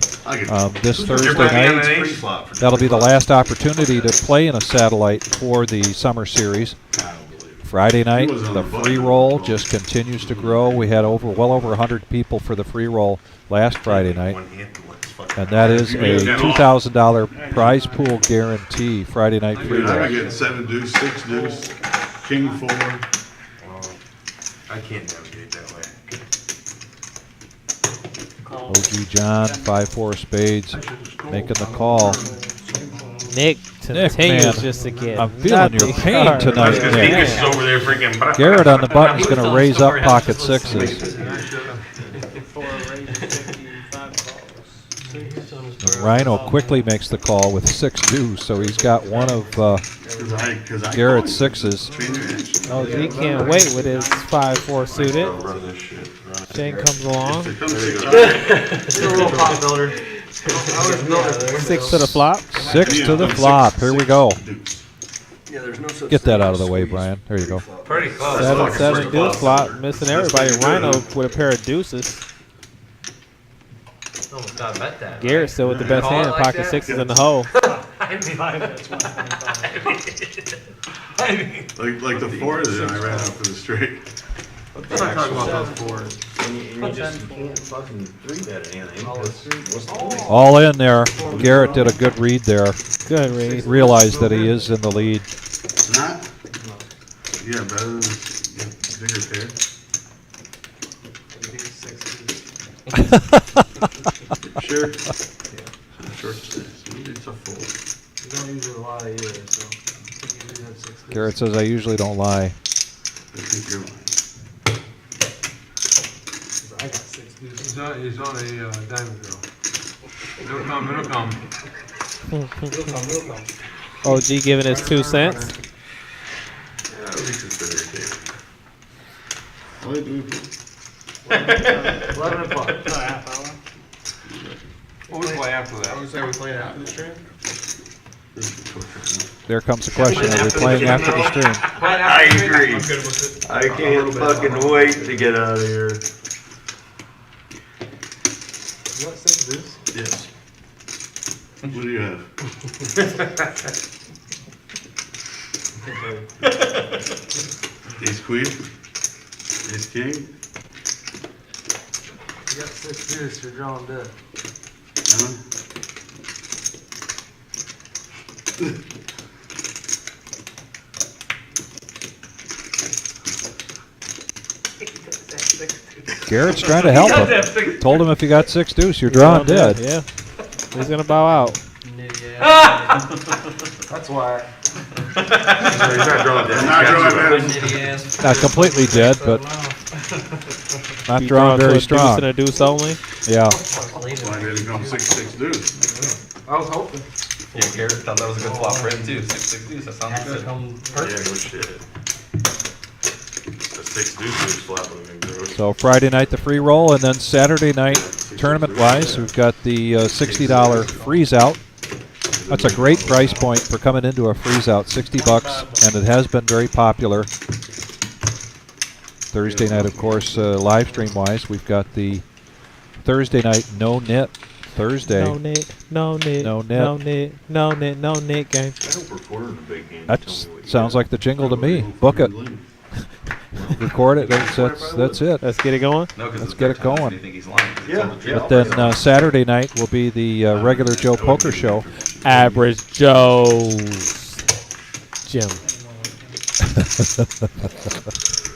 this Thursday night. That'll be the last opportunity to play in a satellite for the summer series. Friday night, the free roll just continues to grow. We had well over 100 people for the free roll last Friday night. And that is a $2,000 prize pool guarantee, Friday night free roll. I'm getting 7 deuce, 6 deuce, king 4. I can't navigate that way. OG John, 5-4 spades, making the call. Nick continues just to get. I'm feeling your nothing pain hard. tonight, Because Nick. Dingus is over there freaking. Garrett on the button's going to raise up pocket sixes. And Rhino quickly makes the call with 6 deuce, so he's got one of Garrett's sixes. Oh, he can't wait with his 5-4 suited. Shane comes along. Six to the flop. 6 to the flop. Here we go. Get that out of the way, Brian. There you go. Pretty close. 7-7 deuce flop. Missing everybody. Rhino with a pair of deuces. Almost gotta bet that. Garrett still with the best Call it hand. like Pocket that? sixes in the hole. I'd be fine if it's 125. Like the fours, and I ran out for the straight. Let's not talk about those fours. You just can't fucking three bet anything. What's the point? All in there. Garrett did a good read there. Good read. Realized that he is in the lead. Not? Yeah, better than bigger pair. Sure. Short six. It's a fold. You don't use it a lot either, so. I think you do have 6 Garrett says, I usually don't lie. I think you're lying. I got 6 deuces. He's on a diamond girl. It'll come, it'll come. OG giving his 2 cents. Yeah, at least it's better pair. What do we do? 11 o'clock. No, half hour. What we play after that? I would say we played after the stream. There comes the question. Are we playing after the stream? I agree. I can't fucking wait to get out of here. You got 6 deuce? Yes. What do you have? Ace queen? Ace king? You got 6 deuce, you're drawing dead. Emma? Garrett's trying to help him. Told him if you got 6 deuce, you're drawing dead. Yeah. He's going to bow out. That's why. He's not drawing dead. Not drawing dead. Not completely dead, but not Be drawing to very a strong. Deuce and a deuce only. Yeah. Why did it go 6-6 deuce? I was hoping. Yeah, Garrett thought that was a good flop for him too. 6-6 deuce. That sounds good. Yeah, no shit. A 6 deuce flop would have been gross. So Friday night the free roll, and then Saturday night tournament-wise, we've got the $60 freeze out. That's a great price point for coming into a freeze out, $60, and it has been very popular. Thursday night, of course, live stream-wise, we've got the Thursday night no knit Thursday. No knit, no knit, No knit. no knit, no knit, no knit game. I hope we're quartering the big game. That sounds like the jingle to me. Book it. Record it. That's it. Let's get it going. No, 'cause Let's the get it third time, going. You think he's lying? 'Cause it's Yeah, on the yeah. But then Saturday night will be the regular Joe Poker Show. Average Joe's Jim.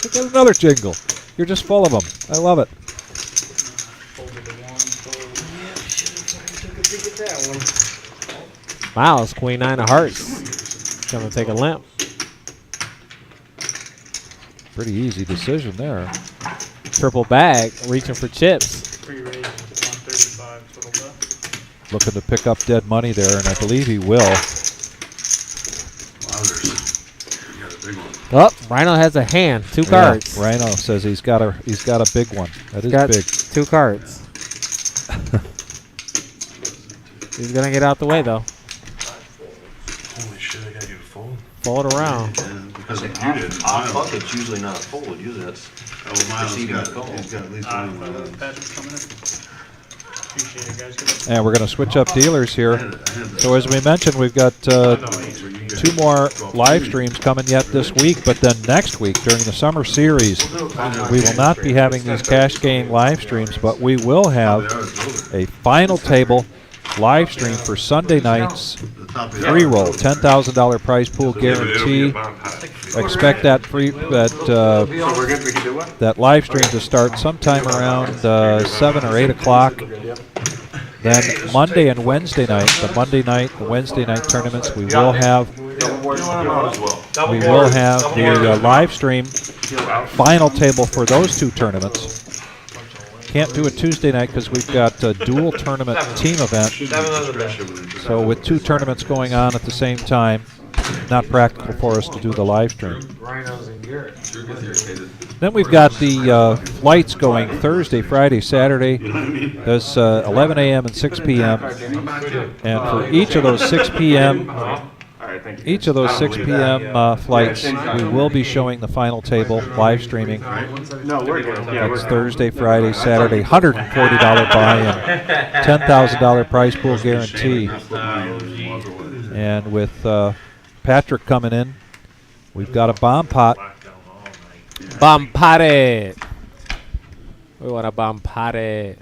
Look at another jingle. You're just full of them. I love it. Miles, Queen 9 of Hearts. Gonna take a limp. Pretty easy decision there. Triple bag, reaching for chips. Free raise is 135 total bet. Looking to pick up dead money there, and I believe he will. Wowzers. You got a big one. Oh, Rhino has a hand. 2 cards. Yeah, Rhino says he's got a big one. That is Got big. 2 cards. He's gonna get out the way though. Holy shit, I got you to fold. Fold around. And because you did. Off Miles. bucket's usually not a fold. Usually that's. Oh, Miles Receiving got, the call. he's got at least one of them. Patrick coming in. Appreciate it, guys. Good luck. And we're going to switch up dealers I here. had the- So as we mentioned, we've got 2 more live streams coming yet this week, but then next week during the summer series, we will not be having these cash game live streams, but we will have a final table live stream for Sunday night's The top of free roll, $10,000 prize pool guarantee. Expect that So we're good. We can do what? that live stream to start sometime around 7 or 8 o'clock. Then Monday and Wednesday night, the Wednesday night tournaments, we will have the live stream final table for those two tournaments. Can't do it Tuesday night because we've got a dual tournament team event. So with two tournaments going on at the same time, not practical for us to do the live stream. Then we've got the flights going Thursday, Friday, Saturday. There's 11 a.m. and 6 p.m. And for each of those 6 p.m. Flights, we will be showing the final table live streaming. That's Thursday, Friday, Saturday. $140 buy-in, $10,000 prize pool guarantee. And with Patrick coming in, we've got a bomb pot. Bomb potty. We want a bomb potty.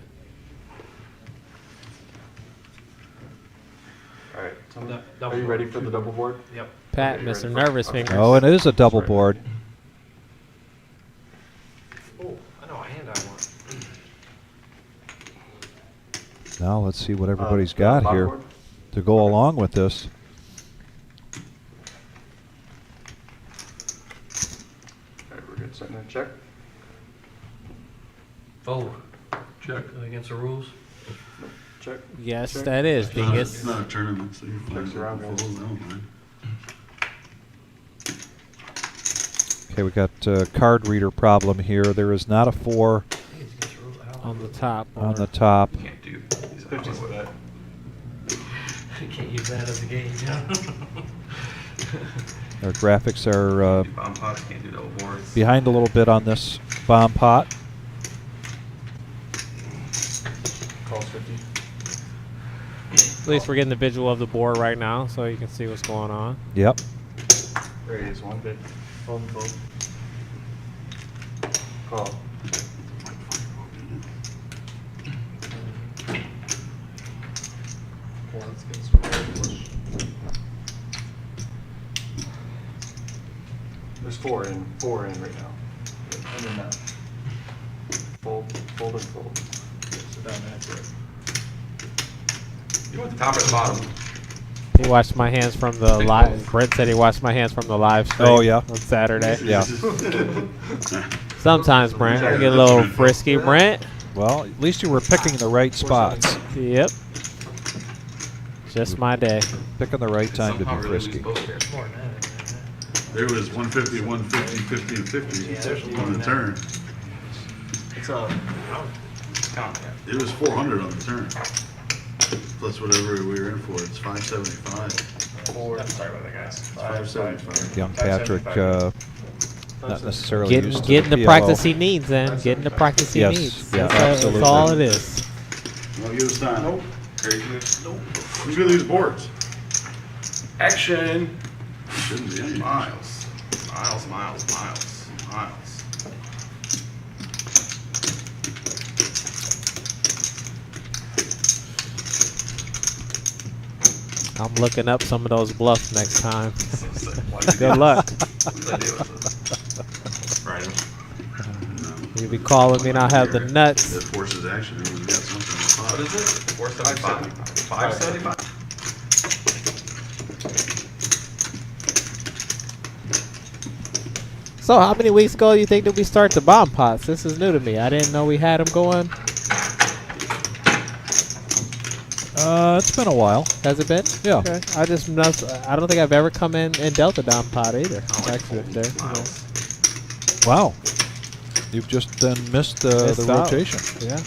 All right. Are you ready for the double board? Yep. Pat, Mr. Nervous Fingers. Oh, and it is a double board. Oh, I know a hand I want. Now let's see what everybody's got here to go along with this. Setting a check. Oh. Check. Against the rules. Check. Yes, check. that is, It's Dingus. not a tournament, so you're fine. Checks around, guys. Okay, we got a card reader problem here. There is not a 4 on the top. on the top. Can't do. He's 50 for that. You can't use that as a game, yeah. Our graphics are Bomb pots can't do double boards. behind a little bit on this bomb pot. Calls 50. At least we're getting the visual of the board right now, so you can see what's going on. Yep. Raise one bit. Fold. Call. There's four in right now. And then that. Fold and fold. So down that's it. You want the top or the bottom? He watched my hands from the live. Brent said he watched my hands from the live stream. Oh, yeah. On Saturday. Yeah. Sometimes, Brent, I get a little frisky, Brent. Well, at least you were picking the right spots. Yep. Just my day. Picking the right time to be frisky. There was 150, 150, 50, and 50 on the turn. It's It was 400 on the turn. Plus whatever we were in for. It's 575. Sorry about that, guys. 575. Young Patrick, not necessarily used to Getting the PLO. practice he needs, then. Getting the practice he Yes. needs. Yeah, That's absolutely. all it is. Don't give us time. Nope. Nope. Look at these boards. Action. Shouldn't be any. Miles. I'm looking up some of those bluffs next time. Good luck. Right. You be calling me and I'll have the nuts. That forces action. We've got something What on is it? 475. 575. So how many weeks ago do you think did we start the bomb pots? This is new to me. I didn't know we had them going. It's been a while. Has it been? Yeah. Okay. I don't think I've ever come in and dealt a bomb pot either. Actually, there. Wow. You've just then missed the Missed out. rotation. Yeah.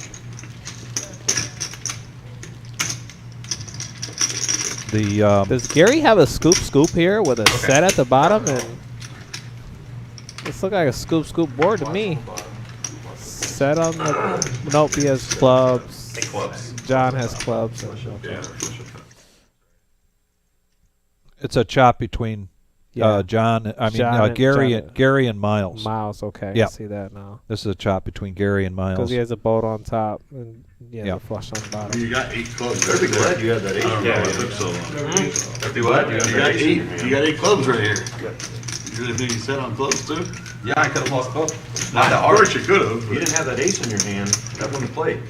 Does Gary have a scoop here with a set at the bottom? And this look like a scoop board to me. Set on the. Nope, he has clubs. John has clubs. It's a chop between Yeah. John. John and Gary and Miles. Miles, okay. Yeah. I see that now. This is a chop between Gary and Miles. Because he has a boat on top and Yeah. the flush on the bottom. You got 8 clubs. I'd be glad you had that 8. I don't know why it took so long. Do what? You got 8. You got 8 clubs right here. You really think you set on clubs too? Yeah, I could have lost both. Not that Of course you could have. You didn't have that ace in your hand. That wouldn't play.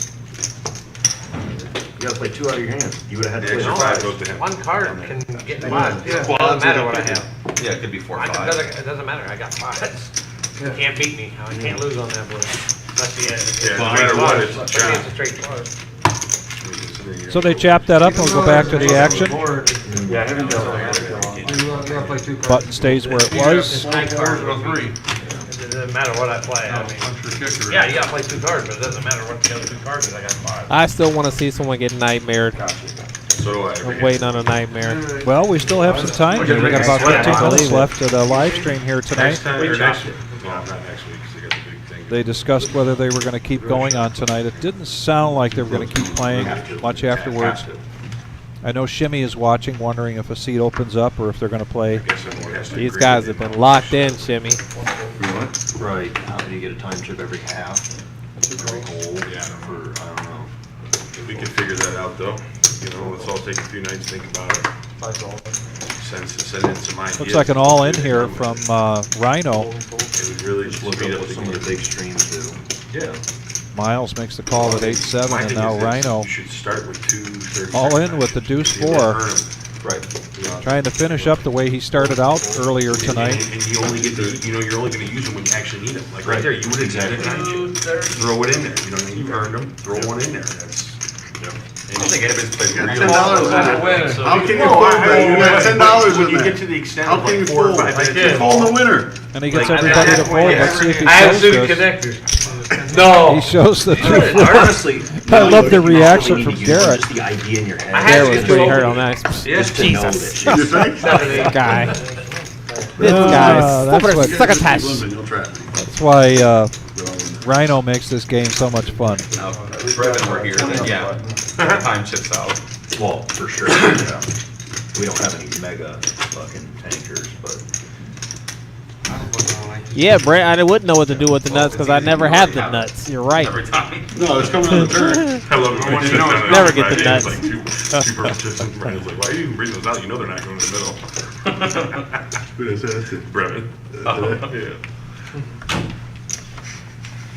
You gotta play 2 out of your hand. You would've had to The play extra 5. 5 goes to him. One card can get 5. Yeah. It doesn't matter what I have. Yeah, it could be 4 or It 5. doesn't matter, I got 5. You can't beat me, I can't lose on that board. Unless you Yeah, no matter what, it's a But chop. it's a straight flush. So they chop that up and we'll go back to the action. Yeah, I haven't done You gotta play 2 cards. Button stays where it was. 9 cards or 3. It doesn't matter what I play, I mean. Punch your kicker. Yeah, you gotta play 2 cards, but it doesn't matter what the other 2 cards is, I got 5. I still want to see someone get nightmared. So do I. I'm waiting on a nightmare. Well, we still have some time here. We got about 15 minutes left of the live stream here tonight. Next time, or next week. Well, not next week, 'cause they got the big thing. They discussed whether they were going to keep going on tonight. It didn't sound like they were going to keep playing much afterwards. I know Shimmy is watching, wondering if a seat opens up or if they're going to play. These guys have been locked in, Shimmy. Right, how do you get a time chip every half? Every hole? Yeah. For, I don't know. We can figure that out, though. You know, let's all take a few nights to think about it. Send in some ideas. Looks like an all-in here from Rhino. It would really just Look speed up up what the some of the game. big streams do. Yeah. Miles makes the call at 8-7, My and thing now is this, Rhino you should start with 2 all in with the deuce 4. Right. Trying to finish up the way he started out earlier tonight. And you only get the, you know, you're only going to use them when you actually need them. Like right there, you would have needed a time chip. Throw it in there. You know what I mean? You've earned them. Throw one in there. That's. I don't think anybody's played real. $10. How can you fold that? You got $10 When in you there. get to the extent How of can you like 4 or fold? 5 minutes, You fold the winner. And he gets Like, everybody to fold. Let's see if he I have shows suited this. connectors. No. He shows the true Honestly, I love the reaction you from need to use Garrett. Just the idea in your head. I had Garrett to was get pretty to hurt open on that. Just to know Jesus. that You think? This guy. This that's guy's what- suck a tash. You'll trap me. That's why Rhino makes this game so much fun. Now, if Brevin were here, then yeah, time chips out. Well, for sure. Yeah. We don't have any mega fucking tankers, but Yeah, Brent, I wouldn't know what to do with the nuts because I never have the nuts. You're right. Every time. No, it's coming on the turn. I love it when you sit down and Never get the Friday, it's nuts. like two purple chips and Brandon's like, why do you even bring those out? You know they're not going in the middle. Who does that? Brevin. Yeah.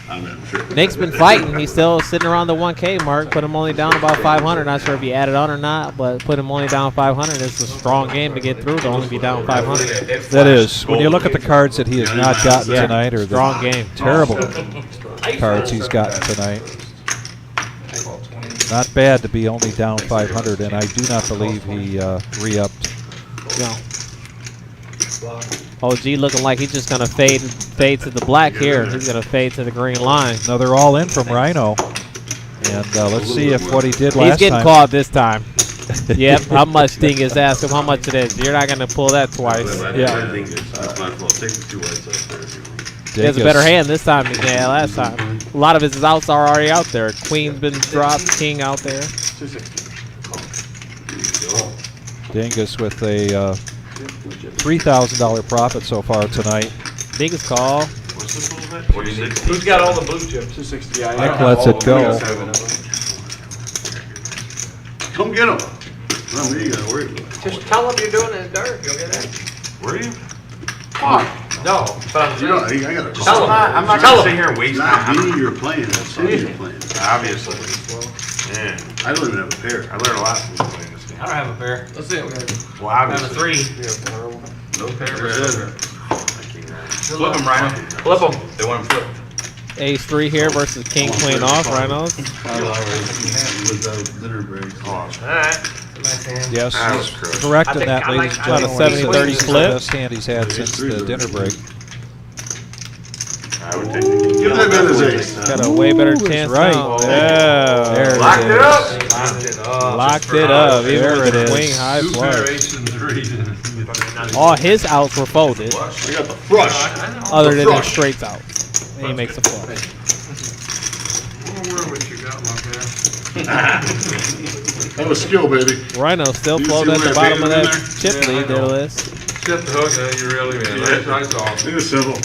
I'm not sure. Nick's been fighting. He's still sitting around the 1K mark. Put him only down about 500. Not sure if he added on or not, but put him only down 500. It's a strong game to get through to only be down 500. That is. When you look at the cards that he has not gotten Yeah, tonight, or strong the game. terrible cards he's gotten tonight. Not bad to be only down 500, and I do not believe he re-upped. No. OG looking like he's just gonna fade to the black here. He's gonna fade to the green line. No, they're all in from Rhino. And let's see if what he did last He's getting time. called this time. Yep. How much Dingus? Ask him how much it is. You're not gonna pull that twice. Yeah. Take the 2 whites up there if you want. He has a better hand this time than he had last time. A lot of his outs are already out there. Queen's been dropped. King out there. Dingus with a $3,000 profit so far tonight. Biggest call. Who's got all the blue chips? 260. Yeah, Nick lets it go. Come get him. Not me, you gotta worry about it. Just tell them you're doing it in the dark, you'll get it. Were you? No, but I'm You know, saying, I gotta tell them. I'm not Tell going to sit them. here and waste Not time. me, you're playing. That's something you're playing. Obviously. Man, I don't even have a pair. I learned a lot from playing this game. I don't have a pair. Let's see. Well, I have a obviously. 3. No pair. Flip them, Rhino. Flip them. They want them flipped. Ace 3 here versus King Queen off. Rhinos. With dinner breaks. Oh, Alright. Nice hand. Yes, That he's was crush. correct I in think that, I ladies like- and About a gentlemen. 70-30 This is the split. best hand he's had since the dinner break. I would take Give that man his ace. Got a way better Ooh, chance right. now. There Yeah. Locked it up. Locked it up. Even There with it the is. queen high 2 flush. pair, ace, and 3. All his outs were folded, I got the frush. other than the Flush. straights out. And he makes a flush. What you got, my man? That was skill, baby. Rhino still You floating see at the what I bottom of painted that in chip Yeah, lead I there, know. Liz. Get the hook, you really, man. That's awesome. It was simple.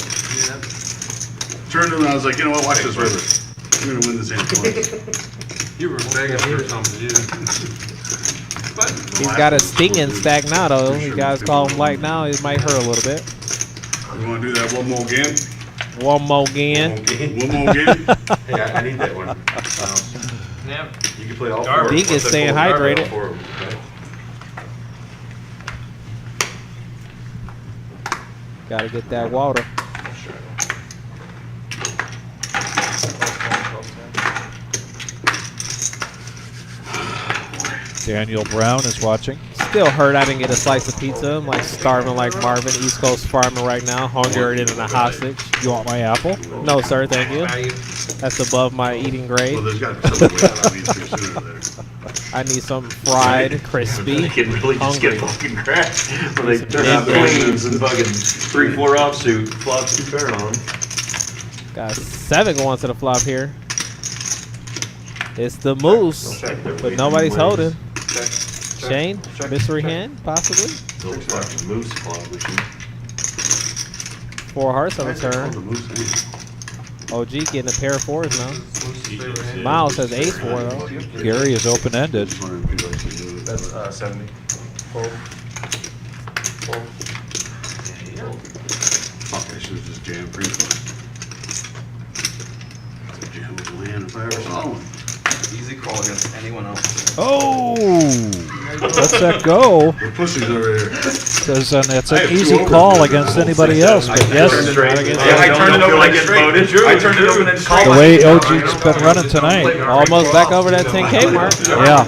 Turned to him and I was like, you know what, watch this river. You're gonna win this hand twice. You were begging for something, you. But He's got a stinging stack now, though. You guys call him light now. It might hurt a little bit. You wanna do that one more game? One more again. One more game? Hey, I need that one. Yep. You can play all Darby. four. Deke is staying hydrated. All four of them, okay? Gotta get that water. Daniel Brown is watching. Still hurt I didn't get a slice of pizza. I'm like starving like Marvin, East Coast farmer right now, hungry and a hostage. You want my apple? No, sir, thank you. Value. That's above my eating grade. Well, there's got to be some way out of these here sooner or later. I need something fried, crispy, They can really just hungry. get fucking cracked when they turn out the wings and fucking 3-4 offsuit, flop 2 pair on them. Got 7 going to the flop here. It's the moose, but nobody's holding. Shane, mystery hand, possibly. Those fucking moose flop machine. 4 hearts on the turn. OG getting a pair of 4s now. Miles has ace 4 though. Gary is open-ended. That's 70. Fold. Fold. Fuck, I should have just jammed pre-flop. Jam was a land if I ever saw one. Easy call against anyone else. Oh! Let's that go. The pussies over here. Because it's I an have 2 easy overs call there. against anybody else. But yes, Turned it straight. against- Yeah, I turned it don't feel over like and getting straight. voted. I turned it over and then straight. the way OG's been running tonight. Almost back over that 10K mark. Yeah.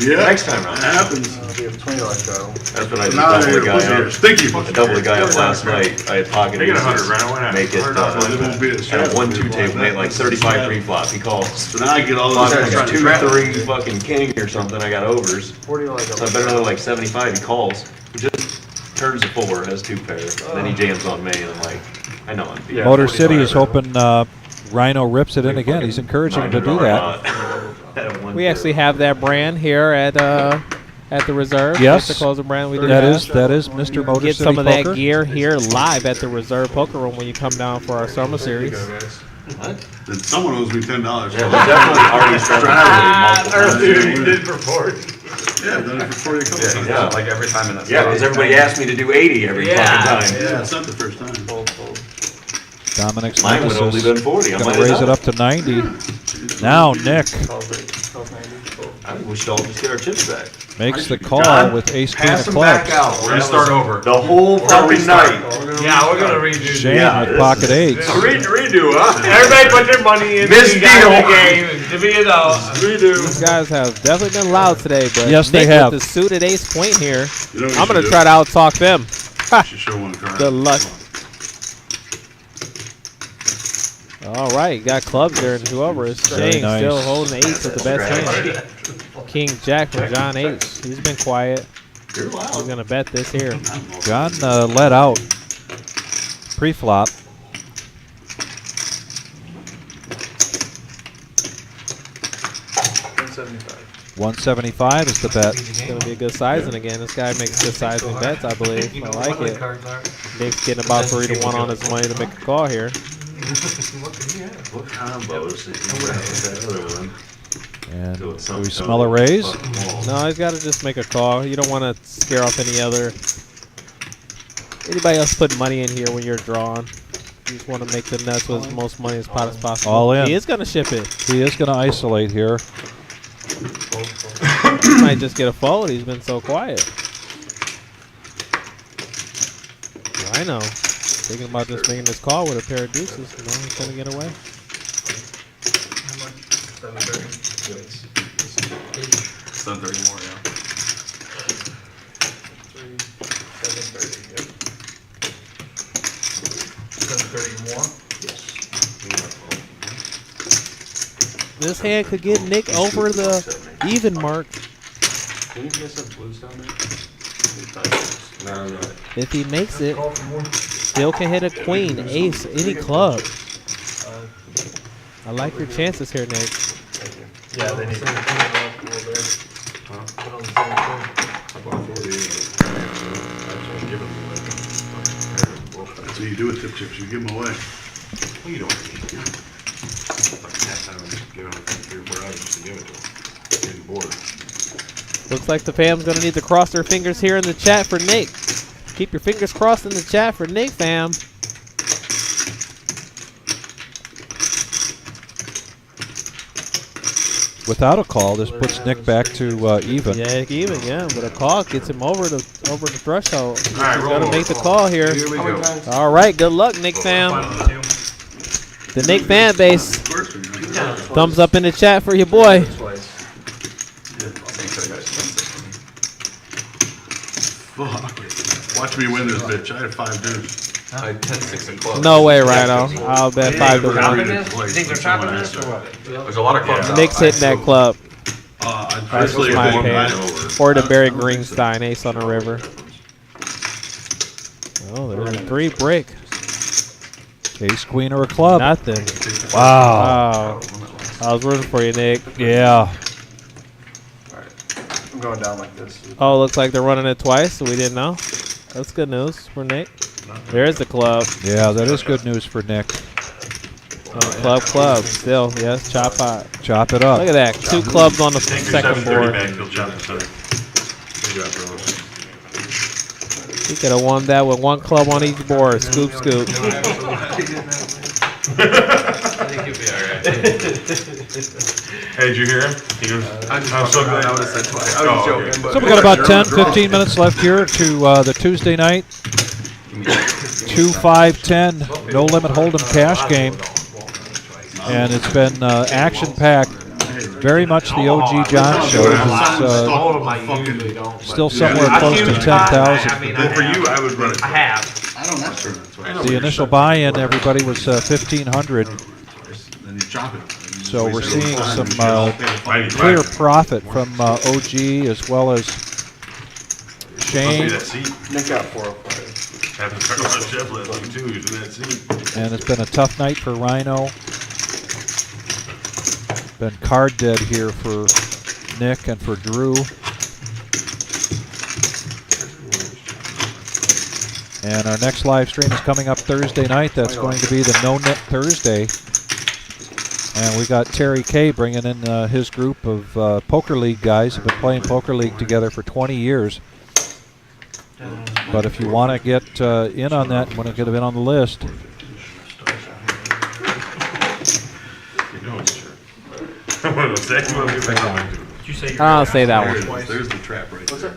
Yeah. Next time around. That happens. It'll be a $20 straddle. That's what I So did. now Double they're the guy pussy here. up. Stinky I pussy. doubled the guy up last night. I had pocket They get aces. 100, Ryan. Why not? Make it Well, they won't be at the at a straddle. 1-2 table. Made like 35 pre-flop. He calls. So now I get all Flop those was 2-3 fucking king or something. I got overs. 40 like So I better than like 75. He calls. He just turns a 4, has 2 pair. Then he jams on me, and I'm like, I know I'm beat. Yeah, Motor 45 City is right hoping Rhino rips it in again. He's encouraging him to do that. We actually have that brand here at the reserve. Yes. Mr. Closer brand. We do That have. is Mr. Motor Get City some of Poker. that gear here live at the Reserve Poker Room when you come down for our summer series. Then someone owes me $10. Yeah, we definitely already started You did for 40. Yeah, I've done it for 40 a couple times. Yeah. Like every time in that. Yeah, because everybody asked me to do 80 every fucking time. Yeah, it's not the first time. Dominic's Mine would only been 40. I going might to have raise done it up to 90. Now Nick I think we should all just get our chips back. makes the call John, with ace queen pass of them back clubs. out. We're gonna start over. The whole fucking night. Yeah, we're gonna redo. Shane Yeah, with this pocket is- eights. Redo, huh? Everybody put their money in. Miss You got deal. the game. To be it all. These guys have definitely been loud today, but Yes, they Nick have. with the suited ace point here. You know what I'm you gonna should try to out-talk them. do? You should show one card. Good luck. All right, got clubs there, and whoever is Very Shane nice. still holding eights at the best hand. King Jack from John H. He's been quiet. You're He's loud. gonna bet this here. John let out pre-flop. $175 is the bet. It's gonna be a good sizing again. This guy makes good sizing bets, I believe. You I know like what the it. cards are. Nick's getting about 3 to 1 on his money to make a call here. What combos? That other one. And Do it do we something. smell a raise? No, he's got to just make a call. You don't want to scare off anybody else putting money in here when you're drawing. You just want to make the nuts with as most money as possible. All in. He is going to ship it. He is going to isolate here. He might just get a fold. He's been so quiet. I know. Thinking about just making this call with a pair of deuces. You know, he's going to get away. 730 more, yeah. 730, yep. 730 more? This hand could get Nick over the even mark. Can you guys have blues down there? No. If he makes it, Call for more? still can hit a queen, ace, any club. I like your chances here, Nick. Thank you. Yeah, they need to. Put on the same That's what you do with tip chips. You give them away. Well, you don't need it. Like that time, give it 3 or 4 hours just to give it to them. Getting bored. Looks like the fam's going to need to cross their fingers here in the chat for Nick. Keep your fingers crossed in the chat for Nick, fam. without a call, this puts Nick back to even. Yeah, even, yeah. But a call gets him over the threshold. He's right, roll gonna over. make the call here. Here we go. All right, good luck, Nick fam. The Nick fan base. Thumbs up in the chat for your boy. Fuck. Watch me win this bitch. I had 5 dudes. I had 10-6 and clubs. No way, Rhino. I'll bet 5 to 1. You think they're chopping this or what? There's a lot of clubs. Nick's hitting that club. That's That's my opinion. Or the Barry Greenstein ace on the river. Oh, there's a 3 break. Ace, queen, or a club. Nothing. Wow. Wow. I was rooting for you, Nick. Yeah. I'm going down like this. Oh, looks like they're running it twice, so we didn't know. That's good news for Nick. There's the club. Yeah, that is good news for Nick. Club. Still, yes, chop hot. Chop it up. Look at that. 2 clubs on the second board. He could have won that with 1 club on each board. Scoop, scoop. I think you'll be alright. Hey, did you hear him? He goes, I'm so glad. I would have said twice. I was joking, but So we got about 10, 15 minutes left here to the Tuesday night 2-5-10 no limit hold'em cash game, and it's been action-packed. Very much the OG John show. It's still somewhere close to 10,000. For you, I would run it. I have. I don't mess with it. The initial buy-in, everybody was 1,500. Then you chop it. So we're seeing some clear profit from OG as well as Shane. Nick got 405. Happened to start on Chef last week too. He was in that seat. And it's been a tough night for Rhino. Been card dead here for Nick and for Drew. And our next live stream is coming up Thursday night. That's going to be the No Net Thursday. And we got Terry K bringing in his group of Poker League guys who have been playing Poker League together for 20 years. But if you want to get in on that, want to get in on the list, I'll say that one. There's the trap right there.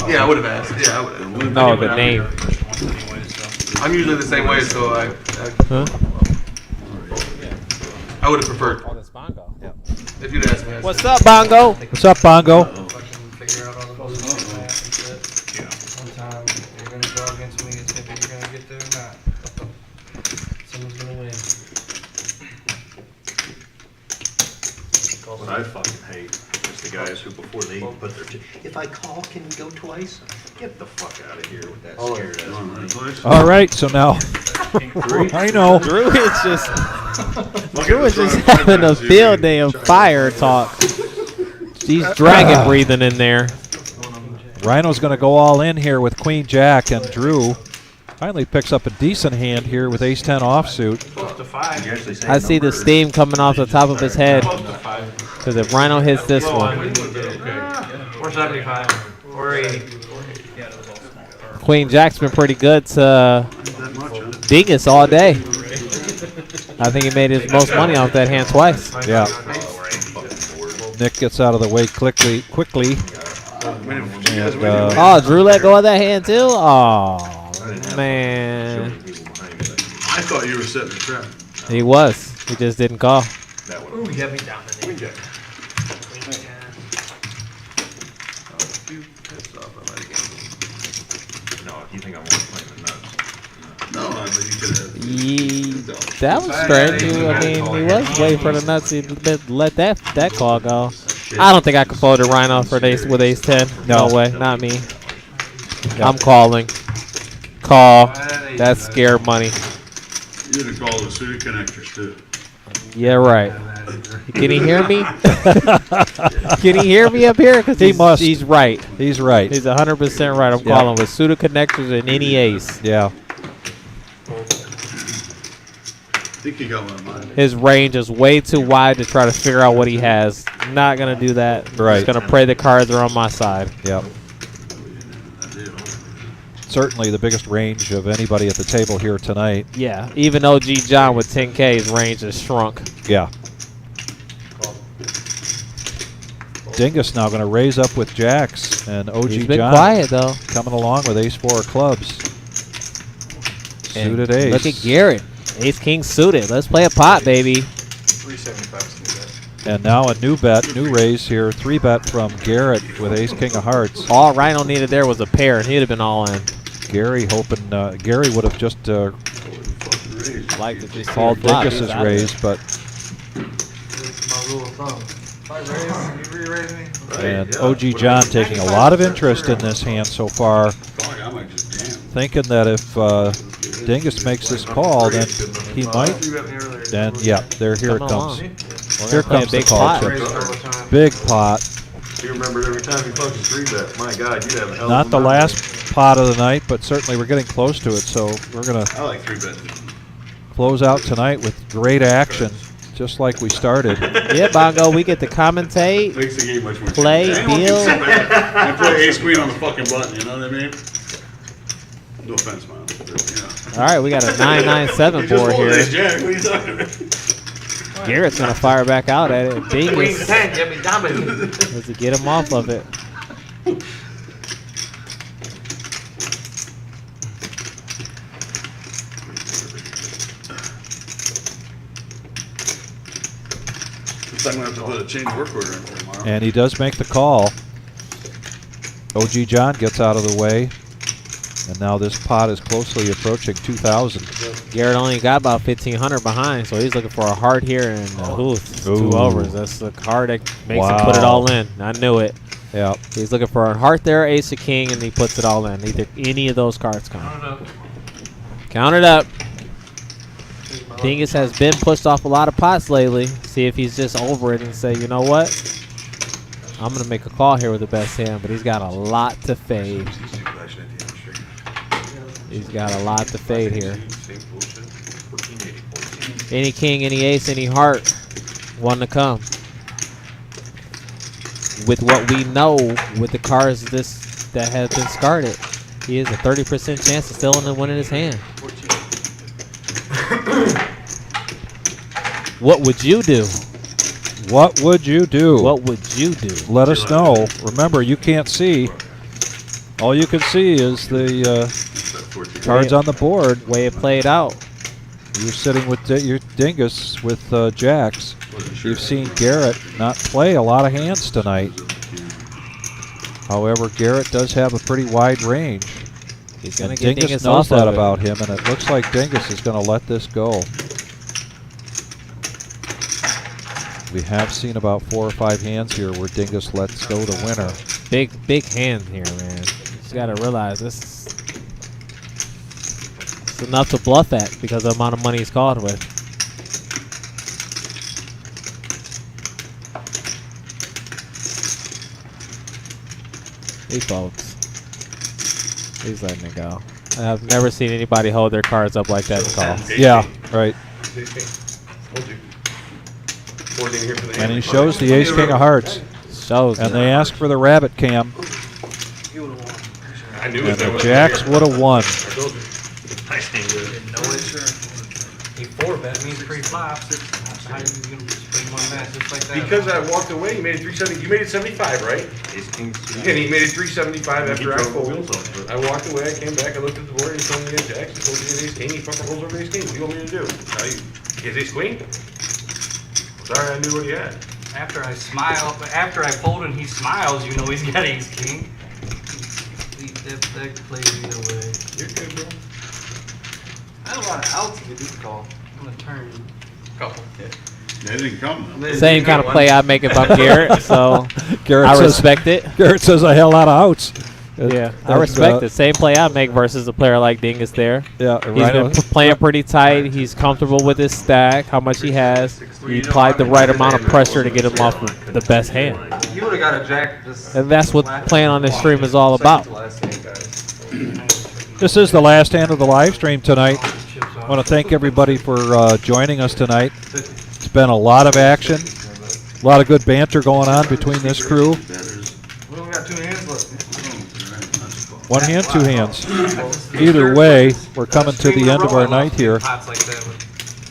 Yeah, I would have asked. Yeah, I would have. No, the name. I'm usually the same way, so I would have preferred. Oh, that's Bongo. If you'd asked me. What's up, Bongo? what's up, Bongo? Figure out all the bullshit and shit. One time you're gonna go against me, it's if you're gonna get there or not. Someone's gonna win. What I fucking hate is the guys who, before they even put their if I call, can we go twice? Get the fuck out of here with that scared ass. All right, so now I know. Drew is just having a field day of fire talk. He's dragon breathing in there. Rhino's going to go all in here with Queen Jack, and Drew finally picks up a decent hand here with Ace-10 offsuit. Close to 5. I see the steam coming off the top of his head. Because if Rhino hits this one, 475. 480. Queen Jack's been pretty good to Dingus all day. I think he made his most money off that hand twice. Yeah. Nick gets out of the way quickly. And, Oh, Drew let go of that hand too? Oh, man. I thought you were setting the trap. He was. He just didn't call. Ooh, you got me down the name. You think I'm worth playing the nuts? No, but you could have. That was strange. I mean, he was waiting for the nuts. He let that call go. I don't think I could fold a Rhino for with Ace-10. No way, not me. I'm calling. Call. That's scared money. You had to call the suited connectors too. Yeah, right. Can he hear me? Can he hear me up here? Because he must. He's right. He's right. He's 100% right. I'm calling with pseudo connectors and any ace. Yeah. I think you got one of mine. His range is way too wide to try to figure out what he has. Not going to do that. Right. Just going to pray the cards are on my side. Yep. Certainly the biggest range of anybody at the table here tonight. Yeah. Even OG John with 10K, his range has shrunk. Yeah. Dingus now going to raise up with jacks, and OG He's been John quiet though. coming along with ace-4 of clubs. And Suited ace. look at Garrett. Ace king suited. Let's play a pot, baby. 375. And now a new bet, new raise here. 3-bet from Garrett with ace-king of hearts. All Rhino needed there was a pair, and he'd have been all in. Gary hoping, Gary would have just Like to just called flop. He's Dingus's out of raise, but My rule of thumb. If I raise, you re-raise me? and OG John taking a lot of interest in this hand so far, Fuck, I might just jam. thinking that if Dingus makes this call, then he might. Then, yeah, here it Coming comes. along. We're Here gonna play a comes the big call. pot. Chip. Raise all the time. Big pot. You remember every time you fucking 3-bet. My God, you'd have a hell of Not a the memory. last pot of the night, but certainly we're getting close to it. So we're going to I like 3-bet. close out tonight with great action, just like we started. Yeah, Bongo, we get to commentate. Makes the game much more Play, interesting. Anyone deal. can sit back and play ace queen on the fucking button, you know what I mean? No offense, man. But, you know. All right, we got a 9-9-7 You just board hold here. ace jack. What are you talking about? Garrett's gonna fire back out at it. Queen Dingus 10, get me dominated. has to get him off of it. I'm gonna have to put a change work order in for tomorrow. And he does make the call. OG John gets out of the way. And now this pot is closely approaching 2,000. Garrett only got about 1,500 behind, so he's looking for a heart here and Ooh. 2 overs. That's the card that makes him Wow. put it all in. I knew it. Yeah. He's looking for a heart there, ace of king, and he puts it all in. Either any of those cards come. Count it up. Dingus has been pushed off a lot of pots lately. See if he's just over it and say, you know what? I'm going to make a call here with the best hand, but he's got a lot to fade. He's got a lot to fade here. Any king, any ace, any heart, one to come. With what we know with the cards that have been discarded, he has a 30% chance of still winning his hand. What would you do? What would you do? What would you do? Let us know. Remember, you can't see. All you can see is the cards on the board. Way it played out. You're sitting with your Dingus with jacks. You've seen Garrett not play a lot of hands tonight. However, Garrett does have a pretty wide range. He's going And to get Dingus Dingus knows off that of it. about him, and it looks like Dingus is going to let this go. We have seen about 4 or 5 hands here where Dingus lets go the winner. Big hand here, man. You just got to realize this is enough to bluff at because of the amount of money he's called with. These folks. He's letting it go. I've never seen anybody hold their cards up like that and call. Yeah, right. Here for the And he hand. shows the ace king of hearts. Shows And it. they ask for the rabbit cam. I knew And it. the jacks would have won. Nice hand, good. He 4-bet means pre-flop. How you gonna swing one match just like that? Because I walked away, you made it 370. You made it 75, right? Ace king. And he made it 375 after I drove the folded. wheels off of it. I walked away, I came back, I looked at the board, he told me he had jacks, he told me he had ace king, he fucking rolls over ace king. What do you want me to do? Now he has ace queen? Sorry, I knew what he had. After I fold and he smiles, you know he's got ace king. That plays either way. You're good, bro. I had a lot of outs if you did call. On the turn, couple. They didn't come though. Same kind of play I make if I'm Garrett, so Garrett I says, respect it. Garrett says I had a lot of outs. Yeah, I respect it. Same play I make versus a player like Dingus there. Yeah, He's been playing pretty tight. He's comfortable with his stack, how much he has. He applied the right amount of pressure to get him off of the best hand. You would have got a jack just. And that's what playing on this stream is all about. This is the last hand of the live stream tonight. I want to thank everybody for joining us tonight. It's been a lot of action, a lot of good banter going on between this crew. We only got 2 hands left. 1 hand, 2 hands. Either way, we're coming to the end of our night here. Pots like that with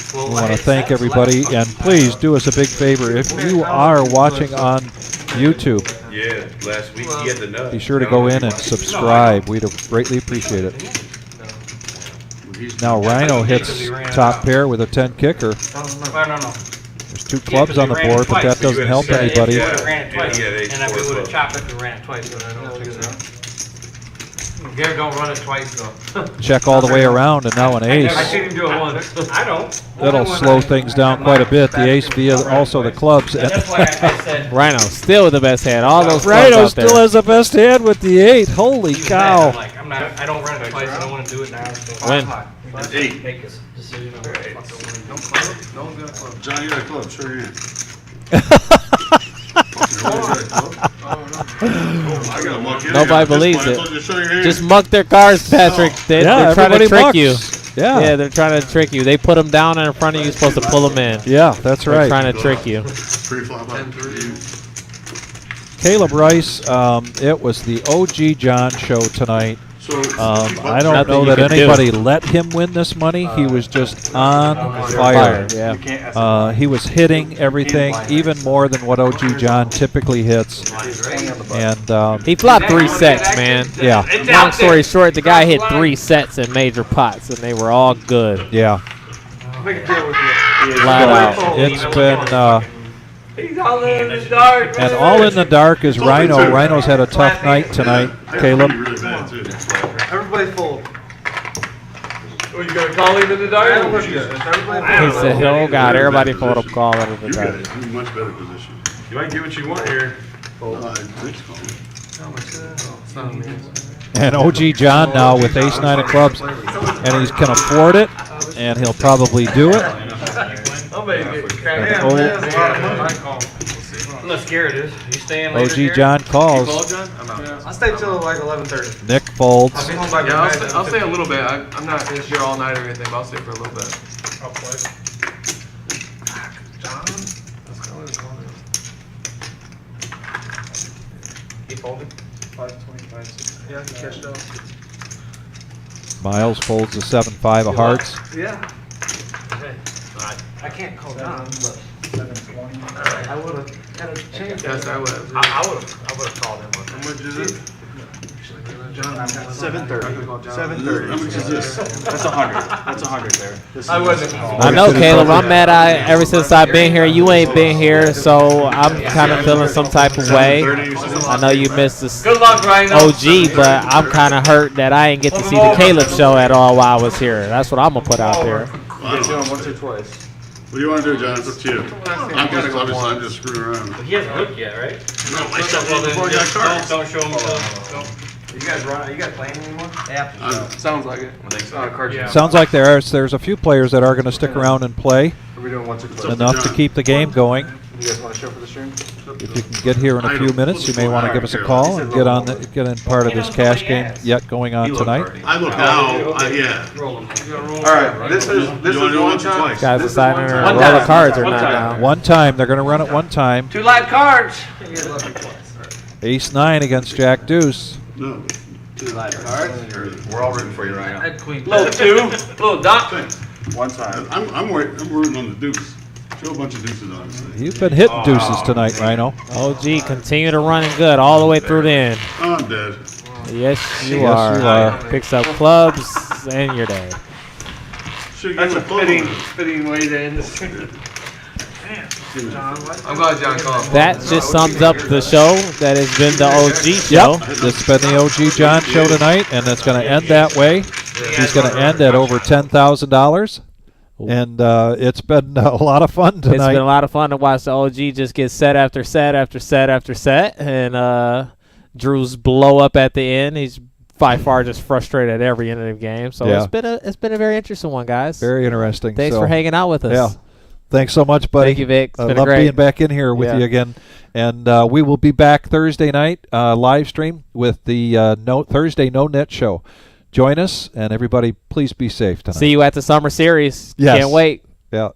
slow We want to lights. thank everybody, and please do us a big favor. If you are watching on YouTube. Yeah, last week he had the nut. Be sure to go in and subscribe. We'd greatly appreciate it. Now Rhino hits top pair with a 10 kicker. No. There's 2 clubs on the board, but that doesn't help anybody. If we ran it twice, and if we would have chopped it, we ran it twice, but I don't think so. Gary don't run it twice though. Check all the way around, and now an ace. I seen him do it once. I don't. That'll slow things down quite a bit. The ace via also the clubs. That's why I said. Rhino still with the best hand. All those clubs Rhino out there. still has the best hand with the 8. Holy cow. I don't run it twice. I don't want to do it now. Win. Make a decision on what the fuck I want to do. No club? No one got a club. John, you got a club. Show your hand. Nobody believes it. Just Just muck their cards, Patrick. They're trying to everybody trick you. mucks. Yeah, They're trying to trick you. They put them down in front of you. You're supposed to pull them in. yeah, that's They're right. trying to trick you. Pre-flop. Caleb Rice, it was the OG John show tonight. So, I don't Nothing know you that can do. anybody let him win this money. He was just on fire. Yeah. He was hitting everything, even more than what OG John typically hits. And He flopped 3 sets, man. yeah, Long story short, the guy hit 3 sets in major pots, and they were all good. yeah. Flat out. It's been He's all in the dark. and all in the dark is Rhino. Rhino's had a tough night tonight. Caleb. really bad too. Everybody fold. Oh, you gonna call him in the dark? He said, "Oh God, everybody photo call it in the You dark." guys, you're in much better position. You might get what you want here. Nick's calling. And OG John now with ace 9 of clubs, and he can afford it, and he'll probably do it. Unless Garrett is. You staying later, OG Garrett? John calls. I'll stay till like 11:30. Nick folds. I'll be home by Yeah, midnight. I'll stay a little bit. I'm not here all night or anything, but I'll stay for a little bit. I'll play. He folded. 525. Yeah, you cashed out. Miles folds the 7-5 of hearts. Yeah. I can't call John, but 720. I would have had a change. Yes, I would. I would have called him. How much is it? John, 730. How much is this? That's 100. That's 100 there. This I is- wasn't. I know, Caleb. I'm mad. Ever since I've been here, you ain't been here, so I'm kind of feeling some type of way. I know you missed this Good luck, Rhino. OG, but I'm kind of hurt that I didn't get to see the Caleb show at all while I was here. That's what I'm gonna put out there. You guys doing once or twice? What do you want to do, John? It's up to you. I'm just screwing around. He hasn't hooked yet, right? No, I Well, said then, before I got cards. don't show him. Don't. You guys run? You guys playing anymore? Sounds like it. Yeah. Sounds like there's a few players that are going to stick around and play Are we doing once or twice? enough to keep the game going. You guys want to show for the stream? If you can get here in a few minutes, you may want to give us a call and get in part of this cash game yet going on tonight. I look now, yeah. Roll him. All right. This is You want to do it once or twice? Guys This is deciding one to time. roll the cards or One not time. now. One time, they're going to run it one time. 2 live cards. Ace 9 against Jack Deuce. No. We're all rooting for you right now. Little 2. Little dot. one time. I'm rooting on the deuce. Show a bunch of deuces on this thing. You've been hitting deuces tonight, Rhino. OG, continue to running good all the way through the end. Oh, I'm dead. Yes, you Yes, are. you are. Picks up clubs and you're dead. Should've That's a given a fitting way to end this. I'm glad John called. That just sums up the show that has been the OG show. Yep, it's been the OG John show tonight, and it's going to end that way. He's going to end at over $10,000, and it's been a lot of fun tonight. It's been a lot of fun to watch the OG just get set after set after set after set, and Drew's blow up at the end. He's by far just frustrated at every end of the game. So Yeah. it's been a very interesting one, guys. Very interesting. Thanks so, for hanging out with us. Yeah. Thanks so much, buddy. Thank you, Vic. It's I been love great. being back in here with Yeah. you again. And we will be back Thursday night, live stream, with the Thursday No Net show. Join us, and everybody, please be safe tonight. See you at the summer series. Yes. Can't wait. Yeah.